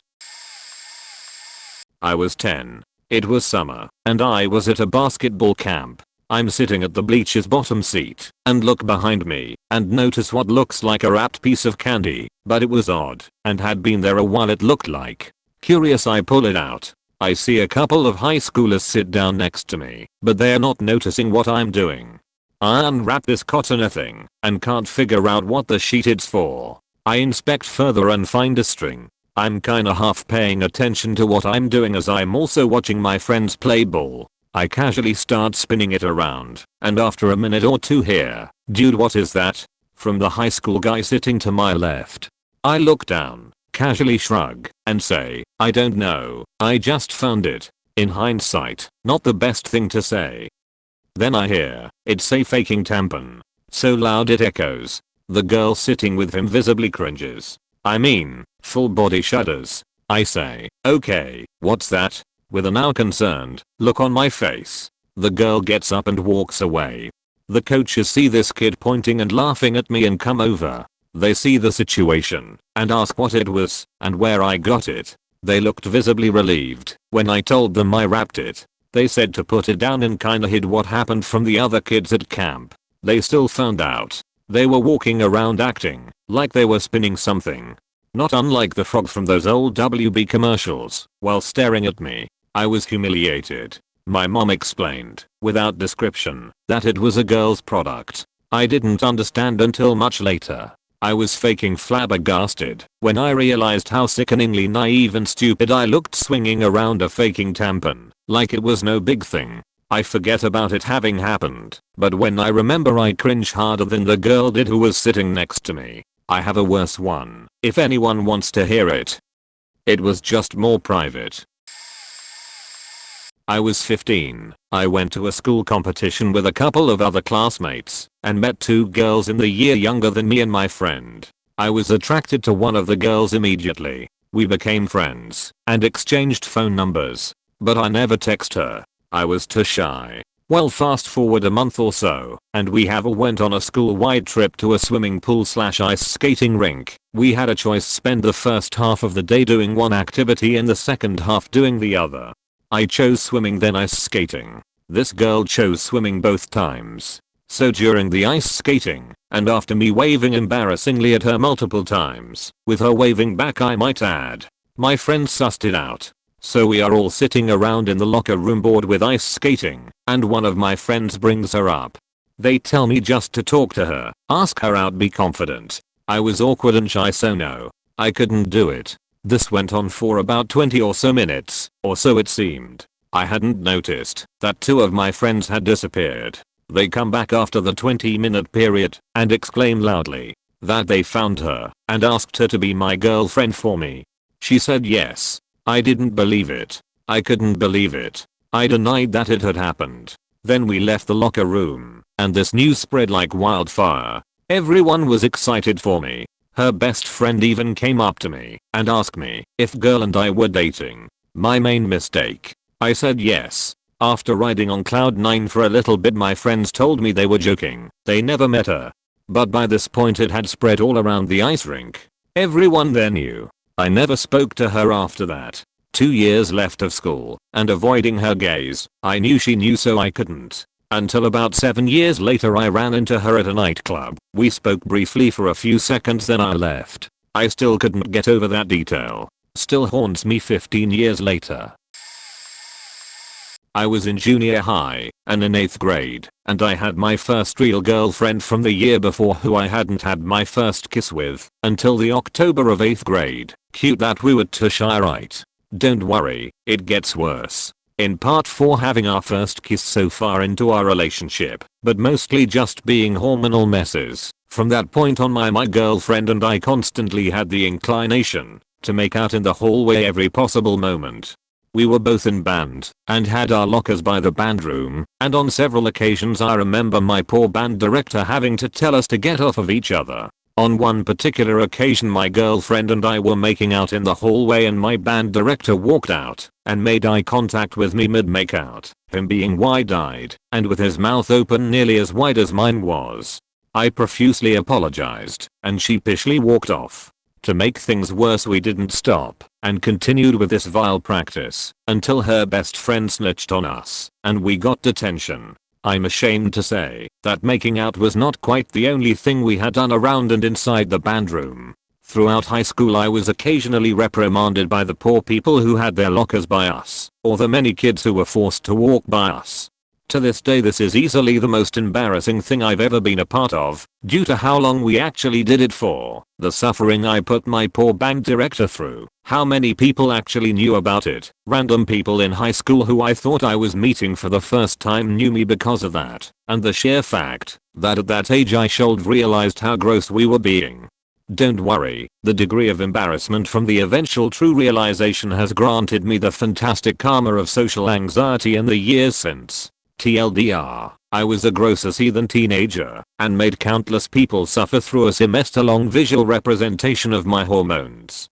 I was 10. It was summer, and I was at a basketball camp. I'm sitting at the bleachers bottom seat and look behind me and notice what looks like a wrapped piece of candy, but it was odd and had been there a while, it looked like. Curious, I pull it out. I see a couple of high schoolers sit down next to me, but they're not noticing what I'm doing. I unwrap this cotton thing and can't figure out what the sheet is for. I inspect further and find a string. I'm kinda half paying attention to what I'm doing as I'm also watching my friends play ball. I casually start spinning it around, and after a minute or two hear, "Dude, what is that?" from the high school guy sitting to my left. I look down, casually shrug, and say, "I don't know, I just found it." In hindsight, not the best thing to say. Then I hear it say faking tampon. So loud it echoes. The girl sitting with him visibly cringes. I mean, full body shudders. I say, "Okay, what's that?" with a now concerned look on my face. The girl gets up and walks away. The coaches see this kid pointing and laughing at me and come over. They see the situation and ask what it was and where I got it. They looked visibly relieved when I told them I wrapped it. They said to put it down and kinda hid what happened from the other kids at camp. They still found out. They were walking around acting like they were spinning something. Not unlike the frog from those old WB commercials, while staring at me. I was humiliated. My mom explained, without description, that it was a girl's product. I didn't understand until much later. I was faking flabbergasted when I realized how sickeningly naive and stupid I looked, swinging around a faking tampon like it was no big thing. I forget about it having happened, but when I remember I cringe harder than the girl did who was sitting next to me. I have a worse one, if anyone wants to hear it. It was just more private. I was 15. I went to a school competition with a couple of other classmates and met 2 girls in the year younger than me and my friend. I was attracted to one of the girls immediately. We became friends and exchanged phone numbers, but I never text her. I was too shy. Well, fast forward a month or so, and we went on a school-wide trip to a swimming pool/ice skating rink. We had a choice: spend the first half of the day doing one activity and the second half doing the other. I chose swimming, then ice skating. This girl chose swimming both times. So during the ice skating, and after me waving embarrassingly at her multiple times, with her waving back I might add, my friend sussed it out. So we are all sitting around in the locker room bored with ice skating, and one of my friends brings her up. They tell me just to talk to her, ask her out, be confident. I was awkward and shy, so no, I couldn't do it. This went on for about 20 or so minutes, or so it seemed. I hadn't noticed that 2 of my friends had disappeared. They come back after the 20-minute period and exclaim loudly that they found her and asked her to be my girlfriend for me. She said yes. I didn't believe it. I couldn't believe it. I denied that it had happened. Then we left the locker room, and this news spread like wildfire. Everyone was excited for me. Her best friend even came up to me and asked me if girl and I were dating. My main mistake. I said yes. After riding on cloud 9 for a little bit, my friends told me they were joking. They never met her. but by this point it had spread all around the ice rink. Everyone there knew. I never spoke to her after that. 2 years left of school, and avoiding her gaze, I knew she knew so I couldn't. Until about 7 years later I ran into her at a nightclub. We spoke briefly for a few seconds, then I left. I still couldn't get over that detail. Still haunts me 15 years later. I was in junior high and in 8th grade, and I had my first real girlfriend from the year before who I hadn't had my first kiss with until the October of 8th grade. Cute that we were too shy, right? Don't worry, it gets worse. In part 4, having our first kiss so far into our relationship, but mostly just being hormonal messes. From that point on my girlfriend and I constantly had the inclination to make out in the hallway every possible moment. We were both in band and had our lockers by the band room, and on several occasions I remember my poor band director having to tell us to get off of each other. On one particular occasion my girlfriend and I were making out in the hallway and my band director walked out and made eye contact with me mid-makeout, him being wide-eyed and with his mouth open nearly as wide as mine was. I profusely apologized and sheepishly walked off. To make things worse, we didn't stop and continued with this vile practice until her best friend snitched on us and we got detention. I'm ashamed to say that making out was not quite the only thing we had done around and inside the band room. Throughout high school I was occasionally reprimanded by the poor people who had their lockers by us, or the many kids who were forced to walk by us. To this day this is easily the most embarrassing thing I've ever been a part of, due to how long we actually did it for, the suffering I put my poor band director through, how many people actually knew about it. Random people in high school who I thought I was meeting for the first time knew me because of that, and the sheer fact that at that age I should realized how gross we were being. Don't worry, the degree of embarrassment from the eventual true realization has granted me the fantastic karma of social anxiety in the years since. TLDR, I was a gross as heathen teenager and made countless people suffer through a semester-long visual representation of my hormones.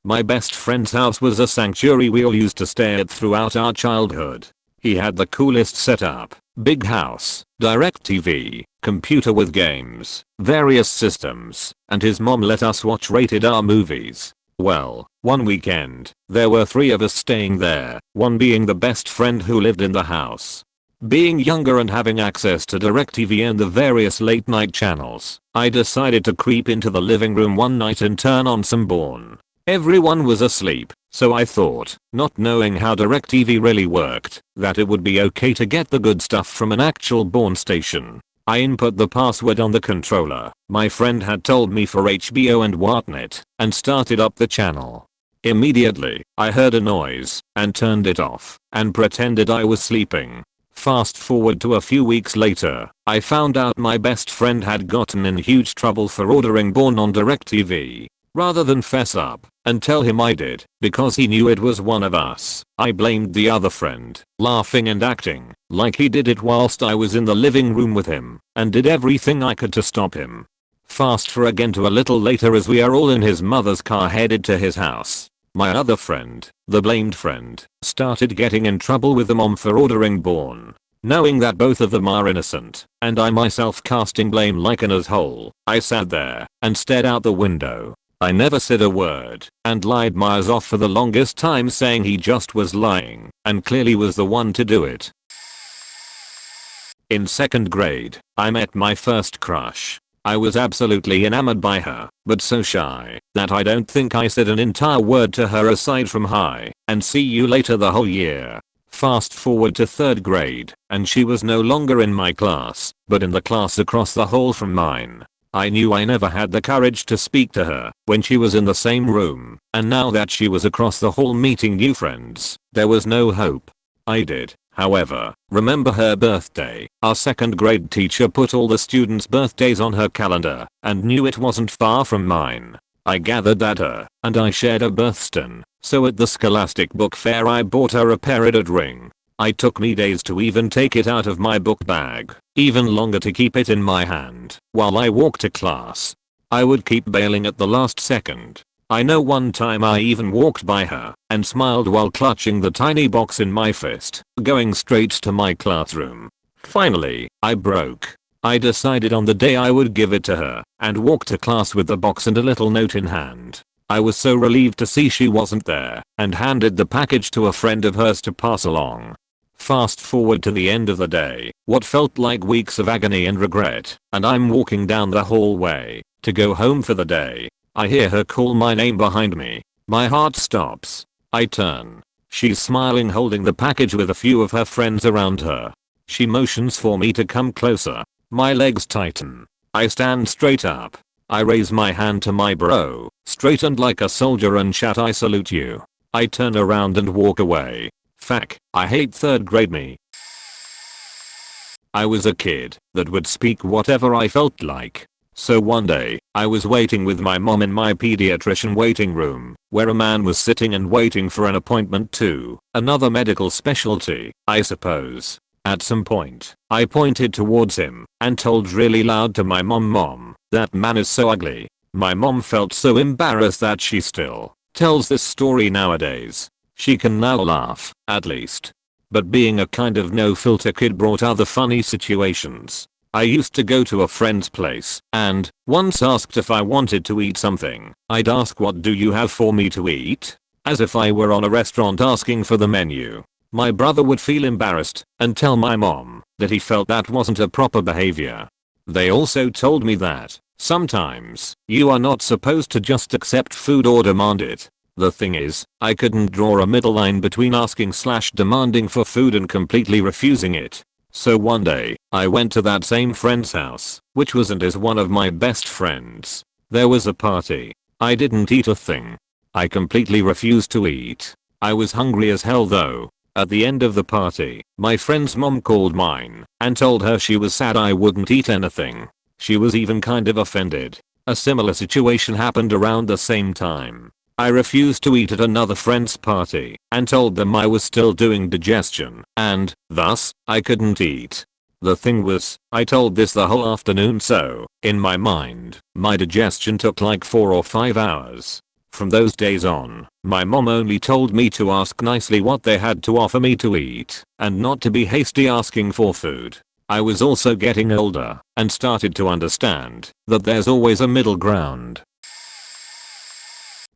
My best friend's house was a sanctuary we all used to stay at throughout our childhood. He had the coolest setup, big house, DirecTV, computer with games, various systems, and his mom let us watch rated R movies. Well, one weekend, there were 3 of us staying there, one being the best friend who lived in the house. Being younger and having access to DirecTV and the various late night channels, I decided to creep into the living room one night and turn on some Bourne. Everyone was asleep, so I thought, not knowing how DirecTV really worked, that it would be okay to get the good stuff from an actual Bourne station. I input the password on the controller my friend had told me for HBO and whatnot, and started up the channel. Immediately, I heard a noise and turned it off and pretended I was sleeping. Fast forward to a few weeks later, I found out my best friend had gotten in huge trouble for ordering Bourne on DirecTV. Rather than fess up and tell him I did because he knew it was one of us, I blamed the other friend, laughing and acting like he did it whilst I was in the living room with him, and did everything I could to stop him. Fast forward again to a little later as we are all in his mother's car headed to his house. My other friend, the blamed friend, started getting in trouble with the mom for ordering Bourne. Knowing that both of them are innocent, and I myself casting blame like an asshole, I sat there and stared out the window. I never said a word and lied my ass off for the longest time, saying he just was lying and clearly was the one to do it. In 2nd grade, I met my first crush. I was absolutely enamored by her, but so shy that I don't think I said an entire word to her aside from hi and see you later the whole year. Fast forward to 3rd grade, and she was no longer in my class, but in the class across the hall from mine. I knew I never had the courage to speak to her when she was in the same room, and now that she was across the hall meeting new friends, there was no hope. I did, however, remember her birthday. Our 2nd grade teacher put all the students' birthdays on her calendar and knew it wasn't far from mine. I gathered at her and I shared a birthstone, so at the Scholastic Book Fair I bought her a peridot ring. It took me days to even take it out of my book bag, even longer to keep it in my hand while I walked to class. I would keep bailing at the last second. I know one time I even walked by her and smiled while clutching the tiny box in my fist, going straight to my classroom. Finally, I broke. I decided on the day I would give it to her and walked to class with the box and a little note in hand. I was so relieved to see she wasn't there and handed the package to a friend of hers to pass along. Fast forward to the end of the day, what felt like weeks of agony and regret, and I'm walking down the hallway to go home for the day. I hear her call my name behind me. My heart stops. I turn. She's smiling, holding the package with a few of her friends around her. She motions for me to come closer. My legs tighten. I stand straight up. I raise my hand to my bro, straightened like a soldier, and shout, "I salute you." I turn around and walk away. Fuck, I hate 3rd grade me. I was a kid that would speak whatever I felt like. So one day, I was waiting with my mom in my pediatrician waiting room, where a man was sitting and waiting for an appointment to another medical specialty, I suppose. At some point, I pointed towards him and told really loud to my mom, "That man is so ugly." My mom felt so embarrassed that she still tells this story nowadays. She can now laugh, at least. But being a kind of no filter kid brought other funny situations. I used to go to a friend's place and once asked if I wanted to eat something. I'd ask, "What do you have for me to eat?" As if I were on a restaurant asking for the menu. My brother would feel embarrassed and tell my mom that he felt that wasn't a proper behavior. They also told me that sometimes you are not supposed to just accept food or demand it. The thing is, I couldn't draw a middle line between asking/demanding for food and completely refusing it. So one day, I went to that same friend's house, which wasn't as one of my best friends. There was a party. I didn't eat a thing. I completely refused to eat. I was hungry as hell though. At the end of the party, my friend's mom called mine and told her she was sad I wouldn't eat anything. She was even kind of offended. A similar situation happened around the same time. I refused to eat at another friend's party and told them I was still doing digestion and, thus, I couldn't eat. The thing was, I told this the whole afternoon, so, in my mind, my digestion took like 4 or 5 hours. From those days on, my mom only told me to ask nicely what they had to offer me to eat and not to be hasty asking for food. I was also getting older and started to understand that there's always a middle ground.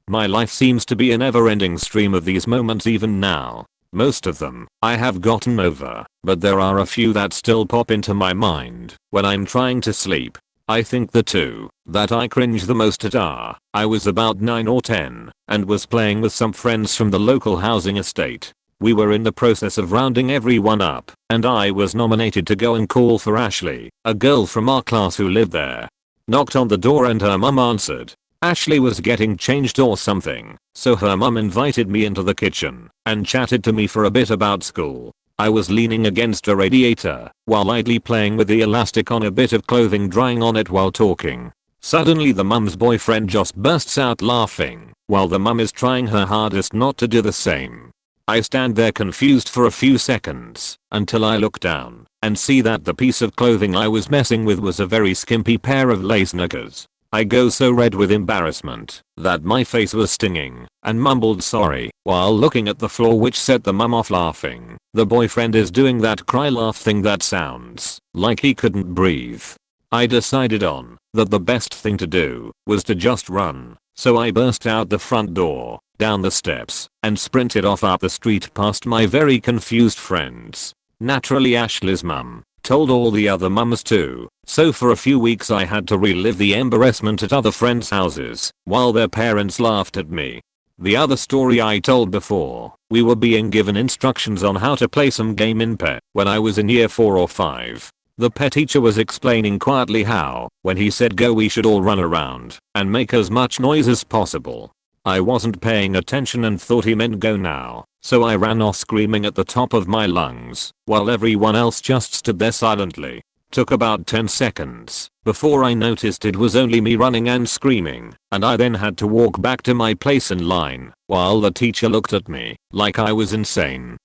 My life seems to be a never-ending stream of these moments even now. Most of them I have gotten over, but there are a few that still pop into my mind when I'm trying to sleep. I think the two that I cringe the most at are, I was about 9 or 10 and was playing with some friends from the local housing estate. We were in the process of rounding everyone up, and I was nominated to go and call for Ashley, a girl from our class who lived there. Knocked on the door and her mum answered. Ashley was getting changed or something, so her mum invited me into the kitchen and chatted to me for a bit about school. I was leaning against a radiator while idly playing with the elastic on a bit of clothing, drying on it while talking. Suddenly the mum's boyfriend just bursts out laughing while the mum is trying her hardest not to do the same. I stand there confused for a few seconds until I look down and see that the piece of clothing I was messing with was a very skimpy pair of lace knickers. I go so red with embarrassment that my face was stinging and mumbled sorry while looking at the floor, which set the mum off laughing. The boyfriend is doing that cry laugh thing that sounds like he couldn't breathe. I decided on that the best thing to do was to just run, so I burst out the front door, down the steps, and sprinted off up the street past my very confused friends. Naturally Ashley's mum told all the other mums too, so for a few weeks I had to relive the embarrassment at other friends' houses while their parents laughed at me. The other story I told before, we were being given instructions on how to play some game in PE when I was in year 4 or 5. The PE teacher was explaining quietly how, when he said go, we should all run around and make as much noise as possible. I wasn't paying attention and thought he meant go now, so I ran off screaming at the top of my lungs while everyone else just stood there silently. Took about 10 seconds before I noticed it was only me running and screaming, and I then had to walk back to my place in line while the teacher looked at me like I was insane.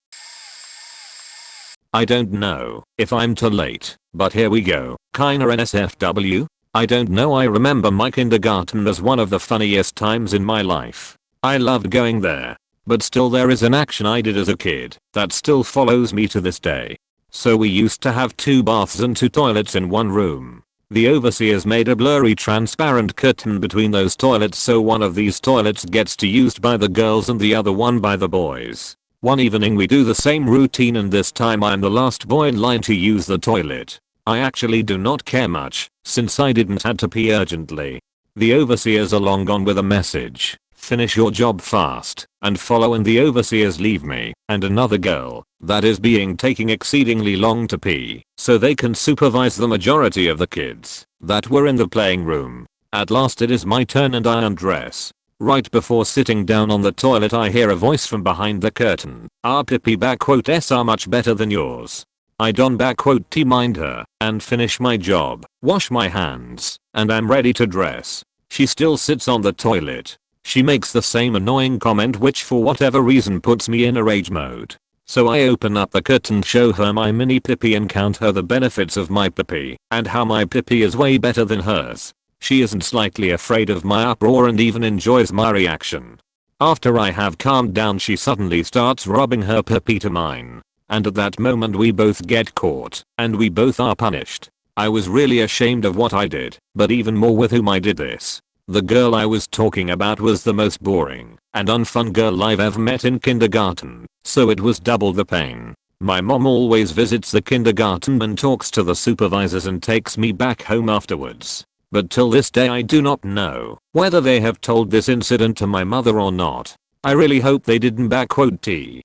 I don't know if I'm too late, but here we go. Kinda NSFW? I don't know, I remember my kindergarten as one of the funniest times in my life. I loved going there. But still there is an action I did as a kid that still follows me to this day. So we used to have 2 baths and 2 toilets in one room. The overseers made a blurry transparent curtain between those toilets, so one of these toilets gets to used by the girls and the other one by the boys. One evening we do the same routine, and this time I'm the last boy in line to use the toilet. I actually do not care much, since I didn't had to pee urgently. The overseers are long gone with a message: finish your job fast and follow, and the overseers leave me and another girl that is being taking exceedingly long to pee so they can supervise the majority of the kids that were in the playing room. At last it is my turn and I undress. Right before sitting down on the toilet I hear a voice from behind the curtain. Our pee s are much better than yours. I don t mind her and finish my job, wash my hands, and I'm ready to dress. She still sits on the toilet. She makes the same annoying comment, which for whatever reason puts me in a rage mode. So I open up the curtain, show her my mini pippy and count her the benefits of my pippy and how my pippy is way better than hers. She isn't slightly afraid of my uproar and even enjoys my reaction. After I have calmed down, she suddenly starts rubbing her pippy to mine. And at that moment we both get caught and we both are punished. I was really ashamed of what I did, but even more with whom I did this. The girl I was talking about was the most boring and unfun girl I've ever met in kindergarten, so it was double the pain. My mom always visits the kindergarten and talks to the supervisors and takes me back home afterwards. But till this day I do not know whether they have told this incident to my mother or not. I really hope they didn't. T.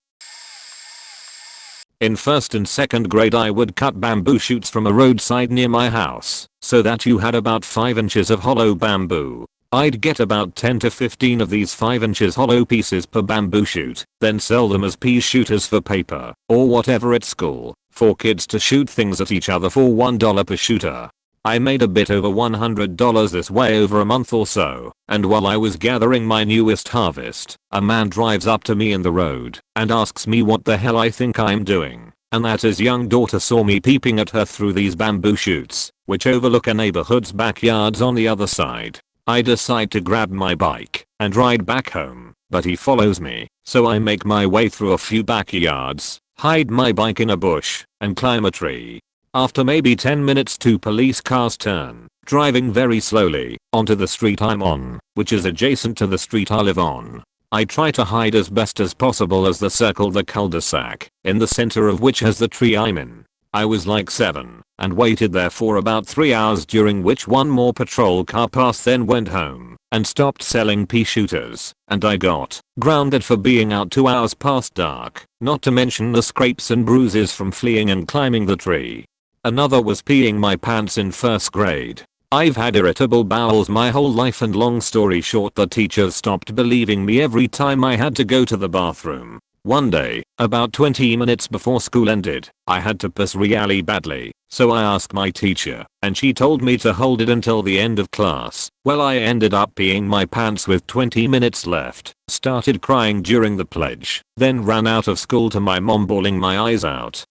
In 1st and 2nd grade I would cut bamboo shoots from a roadside near my house so that you had about 5 inches of hollow bamboo. I'd get about 10 to 15 of these 5 inches hollow pieces per bamboo shoot, then sell them as pea shooters for paper or whatever at school for kids to shoot things at each other for $1 per shooter. I made a bit over $100 this way over a month or so, and while I was gathering my newest harvest, a man drives up to me in the road and asks me what the hell I think I'm doing, and that his young daughter saw me peeping at her through these bamboo shoots, which overlook a neighborhood's backyards on the other side. I decide to grab my bike and ride back home, but he follows me, so I make my way through a few backyards, hide my bike in a bush, and climb a tree. After maybe 10 minutes 2 police cars turn, driving very slowly, onto the street I'm on, which is adjacent to the street I live on. I try to hide as best as possible as they circle the cul-de-sac, in the center of which has the tree I'm in. I was like 7, and waited there for about 3 hours, during which one more patrol car passed, then went home, and stopped selling pea shooters, and I got grounded for being out 2 hours past dark, not to mention the scrapes and bruises from fleeing and climbing the tree. Another was peeing my pants in 1st grade. I've had irritable bowels my whole life, and long story short, the teachers stopped believing me every time I had to go to the bathroom. One day, about 20 minutes before school ended, I had to piss really badly, so I asked my teacher, and she told me to hold it until the end of class. Well, I ended up peeing my pants with 20 minutes left, started crying during the pledge, then ran out of school to my mom bawling my eyes out.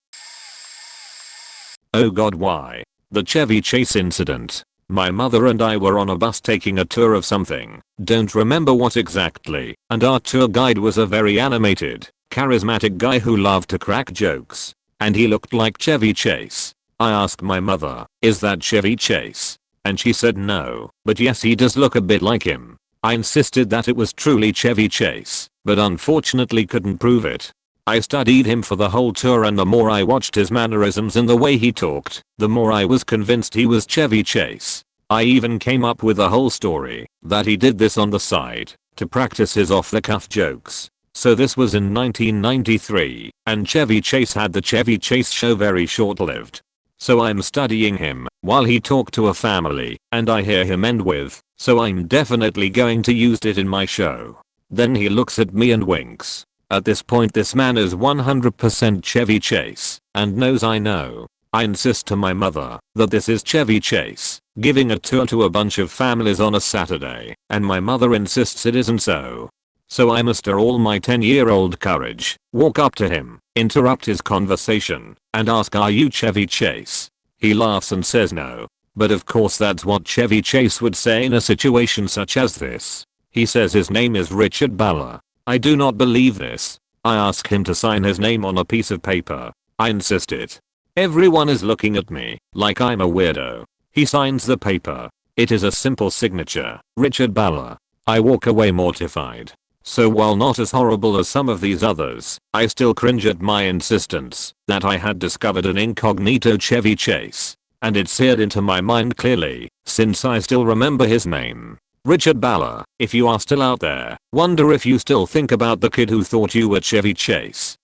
Oh god, why? The Chevy Chase incident. My mother and I were on a bus taking a tour of something, don't remember what exactly, and our tour guide was a very animated, charismatic guy who loved to crack jokes, and he looked like Chevy Chase. I asked my mother, is that Chevy Chase? And she said no, but yes, he does look a bit like him. I insisted that it was truly Chevy Chase, but unfortunately couldn't prove it. I studied him for the whole tour, and the more I watched his mannerisms and the way he talked, the more I was convinced he was Chevy Chase. I even came up with a whole story that he did this on the side to practice his off-the-cuff jokes. So this was in 1993, and Chevy Chase had the Chevy Chase Show, very short-lived. So I'm studying him while he talked to a family, and I hear him end with, so I'm definitely going to use it in my show. Then he looks at me and winks. At this point this man is 100% Chevy Chase, and knows I know. I insist to my mother that this is Chevy Chase giving a tour to a bunch of families on a Saturday, and my mother insists it isn't so. So I muster all my 10-year-old courage, walk up to him, interrupt his conversation, and ask, are you Chevy Chase? He laughs and says no. But of course that's what Chevy Chase would say in a situation such as this. He says his name is Richard Baller. I do not believe this. I ask him to sign his name on a piece of paper. I insist it. Everyone is looking at me like I'm a weirdo. He signs the paper. It is a simple signature, Richard Balla. I walk away mortified. So while not as horrible as some of these others, I still cringe at my insistence that I had discovered an incognito Chevy Chase. And it seared into my mind clearly, since I still remember his name. Richard Balla, if you are still out there, wonder if you still think about the kid who thought you were Chevy Chase.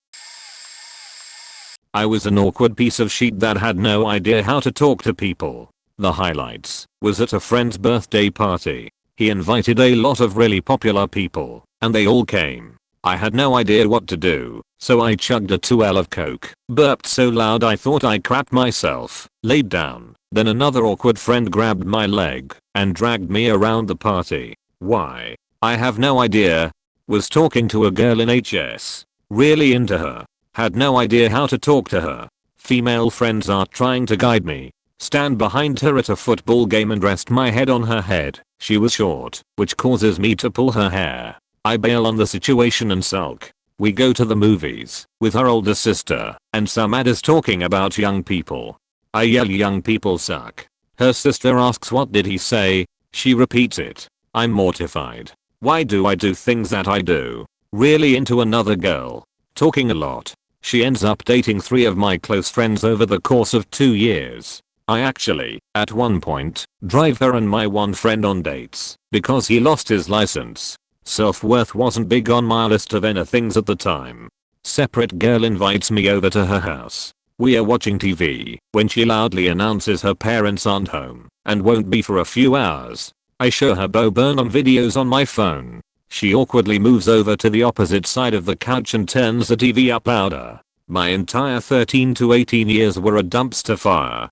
I was an awkward piece of shit that had no idea how to talk to people. The highlights was at a friend's birthday party. He invited a lot of really popular people, and they all came. I had no idea what to do, so I chugged a 2L of coke, burped so loud I thought I crapped myself, laid down. Then another awkward friend grabbed my leg and dragged me around the party. Why? I have no idea. Was talking to a girl in HS. Really into her. Had no idea how to talk to her. Female friends are trying to guide me. Stand behind her at a football game and rest my head on her head. She was short, which causes me to pull her hair. I bail on the situation and sulk. We go to the movies with her older sister, and some ad is talking about young people. I yell young people suck. Her sister asks what did he say? She repeats it. I'm mortified. Why do I do things that I do? Really into another girl. Talking a lot. She ends up dating 3 of my close friends over the course of 2 years. I actually, at one point, drive her and my one friend on dates because he lost his license. Self-worth wasn't big on my list of anythings at the time. Separate girl invites me over to her house. We are watching TV when she loudly announces her parents aren't home and won't be for a few hours. I show her Bo Burnham videos on my phone. She awkwardly moves over to the opposite side of the couch and turns the TV up louder. My entire 13 to 18 years were a dumpster fire.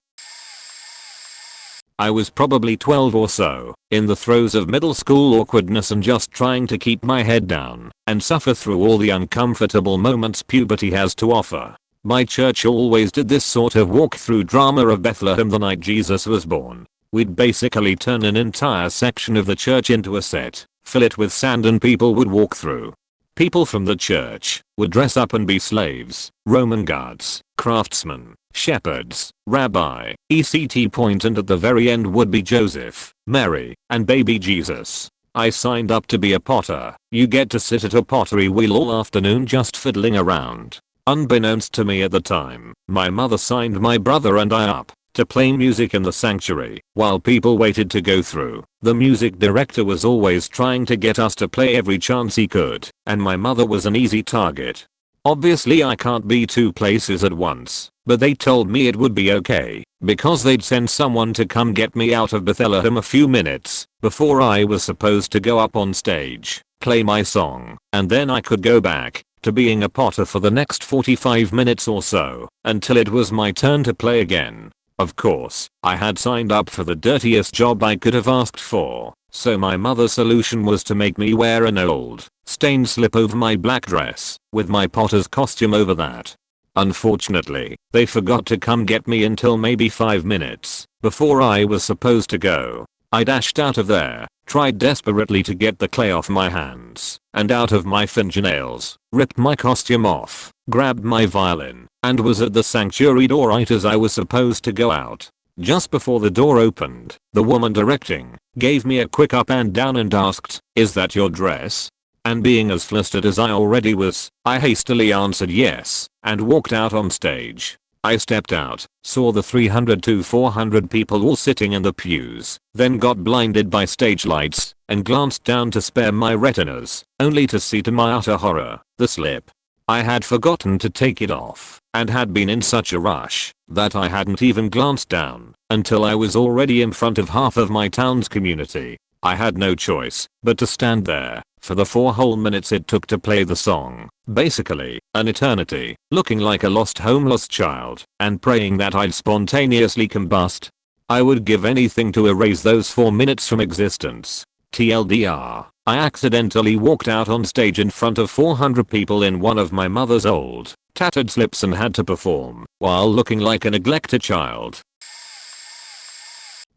I was probably 12 or so, in the throes of middle school awkwardness and just trying to keep my head down and suffer through all the uncomfortable moments puberty has to offer. My church always did this sort of walk-through drama of Bethlehem the night Jesus was born. We'd basically turn an entire section of the church into a set, fill it with sand and people would walk through. People from the church would dress up and be slaves, Roman guards, craftsmen, shepherds, rabbi, etc. and at the very end would be Joseph, Mary, and baby Jesus. I signed up to be a potter. You get to sit at a pottery wheel all afternoon just fiddling around. Unbeknownst to me at the time, my mother signed my brother and I up to play music in the sanctuary while people waited to go through. The music director was always trying to get us to play every chance he could, and my mother was an easy target. Obviously I can't be 2 places at once, but they told me it would be okay because they'd send someone to come get me out of Bethlehem a few minutes before I was supposed to go up on stage, play my song, and then I could go back to being a potter for the next 45 minutes or so until it was my turn to play again. Of course, I had signed up for the dirtiest job I could have asked for, so my mother's solution was to make me wear an old, stained slip over my black dress, with my potter's costume over that. Unfortunately, they forgot to come get me until maybe 5 minutes before I was supposed to go. I dashed out of there, tried desperately to get the clay off my hands and out of my fingernails, ripped my costume off, grabbed my violin, and was at the sanctuary door right as I was supposed to go out. Just before the door opened, the woman directing gave me a quick up and down and asked, "Is that your dress?" And being as flustered as I already was, I hastily answered yes and walked out on stage. I stepped out, saw the 300 to 400 people all sitting in the pews, then got blinded by stage lights and glanced down to spare my retinas, only to see to my utter horror, the slip. I had forgotten to take it off and had been in such a rush that I hadn't even glanced down until I was already in front of half of my town's community. I had no choice but to stand there for the 4 whole minutes it took to play the song, basically an eternity, looking like a lost homeless child and praying that I'd spontaneously combust. I would give anything to erase those 4 minutes from existence. TLDR, I accidentally walked out on stage in front of 400 people in one of my mother's old, tattered slips and had to perform while looking like a neglected child.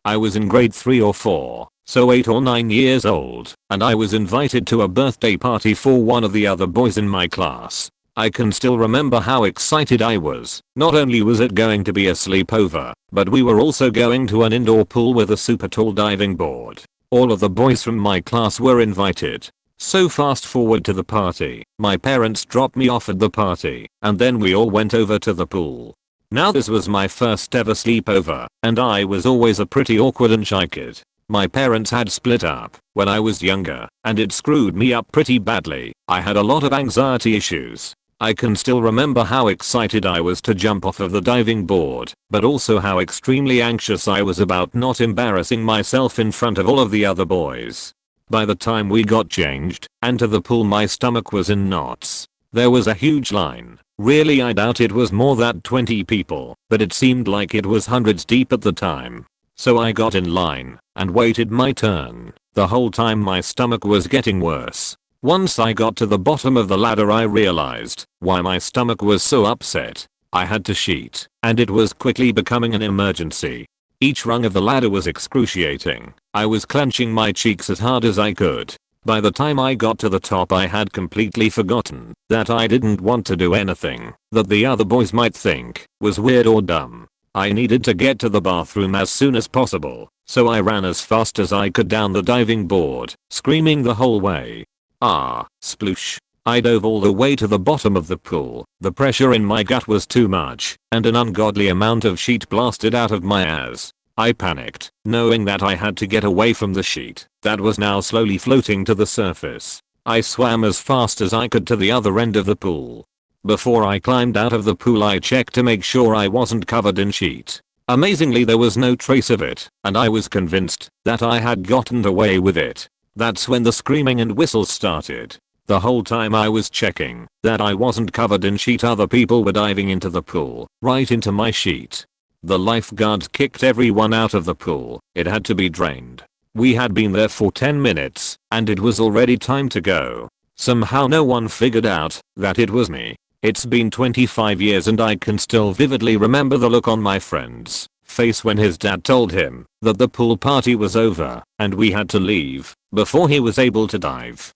I was in grade 3 or 4, so 8 or 9 years old, and I was invited to a birthday party for one of the other boys in my class. I can still remember how excited I was. Not only was it going to be a sleepover, but we were also going to an indoor pool with a super tall diving board. All of the boys from my class were invited. So fast forward to the party. My parents dropped me off at the party, and then we all went over to the pool. Now this was my first ever sleepover, and I was always a pretty awkward and shy kid. My parents had split up when I was younger, and it screwed me up pretty badly. I had a lot of anxiety issues. I can still remember how excited I was to jump off of the diving board, but also how extremely anxious I was about not embarrassing myself in front of all of the other boys. By the time we got changed and to the pool, my stomach was in knots. There was a huge line. Really, I doubt it was more than 20 people, but it seemed like it was hundreds deep at the time. So I got in line and waited my turn. The whole time my stomach was getting worse. Once I got to the bottom of the ladder, I realized why my stomach was so upset. I had to sheet, and it was quickly becoming an emergency. Each rung of the ladder was excruciating. I was clenching my cheeks as hard as I could. By the time I got to the top, I had completely forgotten that I didn't want to do anything that the other boys might think was weird or dumb. I needed to get to the bathroom as soon as possible, so I ran as fast as I could down the diving board, screaming the whole way. Ah, sploosh. I dove all the way to the bottom of the pool. The pressure in my gut was too much, and an ungodly amount of sheet blasted out of my ass. I panicked, knowing that I had to get away from the sheet that was now slowly floating to the surface. I swam as fast as I could to the other end of the pool. Before I climbed out of the pool, I checked to make sure I wasn't covered in sheet. Amazingly, there was no trace of it, and I was convinced that I had gotten away with it. That's when the screaming and whistles started. The whole time I was checking that I wasn't covered in sheet, other people were diving into the pool, right into my sheet. The lifeguards kicked everyone out of the pool. It had to be drained. We had been there for 10 minutes, and it was already time to go. Somehow no one figured out that it was me. It's been 25 years and I can still vividly remember the look on my friend's face when his dad told him that the pool party was over and we had to leave before he was able to dive.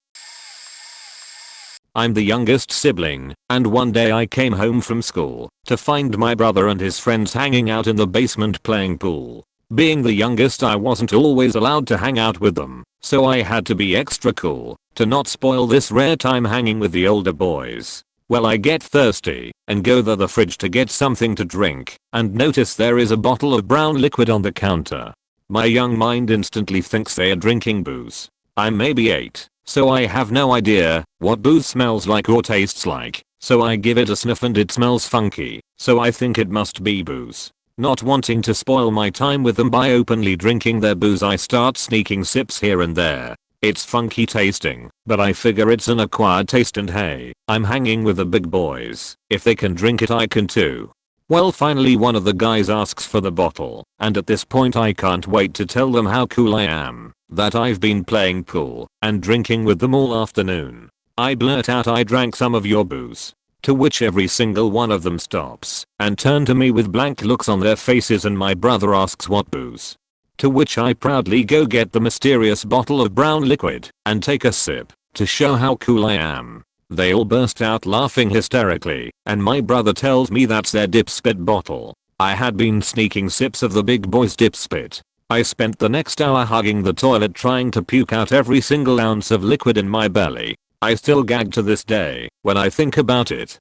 I'm the youngest sibling, and one day I came home from school to find my brother and his friends hanging out in the basement playing pool. Being the youngest, I wasn't always allowed to hang out with them, so I had to be extra cool to not spoil this rare time hanging with the older boys. Well, I get thirsty and go to the fridge to get something to drink and notice there is a bottle of brown liquid on the counter. My young mind instantly thinks they are drinking booze. I'm maybe 8, so I have no idea what booze smells like or tastes like, so I give it a sniff and it smells funky, so I think it must be booze. Not wanting to spoil my time with them by openly drinking their booze, I start sneaking sips here and there. It's funky tasting, but I figure it's an acquired taste, and hey, I'm hanging with the big boys. If they can drink it, I can too. Well, finally one of the guys asks for the bottle, and at this point I can't wait to tell them how cool I am, that I've been playing pool and drinking with them all afternoon. I blurt out, "I drank some of your booze." To which every single one of them stops and turn to me with blank looks on their faces, and my brother asks what booze. To which I proudly go get the mysterious bottle of brown liquid and take a sip to show how cool I am. They all burst out laughing hysterically, and my brother tells me that's their dip spit bottle. I had been sneaking sips of the big boy's dip spit. I spent the next hour hugging the toilet trying to puke out every single ounce of liquid in my belly. I still gag to this day when I think about it.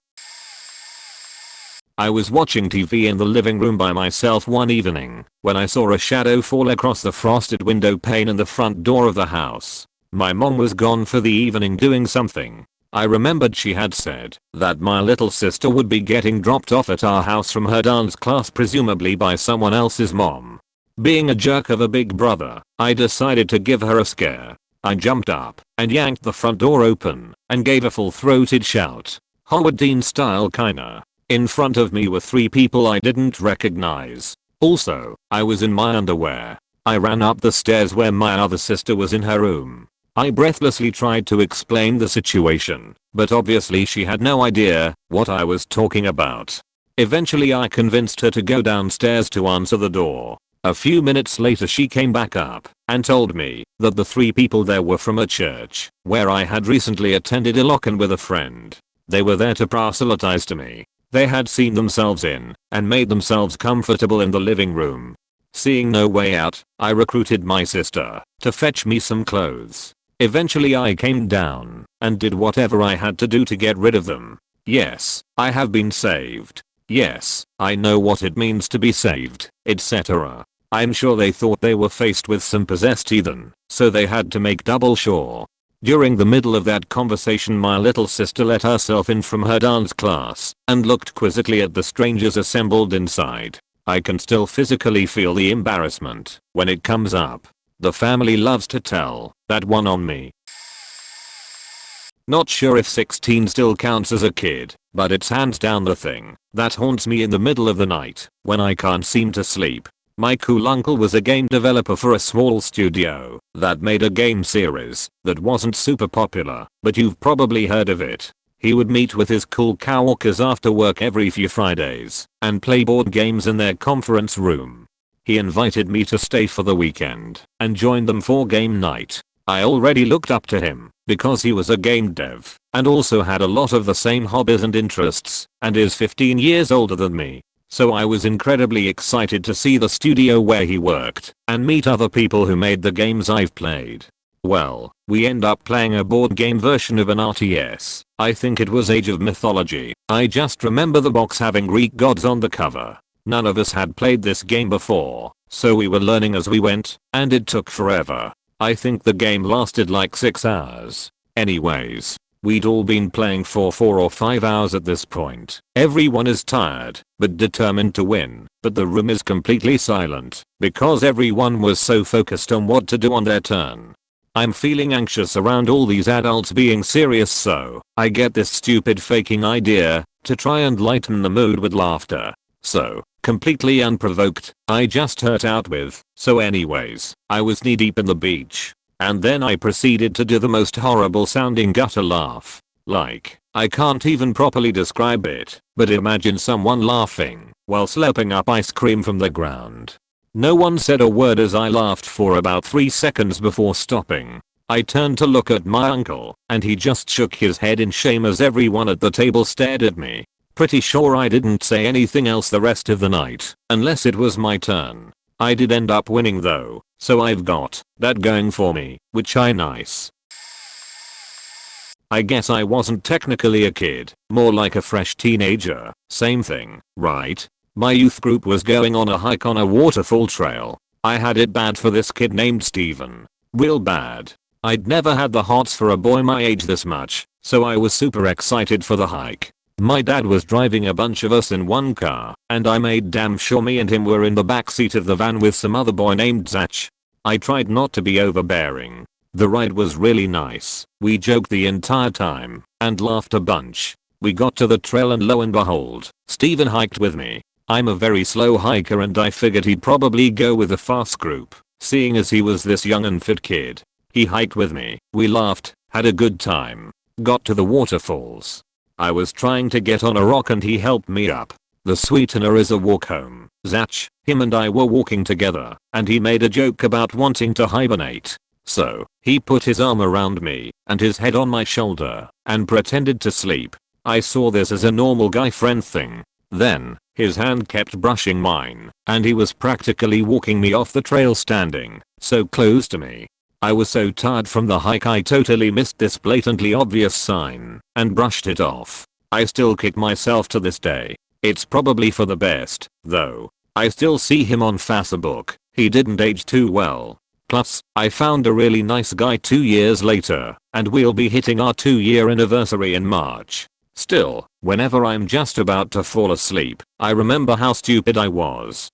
I was watching TV in the living room by myself one evening when I saw a shadow fall across the frosted window pane in the front door of the house. My mom was gone for the evening doing something. I remembered she had said that my little sister would be getting dropped off at our house from her dance class, presumably by someone else's mom. Being a jerk of a big brother, I decided to give her a scare. I jumped up and yanked the front door open and gave a full-throated shout. Howard Dean style kinda. In front of me were 3 people I didn't recognize. Also, I was in my underwear. I ran up the stairs where my other sister was in her room. I breathlessly tried to explain the situation, but obviously she had no idea what I was talking about. Eventually I convinced her to go downstairs to answer the door. A few minutes later she came back up and told me that the 3 people there were from a church where I had recently attended a lock-in with a friend. They were there to proselytize to me. They had seen themselves in and made themselves comfortable in the living room. Seeing no way out, I recruited my sister to fetch me some clothes. Eventually I came down and did whatever I had to do to get rid of them. Yes, I have been saved. Yes, I know what it means to be saved, etc. I'm sure they thought they were faced with some possessed heathen, so they had to make double sure. During the middle of that conversation my little sister let herself in from her dance class and looked quizzically at the strangers assembled inside. I can still physically feel the embarrassment when it comes up. The family loves to tell that one on me. Not sure if 16 still counts as a kid, but it's hands down the thing that haunts me in the middle of the night when I can't seem to sleep. My cool uncle was a game developer for a small studio that made a game series that wasn't super popular, but you've probably heard of it. He would meet with his cool coworkers after work every few Fridays and play board games in their conference room. He invited me to stay for the weekend and join them for game night. I already looked up to him because he was a game dev and also had a lot of the same hobbies and interests and is 15 years older than me. So I was incredibly excited to see the studio where he worked and meet other people who made the games I've played. Well, we end up playing a board game version of an RTS. I think it was Age of Mythology. I just remember the box having Greek gods on the cover. None of us had played this game before, so we were learning as we went, and it took forever. I think the game lasted like 6 hours. Anyways, we'd all been playing for 4 or 5 hours at this point. Everyone is tired, but determined to win, but the room is completely silent because everyone was so focused on what to do on their turn. I'm feeling anxious around all these adults being serious, so I get this stupid faking idea to try and lighten the mood with laughter. So, completely unprovoked, I just hurt out with, so anyways, I was knee deep in the beach. And then I proceeded to do the most horrible sounding gutter laugh. Like, I can't even properly describe it, but imagine someone laughing while slurping up ice cream from the ground. No one said a word as I laughed for about 3 seconds before stopping. I turned to look at my uncle, and he just shook his head in shame as everyone at the table stared at me. Pretty sure I didn't say anything else the rest of the night, unless it was my turn. I did end up winning though, so I've got that going for me, which I nice. I guess I wasn't technically a kid, more like a fresh teenager. Same thing, right? My youth group was going on a hike on a waterfall trail. I had it bad for this kid named Steven. Real bad. I'd never had the hots for a boy my age this much, so I was super excited for the hike. My dad was driving a bunch of us in one car, and I made damn sure me and him were in the backseat of the van with some other boy named Zach. I tried not to be overbearing. The ride was really nice. We joked the entire time and laughed a bunch. We got to the trail and lo and behold, Steven hiked with me. I'm a very slow hiker and I figured he'd probably go with a fast group, seeing as he was this young and fit kid. He hiked with me, we laughed, had a good time, got to the waterfalls. I was trying to get on a rock and he helped me up. The sweetener is a walk home. Zach, him and I were walking together, and he made a joke about wanting to hibernate. So, he put his arm around me and his head on my shoulder and pretended to sleep. I saw this as a normal guy friend thing. Then, his hand kept brushing mine, and he was practically walking me off the trail standing so close to me. I was so tired from the hike I totally missed this blatantly obvious sign and brushed it off. I still kick myself to this day. It's probably for the best, though. I still see him on Facebook. He didn't age too well. Plus, I found a really nice guy 2 years later, and we'll be hitting our 2-year anniversary in March. Still, whenever I'm just about to fall asleep, I remember how stupid I was.